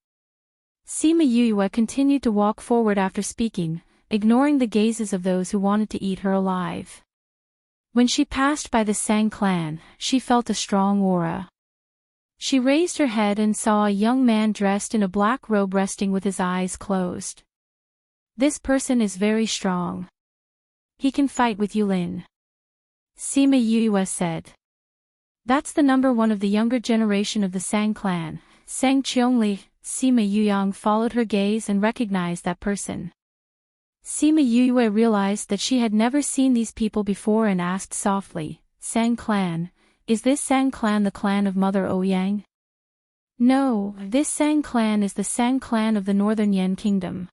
Sima Yue continued to walk forward after speaking, ignoring the gazes of those who wanted to eat her alive. When she passed by the Sang clan, she felt a strong aura. She raised her head and saw a young man dressed in a black robe resting with his eyes closed. This person is very strong. He can fight with Yulin. Sima Yue said. That's the number one of the younger generation of the Sang clan, Sang Qiongli. Sima Yuyang followed her gaze and recognized that person. Sima Yue realized that she had never seen these people before and asked softly, Sang clan, is this Sang clan the clan of Mother Ouyang? No, this Sang clan is the Sang clan of the Northern Yan Kingdom.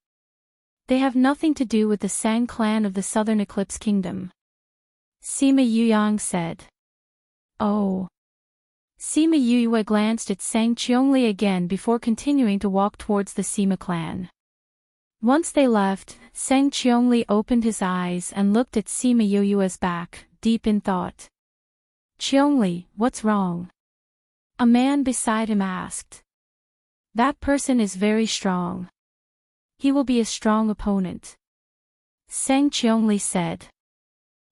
They have nothing to do with the Sang clan of the Southern Eclipse Kingdom. Sima Yuyang said. Oh. Sima Yue glanced at Sang Qiongli again before continuing to walk towards the Sima clan. Once they left, Sang Qiongli opened his eyes and looked at Sima Yue's back, deep in thought. Qiongli, what's wrong? A man beside him asked. That person is very strong. He will be a strong opponent. Sang Qiongli said.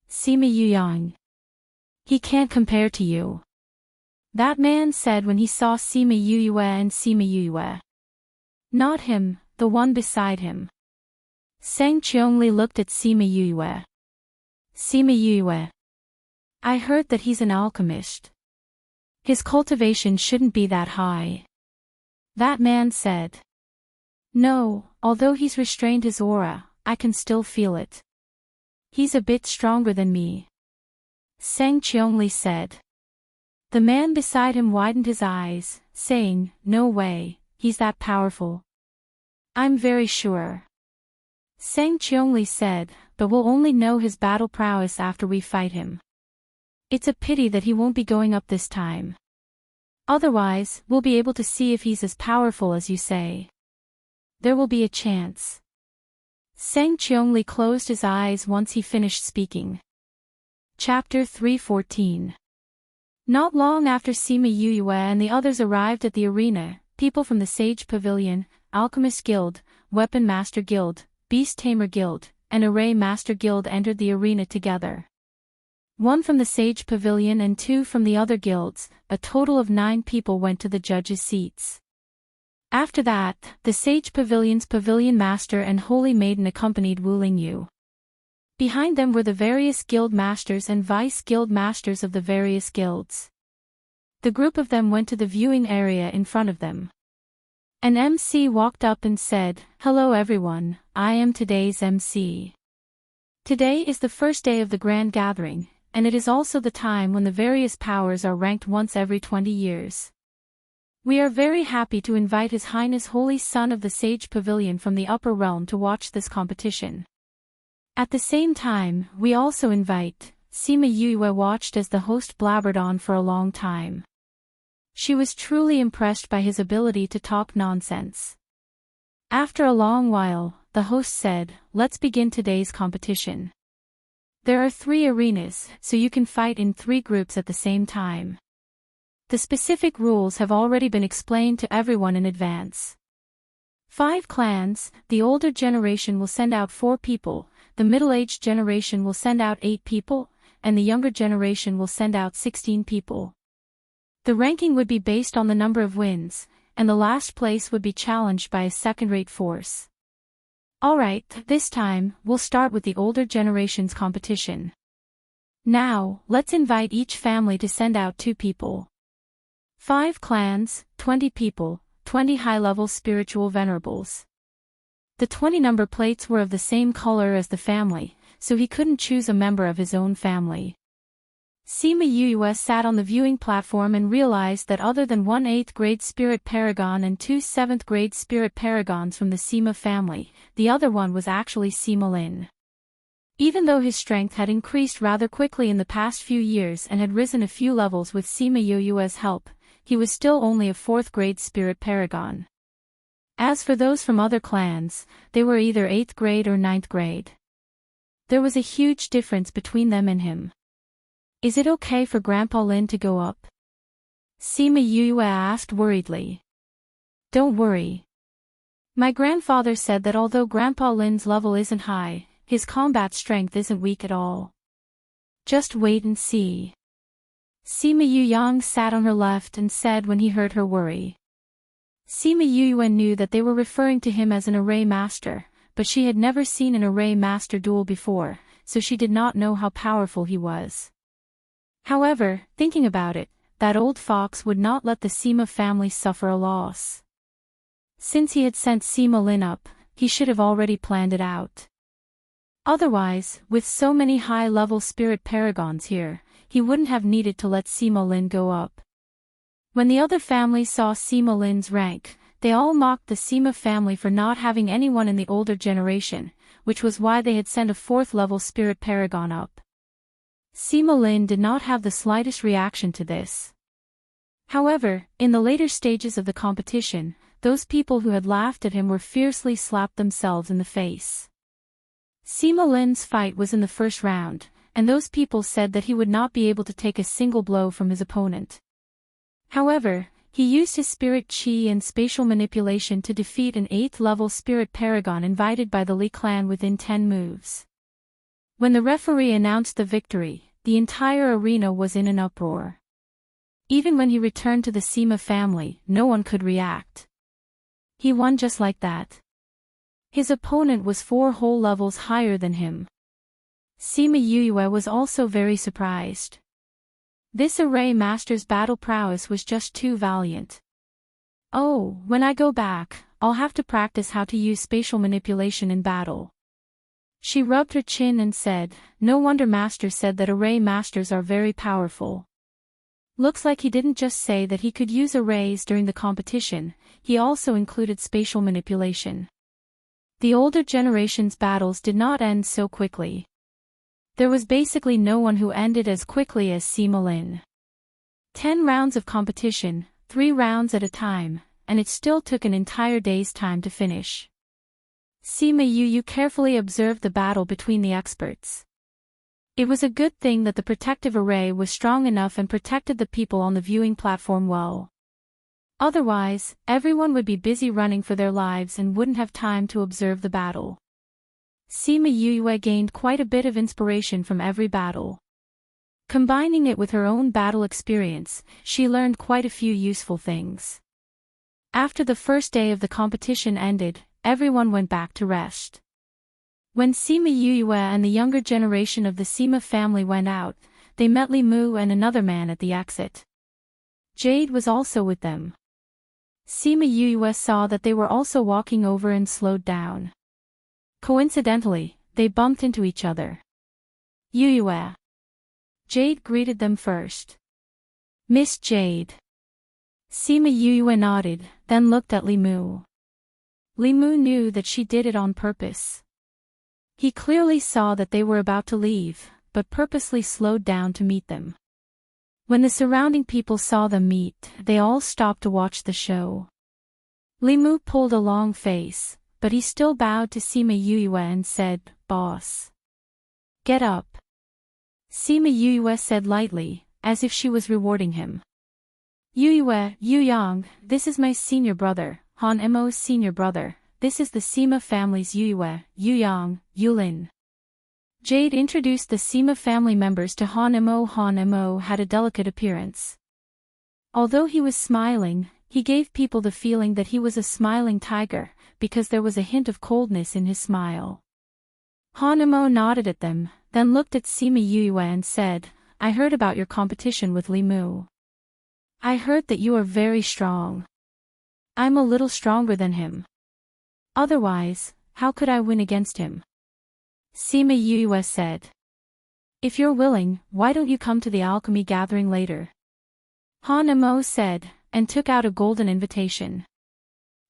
Sima Yuyang. He can't compare to you. That man said when he saw Sima Yue and Sima Yue. Not him, the one beside him. Sang Qiongli looked at Sima Yue. Sima Yue. I heard that he's an alchemist. His cultivation shouldn't be that high. That man said. No, although he's restrained his aura, I can still feel it. He's a bit stronger than me. Sang Qiongli said. The man beside him widened his eyes, saying, no way, he's that powerful. I'm very sure. Sang Qiongli said, but we'll only know his battle prowess after we fight him. It's a pity that he won't be going up this time. Otherwise, we'll be able to see if he's as powerful as you say. There will be a chance. Sang Qiongli closed his eyes once he finished speaking. Chapter 314. Not long after Sima Yue and the others arrived at the arena, people from the Sage Pavilion, Alchemist Guild, Weapon Master Guild, Beast Tamer Guild, and Array Master Guild entered the arena together. One from the Sage Pavilion and two from the other guilds, a total of 9 people went to the judges' seats. After that, the Sage Pavilion's Pavilion Master and Holy Maiden accompanied Wu Lingyu. Behind them were the various guild masters and vice-guild masters of the various guilds. The group of them went to the viewing area in front of them. An MC walked up and said, hello everyone, I am today's MC. Today is the first day of the Grand Gathering, and it is also the time when the various powers are ranked once every 20 years. We are very happy to invite His Highness Holy Son of the Sage Pavilion from the Upper Realm to watch this competition. At the same time, we also invite, Sima Yue watched as the host blabbered on for a long time. She was truly impressed by his ability to talk nonsense. After a long while, the host said, let's begin today's competition. There are 3 arenas, so you can fight in 3 groups at the same time. The specific rules have already been explained to everyone in advance. 5 clans, the older generation will send out 4 people, the middle-aged generation will send out 8 people, and the younger generation will send out 16 people. The ranking would be based on the number of wins, and the last place would be challenged by a second-rate force. Alright, this time, we'll start with the older generation's competition. Now, let's invite each family to send out 2 people. 5 clans, 20 people, 20 high-level spiritual venerables. The 20 number plates were of the same color as the family, so he couldn't choose a member of his own family. Sima Yue sat on the viewing platform and realized that other than 1 8th grade spirit paragon and 2 7th grade spirit paragons from the Sima family, the other one was actually Sima Lin. Even though his strength had increased rather quickly in the past few years and had risen a few levels with Sima Yue's help, he was still only a 4th grade spirit paragon. As for those from other clans, they were either 8th grade or 9th grade. There was a huge difference between them and him. Is it okay for Grandpa Lin to go up? Sima Yue asked worriedly. Don't worry. My grandfather said that although Grandpa Lin's level isn't high, his combat strength isn't weak at all. Just wait and see. Sima Yuyang sat on her left and said when he heard her worry. Sima Yue knew that they were referring to him as an array master, but she had never seen an array master duel before, so she did not know how powerful he was. However, thinking about it, that old fox would not let the Sima family suffer a loss. Since he had sent Sima Lin up, he should have already planned it out. Otherwise, with so many high-level spirit paragons here, he wouldn't have needed to let Sima Lin go up. When the other families saw Sima Lin's rank, they all mocked the Sima family for not having anyone in the older generation, which was why they had sent a 4th-level spirit paragon up. Sima Lin did not have the slightest reaction to this. However, in the later stages of the competition, those people who had laughed at him were fiercely slapped themselves in the face. Sima Lin's fight was in the first round, and those people said that he would not be able to take a single blow from his opponent. However, he used his spirit chi and spatial manipulation to defeat an 8th-level spirit paragon invited by the Li clan within 10 moves. When the referee announced the victory, the entire arena was in an uproar. Even when he returned to the Sima family, no one could react. He won just like that. His opponent was 4 whole levels higher than him. Sima Yue was also very surprised. This array master's battle prowess was just too valiant. Oh, when I go back, I'll have to practice how to use spatial manipulation in battle. She rubbed her chin and said, no wonder Master said that array masters are very powerful. Looks like he didn't just say that he could use arrays during the competition, he also included spatial manipulation. The older generation's battles did not end so quickly. There was basically no one who ended as quickly as Sima Lin. 10 rounds of competition, 3 rounds at a time, and it still took an entire day's time to finish. Sima Yue carefully observed the battle between the experts. It was a good thing that the protective array was strong enough and protected the people on the viewing platform well. Otherwise, everyone would be busy running for their lives and wouldn't have time to observe the battle. Sima Yue gained quite a bit of inspiration from every battle. Combining it with her own battle experience, she learned quite a few useful things. After the first day of the competition ended, everyone went back to rest. When Sima Yue and the younger generation of the Sima family went out, they met Li Mu and another man at the exit. Jade was also with them. Sima Yue saw that they were also walking over and slowed down. Coincidentally, they bumped into each other. Yue. Jade greeted them first. Miss Jade. Sima Yue nodded, then looked at Li Mu. Li Mu knew that she did it on purpose. He clearly saw that they were about to leave, but purposely slowed down to meet them. When the surrounding people saw them meet, they all stopped to watch the show. Li Mu pulled a long face, but he still bowed to Sima Yue and said, "Boss. Get up." Sima Yue said lightly, as if she was rewarding him. "Yue, Yang, this is my senior brother, Han Mo's senior brother. This is the Sima family's Yue, Yang, Yulin." Jade introduced the Sima family members to Han Mo. Han Mo had a delicate appearance. Although he was smiling, he gave people the feeling that he was a smiling tiger, because there was a hint of coldness in his smile. Han Mo nodded at them, then looked at Sima Yue and said, "I heard about your competition with Li Mu. I heard that you are very strong. I'm a little stronger than him. Otherwise, how could I win against him?" Sima Yue said. "If you're willing, why don't you come to the alchemy gathering later?" Han Mo said, and took out a golden invitation.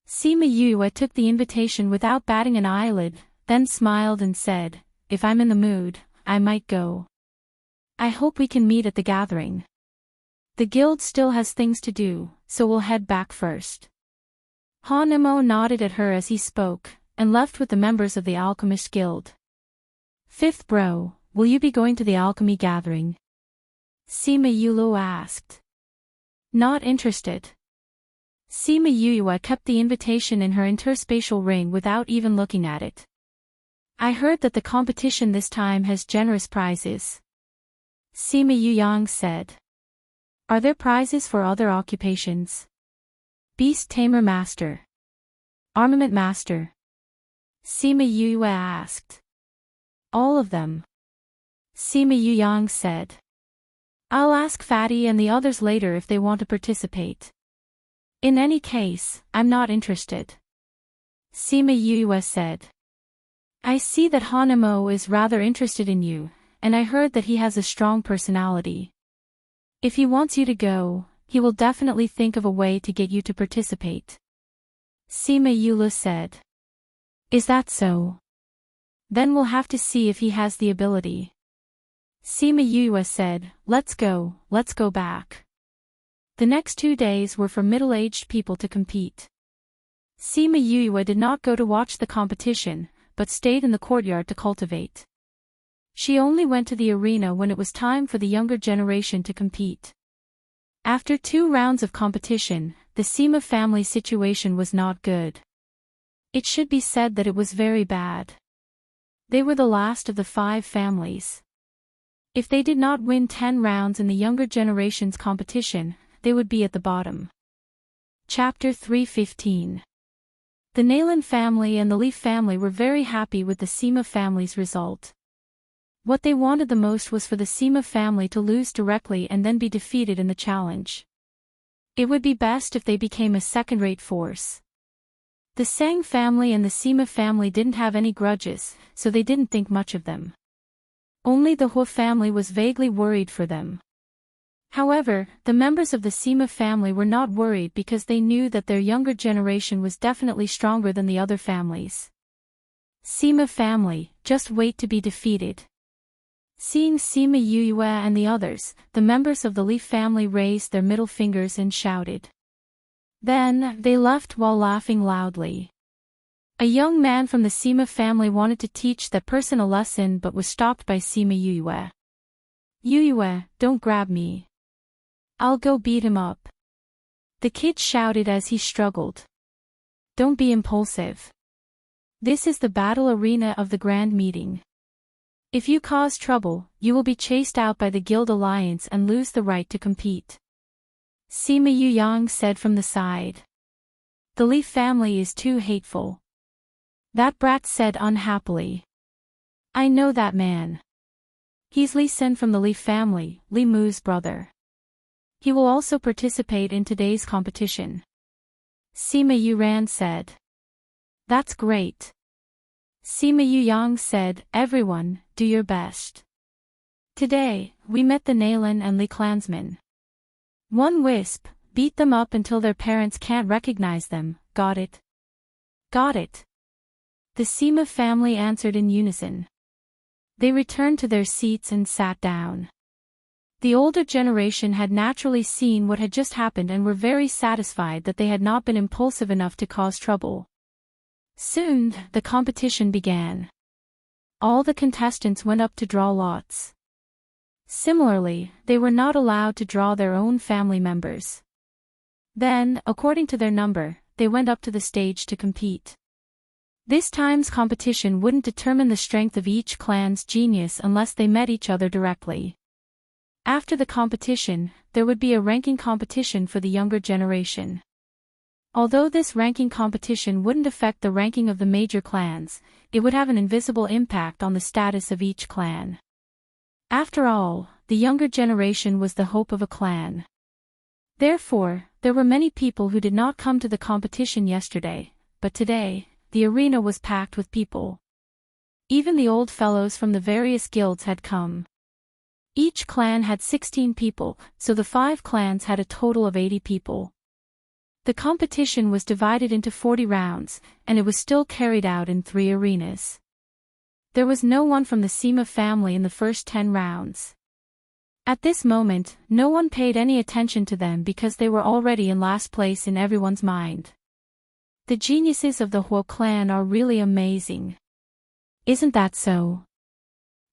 Sima Yue took the invitation without batting an eyelid, then smiled and said, "If I'm in the mood, I might go. I hope we can meet at the gathering. The guild still has things to do, so we'll head back first." Han Mo nodded at her as he spoke, and left with the members of the Alchemist Guild. "Fifth bro, will you be going to the alchemy gathering?" Sima Yulu asked. Not interested. Sima Yuyue kept the invitation in her interspatial ring without even looking at it. I heard that the competition this time has generous prizes. Sima Yuyang said. Are there prizes for other occupations? Beast Tamer Master. Armament Master. Sima Yuyue asked. All of them. Sima Yuyang said. I'll ask Fatty and the others later if they want to participate. In any case, I'm not interested. Sima Yuyue said. I see that Hanamo is rather interested in you, and I heard that he has a strong personality. If he wants you to go, he will definitely think of a way to get you to participate. Sima Yulu said. Is that so? Then we'll have to see if he has the ability. Sima Yuyue said, let's go back. The next 2 days were for middle-aged people to compete. Sima Yuyue did not go to watch the competition, but stayed in the courtyard to cultivate. She only went to the arena when it was time for the younger generation to compete. After 2 rounds of competition, the Sima family situation was not good. It should be said that it was very bad. They were the last of the 5 families. If they did not win 10 rounds in the younger generation's competition, they would be at the bottom. Chapter 3:15. The Nayland family and the Leaf family were very happy with the Sima family's result. What they wanted the most was for the Sima family to lose directly and then be defeated in the challenge. It would be best if they became a second-rate force. The Sang family and the Sima family didn't have any grudges, so they didn't think much of them. Only the Hua family was vaguely worried for them. However, the members of the Sima family were not worried because they knew that their younger generation was definitely stronger than the other families. Sima family, just wait to be defeated. Seeing Sima Yuyue and the others, the members of the Leaf family raised their middle fingers and shouted. Then, they left while laughing loudly. A young man from the Sima family wanted to teach that person a lesson but was stopped by Sima Yuyue. Yuyue, don't grab me. I'll go beat him up. The kid shouted as he struggled. Don't be impulsive. This is the battle arena of the grand meeting. If you cause trouble, you will be chased out by the Guild Alliance and lose the right to compete. Sima Yuyang said from the side. The Leaf family is too hateful. That brat said unhappily. I know that man. He's Li Sen from the Leaf family, Li Mu's brother. He will also participate in today's competition. Sima Yuran said. That's great. Sima Yuyang said, everyone, do your best. Today, we met the Nayland and Li clansmen. One wisp, beat them up until their parents can't recognize them, got it? Got it. The Sima family answered in unison. They returned to their seats and sat down. The older generation had naturally seen what had just happened and were very satisfied that they had not been impulsive enough to cause trouble. Soon, the competition began. All the contestants went up to draw lots. Similarly, they were not allowed to draw their own family members. Then, according to their number, they went up to the stage to compete. This time's competition wouldn't determine the strength of each clan's genius unless they met each other directly. After the competition, there would be a ranking competition for the younger generation. Although this ranking competition wouldn't affect the ranking of the major clans, it would have an invisible impact on the status of each clan. After all, the younger generation was the hope of a clan. Therefore, there were many people who did not come to the competition yesterday, but today, the arena was packed with people. Even the old fellows from the various guilds had come. Each clan had 16 people, so the 5 clans had a total of 80 people. The competition was divided into 40 rounds, and it was still carried out in 3 arenas. There was no one from the Sima family in the first 10 rounds. At this moment, no one paid any attention to them because they were already in last place in everyone's mind. The geniuses of the Huo clan are really amazing. Isn't that so?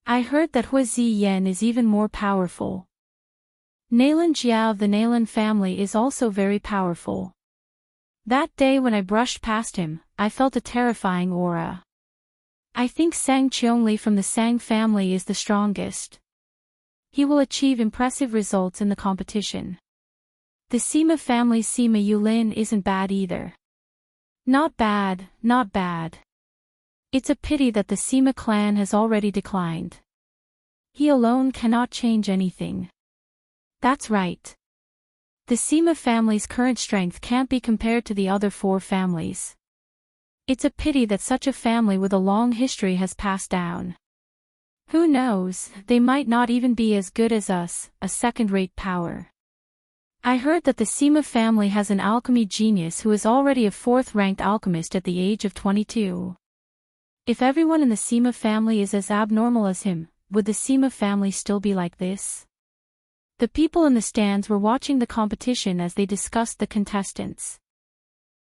I heard that Hua Ziyan is even more powerful. Nalan Jia of the Nalan family is also very powerful. That day when I brushed past him, I felt a terrifying aura. I think Sang Cheongli from the Sang family is the strongest. He will achieve impressive results in the competition. The Sima family's Sima Yulin isn't bad either. Not bad, not bad. It's a pity that the Sima clan has already declined. He alone cannot change anything. That's right. The Sima family's current strength can't be compared to the other 4 families. It's a pity that such a family with a long history has passed down. Who knows, they might not even be as good as us, a second-rate power. I heard that the Sima family has an alchemy genius who is already a 4th-ranked alchemist at the age of 22. If everyone in the Sima family is as abnormal as him, would the Sima family still be like this? The people in the stands were watching the competition as they discussed the contestants.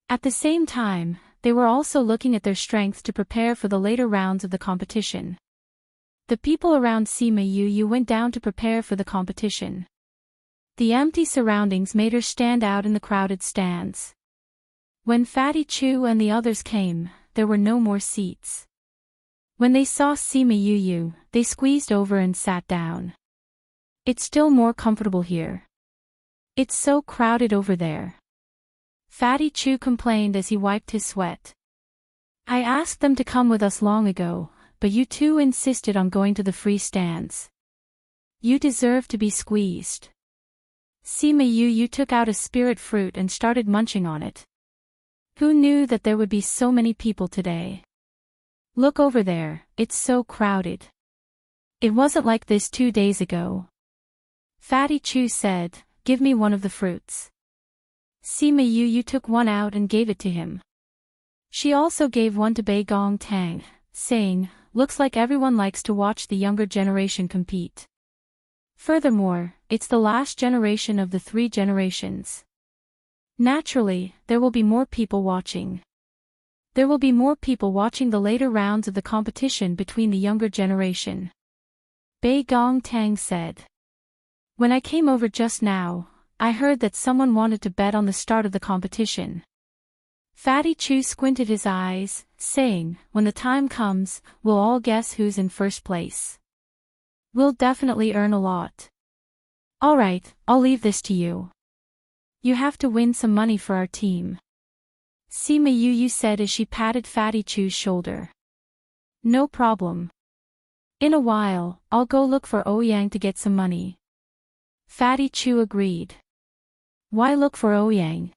At the same time, they were also looking at their strength to prepare for the later rounds of the competition. The people around Sima Yu went down to prepare for the competition. The empty surroundings made her stand out in the crowded stands. When Fatty Chu and the others came, there were no more seats. When they saw Sima Yu, they squeezed over and sat down. It's still more comfortable here. It's so crowded over there. Fatty Chu complained as he wiped his sweat. I asked them to come with us long ago, but you two insisted on going to the free stands. You deserve to be squeezed. Sima Yu took out a spirit fruit and started munching on it. Who knew that there would be so many people today? Look over there, it's so crowded. It wasn't like this 2 days ago. Fatty Chu said, give me one of the fruits. Sima Yu took one out and gave it to him. She also gave one to Bei Gong Tang, saying, looks like everyone likes to watch the younger generation compete. Furthermore, it's the last generation of the 3 generations. Naturally, there will be more people watching. There will be more people watching the later rounds of the competition between the younger generation. Bei Gong Tang said. When I came over just now, I heard that someone wanted to bet on the start of the competition. Fatty Chu squinted his eyes, saying, when the time comes, we'll all guess who's in first place. We'll definitely earn a lot. Alright, I'll leave this to you. You have to win some money for our team. Sima Yu said as she patted Fatty Chu's shoulder. No problem. In a while, I'll go look for Ouyang to get some money. Fatty Chu agreed. Why look for Ouyang?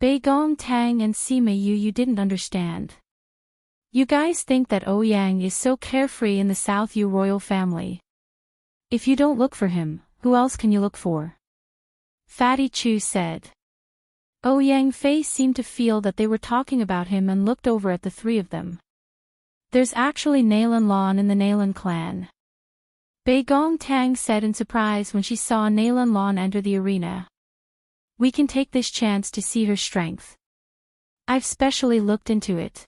Bei Gong Tang and Sima Yu didn't understand. You guys think that Ouyang is so carefree in the South Yu royal family. If you don't look for him, who else can you look for? Fatty Chu said. Ouyang Fei seemed to feel that they were talking about him and looked over at the 3 of them. There's actually Nalan Lon in the Nalan clan. Bei Gong Tang said in surprise when she saw Nalan Lon enter the arena. We can take this chance to see her strength. I've specially looked into it.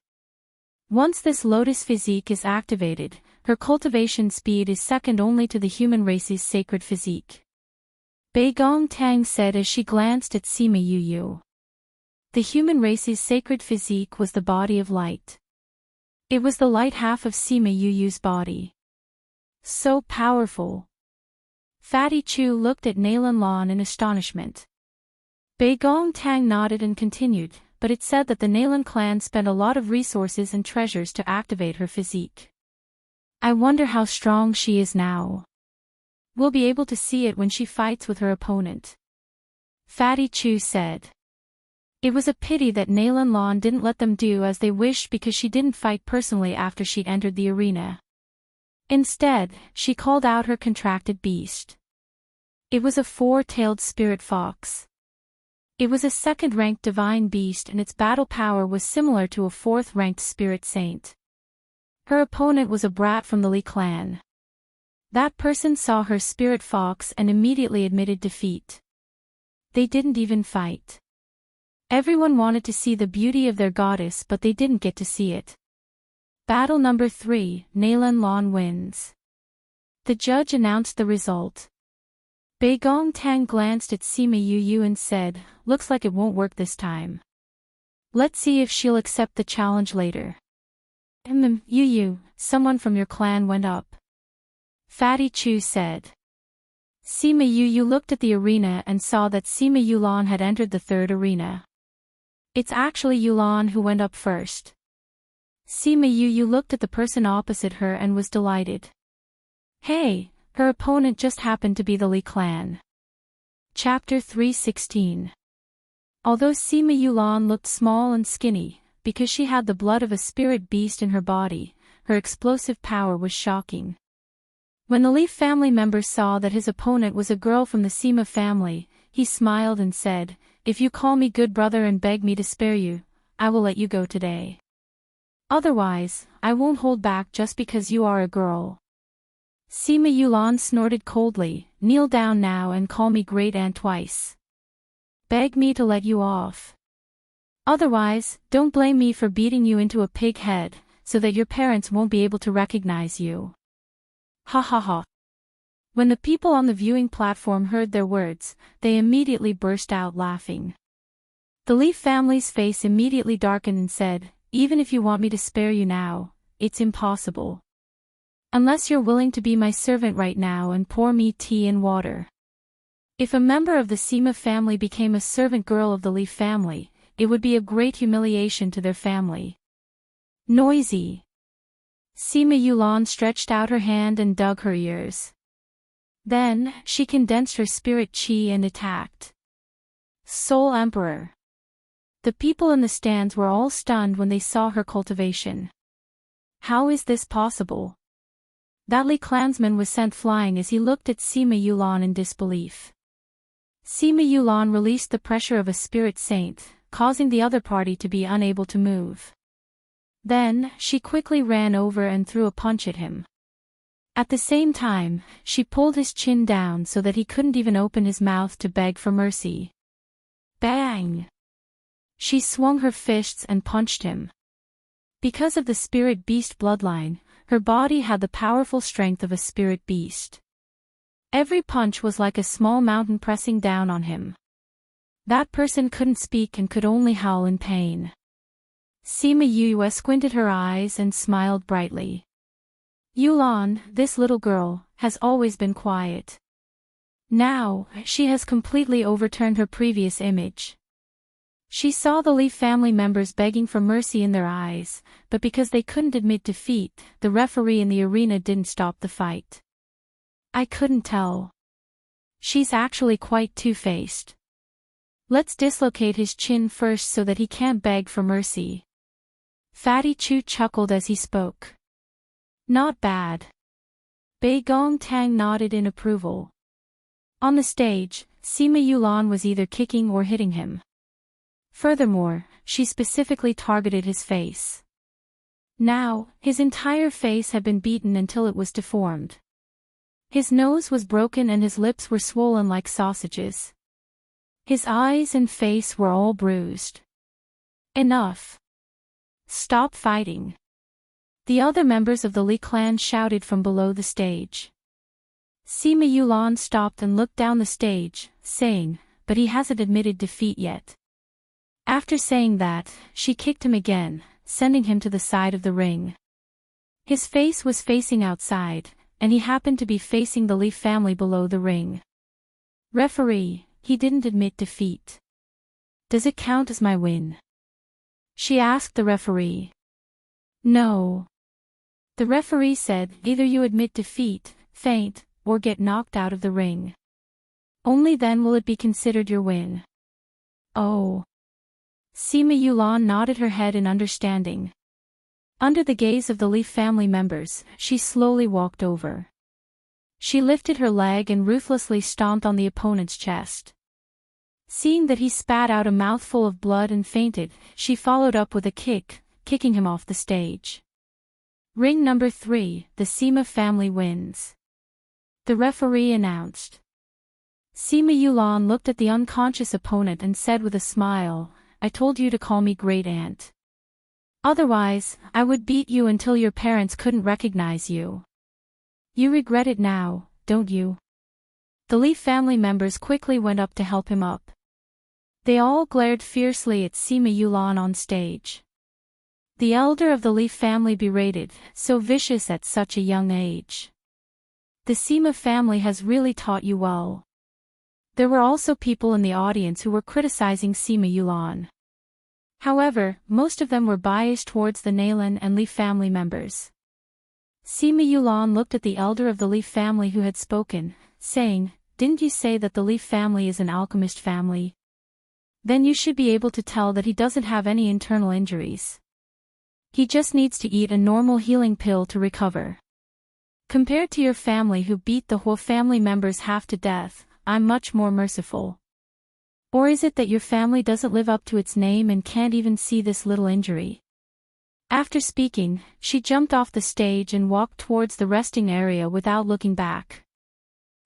Once this lotus physique is activated, her cultivation speed is second only to the human race's sacred physique. Bei Gong Tang said as she glanced at Sima Yu. The human race's sacred physique was the body of light. It was the light half of Sima Yu's body. So powerful. Fatty Chu looked at Nalan Lon in astonishment. Bei Gong Tang nodded and continued, but it said that the Nalan clan spent a lot of resources and treasures to activate her physique. I wonder how strong she is now. We'll be able to see it when she fights with her opponent. Fatty Chu said. It was a pity that Nalan Lon didn't let them do as they wished because she didn't fight personally after she entered the arena. Instead, she called out her contracted beast. It was a 4-tailed spirit fox. It was a 2nd-ranked divine beast and its battle power was similar to a 4th-ranked spirit saint. Her opponent was a brat from the Li clan. That person saw her spirit fox and immediately admitted defeat. They didn't even fight. Everyone wanted to see the beauty of their goddess but they didn't get to see it. Battle number 3, Nalan Lon wins. The judge announced the result. Beigong Tang glanced at Sima Yu and said, "Looks like it won't work this time. Let's see if she'll accept the challenge later." Yu, someone from your clan went up. Fatty Chu said. Sima Yu looked at the arena and saw that Sima Yulan had entered the third arena. It's actually Yulan who went up first. Sima Yu looked at the person opposite her and was delighted. Hey, her opponent just happened to be the Li clan. Chapter 316. Although Sima Yulan looked small and skinny, because she had the blood of a spirit beast in her body, her explosive power was shocking. When the Li family member saw that his opponent was a girl from the Sima family, he smiled and said, "If you call me good brother and beg me to spare you, I will let you go today. Otherwise, I won't hold back just because you are a girl." Sima Yulan snorted coldly, "Kneel down now and call me great aunt twice. Beg me to let you off. Otherwise, don't blame me for beating you into a pig head, so that your parents won't be able to recognize you." Ha ha ha. When the people on the viewing platform heard their words, they immediately burst out laughing. The Li family's face immediately darkened and said, "Even if you want me to spare you now, it's impossible. Unless you're willing to be my servant right now and pour me tea and water." If a member of the Sima family became a servant girl of the Li family, it would be a great humiliation to their family. Noisy. Sima Yulan stretched out her hand and dug her ears. Then, she condensed her spirit chi and attacked. Soul Emperor. The people in the stands were all stunned when they saw her cultivation. How is this possible? That Li clansman was sent flying as he looked at Sima Yulan in disbelief. Sima Yulan released the pressure of a spirit saint, causing the other party to be unable to move. Then, she quickly ran over and threw a punch at him. At the same time, she pulled his chin down so that he couldn't even open his mouth to beg for mercy. Bang! She swung her fists and punched him. Because of the spirit beast bloodline, her body had the powerful strength of a spirit beast. Every punch was like a small mountain pressing down on him. That person couldn't speak and could only howl in pain. Sima Yu squinted her eyes and smiled brightly. Yulan, this little girl, has always been quiet. Now, she has completely overturned her previous image. She saw the Li family members begging for mercy in their eyes, but because they couldn't admit defeat, the referee in the arena didn't stop the fight. I couldn't tell. She's actually quite two-faced. Let's dislocate his chin first so that he can't beg for mercy. Fatty Chu chuckled as he spoke. Not bad. Beigong Tang nodded in approval. On the stage, Sima Yulan was either kicking or hitting him. Furthermore, she specifically targeted his face. Now, his entire face had been beaten until it was deformed. His nose was broken and his lips were swollen like sausages. His eyes and face were all bruised. Enough. Stop fighting. The other members of the Li clan shouted from below the stage. Sima Yulan stopped and looked down the stage, saying, "But he hasn't admitted defeat yet." After saying that, she kicked him again, sending him to the side of the ring. His face was facing outside, and he happened to be facing the Li family below the ring. Referee, he didn't admit defeat. Does it count as my win? She asked the referee. No. The referee said, either you admit defeat, faint, or get knocked out of the ring. Only then will it be considered your win. Oh. Sima Yulan nodded her head in understanding. Under the gaze of the Li family members, she slowly walked over. She lifted her leg and ruthlessly stomped on the opponent's chest. Seeing that he spat out a mouthful of blood and fainted, she followed up with a kick, kicking him off the stage. Ring number 3, the Sima family wins. The referee announced. Sima Yulan looked at the unconscious opponent and said with a smile, I told you to call me great aunt. Otherwise, I would beat you until your parents couldn't recognize you. You regret it now, don't you? The Leaf family members quickly went up to help him up. They all glared fiercely at Sima Yulan on stage. The elder of the Leaf family berated, "So vicious at such a young age. The Sima family has really taught you well." There were also people in the audience who were criticizing Sima Yulan. However, most of them were biased towards the Nalan and Leaf family members. Sima Yulan looked at the elder of the Leaf family who had spoken, saying, "Didn't you say that the Leaf family is an alchemist family? Then you should be able to tell that he doesn't have any internal injuries. He just needs to eat a normal healing pill to recover. Compared to your family who beat the whole family members half to death, I'm much more merciful. Or is it that your family doesn't live up to its name and can't even see this little injury?" After speaking, she jumped off the stage and walked towards the resting area without looking back.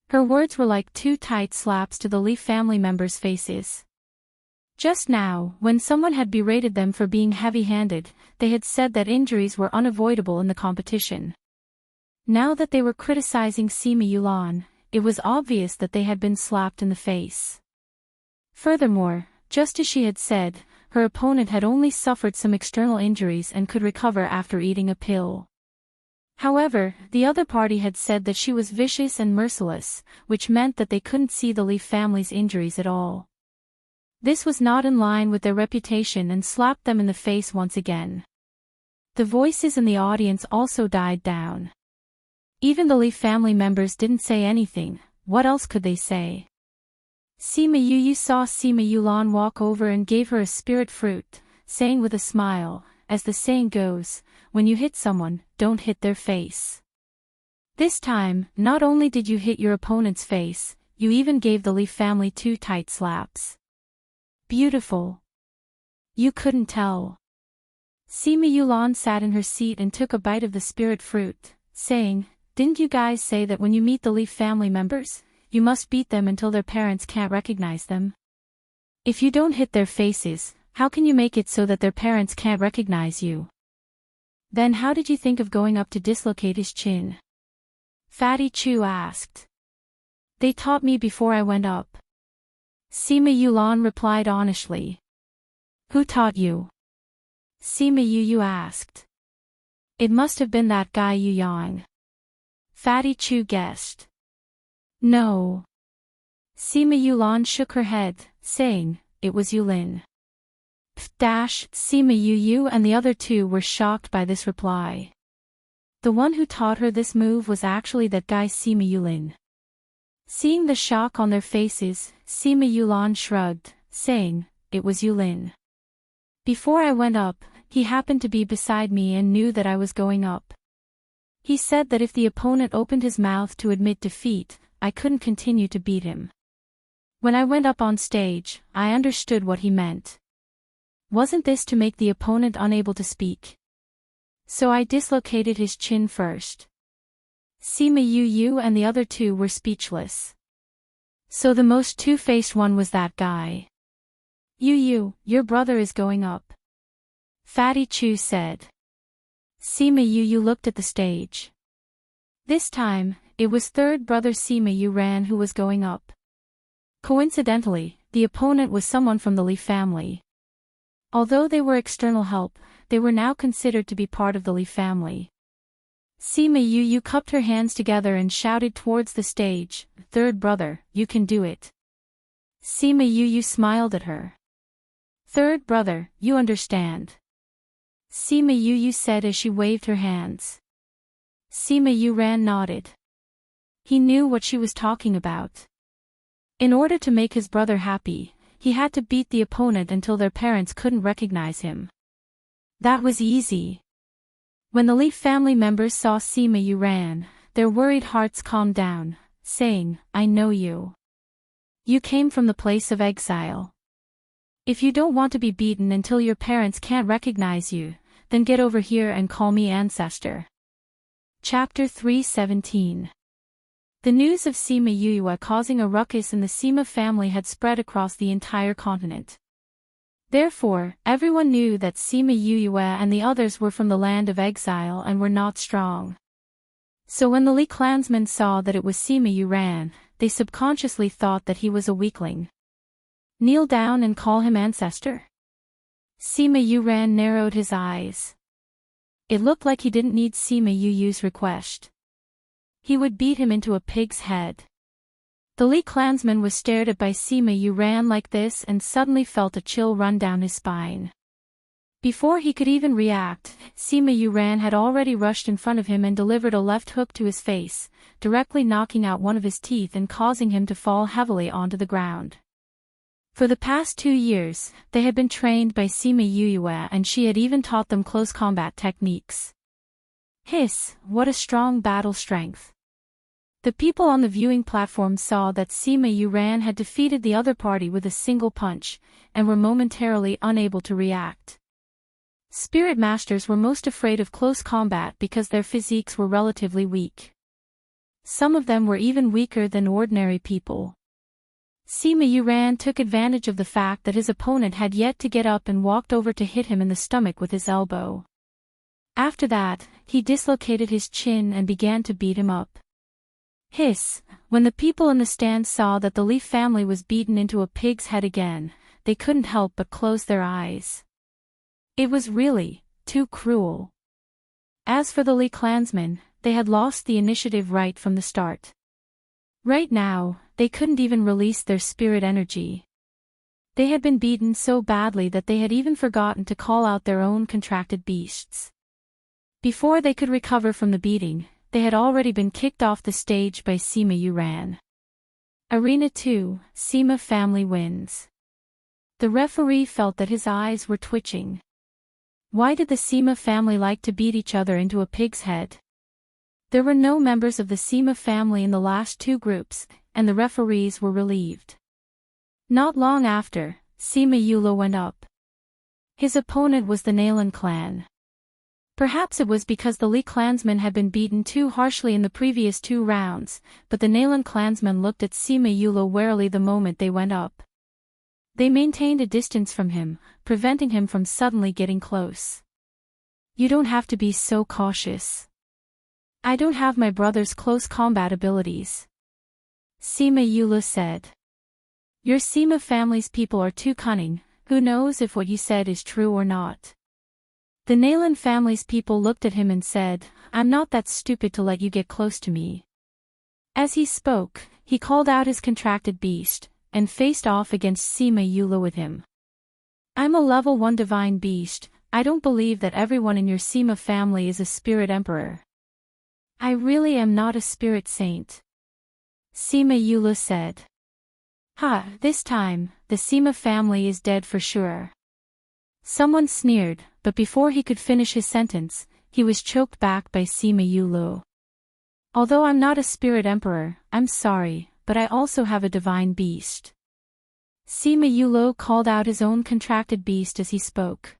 Her words were like two tight slaps to the Leaf family members' faces. Just now, when someone had berated them for being heavy-handed, they had said that injuries were unavoidable in the competition. Now that they were criticizing Sima Yulan, it was obvious that they had been slapped in the face. Furthermore, just as she had said, her opponent had only suffered some external injuries and could recover after eating a pill. However, the other party had said that she was vicious and merciless, which meant that they couldn't see the Leaf family's injuries at all. This was not in line with their reputation and slapped them in the face once again. The voices in the audience also died down. Even the Leaf family members didn't say anything. What else could they say? Sima Yu saw Sima Yulan walk over and gave her a spirit fruit, saying with a smile, as the saying goes, when you hit someone, don't hit their face. This time, not only did you hit your opponent's face, you even gave the Leaf family 2 tight slaps. Beautiful. You couldn't tell. Sima Yulan sat in her seat and took a bite of the spirit fruit, saying, "Didn't you guys say that when you meet the Leaf family members, you must beat them until their parents can't recognize them? If you don't hit their faces, how can you make it so that their parents can't recognize you? Then how did you think of going up to dislocate his chin?" Fatty Chu asked. "They taught me before I went up." Sima Yulan replied honestly. "Who taught you?" Sima Yu asked. "It must have been that guy Yu Yang." Fatty Chu guessed. "No." Sima Yulan shook her head, saying, "It was Yulin." Sima Yu and the other two were shocked by this reply. The one who taught her this move was actually that guy Sima Yulin. Seeing the shock on their faces, Sima Yulan shrugged, saying, "It was Yulin. Before I went up, he happened to be beside me and knew that I was going up. He said that if the opponent opened his mouth to admit defeat, I couldn't continue to beat him. When I went up on stage, I understood what he meant. Wasn't this to make the opponent unable to speak? So I dislocated his chin first." Sima Yu and the other two were speechless. So the most two-faced one was that guy. Yu, your brother is going up," Fatty Chu said. Sima Yu looked at the stage. This time, it was third brother Sima Yuran who was going up. Coincidentally, the opponent was someone from the Li family. Although they were external help, they were now considered to be part of the Li family. Sima Yu cupped her hands together and shouted towards the stage, "Third brother, you can do it." Sima Yu smiled at her. "Third brother, you understand," Sima Yu said as she waved her hands. Sima Yuran nodded. He knew what she was talking about. In order to make his brother happy, he had to beat the opponent until their parents couldn't recognize him. That was easy. When the Leaf family members saw Sima Yuran, their worried hearts calmed down, saying, "I know you. You came from the place of exile. If you don't want to be beaten until your parents can't recognize you, then get over here and call me ancestor." Chapter 317. The news of Sima Yue causing a ruckus in the Sima family had spread across the entire continent. Therefore, everyone knew that Sima Yue and the others were from the land of exile and were not strong. So when the Li clansmen saw that it was Sima Yuran, they subconsciously thought that he was a weakling. Kneel down and call him ancestor? Sima Yuran narrowed his eyes. It looked like he didn't need Sima Yu's request. He would beat him into a pig's head. The Li clansman was stared at by Sima Yuran like this and suddenly felt a chill run down his spine. Before he could even react, Sima Yuran had already rushed in front of him and delivered a left hook to his face, directly knocking out one of his teeth and causing him to fall heavily onto the ground. For the past 2 years, they had been trained by Sima Yuyue and she had even taught them close combat techniques. Hiss, what a strong battle strength. The people on the viewing platform saw that Sima Yuran had defeated the other party with a single punch, and were momentarily unable to react. Spirit masters were most afraid of close combat because their physiques were relatively weak. Some of them were even weaker than ordinary people. Sima Yuran took advantage of the fact that his opponent had yet to get up and walked over to hit him in the stomach with his elbow. After that, he dislocated his chin and began to beat him up. Hiss, when the people in the stand saw that the Li family was beaten into a pig's head again, they couldn't help but close their eyes. It was really too cruel. As for the Li clansmen, they had lost the initiative right from the start. Right now, they couldn't even release their spirit energy. They had been beaten so badly that they had even forgotten to call out their own contracted beasts. Before they could recover from the beating, they had already been kicked off the stage by Sima Yuran. Arena 2, Sima family wins. The referee felt that his eyes were twitching. Why did the Sima family like to beat each other into a pig's head? There were no members of the Sima family in the last 2 groups, and the referees were relieved. Not long after, Sima Yulo went up. His opponent was the Nalan clan. Perhaps it was because the Li clansmen had been beaten too harshly in the previous 2 rounds, but the Nalan clansmen looked at Sima Yulo warily the moment they went up. They maintained a distance from him, preventing him from suddenly getting close. You don't have to be so cautious. I don't have my brother's close combat abilities. Sima Yulo said. Your Sima family's people are too cunning, who knows if what you said is true or not. The Nalan family's people looked at him and said, I'm not that stupid to let you get close to me. As he spoke, he called out his contracted beast, and faced off against Sima Yulo with him. I'm a level 1 divine beast, I don't believe that everyone in your Sima family is a spirit emperor. I really am not a spirit saint. Sima Yulo said. Ha, this time, the Sima family is dead for sure. Someone sneered, but before he could finish his sentence, he was choked back by Sima Yulo. Although I'm not a spirit emperor, I'm sorry, but I also have a divine beast. Sima Yulo called out his own contracted beast as he spoke.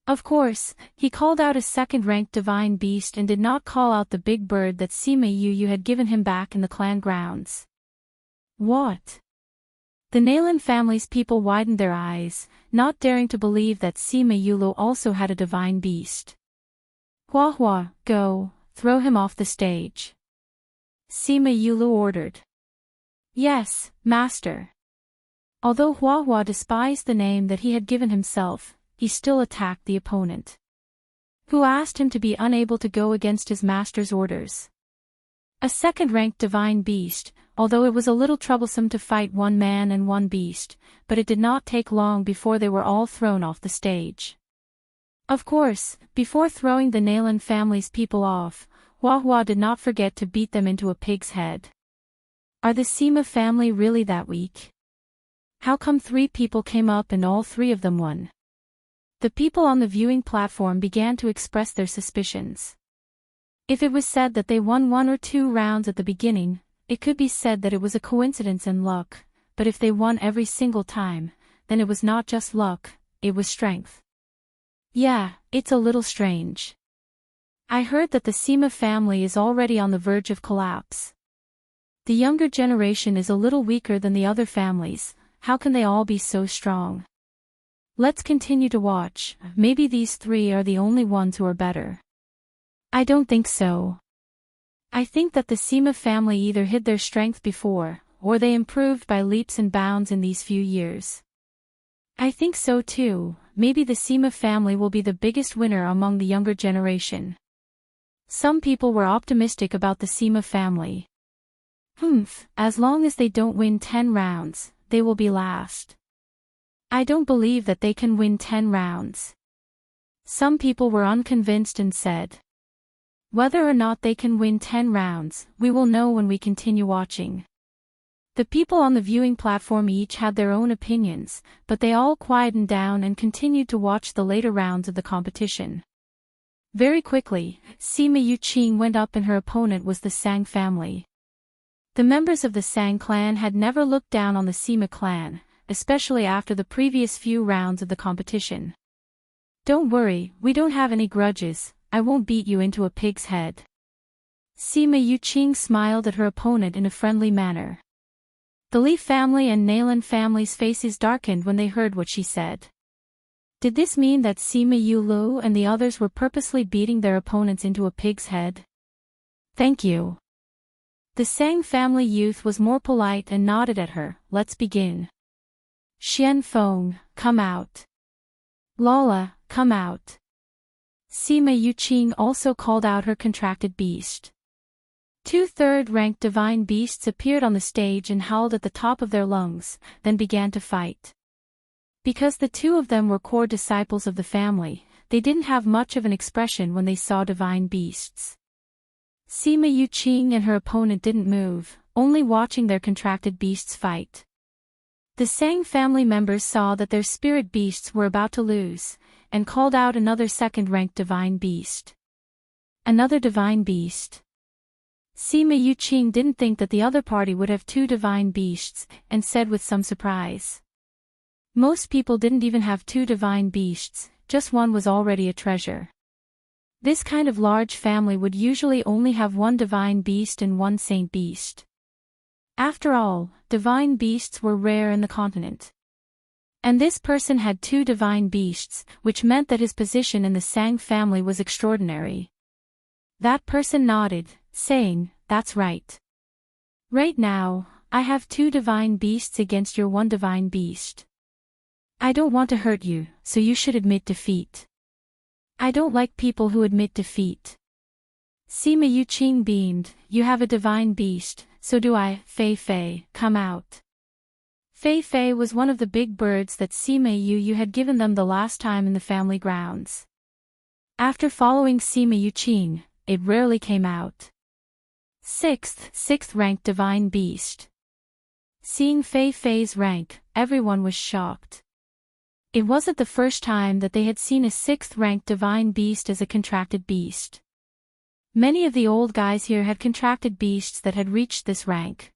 Of course, he called out a second-ranked divine beast and did not call out the big bird that Sima Yuyu had given him back in the clan grounds. What? The Nalan family's people widened their eyes, not daring to believe that Sima Yulo also had a divine beast. Hua Hua, go, throw him off the stage. Sima Yulo ordered. Yes, master. Although Hua Hua despised the name that he had given himself, he still attacked the opponent, who asked him to be unable to go against his master's orders. A second-ranked divine beast, although it was a little troublesome to fight 1 man and 1 beast, but it did not take long before they were all thrown off the stage. Of course, before throwing the Nalan family's people off, Hua Hua did not forget to beat them into a pig's head. Are the Sima family really that weak? How come 3 people came up and all 3 of them won? The people on the viewing platform began to express their suspicions. If it was said that they won 1 or 2 rounds at the beginning, it could be said that it was a coincidence and luck, but if they won every single time, then it was not just luck, it was strength. Yeah, it's a little strange. I heard that the Sima family is already on the verge of collapse. The younger generation is a little weaker than the other families, how can they all be so strong? Let's continue to watch, maybe these 3 are the only ones who are better. I don't think so. I think that the Sima family either hid their strength before, or they improved by leaps and bounds in these few years. I think so too. Maybe the Sima family will be the biggest winner among the younger generation. Some people were optimistic about the Sima family. As long as they don't win 10 rounds, they will be last. I don't believe that they can win 10 rounds. Some people were unconvinced and said, whether or not they can win 10 rounds, we will know when we continue watching. The people on the viewing platform each had their own opinions, but they all quietened down and continued to watch the later rounds of the competition. Very quickly, Sima Yuqing went up and her opponent was the Sang family. The members of the Sang clan had never looked down on the Sima clan, especially after the previous few rounds of the competition. Don't worry, we don't have any grudges, I won't beat you into a pig's head. Sima Yuqing smiled at her opponent in a friendly manner. The Li family and Nalan family's faces darkened when they heard what she said. Did this mean that Sima Yulu and the others were purposely beating their opponents into a pig's head? Thank you. The Sang family youth was more polite and nodded at her. Let's begin. Xian Feng, come out. Lala, come out. Sima Yuqing also called out her contracted beast. Two third-ranked divine beasts appeared on the stage and howled at the top of their lungs, then began to fight. Because the two of them were core disciples of the family, they didn't have much of an expression when they saw divine beasts. Sima Yuqing and her opponent didn't move, only watching their contracted beasts fight. The Sang family members saw that their spirit beasts were about to lose, and called out another second-ranked divine beast. Another divine beast. Sima Yuqing didn't think that the other party would have two divine beasts, and said with some surprise. Most people didn't even have two divine beasts, just one was already a treasure. This kind of large family would usually only have one divine beast and one saint beast. After all, divine beasts were rare in the continent. And this person had two divine beasts, which meant that his position in the Sang family was extraordinary. That person nodded, saying, that's right. Right now, I have two divine beasts against your one divine beast. I don't want to hurt you, so you should admit defeat. I don't like people who admit defeat. Sima Yuqing beamed, you have a divine beast, so do I. Fei Fei, come out. Fei Fei was one of the big birds that Sima Yu had given them the last time in the family grounds. After following Sima Yuqing, it rarely came out. Sixth ranked divine beast. Seeing Fei Fei's rank, everyone was shocked. It wasn't the first time that they had seen a sixth-ranked divine beast as a contracted beast. Many of the old guys here had contracted beasts that had reached this rank.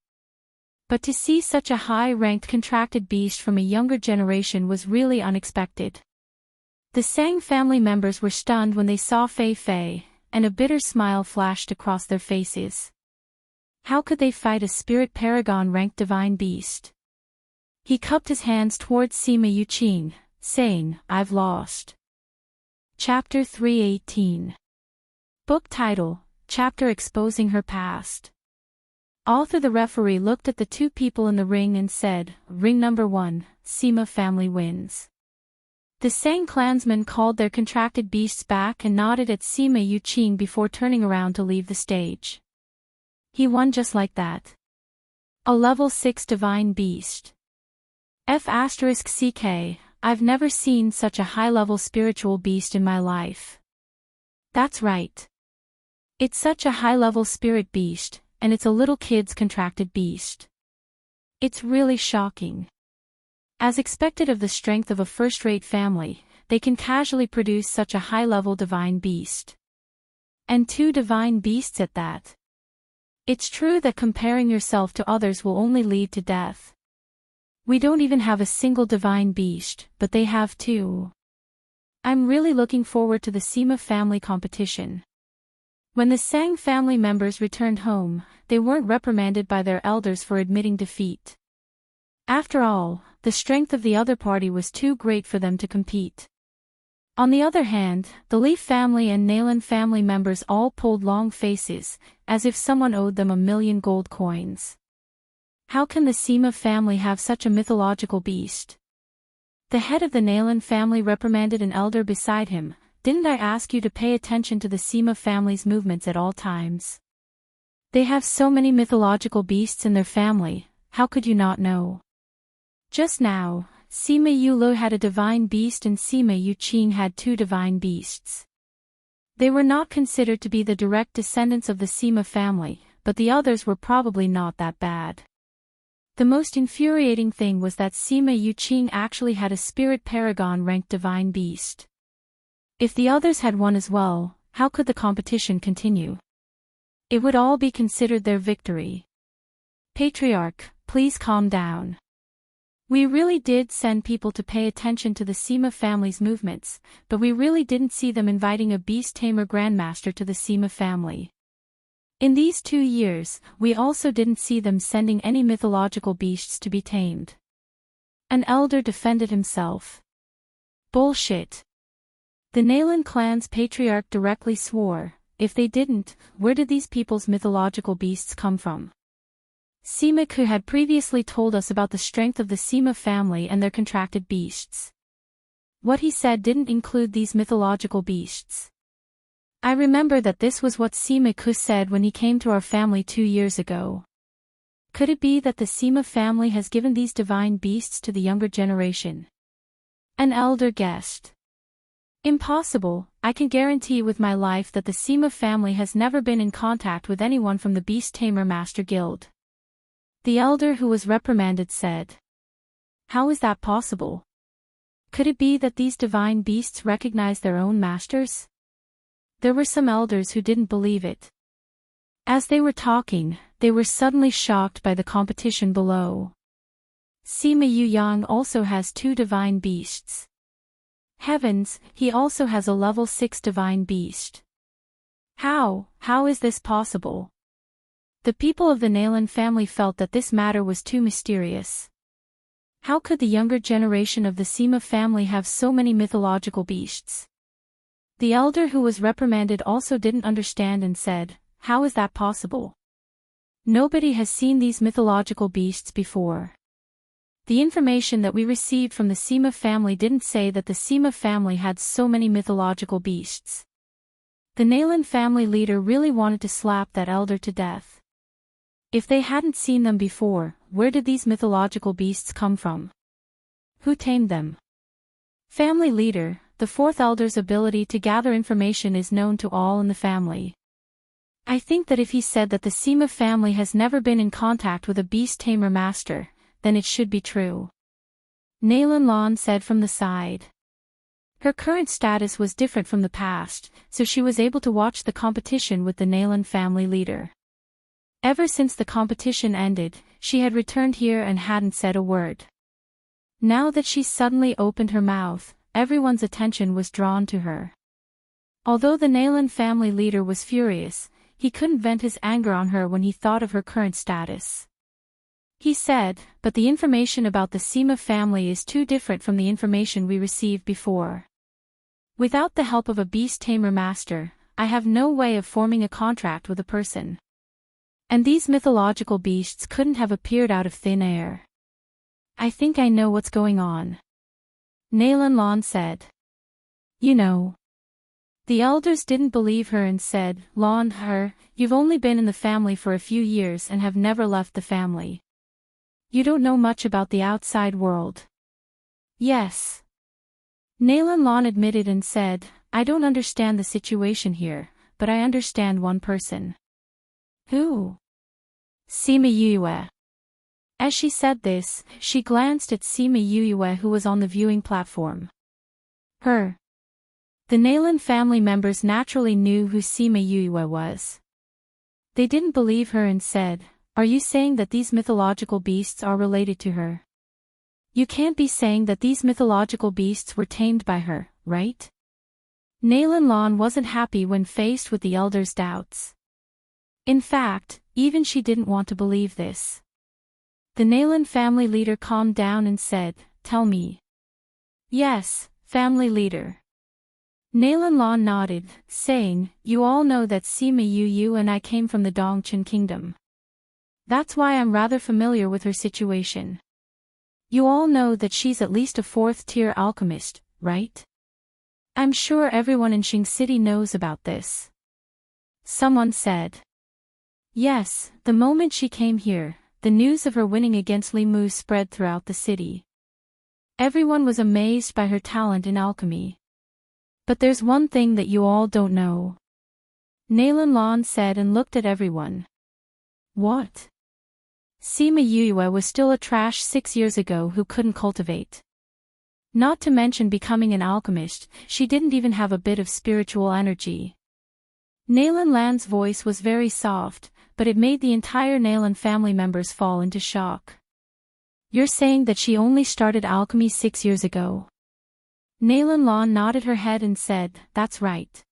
But to see such a high-ranked contracted beast from a younger generation was really unexpected. The Sang family members were stunned when they saw Fei Fei, and a bitter smile flashed across their faces. How could they fight a spirit paragon-ranked divine beast? He cupped his hands towards Sima Yuqing, saying, I've lost. Chapter 318. Book title, Chapter Exposing Her Past. Author The referee looked at the two people in the ring and said, Ring number 1, Sima family wins. The Sang clansmen called their contracted beasts back and nodded at Sima Yuqing before turning around to leave the stage. He won just like that. A level 6 divine beast. F***CK, I've never seen such a high-level spiritual beast in my life. That's right. It's such a high-level spirit beast, and it's a little kid's contracted beast. It's really shocking. As expected of the strength of a first-rate family, they can casually produce such a high-level divine beast. And two divine beasts at that. It's true that comparing yourself to others will only lead to death. We don't even have a single divine beast, but they have two. I'm really looking forward to the Sima family competition. When the Sang family members returned home, they weren't reprimanded by their elders for admitting defeat. After all, the strength of the other party was too great for them to compete. On the other hand, the Leaf family and Nalan family members all pulled long faces, as if someone owed them 1,000,000 gold coins. How can the Seema family have such a mythological beast? The head of the Nalan family reprimanded an elder beside him. Didn't I ask you to pay attention to the Seema family's movements at all times? They have so many mythological beasts in their family, how could you not know? Just now, Sima Yulo had a divine beast and Sima Yuqing had 2 divine beasts. They were not considered to be the direct descendants of the Sima family, but the others were probably not that bad. The most infuriating thing was that Sima Yuqing actually had a spirit paragon-ranked divine beast. If the others had won as well, how could the competition continue? It would all be considered their victory. Patriarch, please calm down. We really did send people to pay attention to the Seema family's movements, but we really didn't see them inviting a beast tamer grandmaster to the Seema family. In these 2 years, we also didn't see them sending any mythological beasts to be tamed. An elder defended himself. Bullshit. The Nalan clan's patriarch directly swore, if they didn't, where did these people's mythological beasts come from? Sima Ku had previously told us about the strength of the Sima family and their contracted beasts. What he said didn't include these mythological beasts. I remember that this was what Sima Ku said when he came to our family 2 years ago. Could it be that the Sima family has given these divine beasts to the younger generation? An elder guessed. Impossible, I can guarantee with my life that the Sima family has never been in contact with anyone from the Beast Tamer Master Guild. The elder who was reprimanded said. How is that possible? Could it be that these divine beasts recognize their own masters? There were some elders who didn't believe it. As they were talking, they were suddenly shocked by the competition below. Sima Yuyang also has 2 divine beasts. Heavens, he also has a level 6 divine beast. How is this possible? The people of the Nalan family felt that this matter was too mysterious. How could the younger generation of the Sima family have so many mythological beasts? The elder who was reprimanded also didn't understand and said, how is that possible? Nobody has seen these mythological beasts before. The information that we received from the Sima family didn't say that the Sima family had so many mythological beasts. The Nalan family leader really wanted to slap that elder to death. If they hadn't seen them before, where did these mythological beasts come from? Who tamed them? Family leader, the 4th elder's ability to gather information is known to all in the family. I think that if he said that the Sima family has never been in contact with a beast tamer master, then it should be true. Nalan Lan said from the side. Her current status was different from the past, so she was able to watch the competition with the Nalan family leader. Ever since the competition ended, she had returned here and hadn't said a word. Now that she suddenly opened her mouth, everyone's attention was drawn to her. Although the Nalan family leader was furious, he couldn't vent his anger on her when he thought of her current status. He said, but the information about the Sima family is too different from the information we received before. Without the help of a beast tamer master, I have no way of forming a contract with a person. And these mythological beasts couldn't have appeared out of thin air. I think I know what's going on. Nalan Lan said. You know. The elders didn't believe her and said, Lan her, you've only been in the family for a few years and have never left the family. You don't know much about the outside world. Yes. Nalan Lan admitted and said, I don't understand the situation here, but I understand one person. Who? Sima Yue. As she said this, she glanced at Sima Yue who was on the viewing platform. Her. The Nalan family members naturally knew who Sima Yue was. They didn't believe her and said, are you saying that these mythological beasts are related to her? You can't be saying that these mythological beasts were tamed by her, right? Nalan Lan wasn't happy when faced with the elders' doubts. In fact, even she didn't want to believe this. The Nalan family leader calmed down and said, tell me. Yes, family leader. Nalan Lan nodded, saying, "You all know that Sima Yu and I came from the Dongchen kingdom. That's why I'm rather familiar with her situation. You all know that she's at least a fourth-tier alchemist, right? I'm sure everyone in Xing City knows about this." Someone said. Yes, the moment she came here, the news of her winning against Li Mu spread throughout the city. Everyone was amazed by her talent in alchemy. But there's one thing that you all don't know. Nalan Lan said and looked at everyone. What? Sima Yue was still a trash 6 years ago who couldn't cultivate. Not to mention becoming an alchemist, she didn't even have a bit of spiritual energy. Nalan Lan's voice was very soft, but it made the entire Nalan family members fall into shock. You're saying that she only started alchemy 6 years ago? Nalan Lan nodded her head and said, that's right.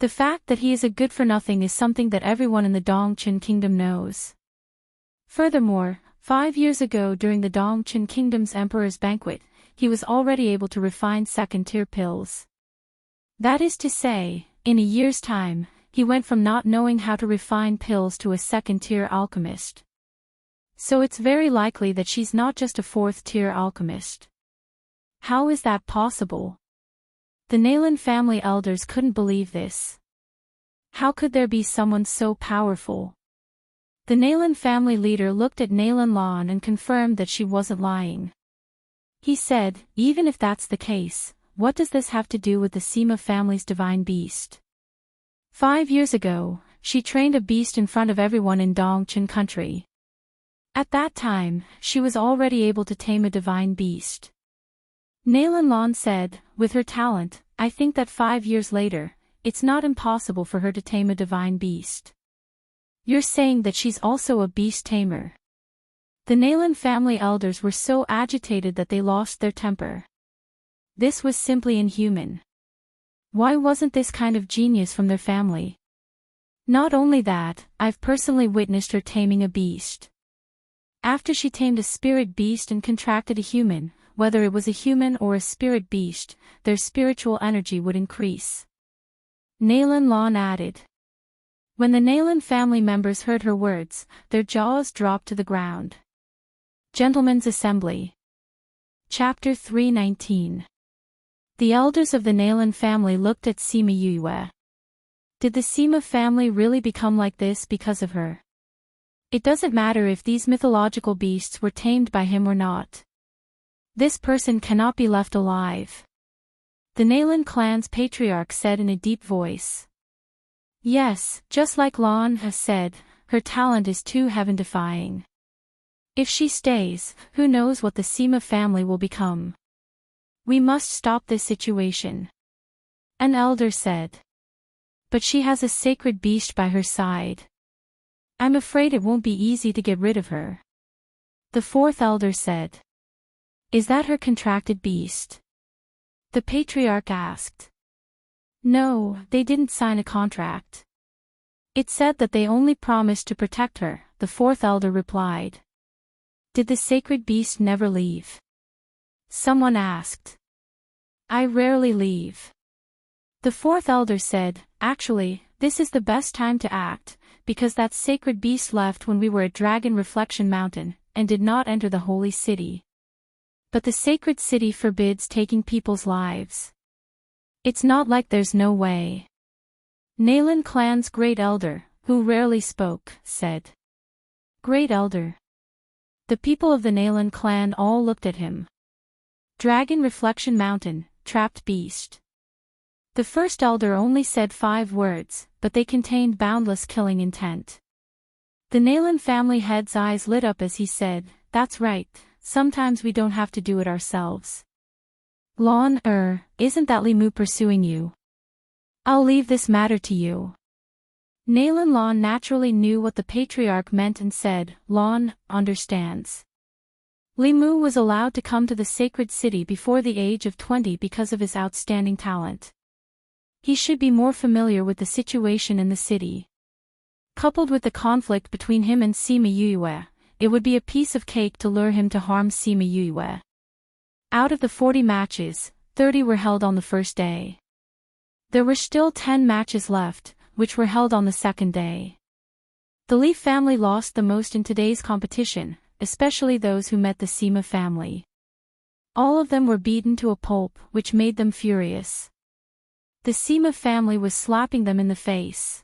The fact that he is a good-for-nothing is something that everyone in the Dongchen kingdom knows. Furthermore, 5 years ago during the Dongchen kingdom's emperor's banquet, he was already able to refine second-tier pills. That is to say, in a year's time, he went from not knowing how to refine pills to a second-tier alchemist. So it's very likely that she's not just a fourth-tier alchemist. How is that possible? The Nalan family elders couldn't believe this. How could there be someone so powerful? The Nalan family leader looked at Nalan Lan and confirmed that she wasn't lying. He said, even if that's the case, what does this have to do with the Sima family's divine beast? 5 years ago, she trained a beast in front of everyone in Dongchen country. At that time, she was already able to tame a divine beast. Nalan Lan said, with her talent, I think that 5 years later, it's not impossible for her to tame a divine beast. You're saying that she's also a beast tamer. The Nalan family elders were so agitated that they lost their temper. This was simply inhuman. Why wasn't this kind of genius from their family? Not only that, I've personally witnessed her taming a beast. After she tamed a spirit beast and contracted a human, whether it was a human or a spirit beast, their spiritual energy would increase. Nalan Lan added. When the Nalan family members heard her words, their jaws dropped to the ground. Gentlemen's Assembly. Chapter 319. The elders of the Nalan family looked at Sima Yue. Did the Sima family really become like this because of her? It doesn't matter if these mythological beasts were tamed by him or not. This person cannot be left alive. The Nalan clan's patriarch said in a deep voice. Yes, just like Lan has said, her talent is too heaven-defying. If she stays, who knows what the Sima family will become. We must stop this situation. An elder said. But she has a sacred beast by her side. I'm afraid it won't be easy to get rid of her. The fourth elder said. Is that her contracted beast? The patriarch asked. No, they didn't sign a contract. It said that they only promised to protect her, the fourth elder replied. Did the sacred beast never leave? Someone asked. I rarely leave. The fourth elder said, actually, this is the best time to act, because that sacred beast left when we were at Dragon Reflection Mountain, and did not enter the holy city. But the sacred city forbids taking people's lives. It's not like there's no way. Nalan clan's great elder, who rarely spoke, said. Great elder. The people of the Nalan clan all looked at him. Dragon Reflection Mountain, trapped beast. The first elder only said 5 words, but they contained boundless killing intent. The Nalan family head's eyes lit up as he said, that's right, sometimes we don't have to do it ourselves. Lan, isn't that Li Mu pursuing you? I'll leave this matter to you. Nalan Lan naturally knew what the patriarch meant and said, Lan understands. Li Mu was allowed to come to the sacred city before the age of 20 because of his outstanding talent. He should be more familiar with the situation in the city. Coupled with the conflict between him and Sima Yue, it would be a piece of cake to lure him to harm Sima Yue. Out of the 40 matches, 30 were held on the first day. There were still 10 matches left, which were held on the second day. The Lee family lost the most in today's competition, especially those who met the Sima family. All of them were beaten to a pulp, which made them furious. The Sima family was slapping them in the face.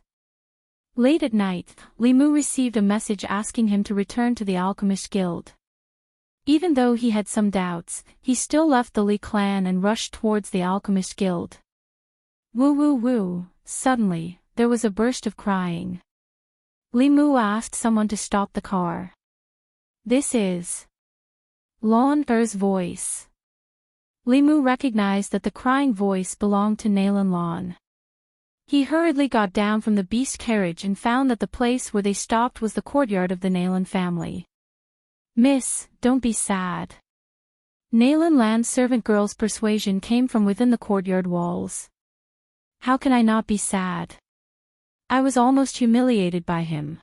Late at night, Li Mu received a message asking him to return to the Alchemist Guild. Even though he had some doubts, he still left the Li clan and rushed towards the Alchemist Guild. Woo woo woo, suddenly, there was a burst of crying. Li Mu asked someone to stop the car. This is Lan Er's voice. Li Mu recognized that the crying voice belonged to Nalan Lan. He hurriedly got down from the beast carriage and found that the place where they stopped was the courtyard of the Nalan family. Miss, don't be sad. Nalan Lan's servant girl's persuasion came from within the courtyard walls. How can I not be sad? I was almost humiliated by him.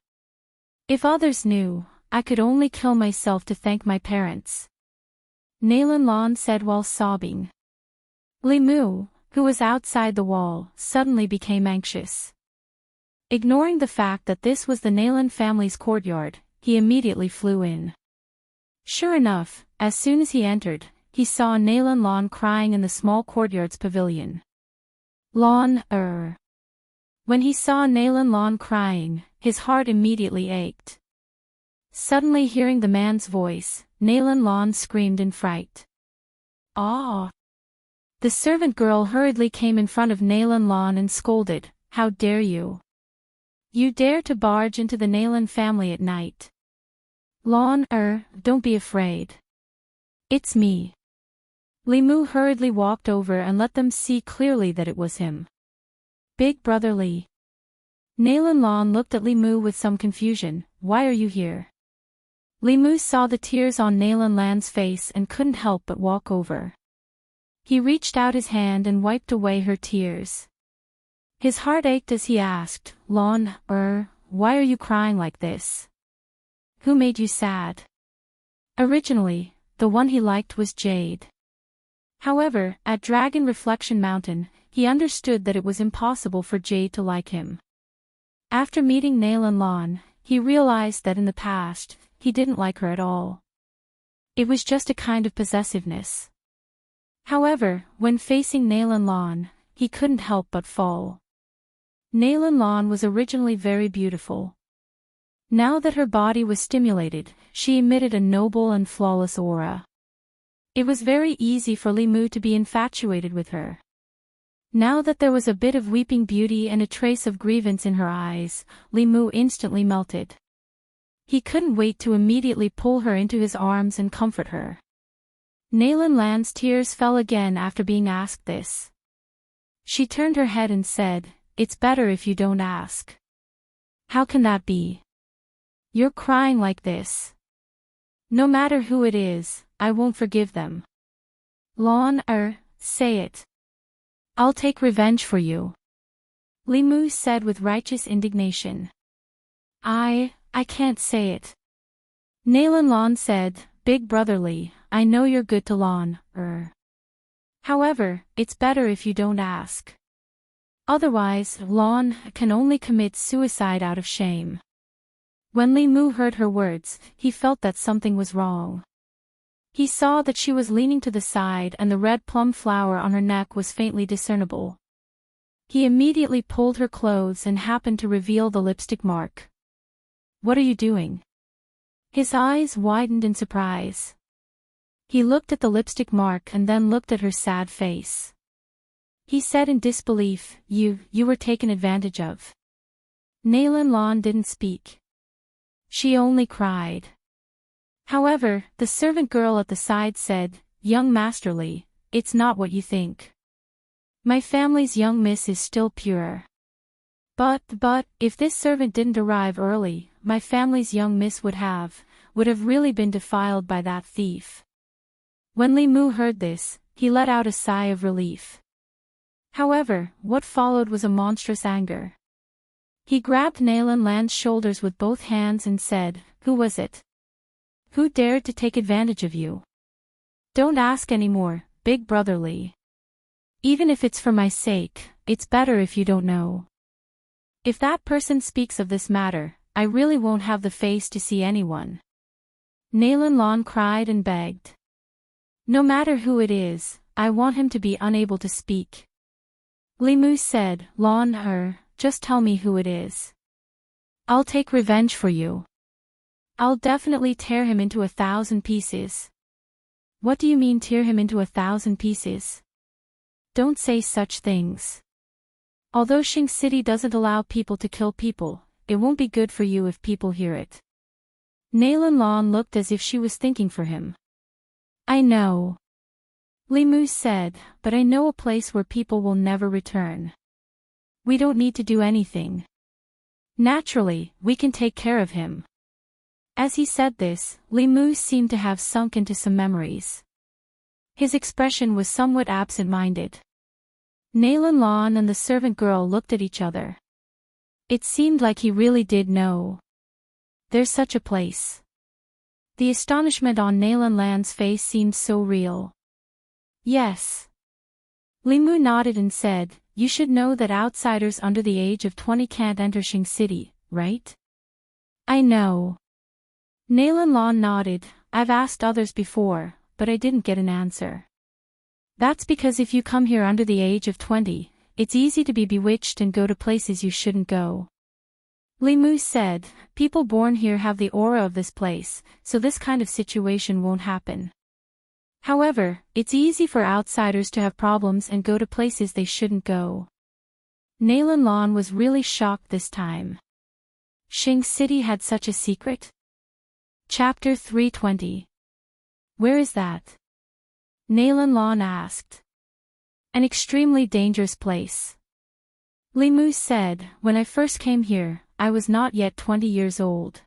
If others knew, I could only kill myself to thank my parents. Nalan Lan said while sobbing. Li Mu, who was outside the wall, suddenly became anxious. Ignoring the fact that this was the Nalan family's courtyard, he immediately flew in. Sure enough, as soon as he entered, he saw Nalan Lan crying in the small courtyard's pavilion. Lan Er. When he saw Nalan Lan crying, his heart immediately ached. Suddenly hearing the man's voice, Nalan Lan screamed in fright. Ah! The servant girl hurriedly came in front of Nalan Lan and scolded, How dare you? You dare to barge into the Nalan family at night. Lan Er, don't be afraid. It's me. Li Mu hurriedly walked over and let them see clearly that it was him. Big brother Li. Nalan Lan looked at Li Mu with some confusion. Why are you here? Li Mu saw the tears on Nalan Lan's face and couldn't help but walk over. He reached out his hand and wiped away her tears. His heart ached as he asked, Lan Er, why are you crying like this? Who made you sad? Originally, the one he liked was Jade. However, at Dragon Reflection Mountain, he understood that it was impossible for Jade to like him. After meeting Nalan Lan, he realized that in the past, he didn't like her at all. It was just a kind of possessiveness. However, when facing Nalan Lan, he couldn't help but fall. Nalan Lan was originally very beautiful. Now that her body was stimulated, she emitted a noble and flawless aura. It was very easy for Li Mu to be infatuated with her. Now that there was a bit of weeping beauty and a trace of grievance in her eyes, Li Mu instantly melted. He couldn't wait to immediately pull her into his arms and comfort her. Nalan Lan's tears fell again after being asked this. She turned her head and said, It's better if you don't ask. How can that be? You're crying like this. No matter who it is, I won't forgive them. Lan Er, say it. I'll take revenge for you. Li Mu said with righteous indignation. I can't say it. Nalan Lan said, Big brother Li, I know you're good to Lan Er. However, it's better if you don't ask. Otherwise, Lan can only commit suicide out of shame. When Li Mu heard her words, he felt that something was wrong. He saw that she was leaning to the side and the red plum flower on her neck was faintly discernible. He immediately pulled her clothes and happened to reveal the lipstick mark. What are you doing? His eyes widened in surprise. He looked at the lipstick mark and then looked at her sad face. He said in disbelief, You were taken advantage of. Nalan Lan didn't speak. She only cried. However, the servant girl at the side said, Young Master Li, it's not what you think. My family's young miss is still pure. But, if this servant didn't arrive early, my family's young miss would have really been defiled by that thief. When Li Mu heard this, he let out a sigh of relief. However, what followed was a monstrous anger. He grabbed Nalan Lan's shoulders with both hands and said, Who was it? Who dared to take advantage of you? Don't ask anymore, Big brother Li. Even if it's for my sake, it's better if you don't know. If that person speaks of this matter, I really won't have the face to see anyone. Nalan Lan cried and begged. No matter who it is, I want him to be unable to speak. Limu said, Lan just tell me who it is. I'll take revenge for you. I'll definitely tear him into 1,000 pieces. What do you mean tear him into 1,000 pieces? Don't say such things. Although Shing City doesn't allow people to kill people, it won't be good for you if people hear it. Nalan Lan looked as if she was thinking for him. I know. Limu said, but I know a place where people will never return. We don't need to do anything. Naturally, we can take care of him. As he said this, Limu seemed to have sunk into some memories. His expression was somewhat absent-minded. Nalan Lan and the servant girl looked at each other. It seemed like he really did know. There's such a place. The astonishment on Nalan Lan's face seemed so real. Yes. Limu nodded and said, you should know that outsiders under the age of 20 can't enter Shing City, right? I know. Nalan Lan nodded, I've asked others before, but I didn't get an answer. That's because if you come here under the age of 20, it's easy to be bewitched and go to places you shouldn't go. Limu said, people born here have the aura of this place, so this kind of situation won't happen. However, it's easy for outsiders to have problems and go to places they shouldn't go. Nalan Lan was really shocked this time. Shing City had such a secret? Chapter 320. Where is that? Nalan Lan asked. An extremely dangerous place. Limu said, when I first came here, I was not yet 20 years old.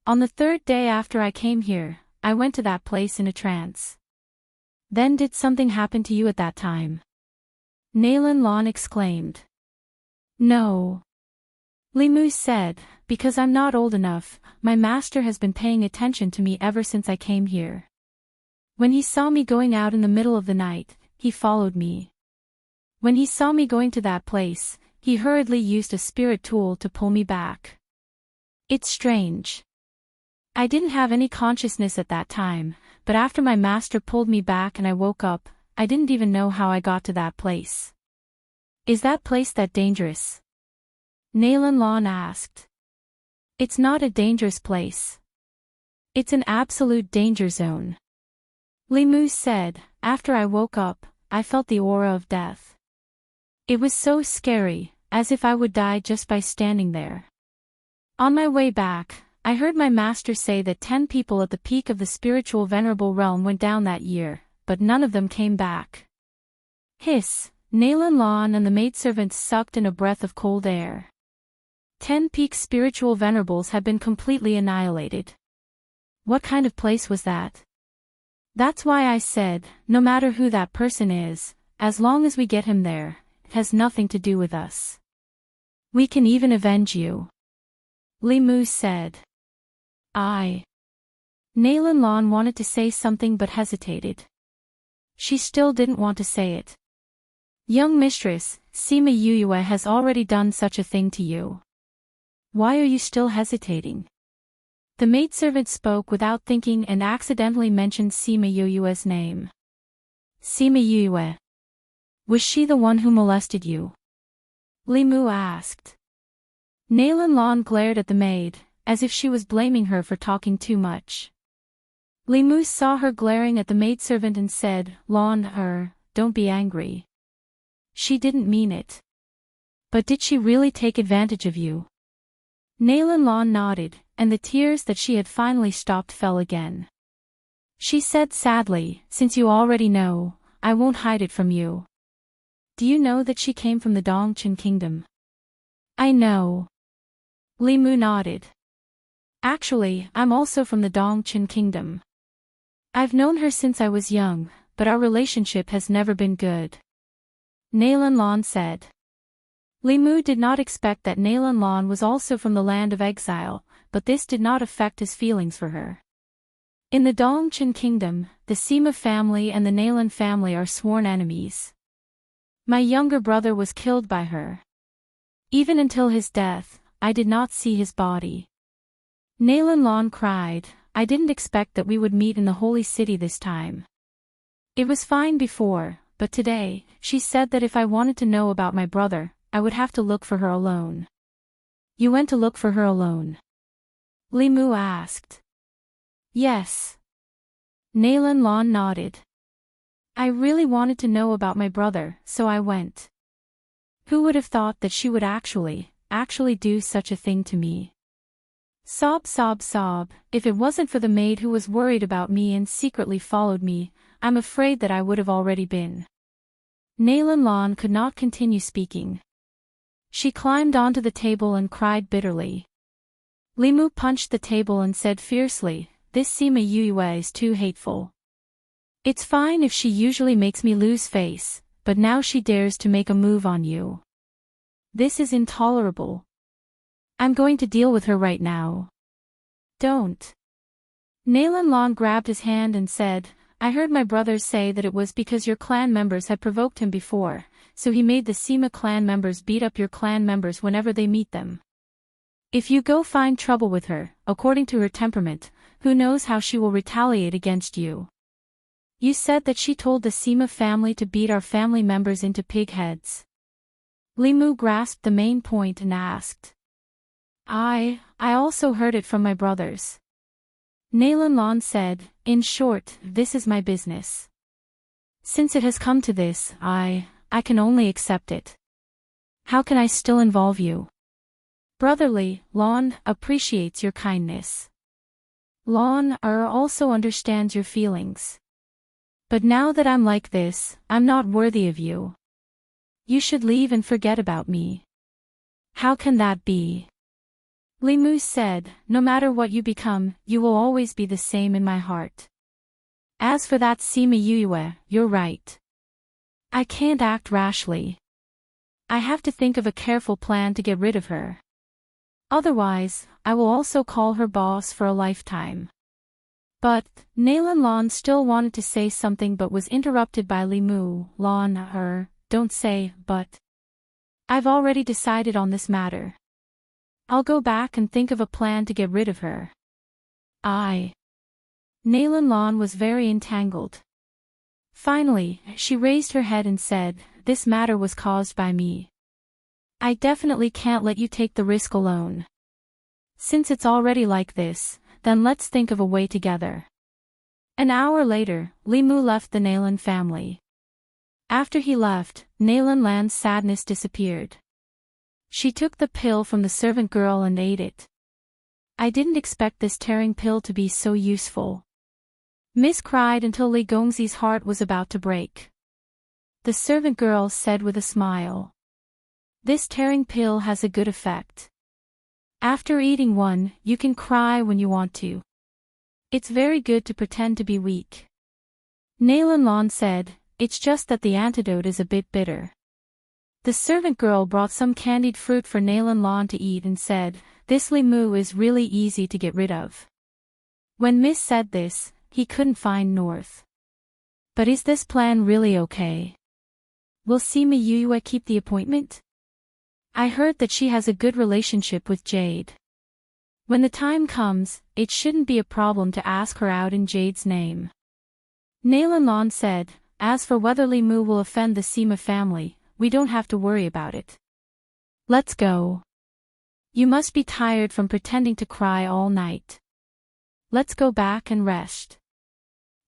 On the third day after I came here, I went to that place in a trance. Then did something happen to you at that time? Nalan Lan exclaimed. No. Limu said, because I'm not old enough, my master has been paying attention to me ever since I came here. When he saw me going out in the middle of the night, he followed me. When he saw me going to that place, he hurriedly used a spirit tool to pull me back. It's strange. I didn't have any consciousness at that time, but after my master pulled me back and I woke up, I didn't even know how I got to that place. Is that place that dangerous? Nalan Lan asked. It's not a dangerous place. It's an absolute danger zone. Limu said, after I woke up, I felt the aura of death. It was so scary, as if I would die just by standing there. On my way back, I heard my master say that 10 people at the peak of the spiritual venerable realm went down that year, but none of them came back. Hiss, Nalan Lan and the maidservants sucked in a breath of cold air. 10 peak spiritual venerables had been completely annihilated. What kind of place was that? That's why I said, no matter who that person is, as long as we get him there, it has nothing to do with us. We can even avenge you. Limu said. Nalan Lan wanted to say something but hesitated. She still didn't want to say it. Young mistress, Sima Yuyue has already done such a thing to you. Why are you still hesitating? The maidservant spoke without thinking and accidentally mentioned Sima Yuyue's name. Sima Yuyue. Was she the one who molested you? Limu asked. Nalan Lan glared at the maid, as if she was blaming her for talking too much. Limu saw her glaring at the maidservant and said, Lan, don't be angry. She didn't mean it. But did she really take advantage of you? Nalan Lan nodded, and the tears that she had finally stopped fell again. She said sadly, since you already know, I won't hide it from you. Do you know that she came from the Dongchen kingdom? I know. Limu nodded. Actually, I'm also from the Dongchen kingdom. I've known her since I was young, but our relationship has never been good. Nalan Lan said. Limu did not expect that Nalan Lan was also from the land of exile, but this did not affect his feelings for her. In the Dongchen kingdom, the Sima family and the Nalan family are sworn enemies. My younger brother was killed by her. Even until his death, I did not see his body. Nalan cried, I didn't expect that we would meet in the holy city this time. It was fine before, but today, she said that if I wanted to know about my brother, I would have to look for her alone. You went to look for her alone? Limu asked. Yes. Nalan nodded. I really wanted to know about my brother, so I went. Who would have thought that she would actually do such a thing to me? Sob, sob, sob, if it wasn't for the maid who was worried about me and secretly followed me, I'm afraid that I would have already been. Nalan could not continue speaking. She climbed onto the table and cried bitterly. Limu punched the table and said fiercely, this Sima Yue is too hateful. It's fine if she usually makes me lose face, but now she dares to make a move on you. This is intolerable. I'm going to deal with her right now. Don't. Nalan grabbed his hand and said, I heard my brothers say that it was because your clan members had provoked him before, so he made the Sima clan members beat up your clan members whenever they meet them. If you go find trouble with her, according to her temperament, who knows how she will retaliate against you. You said that she told the Sima family to beat our family members into pig heads. Limu grasped the main point and asked. I also heard it from my brothers. Nalan said, in short, this is my business. Since it has come to this, I can only accept it. How can I still involve you? Brotherly, Lon appreciates your kindness. Lon also understands your feelings. But now that I'm like this, I'm not worthy of you. You should leave and forget about me. How can that be? Limu said, no matter what you become, you will always be the same in my heart. As for that Sima Yue, you're right. I can't act rashly. I have to think of a careful plan to get rid of her. Otherwise, I will also call her boss for a lifetime. But, Nalan still wanted to say something but was interrupted by Limu. Don't say, but. I've already decided on this matter. I'll go back and think of a plan to get rid of her. Nalan was very entangled. Finally, she raised her head and said, this matter was caused by me. I definitely can't let you take the risk alone. Since it's already like this, then let's think of a way together. An hour later, Limu left the Nalan family. After he left, Nalan's sadness disappeared. She took the pill from the servant girl and ate it. I didn't expect this tearing pill to be so useful. Miss cried until Li Gongzi's heart was about to break. The servant girl said with a smile. This tearing pill has a good effect. After eating one, you can cry when you want to. It's very good to pretend to be weak. Nalan said, it's just that the antidote is a bit bitter. The servant girl brought some candied fruit for Nalan to eat and said, this Limu is really easy to get rid of. When Miss said this, he couldn't find north. But is this plan really okay? Will Sima Yue keep the appointment? I heard that she has a good relationship with Jade. When the time comes, it shouldn't be a problem to ask her out in Jade's name. Nalan said, as for whether Limu will offend the Sima family, we don't have to worry about it. Let's go. You must be tired from pretending to cry all night. Let's go back and rest.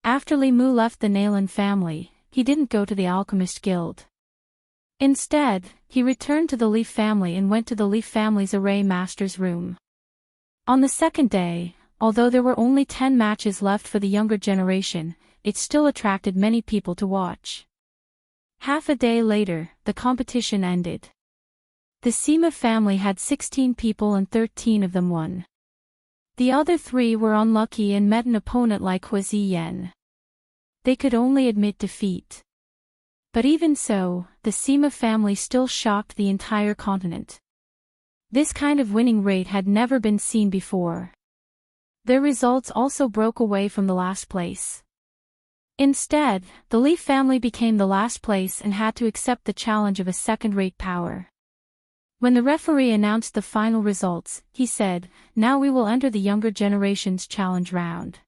After Limu left the Nalan family, he didn't go to the Alchemist Guild. Instead, he returned to the Leaf family and went to the Leaf family's array master's room. On the second day, although there were only 10 matches left for the younger generation, it still attracted many people to watch. Half a day later, the competition ended. The Sima family had 16 people and 13 of them won. The other 3 were unlucky and met an opponent like Hua Ziyan. They could only admit defeat. But even so, the Sima family still shocked the entire continent. This kind of winning rate had never been seen before. Their results also broke away from the last place. Instead, the Leaf family became the last place and had to accept the challenge of a second-rate power. When the referee announced the final results, he said, "Now we will enter the younger generation's challenge round.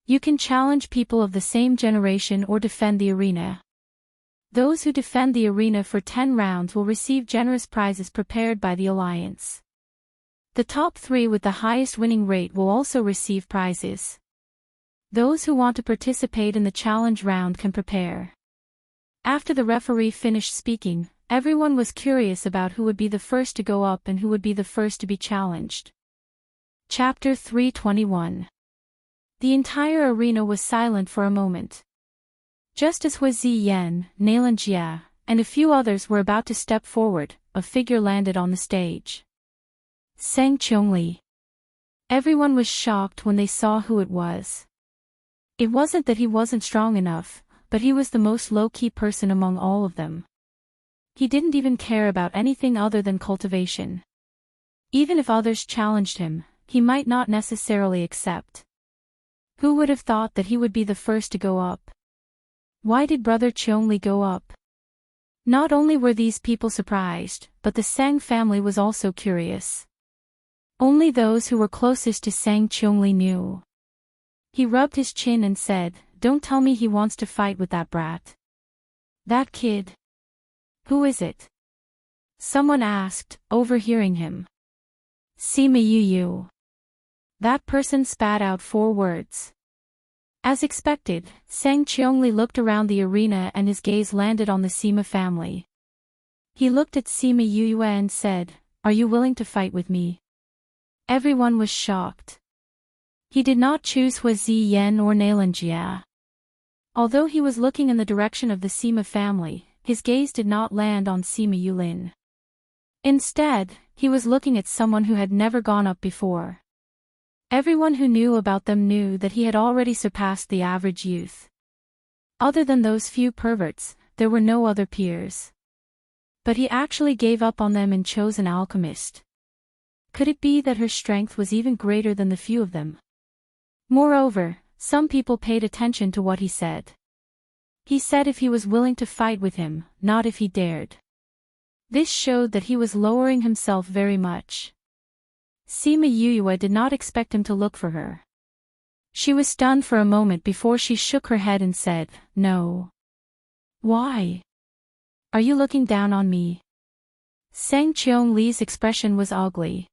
You can challenge people of the same generation or defend the arena. Those who defend the arena for 10 rounds will receive generous prizes prepared by the Alliance. The top 3 with the highest winning rate will also receive prizes. Those who want to participate in the challenge round can prepare." After the referee finished speaking, everyone was curious about who would be the first to go up and who would be the first to be challenged. Chapter 321. The entire arena was silent for a moment. Just as Hui Ziyan, Nailan Jia, and a few others were about to step forward, a figure landed on the stage. Sang Qiongli. Everyone was shocked when they saw who it was. It wasn't that he wasn't strong enough, but he was the most low-key person among all of them. He didn't even care about anything other than cultivation. Even if others challenged him, he might not necessarily accept. Who would have thought that he would be the first to go up? Why did Brother Qiongli go up? Not only were these people surprised, but the Sang family was also curious. Only those who were closest to Sang Qiongli knew. He rubbed his chin and said, "Don't tell me he wants to fight with that brat. That kid. Who is it?" Someone asked, overhearing him. "Sima Yu." That person spat out 4 words. As expected, Sang Qiongli looked around the arena and his gaze landed on the Sima family. He looked at Sima Yu and said, "Are you willing to fight with me?" Everyone was shocked. He did not choose Hui Ziyan or Nailan Jia. Although he was looking in the direction of the Sima family, his gaze did not land on Sima Yulin. Instead, he was looking at someone who had never gone up before. Everyone who knew about them knew that he had already surpassed the average youth. Other than those few perverts, there were no other peers. But he actually gave up on them and chose an alchemist. Could it be that her strength was even greater than the few of them? Moreover, some people paid attention to what he said. He said if he was willing to fight with him, not if he dared. This showed that he was lowering himself very much. Sima Yuyue did not expect him to look for her. She was stunned for a moment before she shook her head and said, "No." "Why? Are you looking down on me?" Sang Qiong's expression was ugly.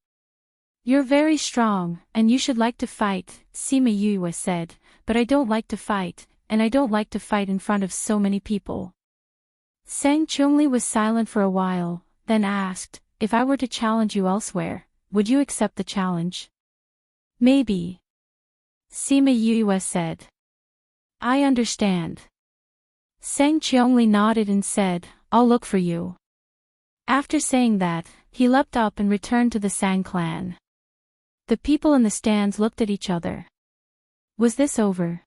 "You're very strong, and you should like to fight," Sima Yuyue said, "but I don't like to fight, and I don't like to fight in front of so many people." Sang Qiongli was silent for a while, then asked, "If I were to challenge you elsewhere, would you accept the challenge?" "Maybe," Sima Yuyue said. "I understand." Sang Qiongli nodded and said, "I'll look for you." After saying that, he leapt up and returned to the Sang clan. The people in the stands looked at each other. Was this over?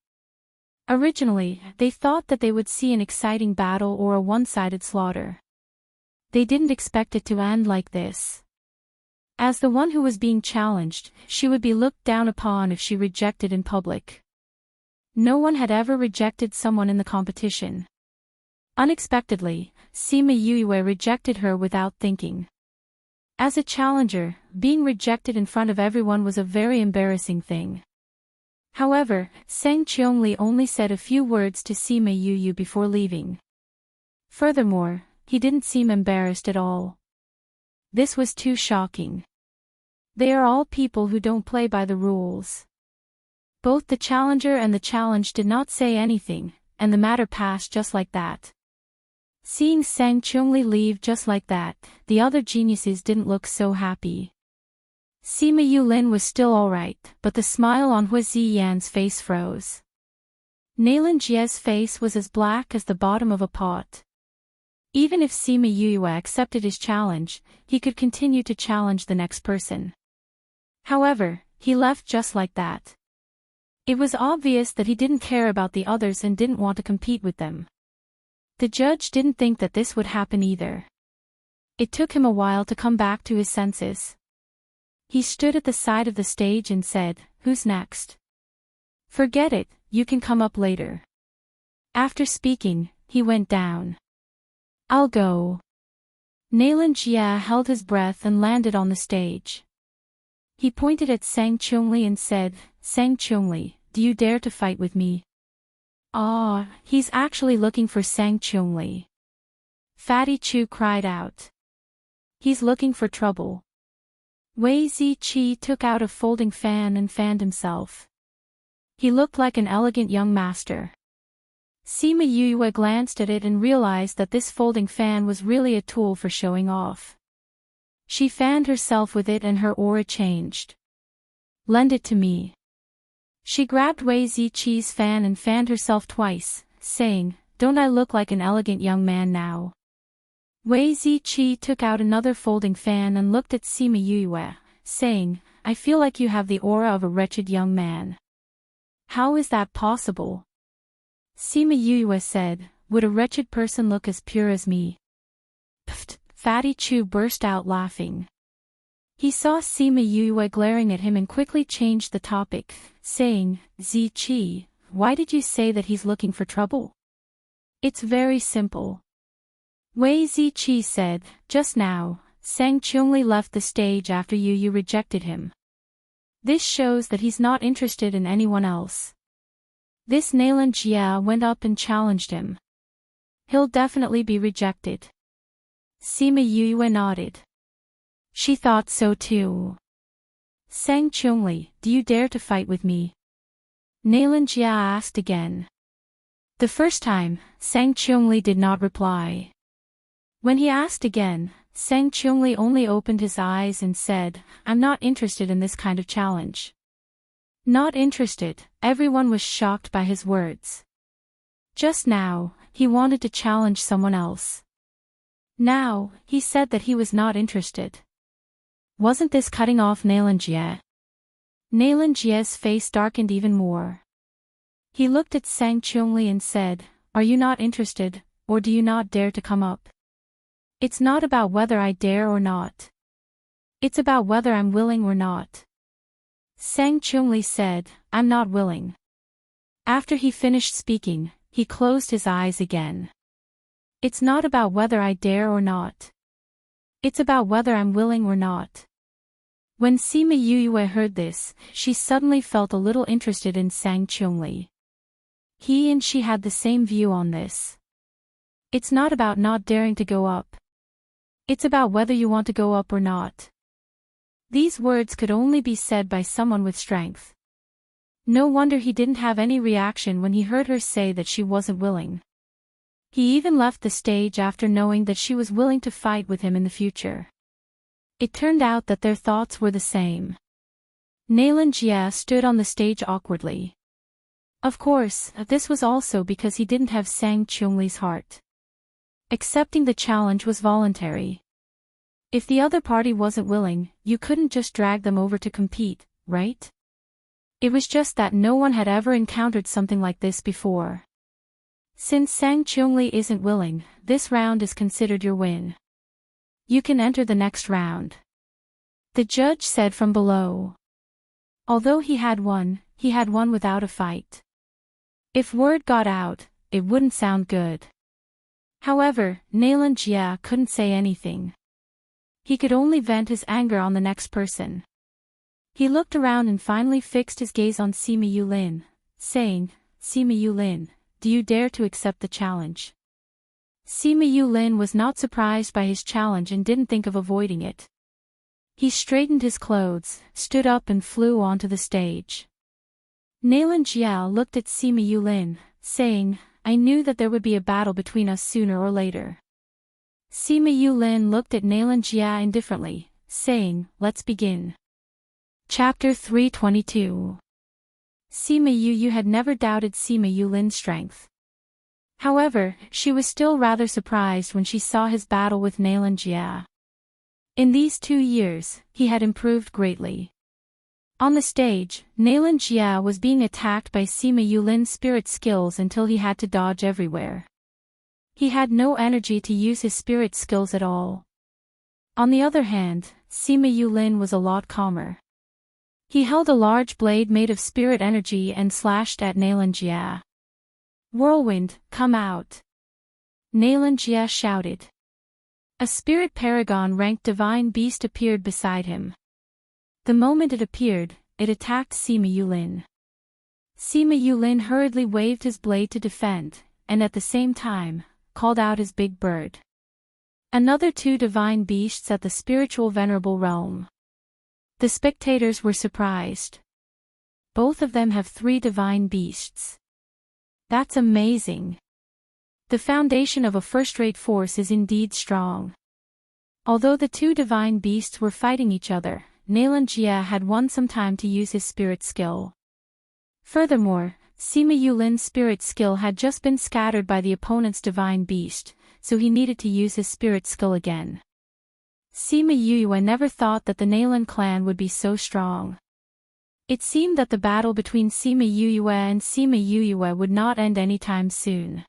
Originally, they thought that they would see an exciting battle or a one-sided slaughter. They didn't expect it to end like this. As the one who was being challenged, she would be looked down upon if she rejected in public. No one had ever rejected someone in the competition. Unexpectedly, Sima Yuyue rejected her without thinking. As a challenger, being rejected in front of everyone was a very embarrassing thing. However, Sang Qiongli only said a few words to Sima Yuyue before leaving. Furthermore, he didn't seem embarrassed at all. This was too shocking. They are all people who don't play by the rules. Both the challenger and the challenged did not say anything, and the matter passed just like that. Seeing Sang Qiongli leave just like that, the other geniuses didn't look so happy. Sima Yulin was still alright, but the smile on Hui Ziyan's face froze. Nailan Jie's face was as black as the bottom of a pot. Even if Sima Yuyue accepted his challenge, he could continue to challenge the next person. However, he left just like that. It was obvious that he didn't care about the others and didn't want to compete with them. The judge didn't think that this would happen either. It took him a while to come back to his senses. He stood at the side of the stage and said, "Who's next?" "Forget it, you can come up later." After speaking, he went down. I'll go. Nalan Jia held his breath and landed on the stage. He pointed at Sang Chungli and said, Sang Chungli, do you dare to fight with me? Ah, he's actually looking for Sang Chungli. Fatty Chu cried out. He's looking for trouble. Wei Ziqi took out a folding fan and fanned himself. He looked like an elegant young master. Sima Yue glanced at it and realized that this folding fan was really a tool for showing off. She fanned herself with it and her aura changed. Lend it to me. She grabbed Wei Ziqi's fan and fanned herself twice, saying, Don't I look like an elegant young man now? Wei Ziqi took out another folding fan and looked at Sima Yue, saying, I feel like you have the aura of a wretched young man. How is that possible? Sima Yue said, Would a wretched person look as pure as me? Pfft, Fatty Chu burst out laughing. He saw Sima Yue glaring at him and quickly changed the topic, saying, Ziqi, why did you say that he's looking for trouble? It's very simple. Wei Ziqi said, Just now, Sang Chungli left the stage after you rejected him. This shows that he's not interested in anyone else. This Nalan Jia went up and challenged him. He'll definitely be rejected. Sima Yue nodded. She thought so too. Sang Chungli, do you dare to fight with me? Nalan Jia asked again. The first time, Sang Chungli did not reply. When he asked again, Sang Chungli only opened his eyes and said, I'm not interested in this kind of challenge. Not interested, everyone was shocked by his words. Just now, he wanted to challenge someone else. Now, he said that he was not interested. Wasn't this cutting off Nalan Jia? Nalan Jia's face darkened even more. He looked at Sang Chungli and said, Are you not interested, or do you not dare to come up? It's not about whether I dare or not. It's about whether I'm willing or not. Sang Chungli said, I'm not willing. After he finished speaking, he closed his eyes again. It's not about whether I dare or not. It's about whether I'm willing or not. When Sima Yue heard this, she suddenly felt a little interested in Sang Chungli. He and she had the same view on this. It's not about not daring to go up. It's about whether you want to go up or not. These words could only be said by someone with strength. No wonder he didn't have any reaction when he heard her say that she wasn't willing. He even left the stage after knowing that she was willing to fight with him in the future. It turned out that their thoughts were the same. Nalan Jia stood on the stage awkwardly. Of course, this was also because he didn't have Sang Chungli's heart. Accepting the challenge was voluntary. If the other party wasn't willing, you couldn't just drag them over to compete, right? It was just that no one had ever encountered something like this before. Since Sang Chungli isn't willing, this round is considered your win. You can enter the next round. The judge said from below. Although he had won without a fight. If word got out, it wouldn't sound good. However, Nalan Jia couldn't say anything. He could only vent his anger on the next person. He looked around and finally fixed his gaze on Sima Yulin, saying, Sima Yulin, do you dare to accept the challenge? Sima Yulin was not surprised by his challenge and didn't think of avoiding it. He straightened his clothes, stood up and flew onto the stage. Nalan Jia looked at Sima Yulin, saying, I knew that there would be a battle between us sooner or later. Sima Yulin looked at Nalan Jia indifferently, saying, Let's begin. Chapter 322. Sima Yu had never doubted Sima Yulin's strength. However, she was still rather surprised when she saw his battle with Nalan Jia. In these 2 years, he had improved greatly. On the stage, Nalan Jia was being attacked by Sima Yulin's spirit skills until he had to dodge everywhere. He had no energy to use his spirit skills at all. On the other hand, Sima Yulin was a lot calmer. He held a large blade made of spirit energy and slashed at Nalan Jia. Whirlwind, come out. Nalan Jia shouted. A spirit paragon-ranked divine beast appeared beside him. The moment it appeared, it attacked Sima Yulin. Sima Yulin hurriedly waved his blade to defend, and at the same time, called out his big bird. Another two divine beasts at the spiritual venerable realm. The spectators were surprised. Both of them have 3 divine beasts. That's amazing. The foundation of a first-rate force is indeed strong. Although the 2 divine beasts were fighting each other, Nalan Jia had won some time to use his spirit skill. Furthermore, Sima Yulin's spirit skill had just been scattered by the opponent's divine beast, so he needed to use his spirit skill again. Sima Yuyue never thought that the Nalan clan would be so strong. It seemed that the battle between Sima Yuyue and Sima Yuyue would not end anytime soon.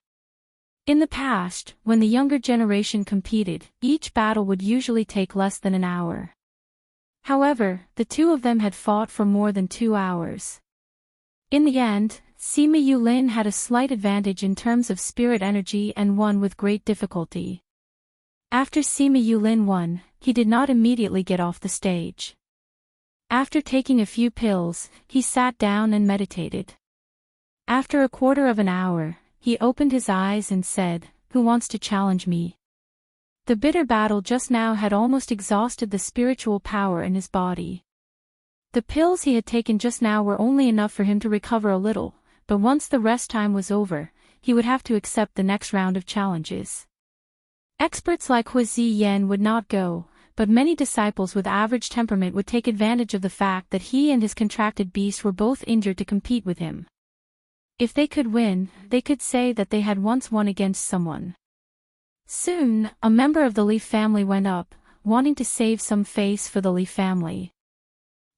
In the past, when the younger generation competed, each battle would usually take less than an hour. However, the 2 of them had fought for more than 2 hours. In the end, Sima Yulin had a slight advantage in terms of spirit energy and won with great difficulty. After Sima Yulin won, he did not immediately get off the stage. After taking a few pills, he sat down and meditated. After a quarter of an hour, he opened his eyes and said, "Who wants to challenge me?" The bitter battle just now had almost exhausted the spiritual power in his body. The pills he had taken just now were only enough for him to recover a little, but once the rest time was over, he would have to accept the next round of challenges. Experts like Hua Ziyan would not go, but many disciples with average temperament would take advantage of the fact that he and his contracted beast were both injured to compete with him. If they could win, they could say that they had once won against someone. Soon, a member of the Li family went up, wanting to save some face for the Li family.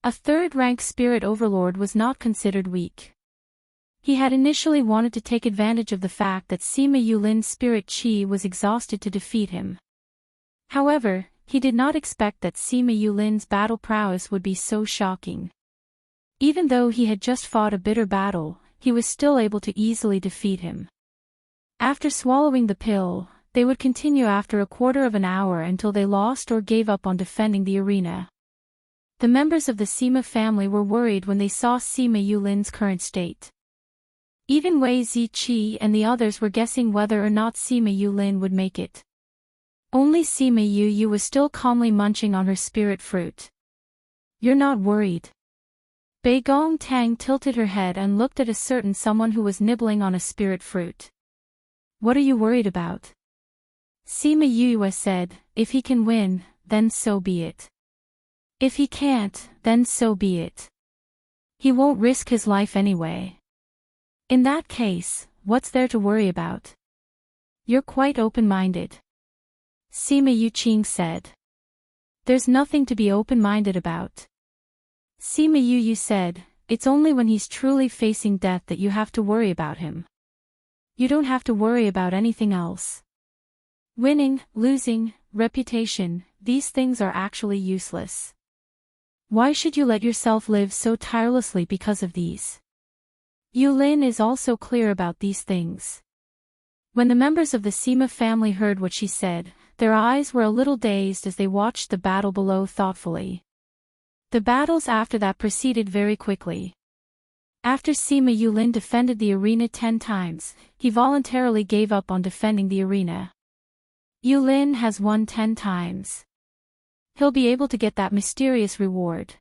A third-rank spirit overlord was not considered weak. He had initially wanted to take advantage of the fact that Sima Yulin's spirit chi was exhausted to defeat him. However, he did not expect that Sima Yulin's battle prowess would be so shocking. Even though he had just fought a bitter battle, he was still able to easily defeat him. After swallowing the pill, they would continue after a quarter of an hour until they lost or gave up on defending the arena. The members of the Sima family were worried when they saw Sima Yulin's current state. Even Wei Ziqi and the others were guessing whether or not Sima Yulin would make it. Only Sima Yu was still calmly munching on her spirit fruit. "You're not worried?" Bei Gong Tang tilted her head and looked at a certain someone who was nibbling on a spirit fruit. "What are you worried about?" Sima Yue said, "If he can win, then so be it. If he can't, then so be it. He won't risk his life anyway. In that case, what's there to worry about? You're quite open-minded." Sima Yuqing said. "There's nothing to be open-minded about." Sima Yu said, "It's only when he's truly facing death that you have to worry about him. You don't have to worry about anything else. Winning, losing, reputation, these things are actually useless. Why should you let yourself live so tirelessly because of these?" Yulin is also clear about these things. When the members of the Sima family heard what she said, their eyes were a little dazed as they watched the battle below thoughtfully. The battles after that proceeded very quickly. After Sima Yulin defended the arena 10 times, he voluntarily gave up on defending the arena. Yulin has won 10 times. He'll be able to get that mysterious reward.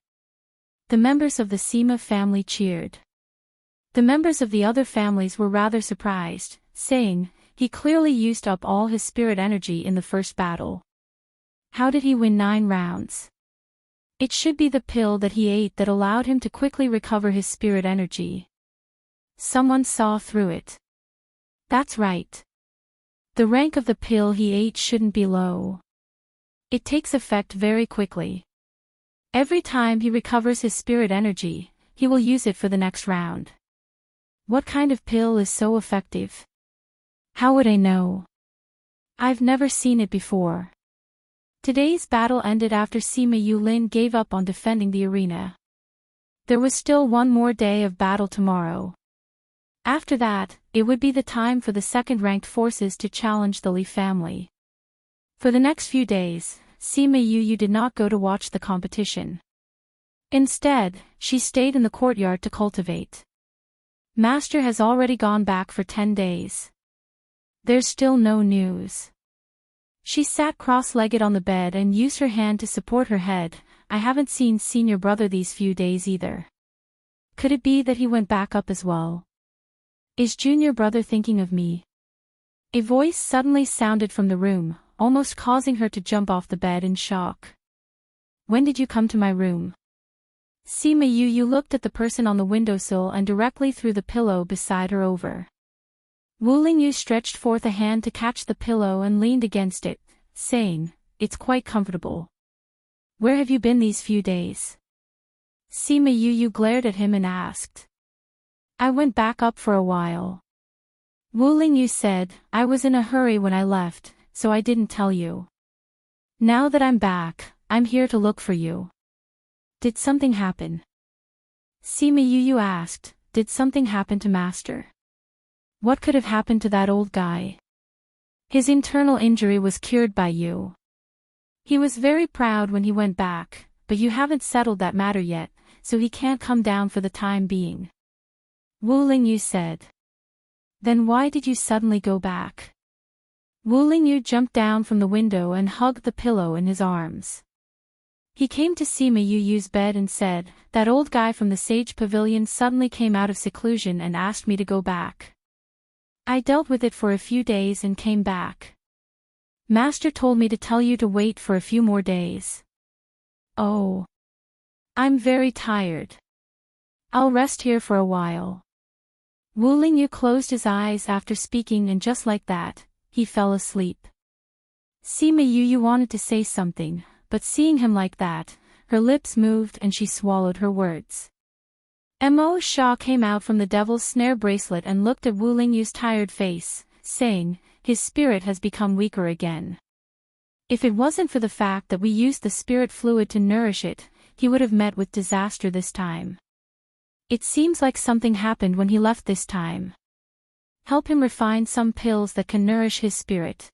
The members of the Sima family cheered. The members of the other families were rather surprised, saying, "He clearly used up all his spirit energy in the first battle. How did he win 9 rounds? It should be the pill that he ate that allowed him to quickly recover his spirit energy." Someone saw through it. "That's right. The rank of the pill he ate shouldn't be low. It takes effect very quickly. Every time he recovers his spirit energy, he will use it for the next round. What kind of pill is so effective? How would I know? I've never seen it before." Today's battle ended after Sima Yulin gave up on defending the arena. There was still one more day of battle tomorrow. After that, it would be the time for the second-ranked forces to challenge the Li family. For the next few days, Sima Yu did not go to watch the competition. Instead, she stayed in the courtyard to cultivate. Master has already gone back for 10 days. There's still no news. She sat cross-legged on the bed and used her hand to support her head. I haven't seen senior brother these few days either. Could it be that he went back up as well? Is junior brother thinking of me? A voice suddenly sounded from the room, almost causing her to jump off the bed in shock. When did you come to my room? Sima Yu looked at the person on the windowsill and directly threw the pillow beside her over. Wu Lingyu stretched forth a hand to catch the pillow and leaned against it, saying, "It's quite comfortable. Where have you been these few days?" Sima Yu glared at him and asked. "I went back up for a while." Wu Lingyu said, "I was in a hurry when I left, so I didn't tell you. Now that I'm back, I'm here to look for you." "Did something happen?" Sima Yu asked, "Did something happen to Master?" "What could have happened to that old guy? His internal injury was cured by you. He was very proud when he went back, but you haven't settled that matter yet, so he can't come down for the time being." Wu Lingyu said. "Then why did you suddenly go back?" Wu Lingyu jumped down from the window and hugged the pillow in his arms. He came to Sima Yu's bed and said, "That old guy from the Sage Pavilion suddenly came out of seclusion and asked me to go back. I dealt with it for a few days and came back. Master told me to tell you to wait for a few more days." "Oh. I'm very tired. I'll rest here for a while." Wu Lingyu closed his eyes after speaking, and just like that, he fell asleep. Sima Yu wanted to say something, but seeing him like that, her lips moved and she swallowed her words. Mo Sha came out from the devil's snare bracelet and looked at Wu Lingyu's tired face, saying, "His spirit has become weaker again. If it wasn't for the fact that we used the spirit fluid to nourish it, he would have met with disaster this time. It seems like something happened when he left this time. Help him refine some pills that can nourish his spirit."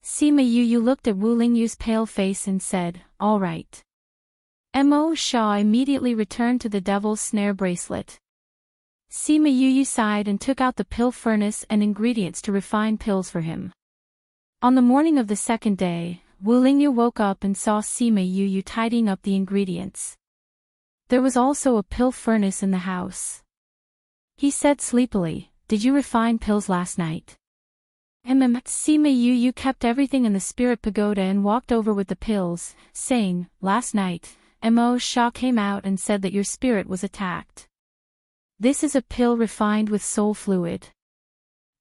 Sima Yu looked at Wu Lingyu's pale face and said, "All right." Mo Sha immediately returned to the devil's snare bracelet. Sima Yu sighed and took out the pill furnace and ingredients to refine pills for him. On the morning of the second day, Wu Lingyu woke up and saw Sima Yu tidying up the ingredients. There was also a pill furnace in the house. He said sleepily, "Did you refine pills last night?" Sima Yu kept everything in the spirit pagoda and walked over with the pills, saying, "Last night, Mo Sha came out and said that your spirit was attacked. This is a pill refined with soul fluid.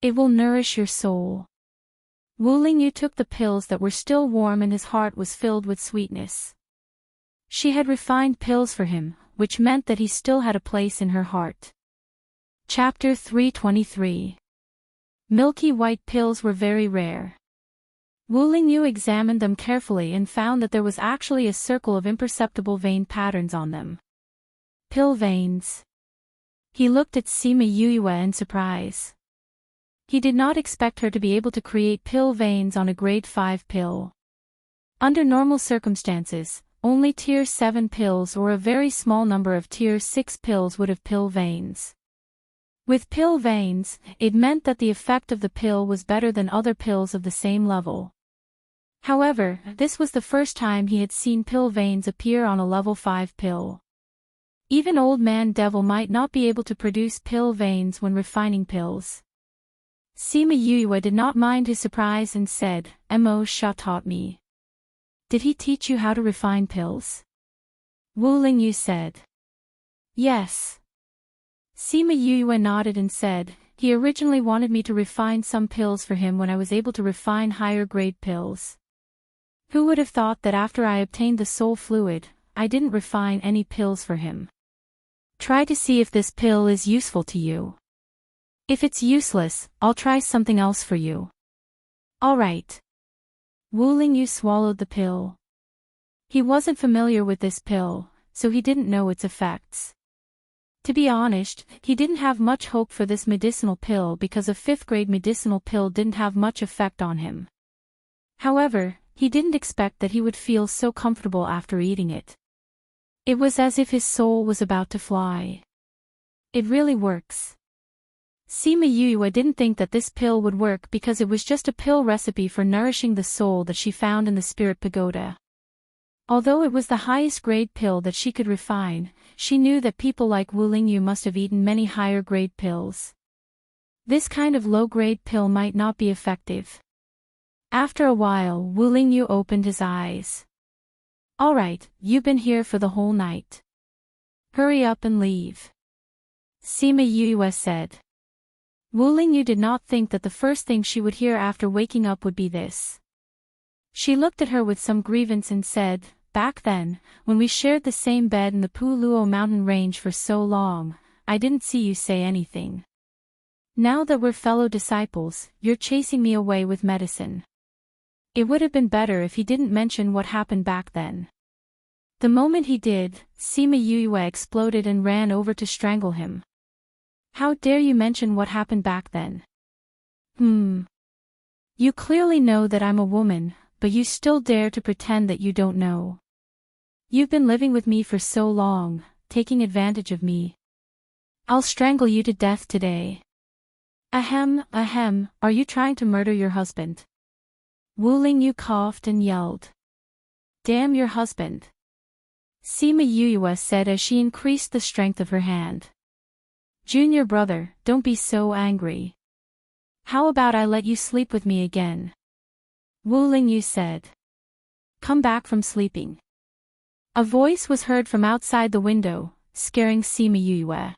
It will nourish your soul." Wu Lingyu took the pills that were still warm and his heart was filled with sweetness. She had refined pills for him, which meant that he still had a place in her heart. Chapter 323. Milky white pills were very rare. Wu Lingyu examined them carefully and found that there was actually a circle of imperceptible vein patterns on them. Pill veins. He looked at Sima Yu in surprise. He did not expect her to be able to create pill veins on a grade 5 pill. Under normal circumstances, only tier 7 pills or a very small number of tier 6 pills would have pill veins. With pill veins, it meant that the effect of the pill was better than other pills of the same level. However, this was the first time he had seen pill veins appear on a level 5 pill. Even Old Man Devil might not be able to produce pill veins when refining pills. Sima Yu did not mind his surprise and said, "Mo Sha taught me." "Did he teach you how to refine pills?" Wu Lingyu said. "Yes." Sima Yu nodded and said, "He originally wanted me to refine some pills for him when I was able to refine higher grade pills. Who would have thought that after I obtained the soul fluid, I didn't refine any pills for him? Try to see if this pill is useful to you. If it's useless, I'll try something else for you." "All right." Wu Lingyu swallowed the pill. He wasn't familiar with this pill, so he didn't know its effects. To be honest, he didn't have much hope for this medicinal pill because a 5th grade medicinal pill didn't have much effect on him. However, he didn't expect that he would feel so comfortable after eating it. It was as if his soul was about to fly. It really works. Sima Yue didn't think that this pill would work because it was just a pill recipe for nourishing the soul that she found in the spirit pagoda. Although it was the highest grade pill that she could refine, she knew that people like Wu Lingyu must have eaten many higher grade pills. This kind of low grade pill might not be effective. After a while, Wu Lingyu opened his eyes. "Alright, you've been here for the whole night. Hurry up and leave," Sima Yue said. Wu Lingyu did not think that the first thing she would hear after waking up would be this. She looked at her with some grievance and said, "Back then, when we shared the same bed in the Pu Luo mountain range for so long, I didn't see you say anything. Now that we're fellow disciples, you're chasing me away with medicine. It would have been better if he didn't mention what happened back then." The moment he did, Sima Yue exploded and ran over to strangle him. "How dare you mention what happened back then? You clearly know that I'm a woman, but you still dare to pretend that you don't know. You've been living with me for so long, taking advantage of me. I'll strangle you to death today." Ahem, are you trying to murder your husband?" Wu Lingyu coughed and yelled. "Damn your husband," Sima Yue said as she increased the strength of her hand. "Junior brother, don't be so angry. How about I let you sleep with me again?" Wu Lingyu said. "Come back from sleeping." A voice was heard from outside the window, scaring Sima Yue.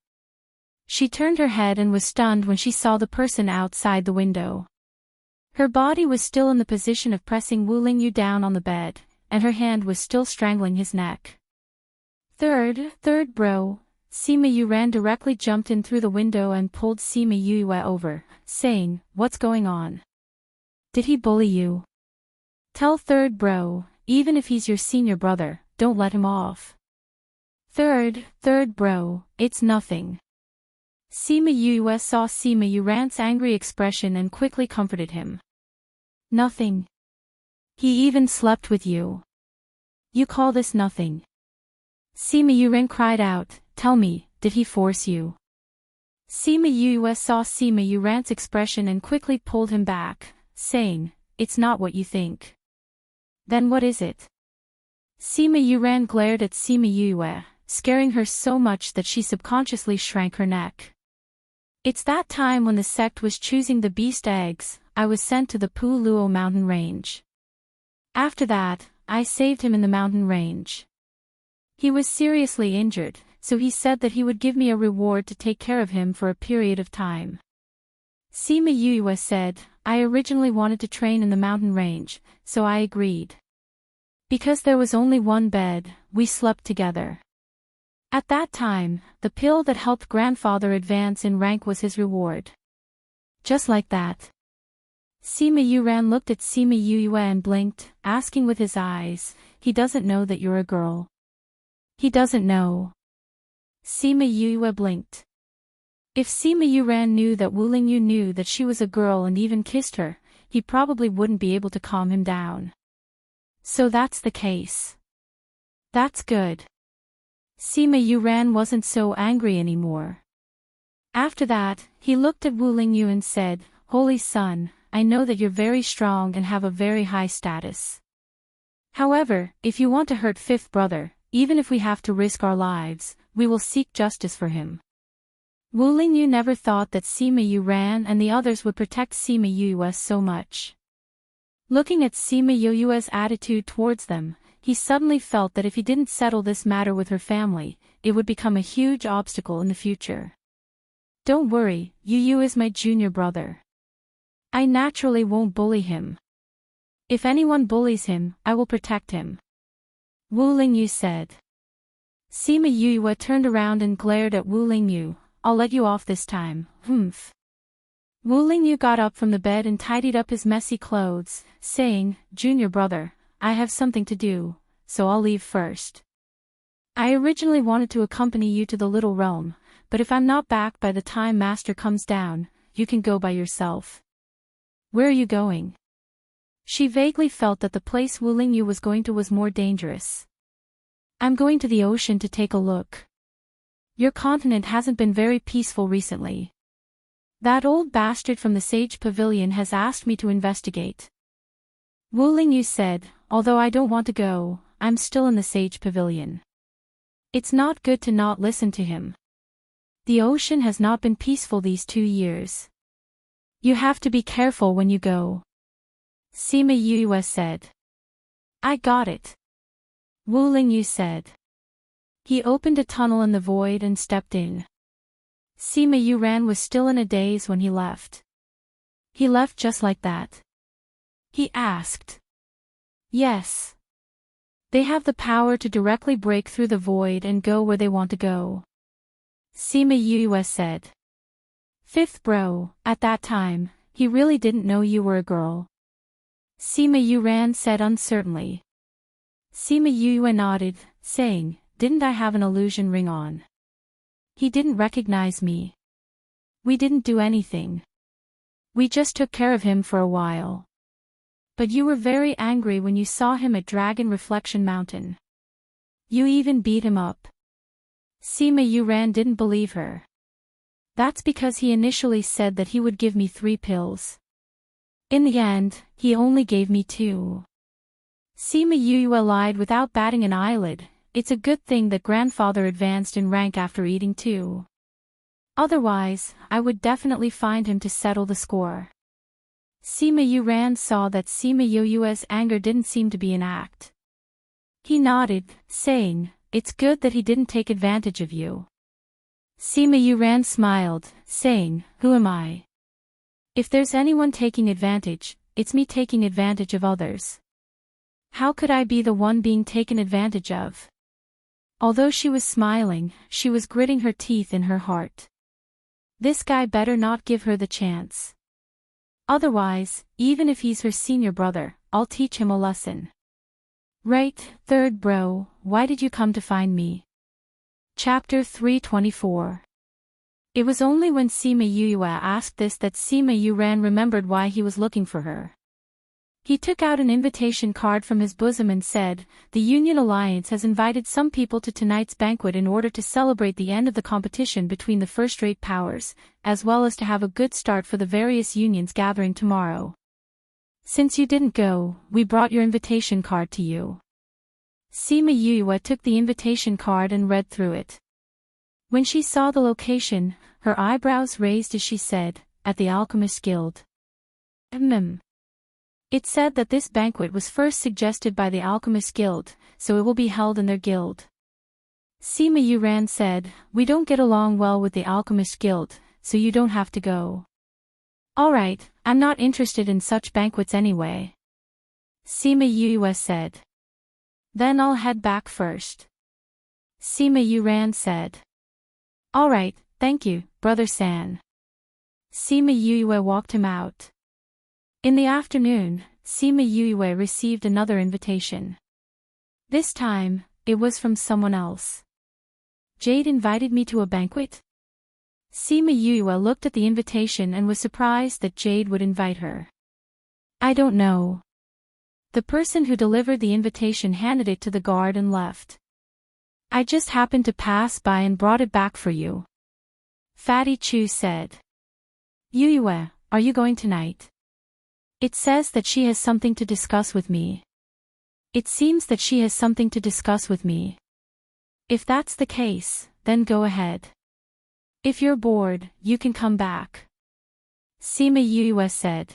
She turned her head and was stunned when she saw the person outside the window. Her body was still in the position of pressing Wu Lingyu down on the bed, and her hand was still strangling his neck. Third bro. Sima Yue directly jumped in through the window and pulled Sima Yue over, saying, "What's going on? Did he bully you? Tell third bro, even if he's your senior brother, don't let him off." Third bro, it's nothing." Sima Yue saw Sima Yuran's angry expression and quickly comforted him. "Nothing. He even slept with you. You call this nothing?" Sima Yuran cried out, "Tell me, did he force you?" Sima Yue saw Sima Yuran's expression and quickly pulled him back, saying, "It's not what you think." "Then what is it?" Sima Yuran glared at Sima Yue, scaring her so much that she subconsciously shrank her neck. "It's that time when the sect was choosing the beast eggs, I was sent to the Pu Luo mountain range. After that, I saved him in the mountain range. He was seriously injured, so he said that he would give me a reward to take care of him for a period of time." Sima Yue said, "I originally wanted to train in the mountain range, so I agreed. Because there was only one bed, we slept together. At that time, the pill that helped grandfather advance in rank was his reward." Just like that. Sima Yuran looked at Sima Yue and blinked, asking with his eyes, "He doesn't know that you're a girl. He doesn't know." Sima Yue blinked. If Sima Yuran knew that Wu Lingyu knew that she was a girl and even kissed her, he probably wouldn't be able to calm him down. So that's the case. That's good. Sima Yuran wasn't so angry anymore. After that, he looked at Wu Lingyu and said, "Holy son, I know that you're very strong and have a very high status. However, if you want to hurt fifth brother, even if we have to risk our lives, we will seek justice for him." Wu Lingyu never thought that Sima Yuran and the others would protect Sima Yue so much. Looking at Sima Yue's attitude towards them, he suddenly felt that if he didn't settle this matter with her family, it would become a huge obstacle in the future. "Don't worry, Yu is my junior brother. I naturally won't bully him. If anyone bullies him, I will protect him," Wu Lingyu said. Sima Yue turned around and glared at Wu Lingyu. "I'll let you off this time, humph." Wu Lingyu got up from the bed and tidied up his messy clothes, saying, "Junior brother, I have something to do, so I'll leave first. I originally wanted to accompany you to the Little Realm, but if I'm not back by the time Master comes down, you can go by yourself. Where are you going? She vaguely felt that the place Wu Lingyu was going to was more dangerous. I'm going to the ocean to take a look. Your continent hasn't been very peaceful recently. That old bastard from the Sage Pavilion has asked me to investigate. Wu Lingyu said, although I don't want to go, I'm still in the Sage Pavilion. It's not good to not listen to him. The ocean has not been peaceful these 2 years. You have to be careful when you go. Sima Yue said. I got it. Wu Lingyu said. He opened a tunnel in the void and stepped in. Sima Yuran was still in a daze when he left. He left just like that? He asked. Yes. They have the power to directly break through the void and go where they want to go. Sima Yue said. Fifth bro, at that time, he really didn't know you were a girl. Sima Yuran said uncertainly. Sima Yue nodded, saying, didn't I have an illusion ring on? He didn't recognize me. We didn't do anything. We just took care of him for a while. But you were very angry when you saw him at Dragon Reflection Mountain. You even beat him up. Sima Yuran didn't believe her. That's because he initially said that he would give me 3 pills. In the end, he only gave me 2. Sima Yue lied without batting an eyelid. It's a good thing that grandfather advanced in rank after eating 2. Otherwise, I would definitely find him to settle the score. Sima Yuran saw that Sima Yue's anger didn't seem to be an act. He nodded, saying, it's good that he didn't take advantage of you. Sima Yuran smiled, saying, who am I? If there's anyone taking advantage, it's me taking advantage of others. How could I be the one being taken advantage of? Although she was smiling, she was gritting her teeth in her heart. This guy better not give her the chance. Otherwise, even if he's her senior brother, I'll teach him a lesson. Right, third bro, why did you come to find me? Chapter 324. It was only when Sima Yue asked this that Sima Yuran remembered why he was looking for her. He took out an invitation card from his bosom and said, the Union Alliance has invited some people to tonight's banquet in order to celebrate the end of the competition between the first-rate powers, as well as to have a good start for the various unions gathering tomorrow. Since you didn't go, we brought your invitation card to you. Sima Yue took the invitation card and read through it. When she saw the location, her eyebrows raised as she said, at the Alchemist Guild. It said that this banquet was first suggested by the Alchemist Guild, so it will be held in their guild. Sima Yuran said, we don't get along well with the Alchemist Guild, so you don't have to go. Alright, I'm not interested in such banquets anyway. Sima Yue said. Then I'll head back first. Sima Yuran said. Alright, thank you, Brother San. Sima Yue walked him out. In the afternoon, Sima Yue received another invitation. This time, it was from someone else. Jade invited me to a banquet? Sima Yue looked at the invitation and was surprised that Jade would invite her. I don't know. The person who delivered the invitation handed it to the guard and left. I just happened to pass by and brought it back for you. Fatty Chu said. Yue, are you going tonight? It says that she has something to discuss with me. It seems that she has something to discuss with me. If that's the case, then go ahead. If you're bored, you can come back. Sima Yue said.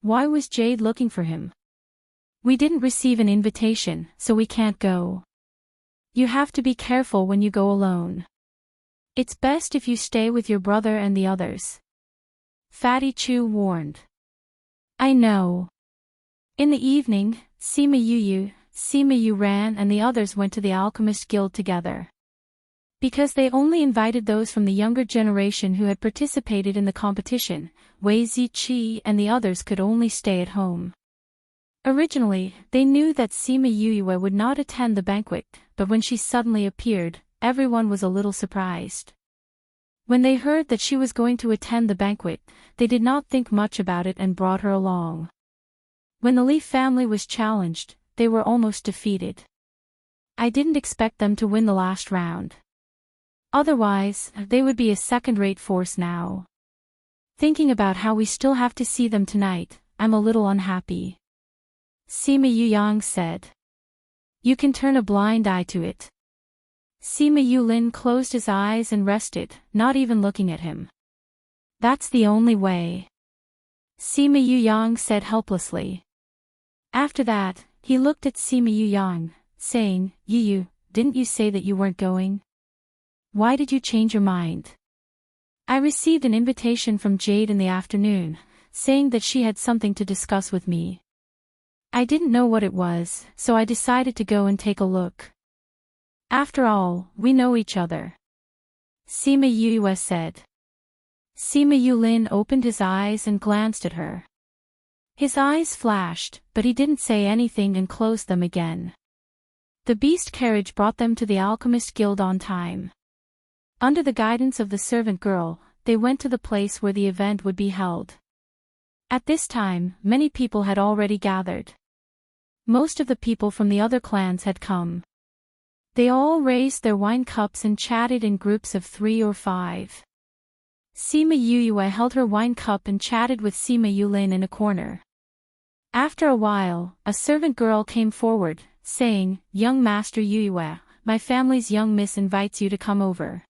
Why was Jade looking for him? We didn't receive an invitation, so we can't go. You have to be careful when you go alone. It's best if you stay with your brother and the others. Fatty Chu warned. I know. In the evening, Sima Yue, Sima Yuran and the others went to the Alchemist Guild together. Because they only invited those from the younger generation who had participated in the competition, Wei Ziqi and the others could only stay at home. Originally, they knew that Sima Yue would not attend the banquet, but when she suddenly appeared, everyone was a little surprised. When they heard that she was going to attend the banquet, they did not think much about it and brought her along. When the Leaf family was challenged, they were almost defeated. I didn't expect them to win the last round. Otherwise, they would be a second-rate force now. Thinking about how we still have to see them tonight, I'm a little unhappy. Sima Yuyang said. You can turn a blind eye to it. Sima Yulin closed his eyes and rested, not even looking at him. That's the only way. Sima Yuyang said helplessly. After that, he looked at Sima Yuyang, saying, Yu, didn't you say that you weren't going? Why did you change your mind? I received an invitation from Jade in the afternoon, saying that she had something to discuss with me. I didn't know what it was, so I decided to go and take a look. After all, we know each other. Sima Yue said. Sima Yulin opened his eyes and glanced at her. His eyes flashed, but he didn't say anything and closed them again. The beast carriage brought them to the Alchemist Guild on time. Under the guidance of the servant girl, they went to the place where the event would be held. At this time, many people had already gathered. Most of the people from the other clans had come. They all raised their wine cups and chatted in groups of 3 or 5. Sima Yue held her wine cup and chatted with Sima Yulin in a corner. After a while, a servant girl came forward, saying, Young Master Yue, my family's young miss invites you to come over.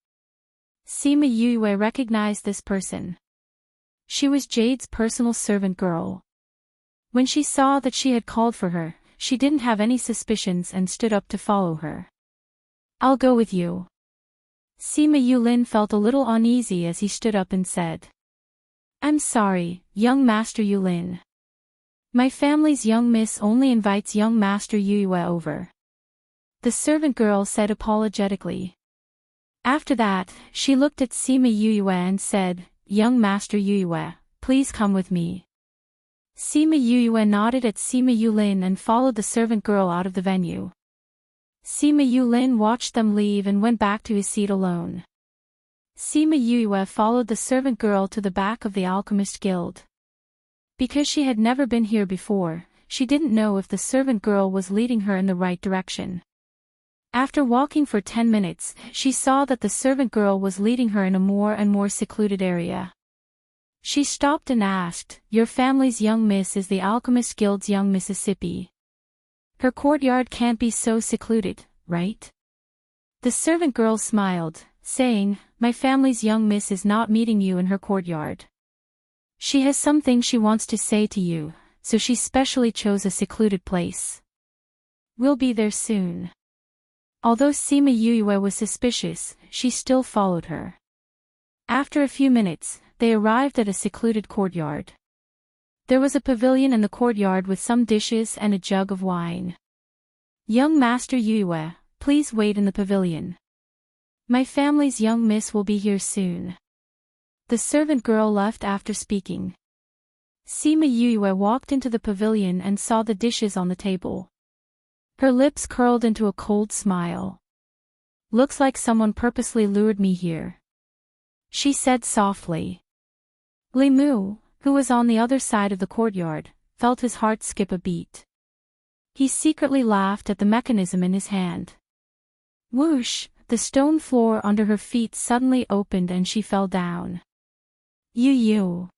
Sima Yue recognized this person. She was Jade's personal servant girl. When she saw that she had called for her, she didn't have any suspicions and stood up to follow her. I'll go with you. Sima Yulin felt a little uneasy as he stood up and said. I'm sorry, young Master Yulin. My family's young miss only invites young Master Yue over. The servant girl said apologetically. After that, she looked at Sima Yue and said, Young Master Yue, please come with me. Sima Yue nodded at Sima Yulin and followed the servant girl out of the venue. Sima Yulin watched them leave and went back to his seat alone. Sima Yue followed the servant girl to the back of the Alchemist Guild. Because she had never been here before, she didn't know if the servant girl was leading her in the right direction. After walking for 10 minutes, she saw that the servant girl was leading her in a more and more secluded area. She stopped and asked, Your family's young miss is the Alchemist Guild's young Mississippi. Her courtyard can't be so secluded, right? The servant girl smiled, saying, My family's young miss is not meeting you in her courtyard. She has something she wants to say to you, so she specially chose a secluded place. We'll be there soon. Although Sima Yue was suspicious, she still followed her. After a few minutes, they arrived at a secluded courtyard. There was a pavilion in the courtyard with some dishes and a jug of wine. Young Master Yue, please wait in the pavilion. My family's young miss will be here soon. The servant girl left after speaking. Sima Yue walked into the pavilion and saw the dishes on the table. Her lips curled into a cold smile. Looks like someone purposely lured me here. She said softly. Li Mu, who was on the other side of the courtyard, felt his heart skip a beat. He secretly laughed at the mechanism in his hand. Whoosh, the stone floor under her feet suddenly opened and she fell down. Yu.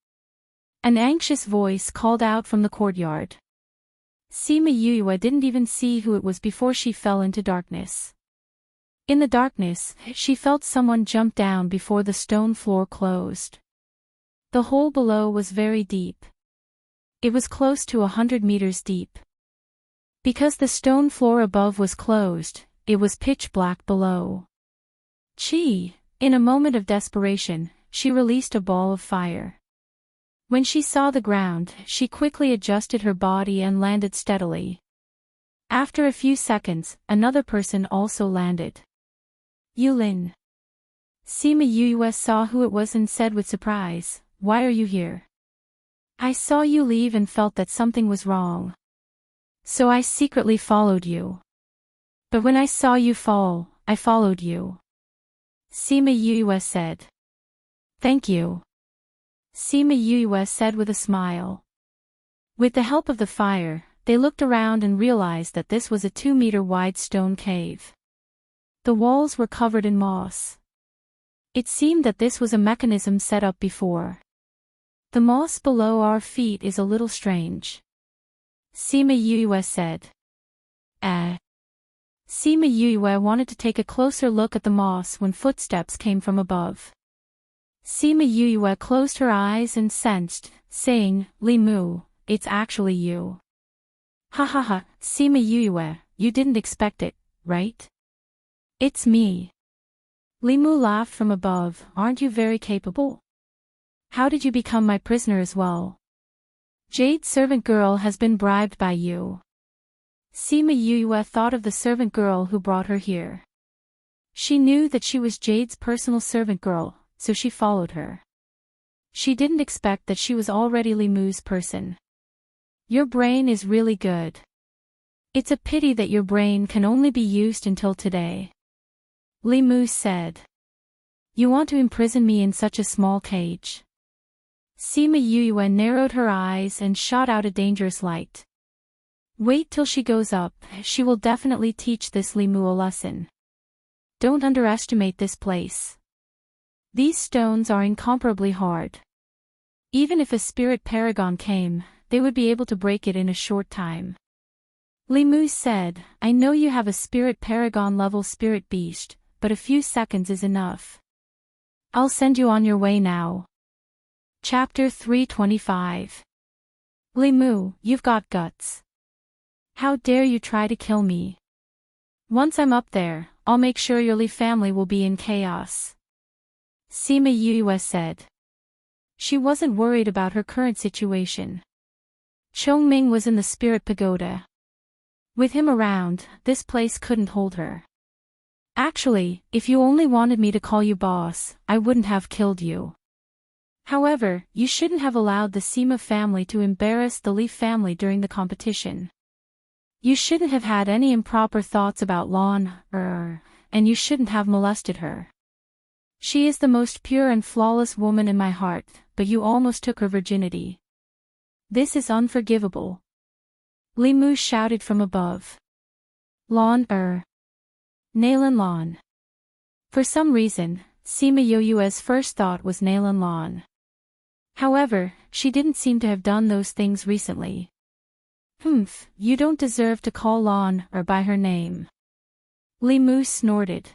An anxious voice called out from the courtyard. Sima Yue didn't even see who it was before she fell into darkness. In the darkness, she felt someone jump down before the stone floor closed. The hole below was very deep. It was close to 100 meters deep. Because the stone floor above was closed, it was pitch black below. In a moment of desperation, she released a ball of fire. When she saw the ground, she quickly adjusted her body and landed steadily. After a few seconds, another person also landed. Yulin. Sima Yue saw who it was and said with surprise, Why are you here? I saw you leave and felt that something was wrong. So I secretly followed you. But when I saw you fall, I followed you. Sima Yue said. Thank you, Sima Yue said with a smile. With the help of the fire, they looked around and realized that this was a 2-meter-wide stone cave. The walls were covered in moss. It seemed that this was a mechanism set up before. The moss below our feet is a little strange, Sima Yue said. Sima Yue wanted to take a closer look at the moss when footsteps came from above. Sima Yue closed her eyes and sensed, saying, "Li Mu, it's actually you." Ha ha ha, Sima Yue, you didn't expect it, right? It's me. Li Mu laughed from above. Aren't you very capable? How did you become my prisoner as well? Jade's servant girl has been bribed by you. Sima Yue thought of the servant girl who brought her here. She knew that she was Jade's personal servant girl, so she followed her. She didn't expect that she was already Li Mu's person. Your brain is really good. It's a pity that your brain can only be used until today, Li Mu said. You want to imprison me in such a small cage? Sima Yue narrowed her eyes and shot out a dangerous light. Wait till she goes up, she will definitely teach this Li Mu a lesson. Don't underestimate this place. These stones are incomparably hard. Even if a spirit paragon came, they would be able to break it in a short time. Li Mu said, I know you have a spirit paragon level spirit beast, but a few seconds is enough. I'll send you on your way now. Chapter 325. Li Mu, you've got guts. How dare you try to kill me? Once I'm up there, I'll make sure your Li family will be in chaos, Sima Yue said. She wasn't worried about her current situation. Chongming was in the spirit pagoda. With him around, this place couldn't hold her. Actually, if you only wanted me to call you boss, I wouldn't have killed you. However, you shouldn't have allowed the Sima family to embarrass the Li family during the competition. You shouldn't have had any improper thoughts about Lan, and you shouldn't have molested her. She is the most pure and flawless woman in my heart, but you almost took her virginity. This is unforgivable. Li Mu shouted from above. Lan, Nalan Lan. For some reason, Sima Yue's first thought was Nalan Lan. However, she didn't seem to have done those things recently. You don't deserve to call Lan by her name. Li Mu snorted.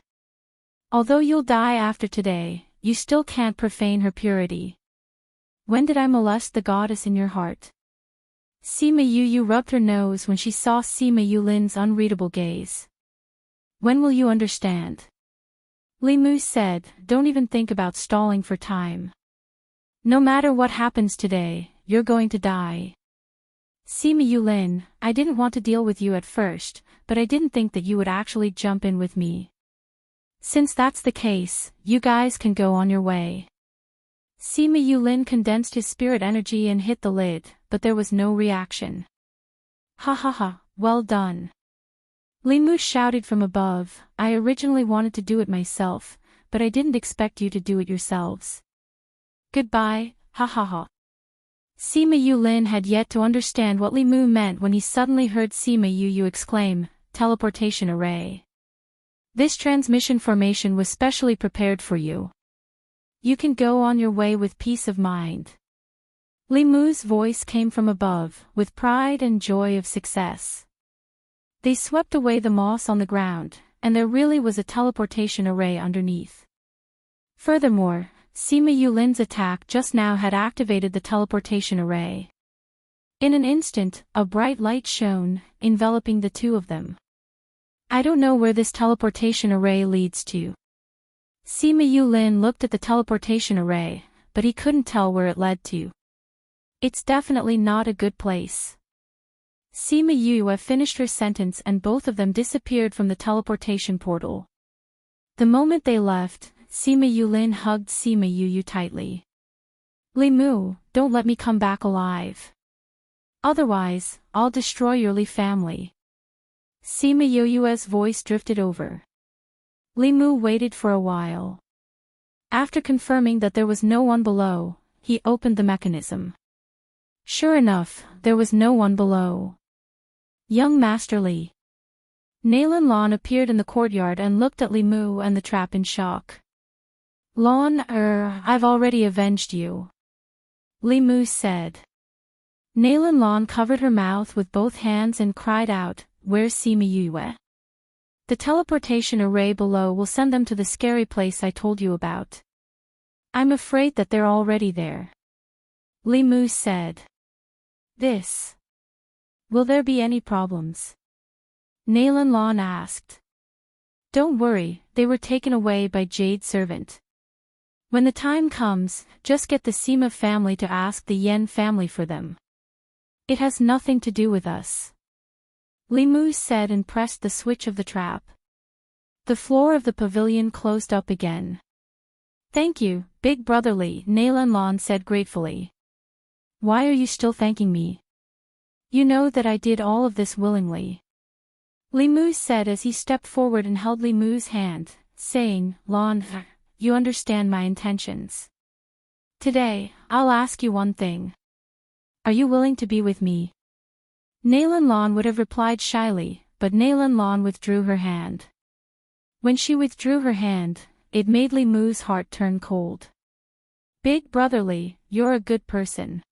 Although you'll die after today, you still can't profane her purity. When did I molest the goddess in your heart? Sima Yue rubbed her nose when she saw Sima Yulin's unreadable gaze. When will you understand? Li Mu said, don't even think about stalling for time. No matter what happens today, you're going to die. Sima Yulin, I didn't want to deal with you at first, but I didn't think that you would actually jump in with me. Since that's the case, you guys can go on your way. Sima Yulin condensed his spirit energy and hit the lid, but there was no reaction. Ha ha ha, well done. Li Mu shouted from above, I originally wanted to do it myself, but I didn't expect you to do it yourselves. Goodbye, ha ha ha. Sima Yulin had yet to understand what Li Mu meant when he suddenly heard Sima Yu exclaim, teleportation array. This transmission formation was specially prepared for you. You can go on your way with peace of mind. Li Mu's voice came from above, with pride and joy of success. They swept away the moss on the ground, and there really was a teleportation array underneath. Furthermore, Sima Yulin's attack just now had activated the teleportation array. In an instant, a bright light shone, enveloping the two of them. I don't know where this teleportation array leads to. Sima Yulin looked at the teleportation array, but he couldn't tell where it led to. It's definitely not a good place. Sima Yue finished her sentence and both of them disappeared from the teleportation portal. The moment they left, Sima Yulin hugged Sima Yu tightly. Li Mu, don't let me come back alive. Otherwise, I'll destroy your Li family. Sima Yu's voice drifted over. Li Mu waited for a while. After confirming that there was no one below, he opened the mechanism. Sure enough, there was no one below. Young Master Li. Nalan Lan appeared in the courtyard and looked at Li Mu and the trap in shock. Lan, I've already avenged you. Li Mu said. Nalan Lan covered her mouth with both hands and cried out, Where's Sima Yue? The teleportation array below will send them to the scary place I told you about. I'm afraid that they're already there. Li Mu said. This. Will there be any problems? Nalan Lan asked. Don't worry, they were taken away by Jade's servant. When the time comes, just get the Sima family to ask the Yen family for them. It has nothing to do with us. Li Mu said and pressed the switch of the trap. The floor of the pavilion closed up again. Thank you, Big Brother Li, Nalan Lan said gratefully. Why are you still thanking me? You know that I did all of this willingly. Li Mu said as he stepped forward and held Li Mu's hand, saying, Lan, you understand my intentions. Today, I'll ask you one thing. Are you willing to be with me? Nalan Lan would have replied shyly, but Nalan Lan withdrew her hand. When she withdrew her hand, it made Li Mu's heart turn cold. Big Brother Li, you're a good person.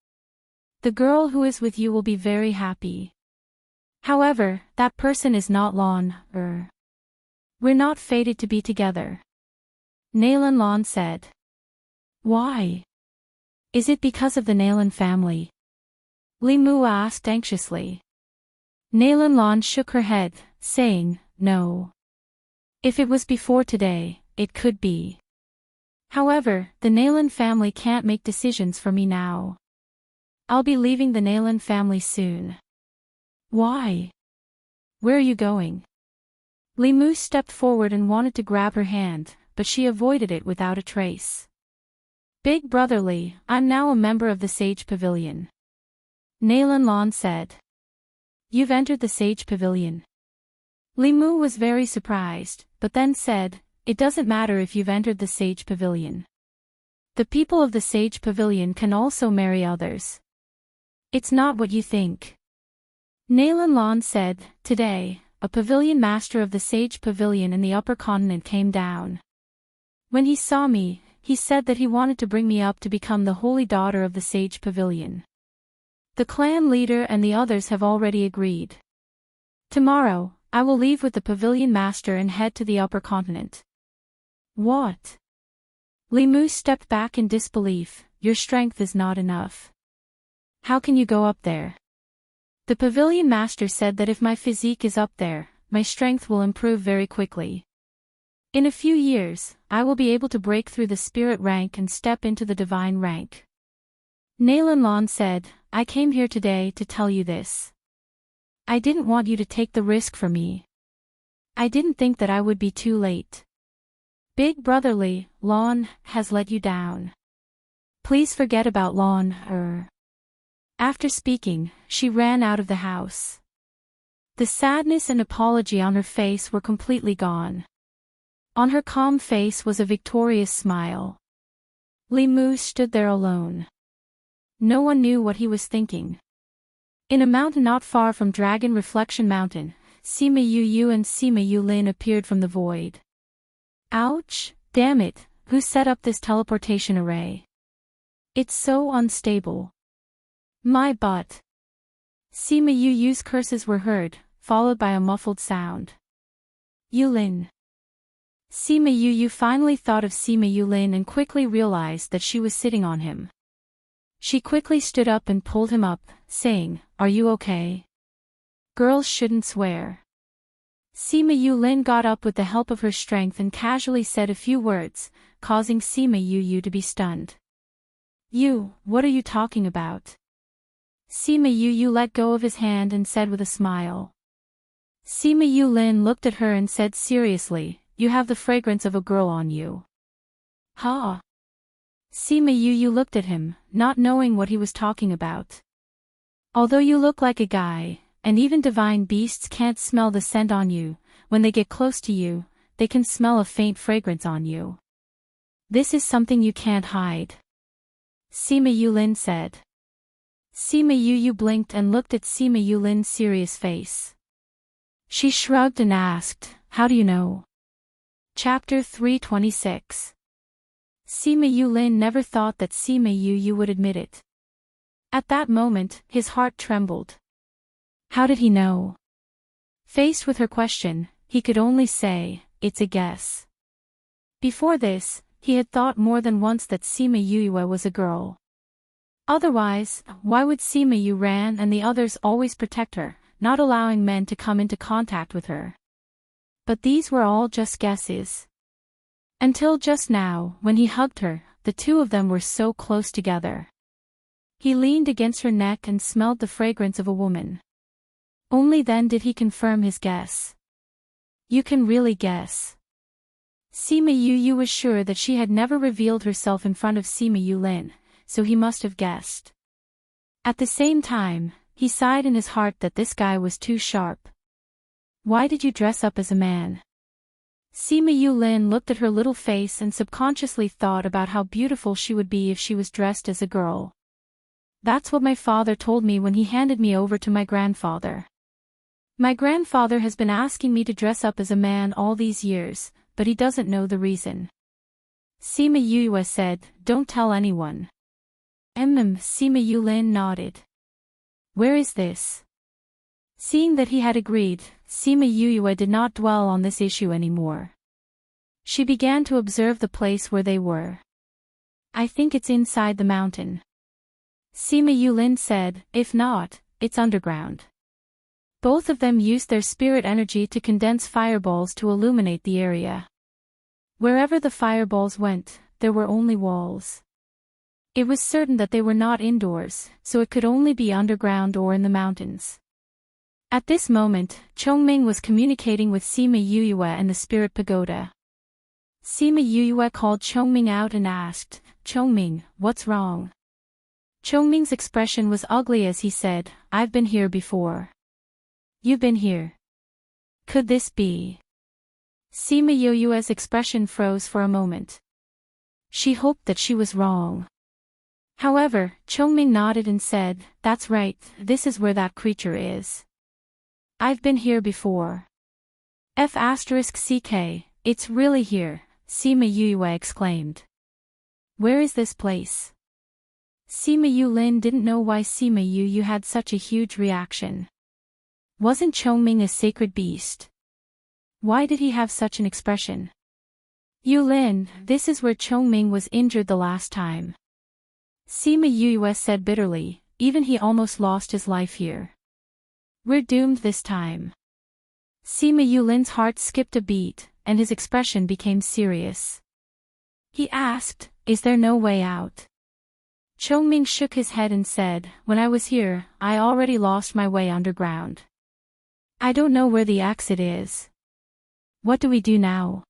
The girl who is with you will be very happy. However, that person is not Lan, We're not fated to be together. Nalan Lan said. Why? Is it because of the Nalan family? Li Mu asked anxiously. Nalan Lan shook her head, saying, No. If it was before today, it could be. However, the Nalan family can't make decisions for me now. I'll be leaving the Nalan family soon. Why? Where are you going? Li Mu stepped forward and wanted to grab her hand, but she avoided it without a trace. Big Brother Li, I'm now a member of the Sage Pavilion. Nalan Lan said. You've entered the Sage Pavilion. Li Mu was very surprised, but then said, It doesn't matter if you've entered the Sage Pavilion. The people of the Sage Pavilion can also marry others. It's not what you think. Nalan Lan said, Today, a pavilion master of the Sage Pavilion in the upper continent came down. When he saw me, he said that he wanted to bring me up to become the holy daughter of the Sage Pavilion. The clan leader and the others have already agreed. Tomorrow, I will leave with the pavilion master and head to the upper continent. What? Li Mu stepped back in disbelief. Your strength is not enough. How can you go up there? The pavilion master said that if my physique is up there, my strength will improve very quickly. In a few years, I will be able to break through the spirit rank and step into the divine rank. Nalan Lan said, I came here today to tell you this. I didn't want you to take the risk for me. I didn't think that I would be too late. Big Brother Li, Lan, has let you down. Please forget about Lan, After speaking, she ran out of the house. The sadness and apology on her face were completely gone. On her calm face was a victorious smile. Li Mu stood there alone. No one knew what he was thinking. In a mountain not far from Dragon Reflection Mountain, Sima Yu and Sima Yulin appeared from the void. Ouch, damn it, who set up this teleportation array? It's so unstable. My butt. Sima Yu's curses were heard, followed by a muffled sound. Yulin. Sima Yu finally thought of Sima Yulin and quickly realized that she was sitting on him. She quickly stood up and pulled him up, saying, Are you okay? Girls shouldn't swear. Sima Yulin got up with the help of her strength and casually said a few words, causing Sima Yu to be stunned. What are you talking about? Sima Yu let go of his hand and said with a smile. Sima Yulin looked at her and said seriously, You have the fragrance of a girl on you. Ha! Sima Yu looked at him, not knowing what he was talking about. Although you look like a guy, and even divine beasts can't smell the scent on you, when they get close to you, they can smell a faint fragrance on you. This is something you can't hide. Sima Yulin said. Sima Yu blinked and looked at Sima Yulin's serious face. She shrugged and asked, "How do you know?" Chapter 326. Sima Yulin never thought that Sima Yu would admit it. At that moment, his heart trembled. How did he know? Faced with her question, he could only say, "It's a guess." Before this, he had thought more than once that Sima Yu was a girl. Otherwise, why would Sima Yu ran and the others always protect her, not allowing men to come into contact with her? But these were all just guesses. Until just now, when he hugged her, the two of them were so close together. He leaned against her neck and smelled the fragrance of a woman. Only then did he confirm his guess. You can really guess. Sima Yu was sure that she had never revealed herself in front of Sima Yulin, so he must have guessed. At the same time, he sighed in his heart that this guy was too sharp. Why did you dress up as a man? Sima Yulin looked at her little face and subconsciously thought about how beautiful she would be if she was dressed as a girl. That's what my father told me when he handed me over to my grandfather. My grandfather has been asking me to dress up as a man all these years, but he doesn't know the reason. Sima Yu said, "Don't tell anyone." Sima Yulin nodded. Where is this? Seeing that he had agreed, Sima Yu did not dwell on this issue anymore. She began to observe the place where they were. I think it's inside the mountain. Sima Yulin said, if not, it's underground. Both of them used their spirit energy to condense fireballs to illuminate the area. Wherever the fireballs went, there were only walls. It was certain that they were not indoors, so it could only be underground or in the mountains. At this moment, Chongming was communicating with Sima Yu and the spirit pagoda. Sima Yu called Chongming out and asked, "Chongming, what's wrong?" Chongming's expression was ugly as he said, "I've been here before." You've been here. Could this be? Sima Yu's expression froze for a moment. She hoped that she was wrong. However, Chongming nodded and said, "That's right, this is where that creature is. I've been here before." *CK, it's really here, Sima Yu exclaimed. Where is this place? Sima Yulin didn't know why Sima Yu had such a huge reaction. Wasn't Chongming a sacred beast? Why did he have such an expression? Yulin, this is where Chongming was injured the last time. Sima Yu said bitterly, even he almost lost his life here. We're doomed this time. Sima Yulin's heart skipped a beat, and his expression became serious. He asked, is there no way out? Chongming shook his head and said, when I was here, I already lost my way underground. I don't know where the exit is. What do we do now?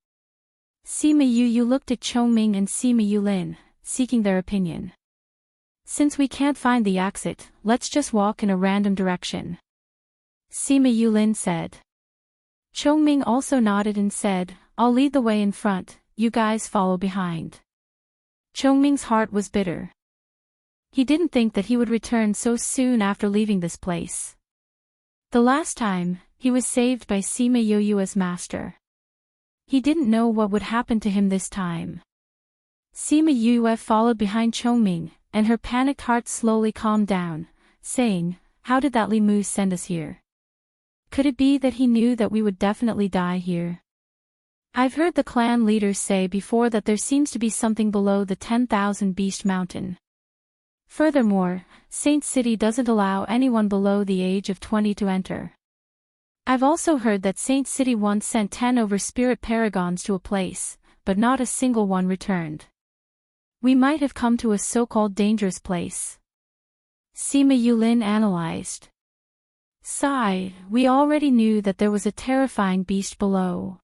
Sima Yu looked at Chongming and Sima Yulin, seeking their opinion. Since we can't find the exit, let's just walk in a random direction. Sima Yulin said. Chongming also nodded and said, I'll lead the way in front, you guys follow behind. Chongming's heart was bitter. He didn't think that he would return so soon after leaving this place. The last time, he was saved by Sima Yu's master. He didn't know what would happen to him this time. Sima Yu followed behind Chongming, and her panicked heart slowly calmed down, saying, how did that Li Mu send us here? Could it be that he knew that we would definitely die here? I've heard the clan leaders say before that there seems to be something below the 10,000 Beast Mountain. Furthermore, Saint City doesn't allow anyone below the age of 20 to enter. I've also heard that Saint City once sent 10 over spirit paragons to a place, but not a single one returned. We might have come to a so-called dangerous place. Sima Yulin analyzed. Sigh, we already knew that there was a terrifying beast below.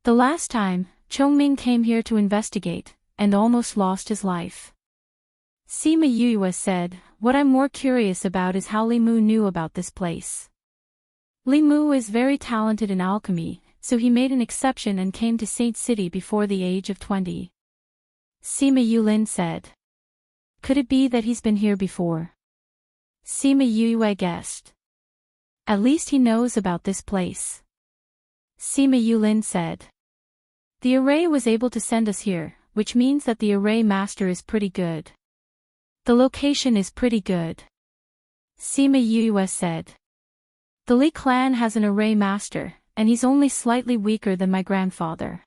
The last time, Chongming came here to investigate, and almost lost his life. Sima Yu said, what I'm more curious about is how Li Mu knew about this place. Li Mu is very talented in alchemy, so he made an exception and came to Saint City before the age of 20. Sima Yulin said. Could it be that he's been here before? Sima Yue guessed. At least he knows about this place. Sima Yulin said. The array was able to send us here, which means that the array master is pretty good. The location is pretty good. Sima Yue said. The Li clan has an array master, and he's only slightly weaker than my grandfather.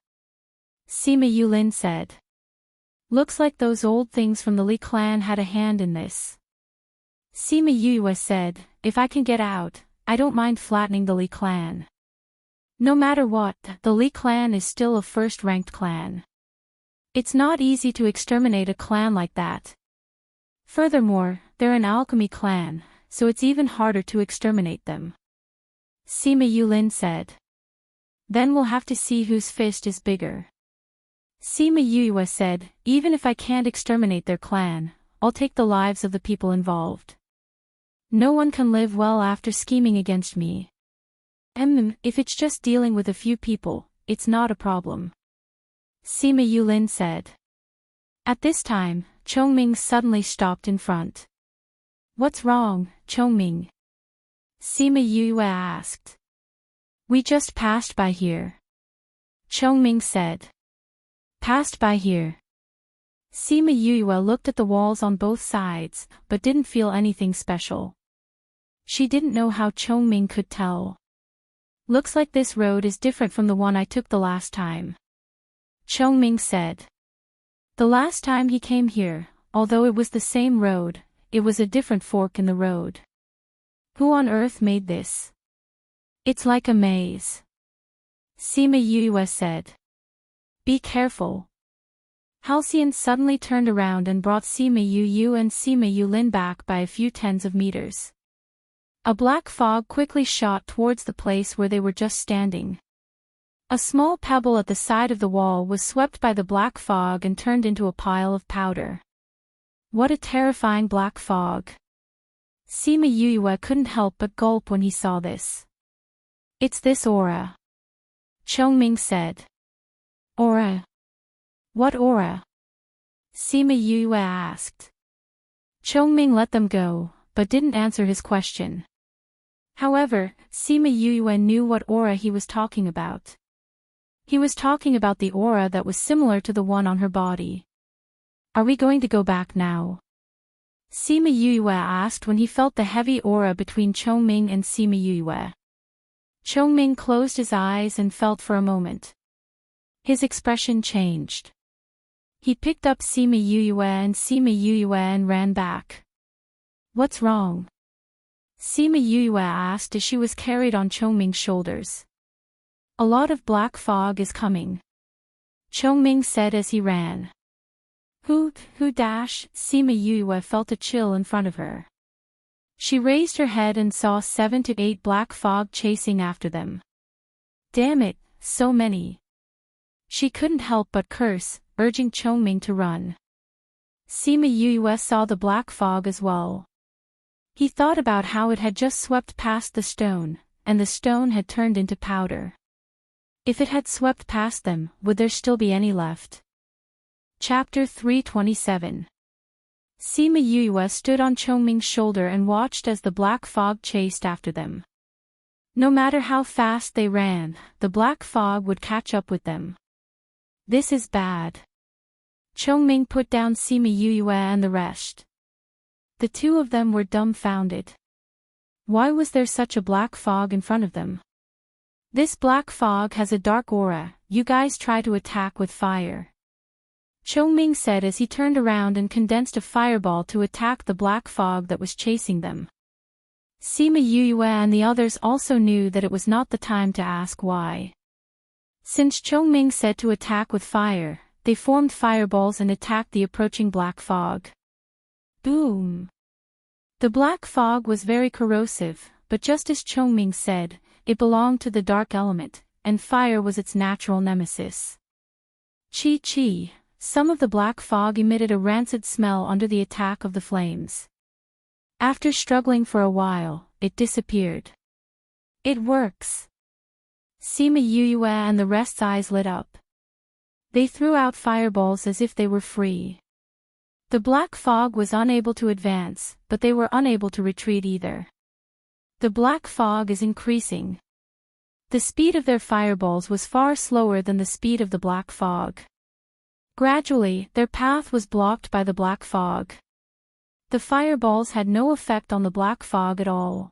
Sima Yulin said. Looks like those old things from the Li clan had a hand in this. Sima Yue said, if I can get out, I don't mind flattening the Li clan. No matter what, the Li clan is still a first-ranked clan. It's not easy to exterminate a clan like that. Furthermore, they're an alchemy clan, so it's even harder to exterminate them. Sima Yulin said. Then we'll have to see whose fist is bigger. Sima Yue said, even if I can't exterminate their clan, I'll take the lives of the people involved. No one can live well after scheming against me. If it's just dealing with a few people, it's not a problem. Sima Yulin said. At this time, Chongming suddenly stopped in front. What's wrong, Chongming? Sima Yue asked. We just passed by here. Chongming said. Passed by here. Sima Yue looked at the walls on both sides, but didn't feel anything special. She didn't know how Chongming could tell. Looks like this road is different from the one I took the last time. Chongming said. The last time he came here, although it was the same road, it was a different fork in the road. Who on earth made this? It's like a maze. Sima Yue said. Be careful. Halcyon suddenly turned around and brought Sima Yu and Sima Yulin back by a few tens of meters. A black fog quickly shot towards the place where they were just standing. A small pebble at the side of the wall was swept by the black fog and turned into a pile of powder. What a terrifying black fog. Sima Yue couldn't help but gulp when he saw this. It's this aura. Chongming said. Aura? What aura? Sima Yue asked. Chongming let them go, but didn't answer his question. However, Sima Yue knew what aura he was talking about. He was talking about the aura that was similar to the one on her body. Are we going to go back now? Sima Yue asked when he felt the heavy aura between Chongming and Sima Yue. Chongming closed his eyes and felt for a moment. His expression changed. He picked up Sima Yue and ran back. What's wrong? Sima Yue asked as she was carried on Chongming's shoulders. A lot of black fog is coming. Chongming said as he ran. Who dash? Sima Yue felt a chill in front of her. She raised her head and saw 7 to 8 black fog chasing after them. Damn it, so many. She couldn't help but curse, urging Chongming to run. Sima Yue saw the black fog as well. He thought about how it had just swept past the stone, and the stone had turned into powder. If it had swept past them, would there still be any left? Chapter 327. Sima Yue stood on Chongming's shoulder and watched as the black fog chased after them. No matter how fast they ran, the black fog would catch up with them. This is bad. Chongming put down Sima Yue and the rest. The two of them were dumbfounded. Why was there such a black fog in front of them? This black fog has a dark aura, you guys try to attack with fire. Chongming said as he turned around and condensed a fireball to attack the black fog that was chasing them. Sima Yue and the others also knew that it was not the time to ask why. Since Chongming said to attack with fire, they formed fireballs and attacked the approaching black fog. Boom! The black fog was very corrosive, but just as Chongming said, it belonged to the dark element, and fire was its natural nemesis. Chi. Some of the black fog emitted a rancid smell under the attack of the flames. After struggling for a while, it disappeared. It works. Sima Yue and the rest's eyes lit up. They threw out fireballs as if they were free. The black fog was unable to advance, but they were unable to retreat either. The black fog is increasing. The speed of their fireballs was far slower than the speed of the black fog. Gradually, their path was blocked by the black fog. The fireballs had no effect on the black fog at all.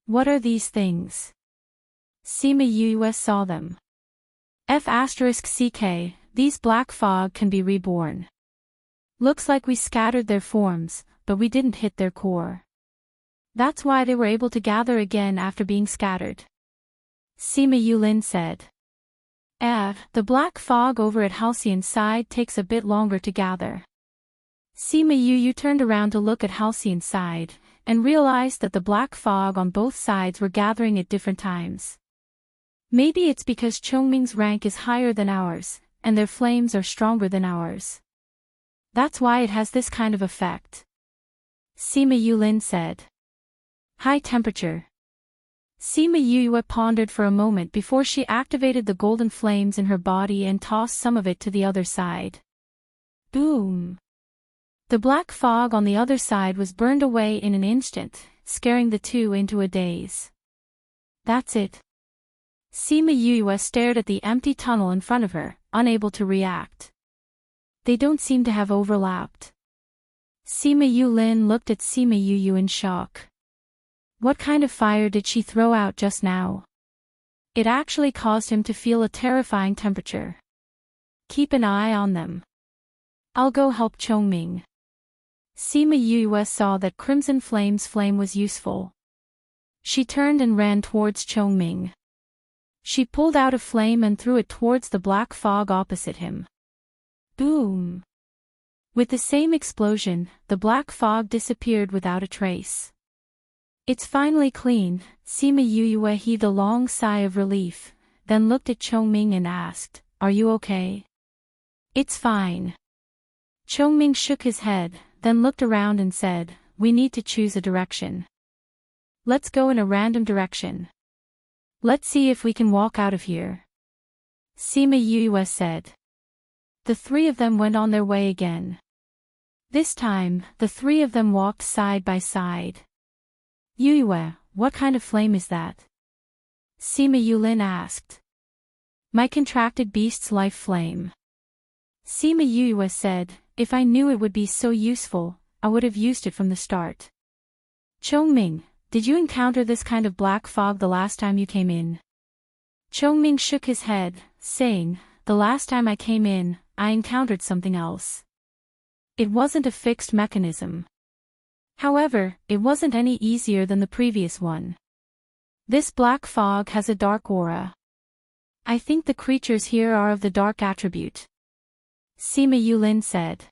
What are these things? Sima saw them. F***ck, these black fog can be reborn. Looks like we scattered their forms, but we didn't hit their core. That's why they were able to gather again after being scattered. Sima Yulin said. The black fog over at Halcyon's side takes a bit longer to gather. Sima Yu turned around to look at Halcyon's side, and realized that the black fog on both sides were gathering at different times. Maybe it's because Chongming's rank is higher than ours, and their flames are stronger than ours. That's why it has this kind of effect. Sima Yulin said. High temperature. Sima Yue pondered for a moment before she activated the golden flames in her body and tossed some of it to the other side. Boom! The black fog on the other side was burned away in an instant, scaring the two into a daze. That's it. Sima Yue stared at the empty tunnel in front of her, unable to react. They don't seem to have overlapped. Sima Yulin looked at Sima Yu in shock. What kind of fire did she throw out just now? It actually caused him to feel a terrifying temperature. Keep an eye on them. I'll go help Chongming. Sima Yue saw that Crimson Flame's flame was useful. She turned and ran towards Chongming. She pulled out a flame and threw it towards the black fog opposite him. Boom! With the same explosion, the black fog disappeared without a trace. It's finally clean, Sima Yue heaved a long sigh of relief, then looked at Chongming and asked, Are you okay? It's fine. Chongming shook his head, then looked around and said, We need to choose a direction. Let's go in a random direction. Let's see if we can walk out of here. Sima Yue said. The three of them went on their way again. This time, the three of them walked side by side. Yue, what kind of flame is that? Sima Yulin asked. My contracted beast's life flame. Sima Yue said, If I knew it would be so useful, I would have used it from the start. Chongming, did you encounter this kind of black fog the last time you came in? Chongming shook his head, saying, The last time I came in, I encountered something else. It wasn't a fixed mechanism. However, it wasn't any easier than the previous one. This black fog has a dark aura. I think the creatures here are of the dark attribute. Sima Yulin said.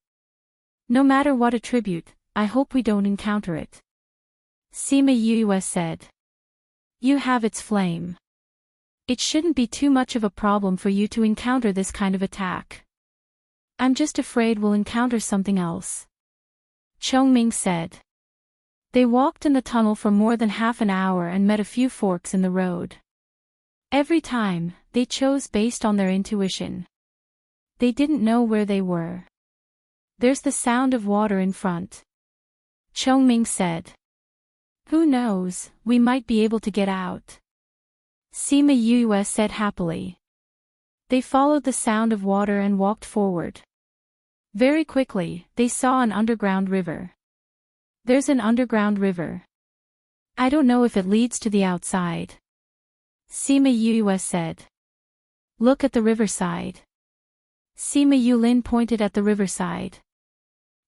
No matter what attribute, I hope we don't encounter it. Sima Yue said. You have its flame. It shouldn't be too much of a problem for you to encounter this kind of attack. I'm just afraid we'll encounter something else. Chongming said. They walked in the tunnel for more than half an hour and met a few forks in the road. Every time, they chose based on their intuition. They didn't know where they were. There's the sound of water in front. Chongming said. Who knows, we might be able to get out. Sima Yue said happily. They followed the sound of water and walked forward. Very quickly, they saw an underground river. There's an underground river. I don't know if it leads to the outside. Sima Yue said. Look at the riverside. Sima Yulin pointed at the riverside.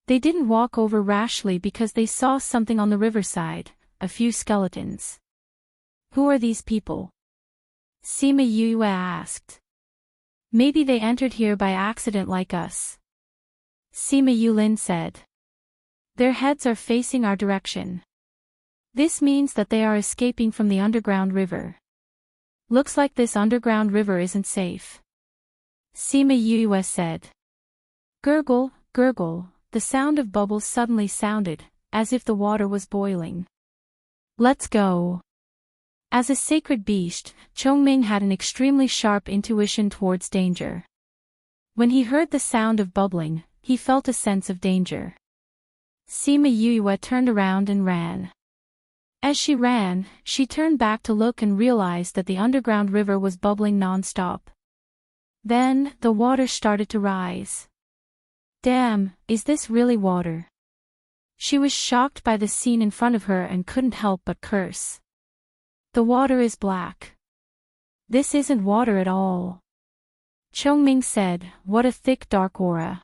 They didn't walk over rashly because they saw something on the riverside, a few skeletons. Who are these people? Sima Yue asked. Maybe they entered here by accident like us. Sima Yulin said. Their heads are facing our direction. This means that they are escaping from the underground river. Looks like this underground river isn't safe. Sima Yue said. Gurgle, gurgle, the sound of bubbles suddenly sounded, as if the water was boiling. Let's go. As a sacred beast, Chongming had an extremely sharp intuition towards danger. When he heard the sound of bubbling, he felt a sense of danger. Sima Yue turned around and ran. As she ran, she turned back to look and realized that the underground river was bubbling non-stop. Then, the water started to rise. Damn, is this really water? She was shocked by the scene in front of her and couldn't help but curse. The water is black. This isn't water at all. Chongming said, "What a thick dark aura."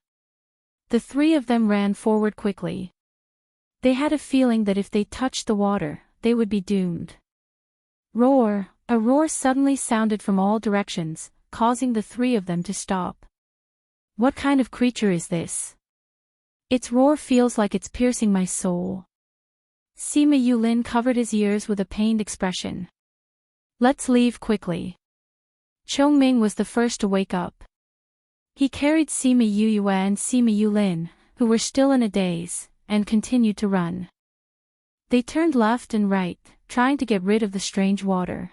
The three of them ran forward quickly. They had a feeling that if they touched the water, they would be doomed. Roar! A roar suddenly sounded from all directions, causing the three of them to stop. What kind of creature is this? Its roar feels like it's piercing my soul. Sima Yulin covered his ears with a pained expression. Let's leave quickly. Chongming was the first to wake up. He carried Sima Yue and Sima Yulin, who were still in a daze, and continued to run. They turned left and right, trying to get rid of the strange water.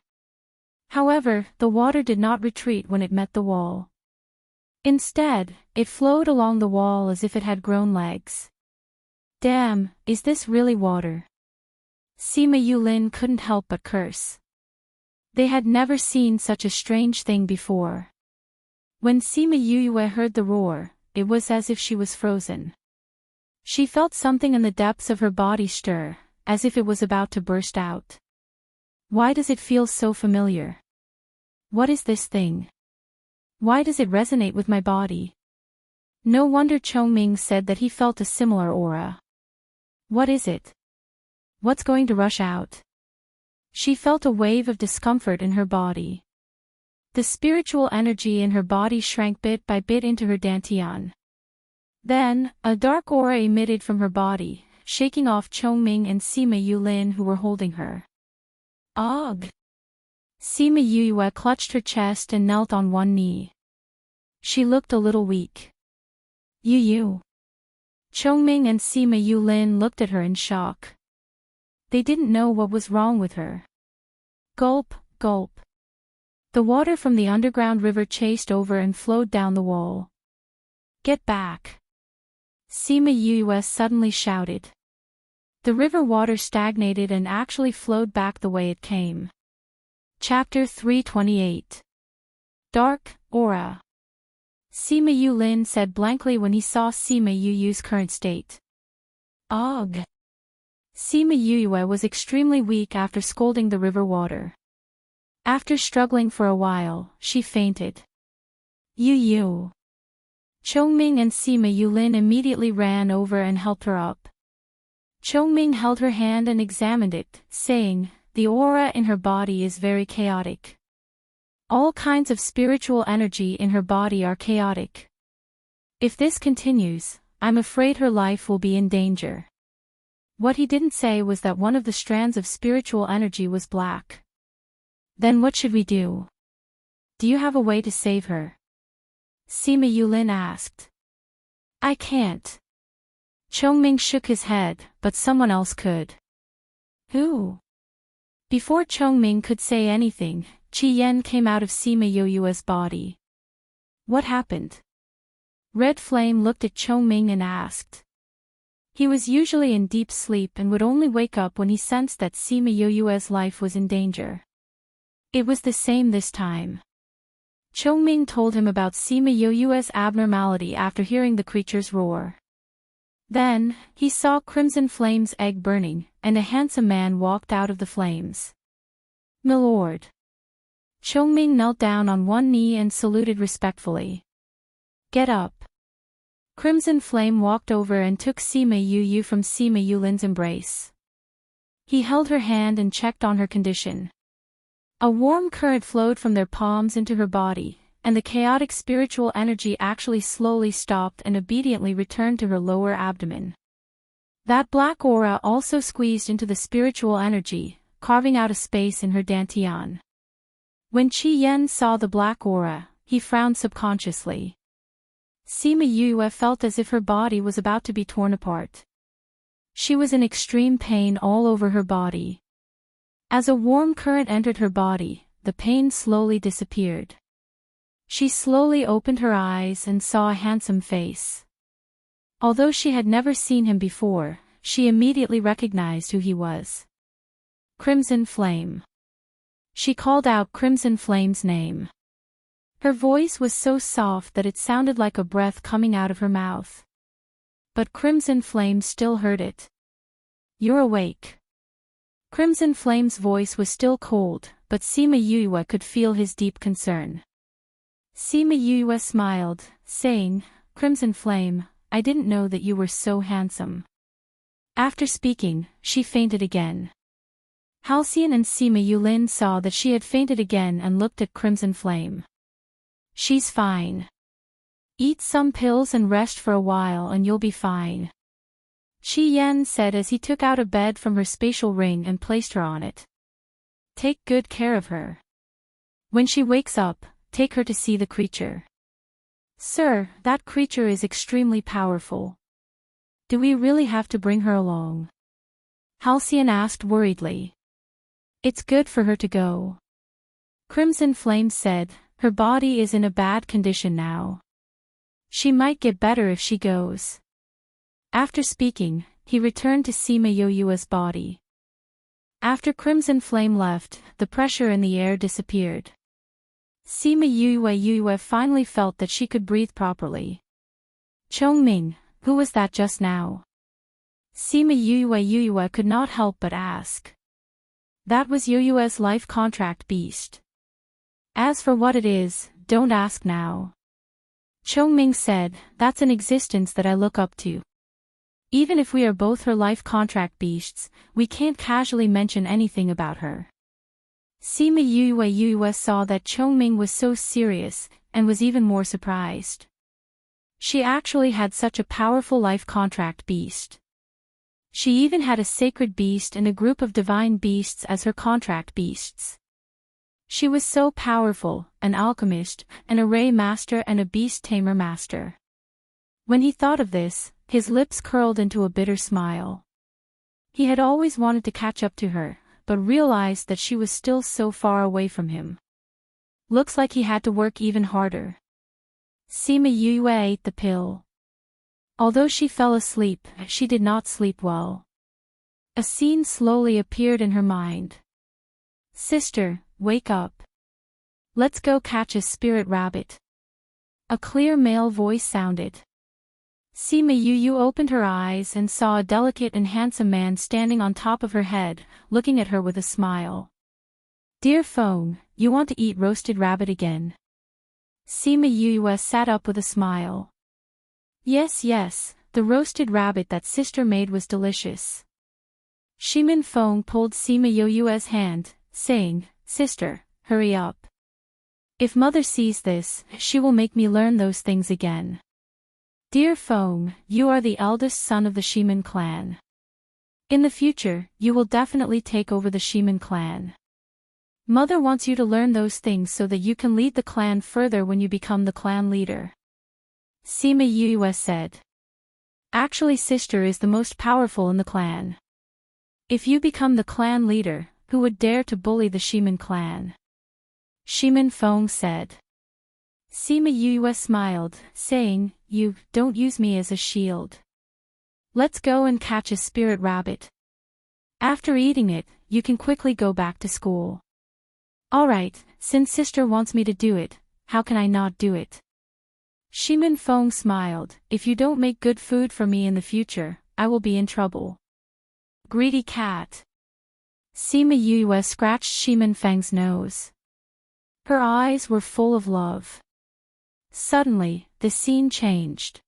However, the water did not retreat when it met the wall. Instead, it flowed along the wall as if it had grown legs. Damn, is this really water? Sima Yulin couldn't help but curse. They had never seen such a strange thing before. When Sima Yue heard the roar, it was as if she was frozen. She felt something in the depths of her body stir, as if it was about to burst out. Why does it feel so familiar? What is this thing? Why does it resonate with my body? No wonder Chongming said that he felt a similar aura. What is it? What's going to rush out? She felt a wave of discomfort in her body. The spiritual energy in her body shrank bit by bit into her dantian. Then, a dark aura emitted from her body, shaking off Chongming and Sima Yulin who were holding her. Ugh! Sima Yue clutched her chest and knelt on one knee. She looked a little weak. Yu. Chongming and Sima Yulin looked at her in shock. They didn't know what was wrong with her. Gulp, gulp. The water from the underground river chased over and flowed down the wall. Get back! Sima Yue suddenly shouted. The river water stagnated and actually flowed back the way it came. Chapter 328. Dark Aura. Sima Yulin said blankly when he saw Sima Yu's current state. Ugh! Sima Yue was extremely weak after scolding the river water. After struggling for a while, she fainted. Yu. Chongming and Sima Yulin immediately ran over and helped her up. Chongming held her hand and examined it, saying, "The aura in her body is very chaotic. All kinds of spiritual energy in her body are chaotic. If this continues, I'm afraid her life will be in danger." What he didn't say was that one of the strands of spiritual energy was black. Then what should we do? Do you have a way to save her? Sima Yulin asked. I can't. Chongming shook his head, but someone else could. Who? Before Chongming could say anything, Qi Yan came out of Sima Yu's body. What happened? Red Flame looked at Chongming and asked. He was usually in deep sleep and would only wake up when he sensed that Sima Yu's life was in danger. It was the same this time. Chongming told him about Sima Yu's abnormality after hearing the creature's roar. Then, he saw Crimson Flame's egg burning, and a handsome man walked out of the flames. Milord. Chongming knelt down on one knee and saluted respectfully. Get up. Crimson Flame walked over and took Sima Yu from Sima Yulin's embrace. He held her hand and checked on her condition. A warm current flowed from their palms into her body, and the chaotic spiritual energy actually slowly stopped and obediently returned to her lower abdomen. That black aura also squeezed into the spiritual energy, carving out a space in her dantian. When Qi Yan saw the black aura, he frowned subconsciously. Sima Yue felt as if her body was about to be torn apart. She was in extreme pain all over her body. As a warm current entered her body, the pain slowly disappeared. She slowly opened her eyes and saw a handsome face. Although she had never seen him before, she immediately recognized who he was. Crimson Flame. She called out Crimson Flame's name. Her voice was so soft that it sounded like a breath coming out of her mouth. But Crimson Flame still heard it. "You're awake." Crimson Flame's voice was still cold, but Sima Yue could feel his deep concern. Sima Yue smiled, saying, "Crimson Flame, I didn't know that you were so handsome." After speaking, she fainted again. Halcyon and Sima Yulin saw that she had fainted again and looked at Crimson Flame. "She's fine. Eat some pills and rest for a while and you'll be fine," Shi Yan said as he took out a bed from her spatial ring and placed her on it. "Take good care of her. When she wakes up, take her to see the creature." "Sir, that creature is extremely powerful. Do we really have to bring her along?" Halcyon asked worriedly. "It's good for her to go," Crimson Flame said. "Her body is in a bad condition now. She might get better if she goes." After speaking, he returned to Sima Yue's body. After Crimson Flame left, the pressure in the air disappeared. Sima Yue finally felt that she could breathe properly. "Chongming, who was that just now?" Sima Yue could not help but ask. "That was Yue's life contract beast. As for what it is, don't ask now." Chongming said, "That's an existence that I look up to. Even if we are both her life contract beasts, we can't casually mention anything about her." Sima Yue saw that Chongming was so serious, and was even more surprised. She actually had such a powerful life contract beast. She even had a sacred beast and a group of divine beasts as her contract beasts. She was so powerful, an alchemist, an array master and a beast tamer master. When he thought of this, his lips curled into a bitter smile. He had always wanted to catch up to her, but realized that she was still so far away from him. Looks like he had to work even harder. Sima Yue ate the pill. Although she fell asleep, she did not sleep well. A scene slowly appeared in her mind. "Sister, wake up. Let's go catch a spirit rabbit." A clear male voice sounded. Sima Yue opened her eyes and saw a delicate and handsome man standing on top of her head, looking at her with a smile. "Dear Feng, you want to eat roasted rabbit again?" Sima Yue sat up with a smile. Yes, the roasted rabbit that sister made was delicious." Shimin Feng pulled Sima Yue's hand, saying, "Sister, hurry up. If mother sees this, she will make me learn those things again." "Dear Feng, you are the eldest son of the Shimin clan. In the future, you will definitely take over the Shimin clan. Mother wants you to learn those things so that you can lead the clan further when you become the clan leader," Sima Yue said. "Actually, sister is the most powerful in the clan. If you become the clan leader, who would dare to bully the Shimin clan?" Shimin Feng said. Sima Yue smiled, saying, "You don't use me as a shield. Let's go and catch a spirit rabbit. After eating it, you can quickly go back to school." "Alright, since sister wants me to do it, how can I not do it?" Shimin Feng smiled, "If you don't make good food for me in the future, I will be in trouble." Greedy cat. Sima Yue scratched Shimin Feng's nose. Her eyes were full of love. Suddenly, the scene changed.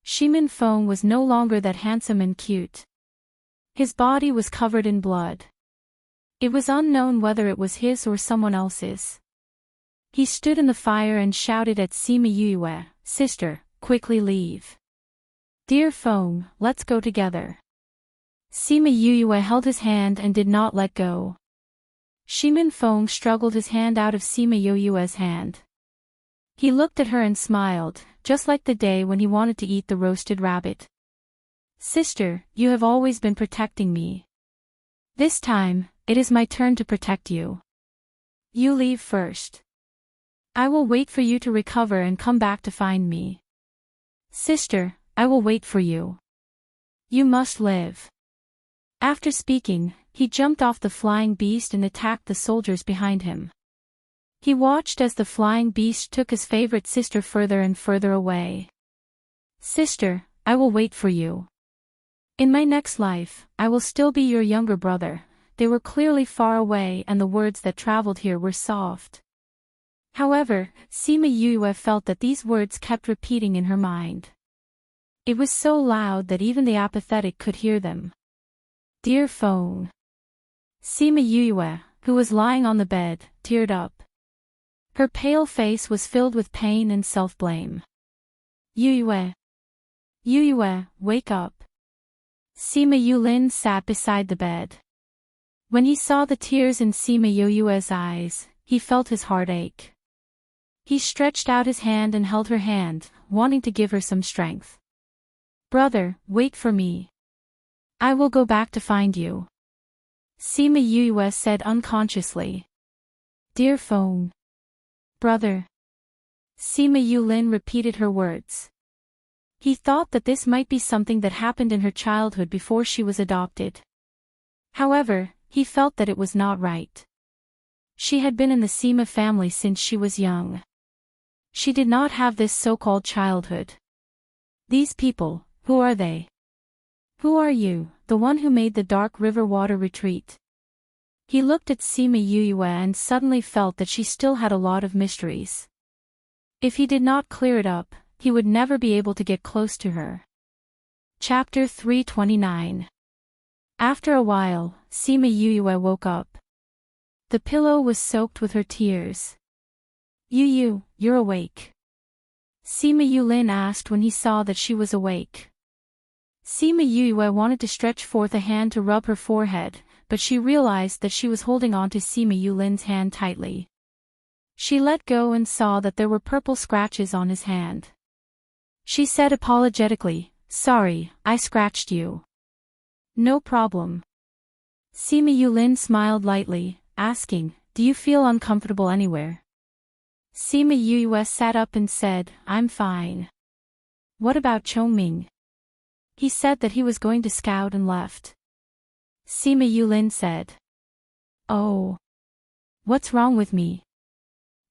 Shimin Feng was no longer that handsome and cute. His body was covered in blood. It was unknown whether it was his or someone else's. He stood in the fire and shouted at Sima Yue, "Sister, quickly leave. Dear Feng, let's go together." Sima Yue held his hand and did not let go. Shimin Feng struggled his hand out of Sima Yue's hand. He looked at her and smiled, just like the day when he wanted to eat the roasted rabbit. "Sister, you have always been protecting me. This time, it is my turn to protect you. You leave first." I will wait for you to recover and come back to find me. Sister, I will wait for you. You must live. After speaking, he jumped off the flying beast and attacked the soldiers behind him. He watched as the flying beast took his favorite sister further and further away. Sister, I will wait for you. In my next life, I will still be your younger brother. They were clearly far away and the words that traveled here were soft. However, Sima Yue felt that these words kept repeating in her mind. It was so loud that even the apathetic could hear them. Dear phone. Sima Yue, who was lying on the bed, teared up. Her pale face was filled with pain and self-blame. Yue. Yue, wake up. Sima Yulin sat beside the bed. When he saw the tears in Sima Yue's eyes, he felt his heart ache. He stretched out his hand and held her hand, wanting to give her some strength. Brother, wait for me. I will go back to find you. Sima Yue said unconsciously. Dear phone. Brother. Sima Yulin repeated her words. He thought that this might be something that happened in her childhood before she was adopted. However, he felt that it was not right. She had been in the Sima family since she was young. She did not have this so-called childhood. These people, who are they? Who are you, the one who made the dark river water retreat? He looked at Sima Yue and suddenly felt that she still had a lot of mysteries. If he did not clear it up, he would never be able to get close to her. Chapter 329. After a while, Sima Yue woke up. The pillow was soaked with her tears. You're awake. Sima Yulin asked when he saw that she was awake. Sima Yue wanted to stretch forth a hand to rub her forehead, but she realized that she was holding on to Sima Yulin's hand tightly. She let go and saw that there were purple scratches on his hand. She said apologetically, Sorry, I scratched you. No problem. Sima Yulin smiled lightly, asking, Do you feel uncomfortable anywhere? Sima Yue sat up and said, I'm fine. What about Chongming? He said that he was going to scout and left. Sima Yulin said. Oh. What's wrong with me?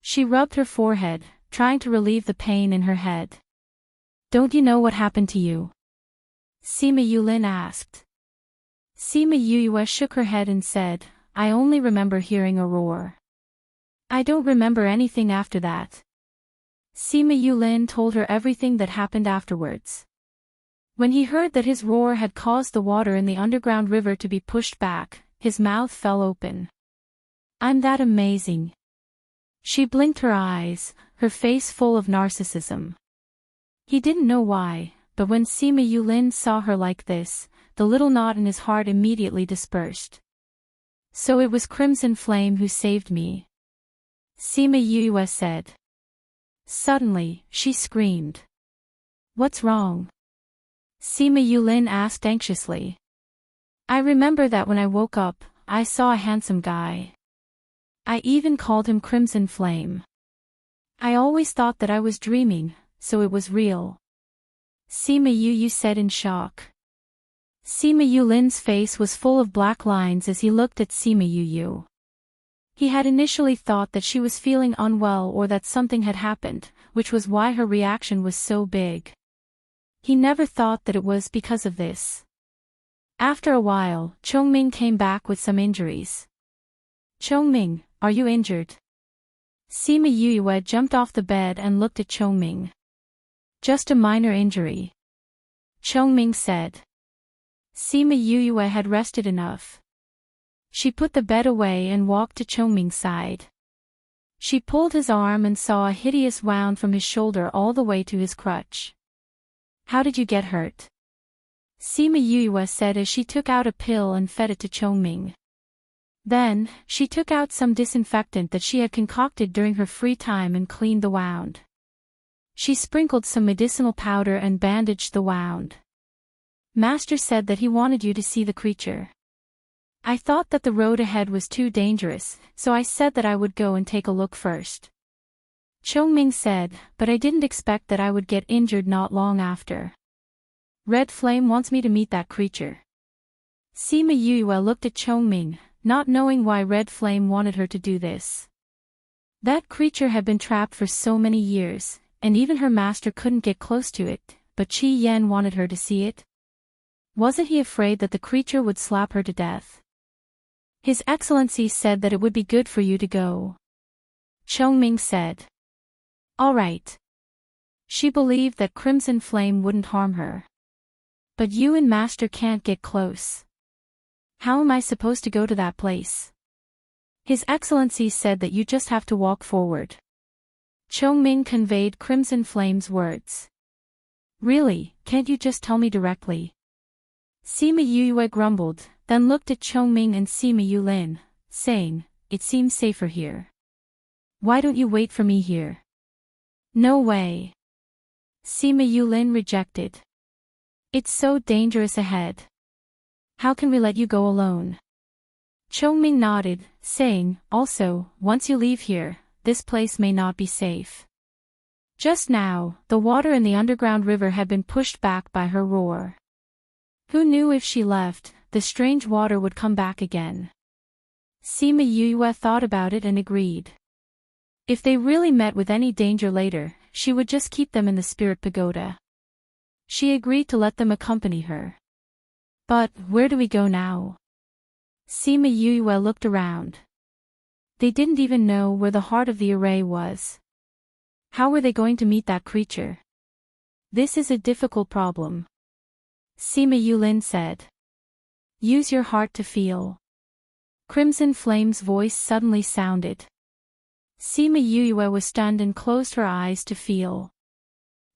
She rubbed her forehead, trying to relieve the pain in her head. Don't you know what happened to you? Sima Yulin asked. Sima Yue shook her head and said, I only remember hearing a roar. I don't remember anything after that. Sima Yulin told her everything that happened afterwards. When he heard that his roar had caused the water in the underground river to be pushed back, his mouth fell open. I'm that amazing. She blinked her eyes, her face full of narcissism. He didn't know why, but when Sima Yulin saw her like this, the little knot in his heart immediately dispersed. So it was Crimson Flame who saved me. Sima Yue said. Suddenly, she screamed. What's wrong? Sima Yulin asked anxiously. I remember that when I woke up, I saw a handsome guy. I even called him Crimson Flame. I always thought that I was dreaming, so it was real. Sima Yue said in shock. Sima Yulin's face was full of black lines as he looked at Sima Yue. He had initially thought that she was feeling unwell or that something had happened, which was why her reaction was so big. He never thought that it was because of this. After a while, Chongming came back with some injuries. Chongming, are you injured? Sima Yue jumped off the bed and looked at Chongming. Just a minor injury. Chongming said. Sima Yue had rested enough. She put the bed away and walked to Chongming's side. She pulled his arm and saw a hideous wound from his shoulder all the way to his crutch. How did you get hurt? Sima Yue said as she took out a pill and fed it to Chongming. Then, she took out some disinfectant that she had concocted during her free time and cleaned the wound. She sprinkled some medicinal powder and bandaged the wound. Master said that he wanted you to see the creature. I thought that the road ahead was too dangerous, so I said that I would go and take a look first. Chongming said, but I didn't expect that I would get injured not long after. Red Flame wants me to meet that creature. Sima Yue looked at Chongming, not knowing why Red Flame wanted her to do this. That creature had been trapped for so many years, and even her master couldn't get close to it, but Qi Yan wanted her to see it. Wasn't he afraid that the creature would slap her to death? His Excellency said that it would be good for you to go. Chongming said. All right. She believed that Crimson Flame wouldn't harm her. But you and Master can't get close. How am I supposed to go to that place? His Excellency said that you just have to walk forward. Chongming conveyed Crimson Flame's words. Really, can't you just tell me directly? Sima Yue grumbled, then looked at Chongming and Sima Yulin, saying, it seems safer here. Why don't you wait for me here? No way. Sima Yulin rejected. It's so dangerous ahead. How can we let you go alone? Chongming nodded, saying, also, once you leave here, this place may not be safe. Just now, the water in the underground river had been pushed back by her roar. Who knew if she left, the strange water would come back again? Sima Yue thought about it and agreed. If they really met with any danger later, she would just keep them in the spirit pagoda. She agreed to let them accompany her. But, where do we go now? Sima Yue looked around. They didn't even know where the heart of the array was. How were they going to meet that creature? This is a difficult problem. Sima Yulin said. Use your heart to feel. Crimson Flame's voice suddenly sounded. Sima Yue was stunned and closed her eyes to feel.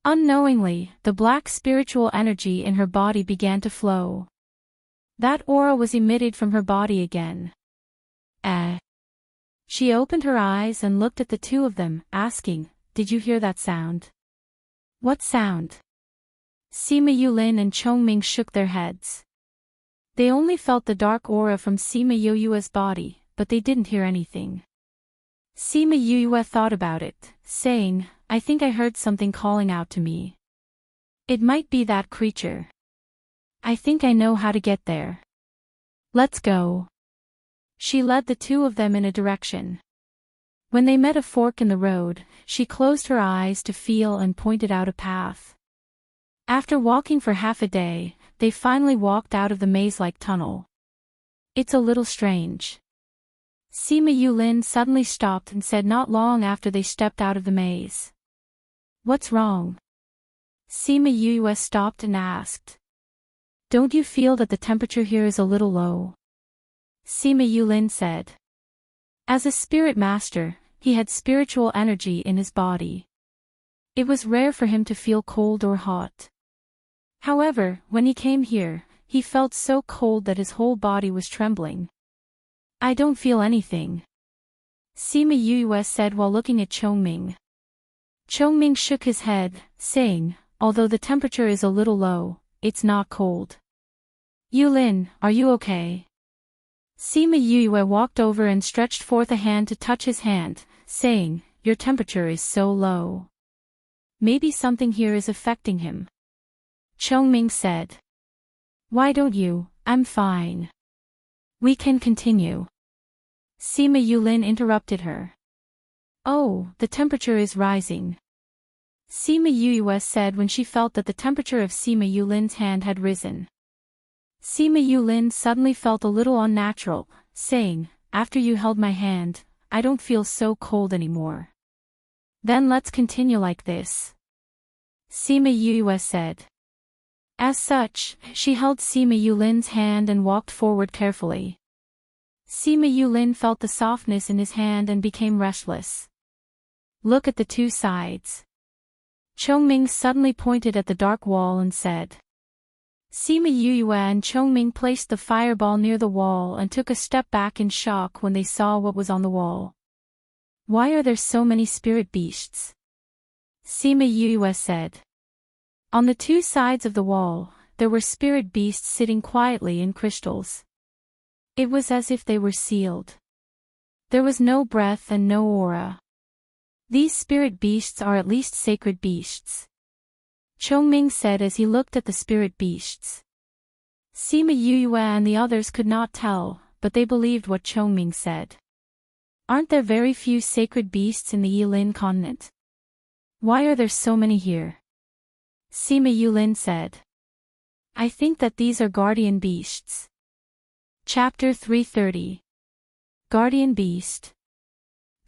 Unknowingly, the black spiritual energy in her body began to flow. That aura was emitted from her body again. She opened her eyes and looked at the two of them, asking, did you hear that sound? What sound? Sima Yulin and Chongming shook their heads. They only felt the dark aura from Sima Yue's body, but they didn't hear anything. Sima Yue thought about it, saying, I think I heard something calling out to me. It might be that creature. I think I know how to get there. Let's go. She led the two of them in a direction. When they met a fork in the road, she closed her eyes to feel and pointed out a path. After walking for half a day, they finally walked out of the maze-like tunnel. It's a little strange. Sima Yulin suddenly stopped and said not long after they stepped out of the maze. What's wrong? Sima Yue stopped and asked. Don't you feel that the temperature here is a little low? Sima Yulin said. As a spirit master, he had spiritual energy in his body. It was rare for him to feel cold or hot. However, when he came here, he felt so cold that his whole body was trembling. I don't feel anything. Sima Yue said while looking at Chongming. Chongming shook his head, saying, although the temperature is a little low, it's not cold. Yulin, are you okay? Sima Yue walked over and stretched forth a hand to touch his hand, saying, your temperature is so low. Maybe something here is affecting him. Chongming said. Why don't you? I'm fine. We can continue. Sima Yulin interrupted her. Oh, the temperature is rising. Sima Yue said when she felt that the temperature of Sima Yulin's hand had risen. Sima Yulin suddenly felt a little unnatural, saying, after you held my hand, I don't feel so cold anymore. Then let's continue like this. Sima Yue said. As such, she held Sima Yulin's hand and walked forward carefully. Sima Yulin felt the softness in his hand and became restless. Look at the two sides. Chongming suddenly pointed at the dark wall and said. Sima Yue and Chongming placed the fireball near the wall and took a step back in shock when they saw what was on the wall. Why are there so many spirit beasts? Sima Yue said. On the two sides of the wall, there were spirit beasts sitting quietly in crystals. It was as if they were sealed. There was no breath and no aura. These spirit beasts are at least sacred beasts, Chongming said as he looked at the spirit beasts. Sima Yue and the others could not tell, but they believed what Chongming said. Aren't there very few sacred beasts in the Yilin continent? Why are there so many here? Sima Yulin said. I think that these are guardian beasts. Chapter 330. Guardian Beast.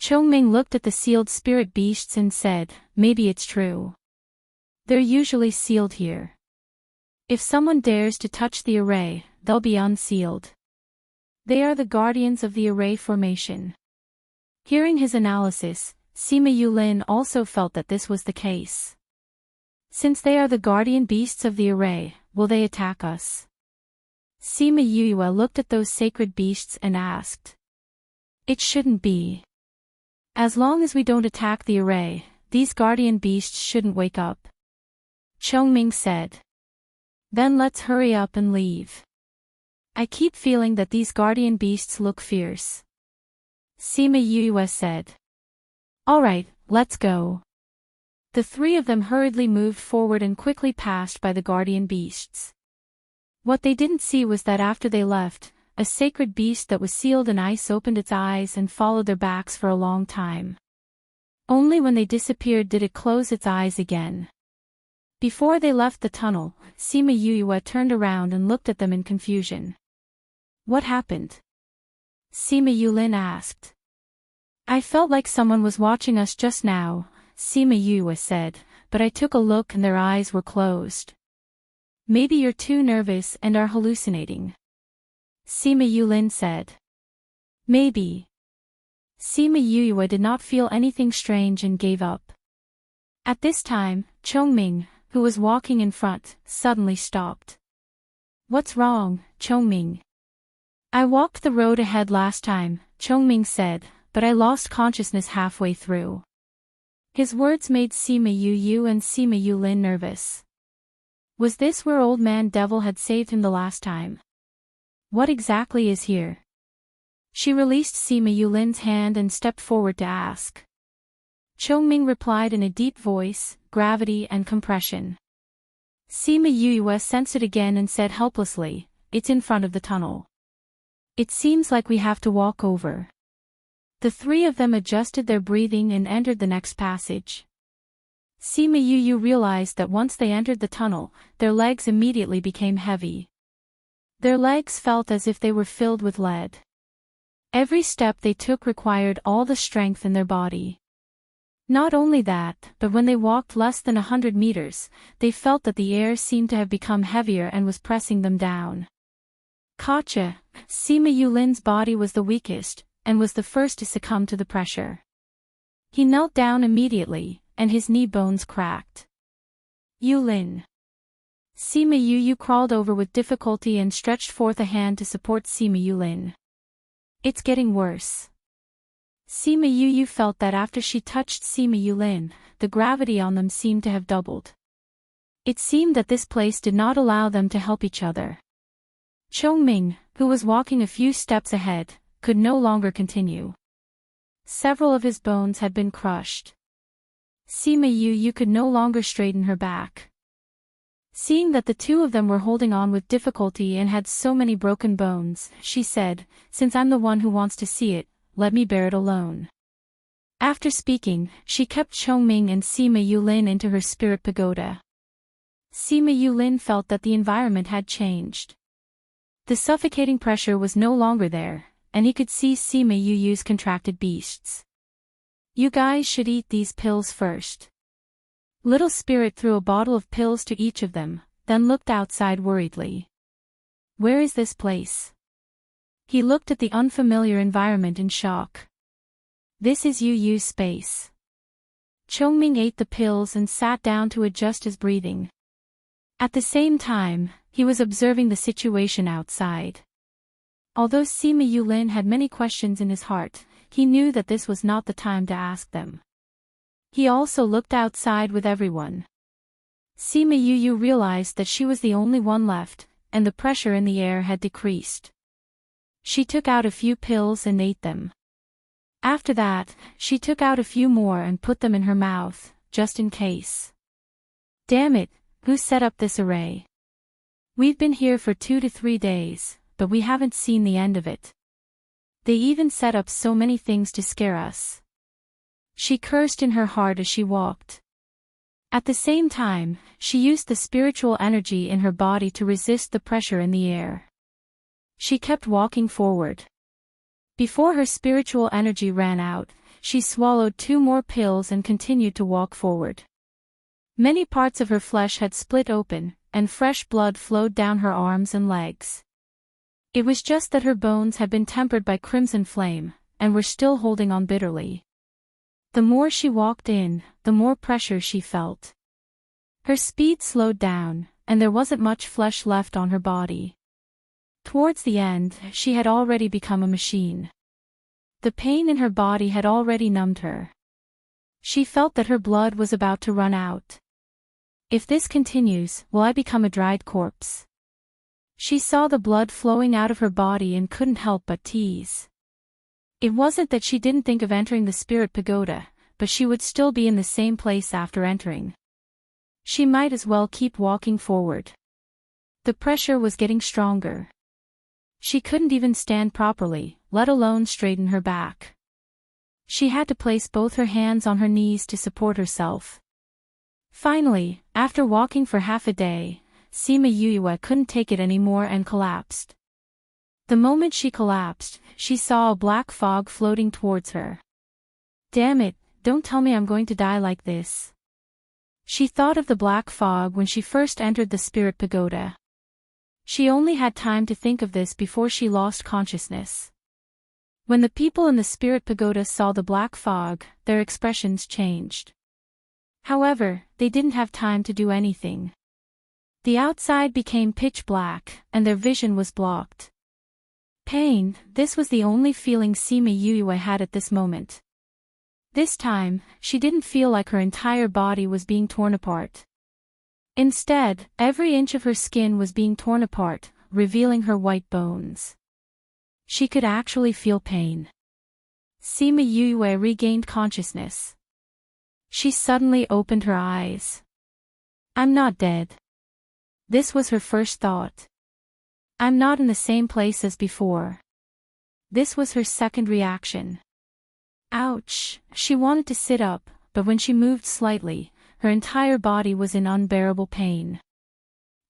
Chongming looked at the sealed spirit beasts and said, maybe it's true. They're usually sealed here. If someone dares to touch the array, they'll be unsealed. They are the guardians of the array formation. Hearing his analysis, Sima Yulin also felt that this was the case. Since they are the guardian beasts of the array, will they attack us? Sima Yue looked at those sacred beasts and asked. It shouldn't be. As long as we don't attack the array, these guardian beasts shouldn't wake up. Chongming said. Then let's hurry up and leave. I keep feeling that these guardian beasts look fierce. Sima Yue said. Alright, let's go. The three of them hurriedly moved forward and quickly passed by the guardian beasts. What they didn't see was that after they left, a sacred beast that was sealed in ice opened its eyes and followed their backs for a long time. Only when they disappeared did it close its eyes again. Before they left the tunnel, Sima Yue turned around and looked at them in confusion. What happened? Sima Yulin asked. I felt like someone was watching us just now, Sima Yue said, but I took a look and their eyes were closed. Maybe you're too nervous and are hallucinating. Sima Yulin said. Maybe. Sima Yue did not feel anything strange and gave up. At this time, Chongming, who was walking in front, suddenly stopped. What's wrong, Chongming? I walked the road ahead last time, Chongming said, but I lost consciousness halfway through. His words made Sima Yue and Sima Yulin nervous. Was this where Old Man Devil had saved him the last time? What exactly is here? She released Sima Yulin's hand and stepped forward to ask. Chongming replied in a deep voice, gravity and compression. Sima Yue sensed it again and said helplessly, it's in front of the tunnel. It seems like we have to walk over. The three of them adjusted their breathing and entered the next passage. Sima Yue realized that once they entered the tunnel, their legs immediately became heavy. Their legs felt as if they were filled with lead. Every step they took required all the strength in their body. Not only that, but when they walked less than 100 meters, they felt that the air seemed to have become heavier and was pressing them down. Gotcha! Sima Yulin's body was the weakest, and was the first to succumb to the pressure. He knelt down immediately, and his knee bones cracked. Yulin. Sima Yue crawled over with difficulty and stretched forth a hand to support Sima Yulin. It's getting worse. Sima Yue felt that after she touched Sima Yulin, the gravity on them seemed to have doubled. It seemed that this place did not allow them to help each other. Chongming, who was walking a few steps ahead, could no longer continue. Several of his bones had been crushed. Sima Yue could no longer straighten her back. Seeing that the two of them were holding on with difficulty and had so many broken bones, she said, since I'm the one who wants to see it, let me bear it alone. After speaking, she kept Chongming and Sima Yulin into her spirit pagoda. Sima Yulin felt that the environment had changed. The suffocating pressure was no longer there, and he could see Sima Yue's contracted beasts. You guys should eat these pills first. Little Spirit threw a bottle of pills to each of them, then looked outside worriedly. Where is this place? He looked at the unfamiliar environment in shock. This is Yu's space. Chongming ate the pills and sat down to adjust his breathing. At the same time, he was observing the situation outside. Although Sima Yulin had many questions in his heart, he knew that this was not the time to ask them. He also looked outside with everyone. Sima Yue realized that she was the only one left, and the pressure in the air had decreased. She took out a few pills and ate them. After that, she took out a few more and put them in her mouth, just in case. Damn it, who set up this array? We've been here for 2 to 3 days, but we haven't seen the end of it. They even set up so many things to scare us. She cursed in her heart as she walked. At the same time, she used the spiritual energy in her body to resist the pressure in the air. She kept walking forward. Before her spiritual energy ran out, she swallowed 2 more pills and continued to walk forward. Many parts of her flesh had split open, and fresh blood flowed down her arms and legs. It was just that her bones had been tempered by crimson flame, and were still holding on bitterly. The more she walked in, the more pressure she felt. Her speed slowed down, and there wasn't much flesh left on her body. Towards the end, she had already become a machine. The pain in her body had already numbed her. She felt that her blood was about to run out. If this continues, will I become a dried corpse? She saw the blood flowing out of her body and couldn't help but tease. It wasn't that she didn't think of entering the spirit pagoda, but she would still be in the same place after entering. She might as well keep walking forward. The pressure was getting stronger. She couldn't even stand properly, let alone straighten her back. She had to place both her hands on her knees to support herself. Finally, after walking for half a day, Sima Yuyue couldn't take it anymore and collapsed. The moment she collapsed, she saw a black fog floating towards her. Damn it, don't tell me I'm going to die like this. She thought of the black fog when she first entered the spirit pagoda. She only had time to think of this before she lost consciousness. When the people in the spirit pagoda saw the black fog, their expressions changed. However, they didn't have time to do anything. The outside became pitch black, and their vision was blocked. Pain, this was the only feeling Sima Yuyue had at this moment. This time, she didn't feel like her entire body was being torn apart. Instead, every inch of her skin was being torn apart, revealing her white bones. She could actually feel pain. Sima Yuyue regained consciousness. She suddenly opened her eyes. I'm not dead. This was her first thought. I'm not in the same place as before. This was her second reaction. Ouch, she wanted to sit up, but when she moved slightly, her entire body was in unbearable pain.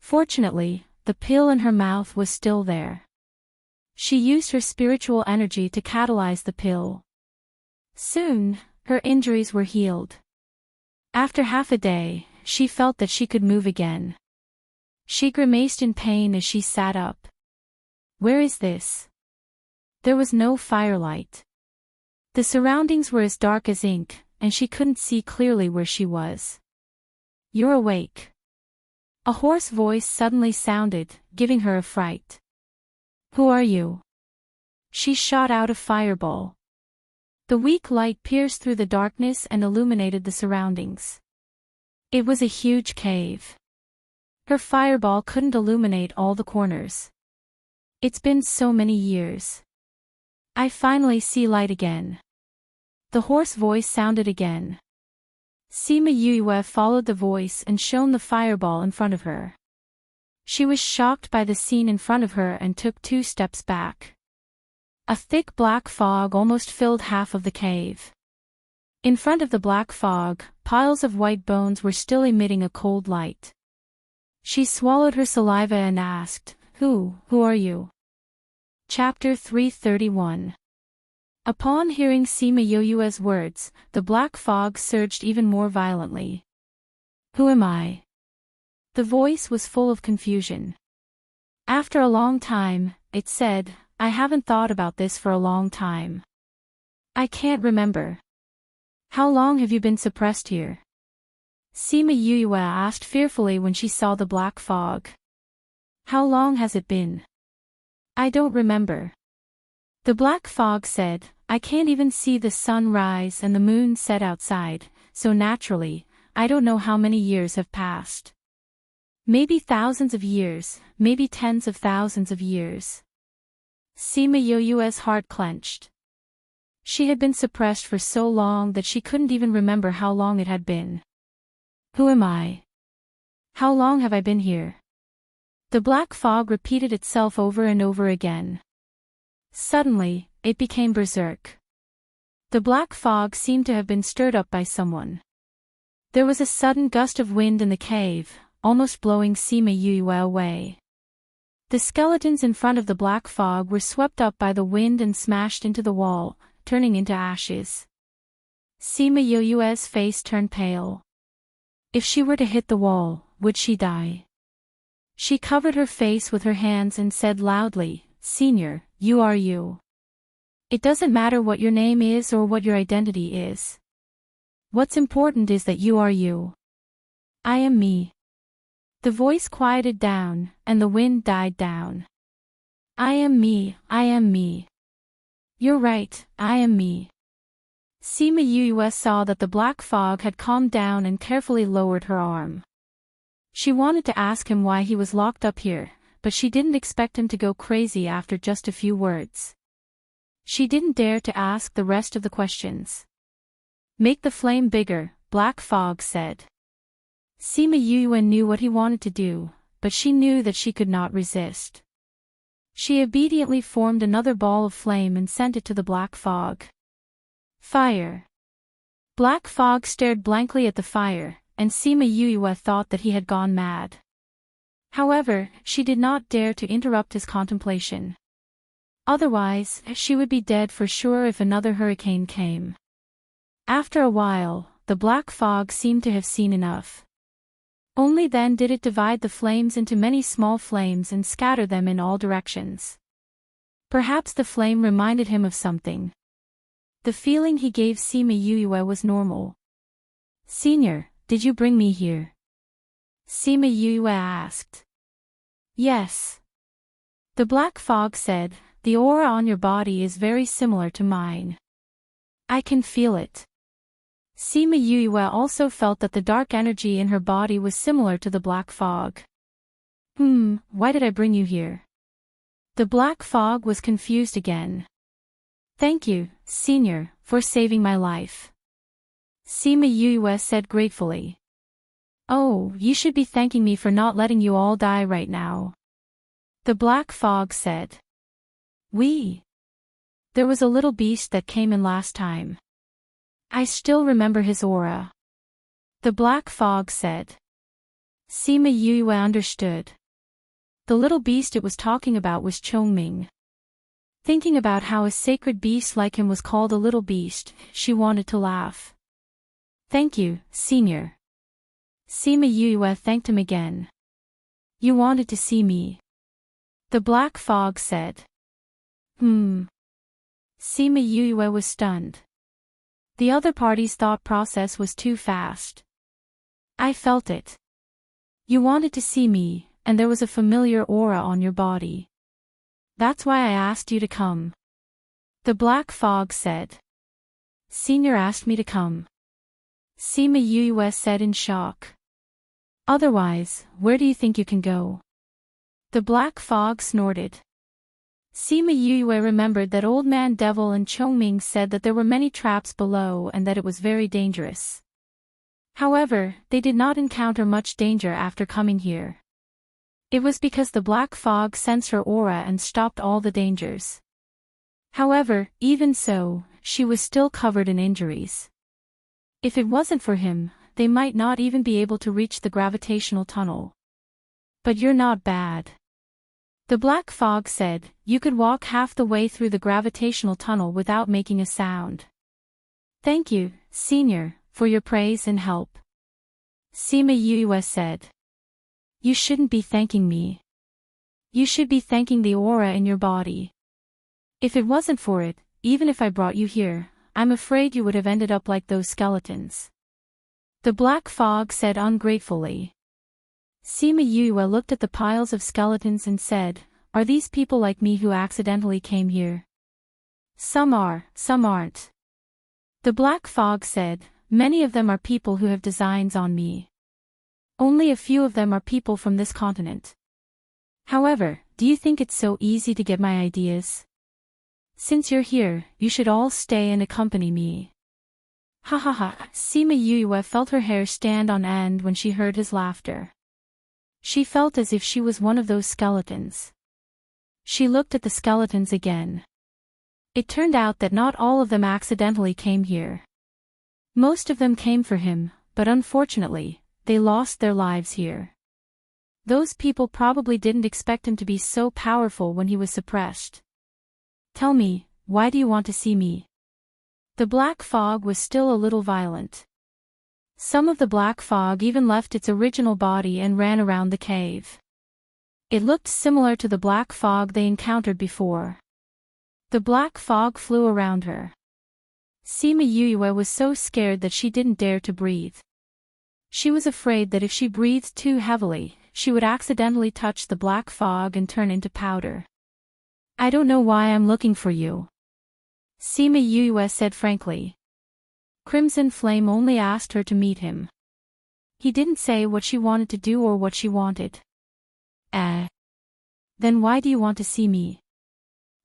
Fortunately, the pill in her mouth was still there. She used her spiritual energy to catalyze the pill. Soon, her injuries were healed. After half a day, she felt that she could move again. She grimaced in pain as she sat up. Where is this? There was no firelight. The surroundings were as dark as ink, and she couldn't see clearly where she was. You're awake. A hoarse voice suddenly sounded, giving her a fright. Who are you? She shot out a fireball. The weak light pierced through the darkness and illuminated the surroundings. It was a huge cave. Her fireball couldn't illuminate all the corners. It's been so many years. I finally see light again. The hoarse voice sounded again. Sima Yuyue followed the voice and shone the fireball in front of her. She was shocked by the scene in front of her and took 2 steps back. A thick black fog almost filled half of the cave. In front of the black fog, piles of white bones were still emitting a cold light. She swallowed her saliva and asked, Who are you? Chapter 331. Upon hearing Sima Yuyue's words, the black fog surged even more violently. Who am I? The voice was full of confusion. After a long time, it said, I haven't thought about this for a long time. I can't remember. How long have you been suppressed here? Sima Yuyue asked fearfully when she saw the black fog. How long has it been? I don't remember. The black fog said, I can't even see the sun rise and the moon set outside, so naturally, I don't know how many years have passed. Maybe thousands of years, maybe tens of thousands of years. Sima Yuyue's heart clenched. She had been suppressed for so long that she couldn't even remember how long it had been. Who am I? How long have I been here? The black fog repeated itself over and over again. Suddenly, it became berserk. The black fog seemed to have been stirred up by someone. There was a sudden gust of wind in the cave, almost blowing Sima Yue away. The skeletons in front of the black fog were swept up by the wind and smashed into the wall, turning into ashes. Sima Yue's face turned pale. If she were to hit the wall, would she die? She covered her face with her hands and said loudly, "Senior, you are you. It doesn't matter what your name is or what your identity is. What's important is that you are you. I am me." The voice quieted down, and the wind died down. I am me, I am me. You're right, I am me. Sima Yue saw that the black fog had calmed down and carefully lowered her arm. She wanted to ask him why he was locked up here, but she didn't expect him to go crazy after just a few words. She didn't dare to ask the rest of the questions. "Make the flame bigger," Black Fog said. Sima Yue knew what he wanted to do, but she knew that she could not resist. She obediently formed another ball of flame and sent it to the black fog. Fire. Black Fog stared blankly at the fire, and Sima Yue thought that he had gone mad. However, she did not dare to interrupt his contemplation. Otherwise, she would be dead for sure if another hurricane came. After a while, the black fog seemed to have seen enough. Only then did it divide the flames into many small flames and scatter them in all directions. Perhaps the flame reminded him of something. The feeling he gave Sima Yue was normal. "Senior, did you bring me here?" Sima Yue asked. "Yes." The black fog said, "The aura on your body is very similar to mine. I can feel it." Sima Yue also felt that the dark energy in her body was similar to the black fog. Why did I bring you here?" The black fog was confused again. "Thank you, Senior, for saving my life." Sima Yue said gratefully. "Oh, you should be thanking me for not letting you all die right now." The black fog said. There was a little beast that came in last time. I still remember his aura." The black fog said. Sima Yue understood. The little beast it was talking about was Chongming. Thinking about how a sacred beast like him was called a little beast, she wanted to laugh. "Thank you, Senior." Sima Yue thanked him again. "You wanted to see me?" The black fog said. Sima Yue was stunned. The other party's thought process was too fast. "I felt it. You wanted to see me, and there was a familiar aura on your body. That's why I asked you to come." The black fog said. "Senior asked me to come." Sima Yue said in shock. "Otherwise, where do you think you can go?" The black fog snorted. Sima Yue remembered that Old Man Devil and Chongming said that there were many traps below and that it was very dangerous. However, they did not encounter much danger after coming here. It was because the black fog sensed her aura and stopped all the dangers. However, even so, she was still covered in injuries. If it wasn't for him, they might not even be able to reach the gravitational tunnel. "But you're not bad." The black fog said, "You could walk half the way through the gravitational tunnel without making a sound." "Thank you, Senior, for your praise and help." Sima Yue said. "You shouldn't be thanking me. You should be thanking the aura in your body. If it wasn't for it, even if I brought you here, I'm afraid you would have ended up like those skeletons." The black fog said ungratefully. Sima Yue looked at the piles of skeletons and said, "Are these people like me who accidentally came here?" "Some are, some aren't." The black fog said, "Many of them are people who have designs on me. Only a few of them are people from this continent. However, do you think it's so easy to get my ideas?" Since you're here, you should all stay and accompany me. Ha ha ha. Sima Yue felt her hair stand on end when she heard his laughter. She felt as if she was one of those skeletons. She looked at the skeletons again. It turned out that not all of them accidentally came here. Most of them came for him, but unfortunately, they lost their lives here. Those people probably didn't expect him to be so powerful when he was suppressed. Tell me, why do you want to see me? The black fog was still a little violent. Some of the black fog even left its original body and ran around the cave. It looked similar to the black fog they encountered before. The black fog flew around her. Sima Yue was so scared that she didn't dare to breathe. She was afraid that if she breathed too heavily, she would accidentally touch the black fog and turn into powder. I don't know why I'm looking for you, Sima Yue said frankly. Crimson Flame only asked her to meet him. He didn't say what she wanted to do or what she wanted. Then why do you want to see me?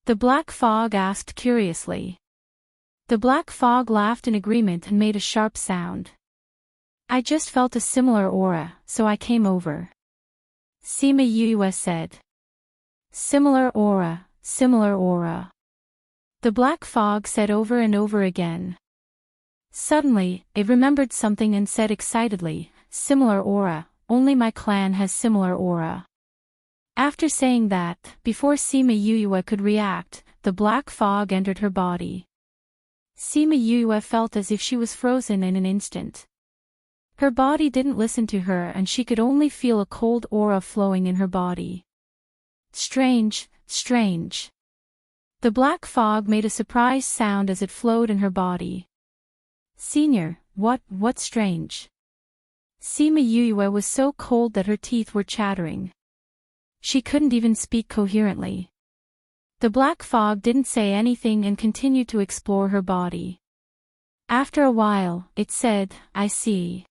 The black fog asked curiously. The black fog laughed in agreement and made a sharp sound. I just felt a similar aura, so I came over, Sima Yue said. Similar aura, similar aura. The black fog said over and over again. Suddenly, it remembered something and said excitedly, similar aura, only my clan has similar aura. After saying that, before Sima Yue could react, the black fog entered her body. Sima Yue felt as if she was frozen in an instant. Her body didn't listen to her and she could only feel a cold aura flowing in her body. Strange, strange. The black fog made a surprised sound as it flowed in her body. Senior, what's strange? Sima Yue was so cold that her teeth were chattering. She couldn't even speak coherently. The black fog didn't say anything and continued to explore her body. After a while, it said, I see.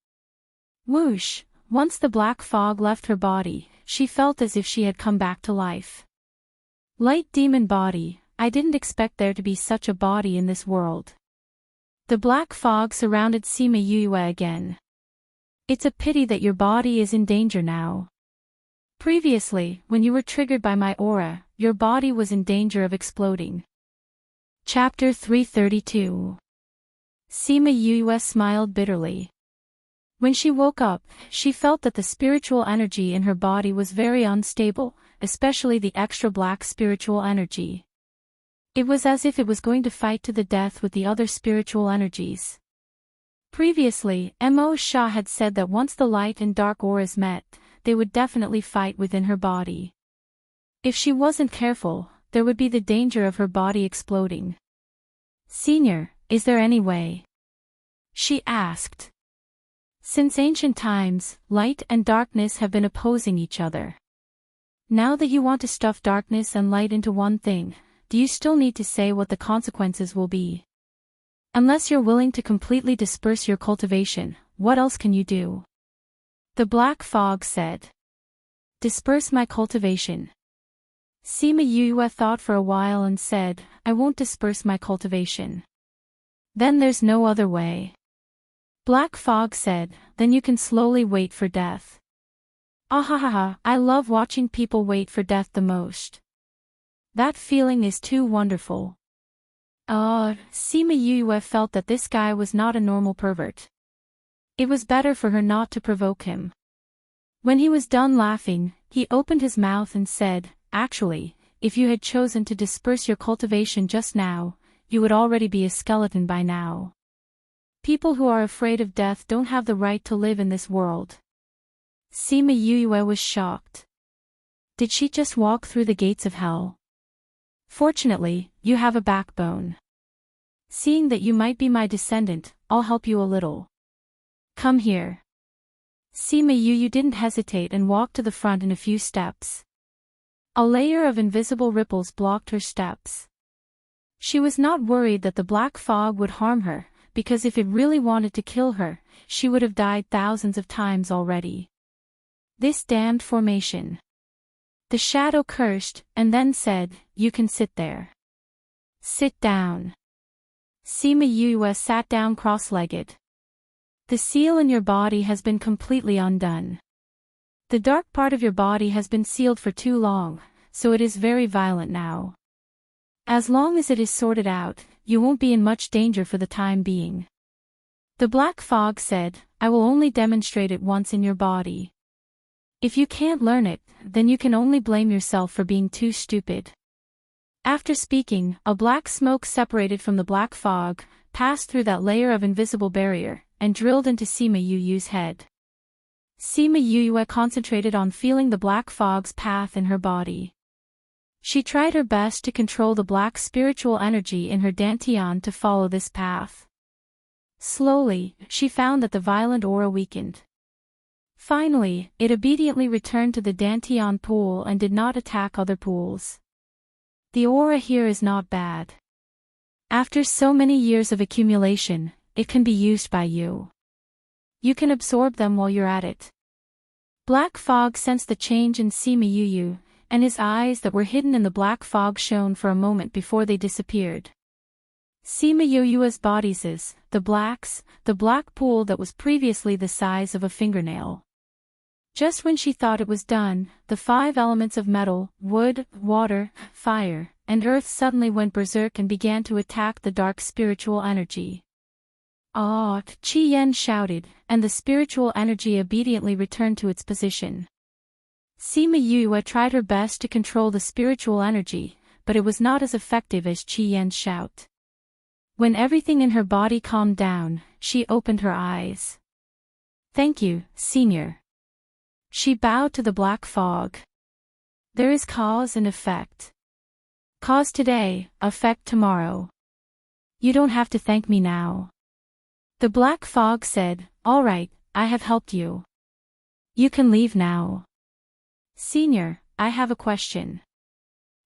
Whoosh! Once the black fog left her body, she felt as if she had come back to life. Light demon body, I didn't expect there to be such a body in this world. The black fog surrounded Sima Yue again. It's a pity that your body is in danger now. Previously, when you were triggered by my aura, your body was in danger of exploding. Chapter 332. Sima Yue smiled bitterly. When she woke up, she felt that the spiritual energy in her body was very unstable, especially the extra black spiritual energy. It was as if it was going to fight to the death with the other spiritual energies. Previously, Mo Sha had said that once the light and dark auras met, they would definitely fight within her body. If she wasn't careful, there would be the danger of her body exploding. Senior, is there any way? She asked. Since ancient times, light and darkness have been opposing each other. Now that you want to stuff darkness and light into one thing, do you still need to say what the consequences will be? Unless you're willing to completely disperse your cultivation, what else can you do? The black fog said. Disperse my cultivation. Sima Yue thought for a while and said, I won't disperse my cultivation. Then there's no other way. Black fog said, then you can slowly wait for death. Ahahaha, I love watching people wait for death the most. That feeling is too wonderful. Sima Yue felt that this guy was not a normal pervert. It was better for her not to provoke him. When he was done laughing, he opened his mouth and said, actually, if you had chosen to disperse your cultivation just now, you would already be a skeleton by now. People who are afraid of death don't have the right to live in this world. Sima Yue was shocked. Did she just walk through the gates of hell? Fortunately, you have a backbone. Seeing that you might be my descendant, I'll help you a little. Come here. Sima Yue didn't hesitate and walked to the front in a few steps. A layer of invisible ripples blocked her steps. She was not worried that the black fog would harm her, because if it really wanted to kill her, she would have died thousands of times already. This damned formation. The shadow cursed, and then said, you can sit there. Sit down. Sima Yue sat down cross-legged. The seal in your body has been completely undone. The dark part of your body has been sealed for too long, so it is very violent now. As long as it is sorted out, you won't be in much danger for the time being. The black fog said, I will only demonstrate it once in your body. If you can't learn it, then you can only blame yourself for being too stupid. After speaking, a black smoke separated from the black fog, passed through that layer of invisible barrier, and drilled into Sima Yu's head. Sima Yue concentrated on feeling the black fog's path in her body. She tried her best to control the black spiritual energy in her dantian to follow this path. Slowly, she found that the violent aura weakened. Finally, it obediently returned to the dantian pool and did not attack other pools. The aura here is not bad. After so many years of accumulation, it can be used by you. You can absorb them while you're at it. Black fog sensed the change in Sima Yu, and his eyes that were hidden in the black fog shone for a moment before they disappeared. Sima Yu's bodies is, the black pool that was previously the size of a fingernail. Just when she thought it was done, the 5 elements of metal, wood, water, fire, and earth suddenly went berserk and began to attack the dark spiritual energy. Ah! Qi Yan shouted, and the spiritual energy obediently returned to its position. Sima Yue tried her best to control the spiritual energy, but it was not as effective as Qi Yan's shout. When everything in her body calmed down, she opened her eyes. Thank you, Senior. She bowed to the black fog. There is cause and effect. Cause today, effect tomorrow. You don't have to thank me now. The black fog said, all right, I have helped you. You can leave now. Senior, I have a question.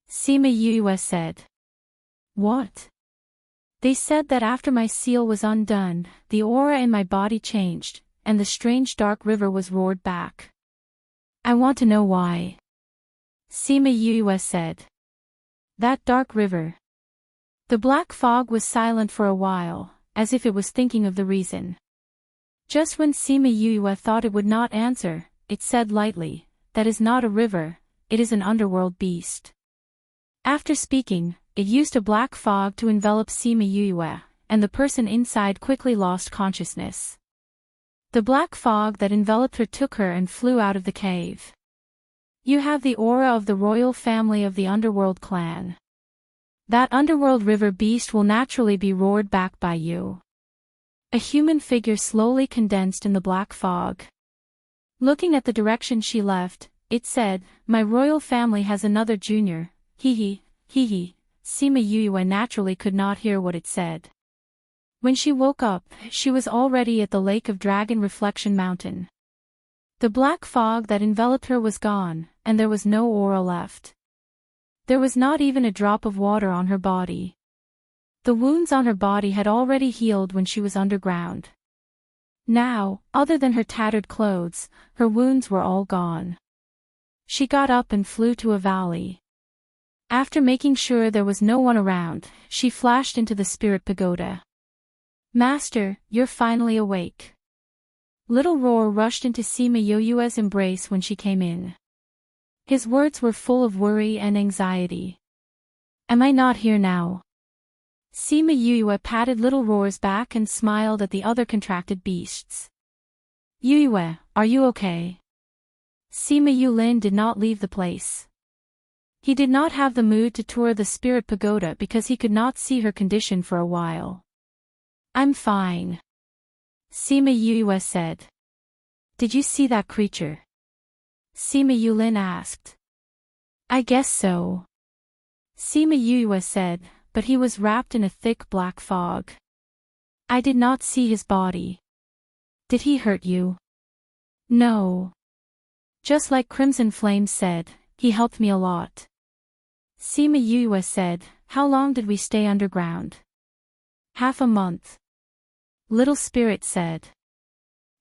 Sima Yue said. What? They said that after my seal was undone, the aura in my body changed, and the strange dark river was roared back. I want to know why. Sima Yue said. That dark river. The black fog was silent for a while, as if it was thinking of the reason. Just when Sima Yue thought it would not answer, it said lightly, that is not a river, it is an underworld beast. After speaking, it used a black fog to envelop Sima Yue, and the person inside quickly lost consciousness. The black fog that enveloped her took her and flew out of the cave. You have the aura of the royal family of the underworld clan. That underworld river beast will naturally be roared back by you. A human figure slowly condensed in the black fog. Looking at the direction she left, it said, my royal family has another junior, hee hee. Sima Yue naturally could not hear what it said. When she woke up, she was already at the Lake of Dragon Reflection Mountain. The black fog that enveloped her was gone, and there was no aura left. There was not even a drop of water on her body. The wounds on her body had already healed when she was underground. Now, other than her tattered clothes, her wounds were all gone. She got up and flew to a valley. After making sure there was no one around, she flashed into the spirit pagoda. Master, you're finally awake. Little Roar rushed into Sima Yu's embrace when she came in. His words were full of worry and anxiety. Am I not here now? Sima Yue patted Little Roar's back and smiled at the other contracted beasts. Yue, are you okay? Sima Yulin did not leave the place. He did not have the mood to tour the spirit pagoda because he could not see her condition for a while. I'm fine. Sima Yue said. Did you see that creature? Sima Yulin asked. I guess so. Sima Yue said, but he was wrapped in a thick black fog. I did not see his body. Did he hurt you? No. Just like Crimson Flame said, he helped me a lot. Sima Yue said, how long did we stay underground? Half a month. Little Spirit said.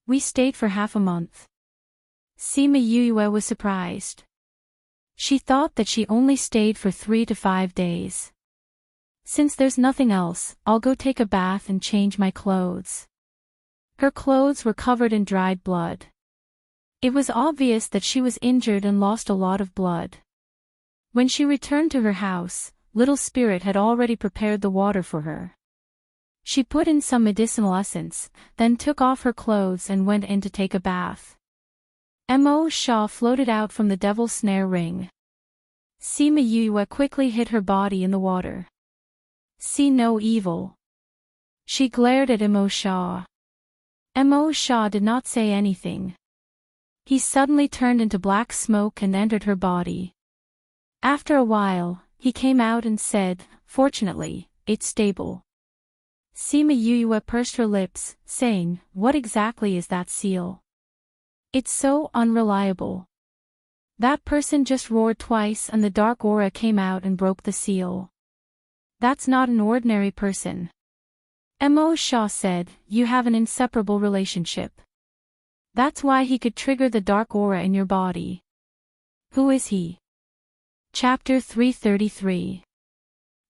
We stayed for half a month. Sima Yue was surprised. She thought that she only stayed for 3 to 5 days. Since there's nothing else, I'll go take a bath and change my clothes. Her clothes were covered in dried blood. It was obvious that she was injured and lost a lot of blood. When she returned to her house, Little Spirit had already prepared the water for her. She put in some medicinal essence, then took off her clothes and went in to take a bath. Mo Sha floated out from the devil's snare ring. Sima Yue quickly hid her body in the water. See no evil. She glared at Mo Sha. Mo Sha did not say anything. He suddenly turned into black smoke and entered her body. After a while, he came out and said, "Fortunately, it's stable." Sima Yue pursed her lips, saying, "What exactly is that seal? It's so unreliable." That person just roared twice and the dark aura came out and broke the seal. That's not an ordinary person. Mo Sha said, "You have an inseparable relationship. That's why he could trigger the dark aura in your body." Who is he? Chapter 333.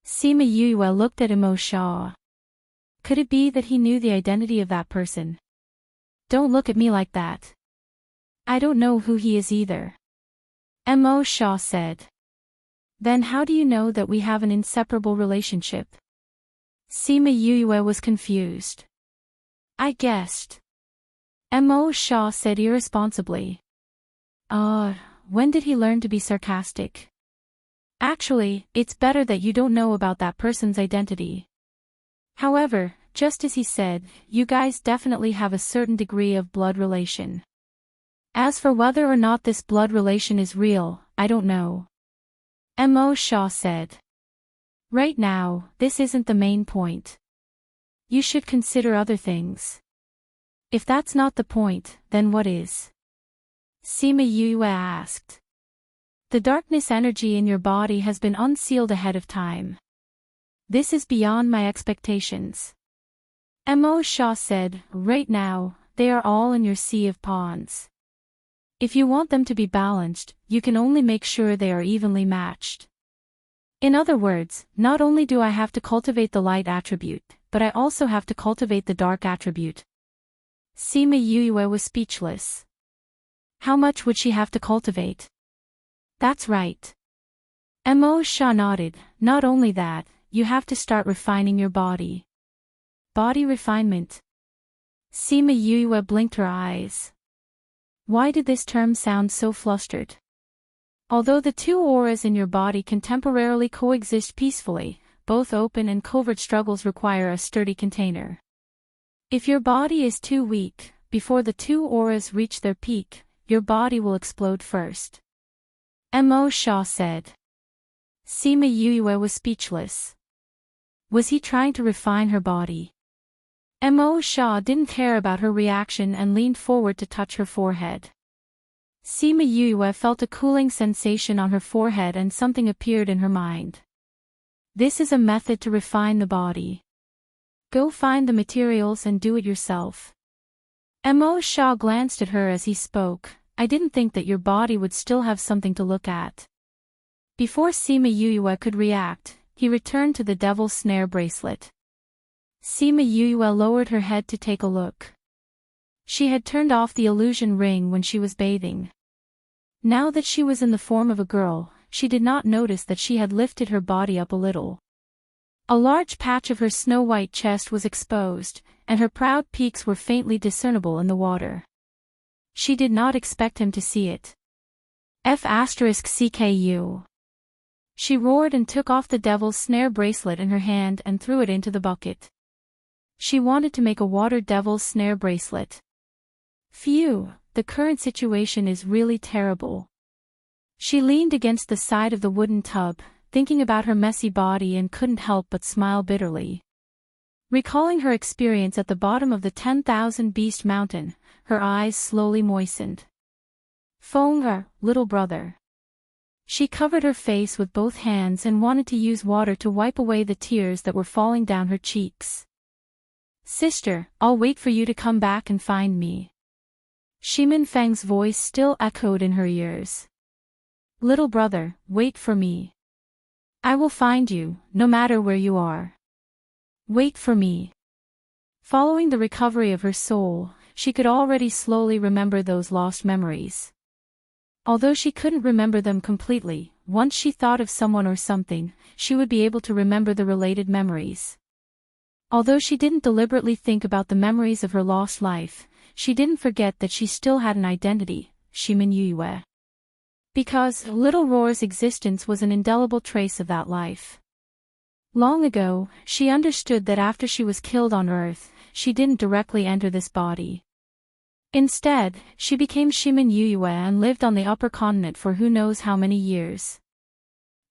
Sima Yue looked at Mo Sha. Could it be that he knew the identity of that person? Don't look at me like that. I don't know who he is either. Mo Sha said. Then how do you know that we have an inseparable relationship? Sima Yue was confused. I guessed. Mo Sha said irresponsibly. When did he learn to be sarcastic? Actually, it's better that you don't know about that person's identity. However, just as he said, you guys definitely have a certain degree of blood relation. As for whether or not this blood relation is real, I don't know. Mo Sha said. Right now, this isn't the main point. You should consider other things. If that's not the point, then what is? Sima Yue asked. The darkness energy in your body has been unsealed ahead of time. This is beyond my expectations. Mo Sha said, right now, they are all in your sea of pawns. If you want them to be balanced, you can only make sure they are evenly matched. In other words, not only do I have to cultivate the light attribute, but I also have to cultivate the dark attribute. Sima Yue was speechless. How much would she have to cultivate? That's right. Mo Sha nodded. Not only that, you have to start refining your body. Body refinement. Sima Yue blinked her eyes. Why did this term sound so flustered? Although the two auras in your body can temporarily coexist peacefully, both open and covert struggles require a sturdy container. If your body is too weak, before the two auras reach their peak, your body will explode first. Mo Sha said. Sima Yue was speechless. Was he trying to refine her body? Mo Sha didn't care about her reaction and leaned forward to touch her forehead. Sima Yue felt a cooling sensation on her forehead and something appeared in her mind. This is a method to refine the body. Go find the materials and do it yourself. Mo Sha glanced at her as he spoke. I didn't think that your body would still have something to look at. Before Sima Yue could react, he returned to the devil's snare bracelet. Sima Yue lowered her head to take a look. She had turned off the illusion ring when she was bathing. Now that she was in the form of a girl, she did not notice that she had lifted her body up a little. A large patch of her snow-white chest was exposed, and her proud peaks were faintly discernible in the water. She did not expect him to see it. F*CKU. She roared and took off the devil's snare bracelet in her hand and threw it into the bucket. She wanted to make a water devil's snare bracelet. Phew, the current situation is really terrible. She leaned against the side of the wooden tub, thinking about her messy body and couldn't help but smile bitterly. Recalling her experience at the bottom of the 10,000 Beast Mountain, her eyes slowly moistened. Fonga, little brother. She covered her face with both hands and wanted to use water to wipe away the tears that were falling down her cheeks. Sister, I'll wait for you to come back and find me. Shimin Fang's voice still echoed in her ears. Little brother, wait for me. I will find you, no matter where you are. Wait for me. Following the recovery of her soul, she could already slowly remember those lost memories. Although she couldn't remember them completely, once she thought of someone or something, she would be able to remember the related memories. Although she didn't deliberately think about the memories of her lost life, she didn't forget that she still had an identity, Shimin Yue. Because Little Roar's existence was an indelible trace of that life. Long ago, she understood that after she was killed on Earth, she didn't directly enter this body. Instead, she became Shimin Yue and lived on the upper continent for who knows how many years.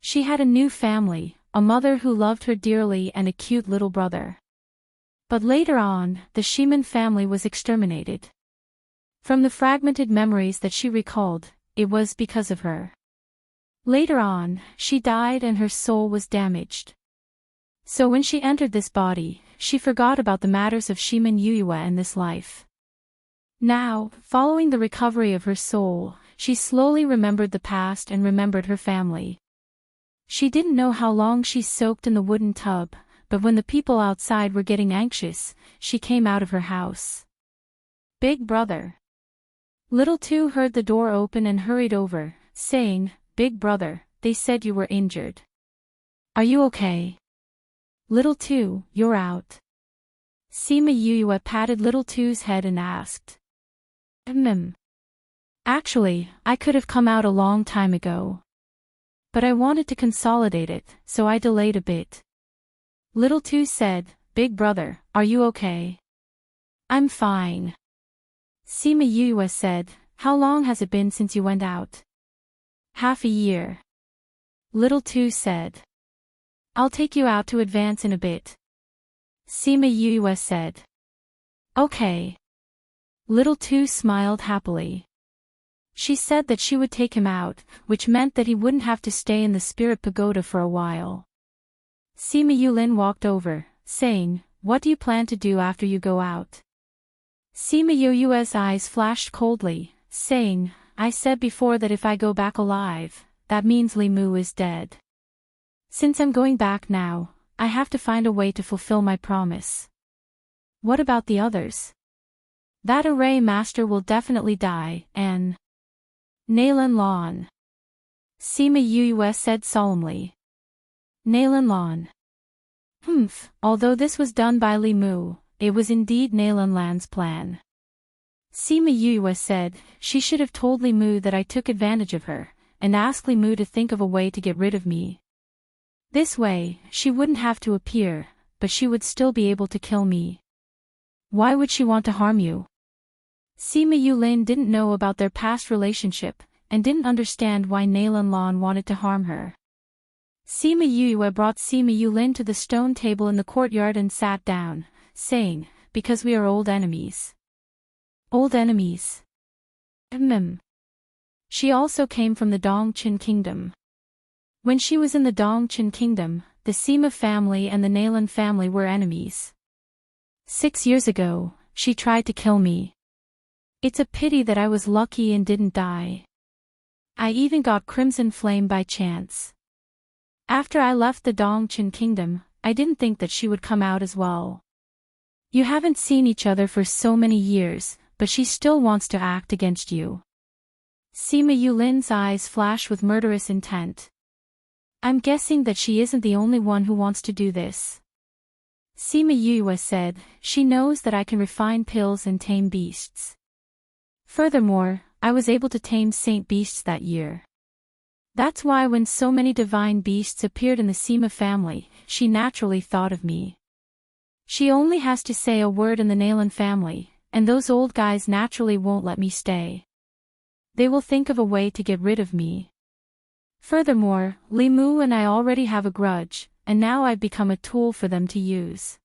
She had a new family, a mother who loved her dearly and a cute little brother. But later on, the Shimin family was exterminated. From the fragmented memories that she recalled, it was because of her. Later on, she died and her soul was damaged. So when she entered this body, she forgot about the matters of Shimin Yue and this life. Now, following the recovery of her soul, she slowly remembered the past and remembered her family. She didn't know how long she soaked in the wooden tub, but when the people outside were getting anxious, she came out of her house. Big brother. Little Two heard the door open and hurried over, saying, "Big brother, they said you were injured. Are you okay?" "Little Two, you're out." Sima Yue patted Little Two's head and asked. Actually, I could have come out a long time ago. But I wanted to consolidate it, so I delayed a bit. Little Two said, "Big brother, are you okay?" "I'm fine." Sima Yue said, "How long has it been since you went out?" "Half a year." Little Two said. "I'll take you out to advance in a bit." Sima Yue said. "Okay." Little Two smiled happily. She said that she would take him out, which meant that he wouldn't have to stay in the spirit pagoda for a while. Sima Yulin walked over, saying, "What do you plan to do after you go out?" Sima Yue's eyes flashed coldly, saying, "I said before that if I go back alive, that means Li Mu is dead. Since I'm going back now, I have to find a way to fulfill my promise." "What about the others?" "That array master will definitely die, and Nalan Lan," Sima Yue said solemnly. Nalan Lan. Although this was done by Li Mu, it was indeed Nalan Lan's plan. Sima Yue said, "She should have told Li Mu that I took advantage of her, and asked Li Mu to think of a way to get rid of me. This way, she wouldn't have to appear, but she would still be able to kill me." "Why would she want to harm you?" Sima Yulin didn't know about their past relationship, and didn't understand why Nalan Lan wanted to harm her. Sima Yue brought Sima Yulin to the stone table in the courtyard and sat down, saying, "Because we are old enemies." "Old enemies?" She also came from the Dongqin Kingdom. When she was in the Dongqin Kingdom, the Sima family and the Nalan family were enemies. 6 years ago, she tried to kill me. It's a pity that I was lucky and didn't die. I even got Crimson Flame by chance. After I left the Dongqin Kingdom, I didn't think that she would come out as well. You haven't seen each other for so many years, but she still wants to act against you." Sima Yulin's eyes flashed with murderous intent. "I'm guessing that she isn't the only one who wants to do this." Sima Yue said, "She knows that I can refine pills and tame beasts. Furthermore, I was able to tame saint beasts that year. That's why when so many divine beasts appeared in the Sima family, she naturally thought of me. She only has to say a word in the Nalan family, and those old guys naturally won't let me stay. They will think of a way to get rid of me. Furthermore, Li Mu and I already have a grudge, and now I've become a tool for them to use."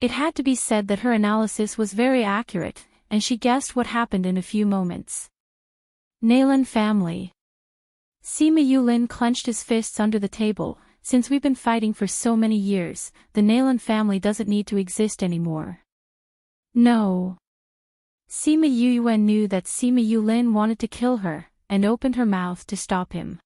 It had to be said that her analysis was very accurate, and she guessed what happened in a few moments. Nalan family. Sima Yulin clenched his fists under the table. "Since we've been fighting for so many years, the Nalan family doesn't need to exist anymore." "No." Sima Yue knew that Sima Yulin wanted to kill her, and opened her mouth to stop him.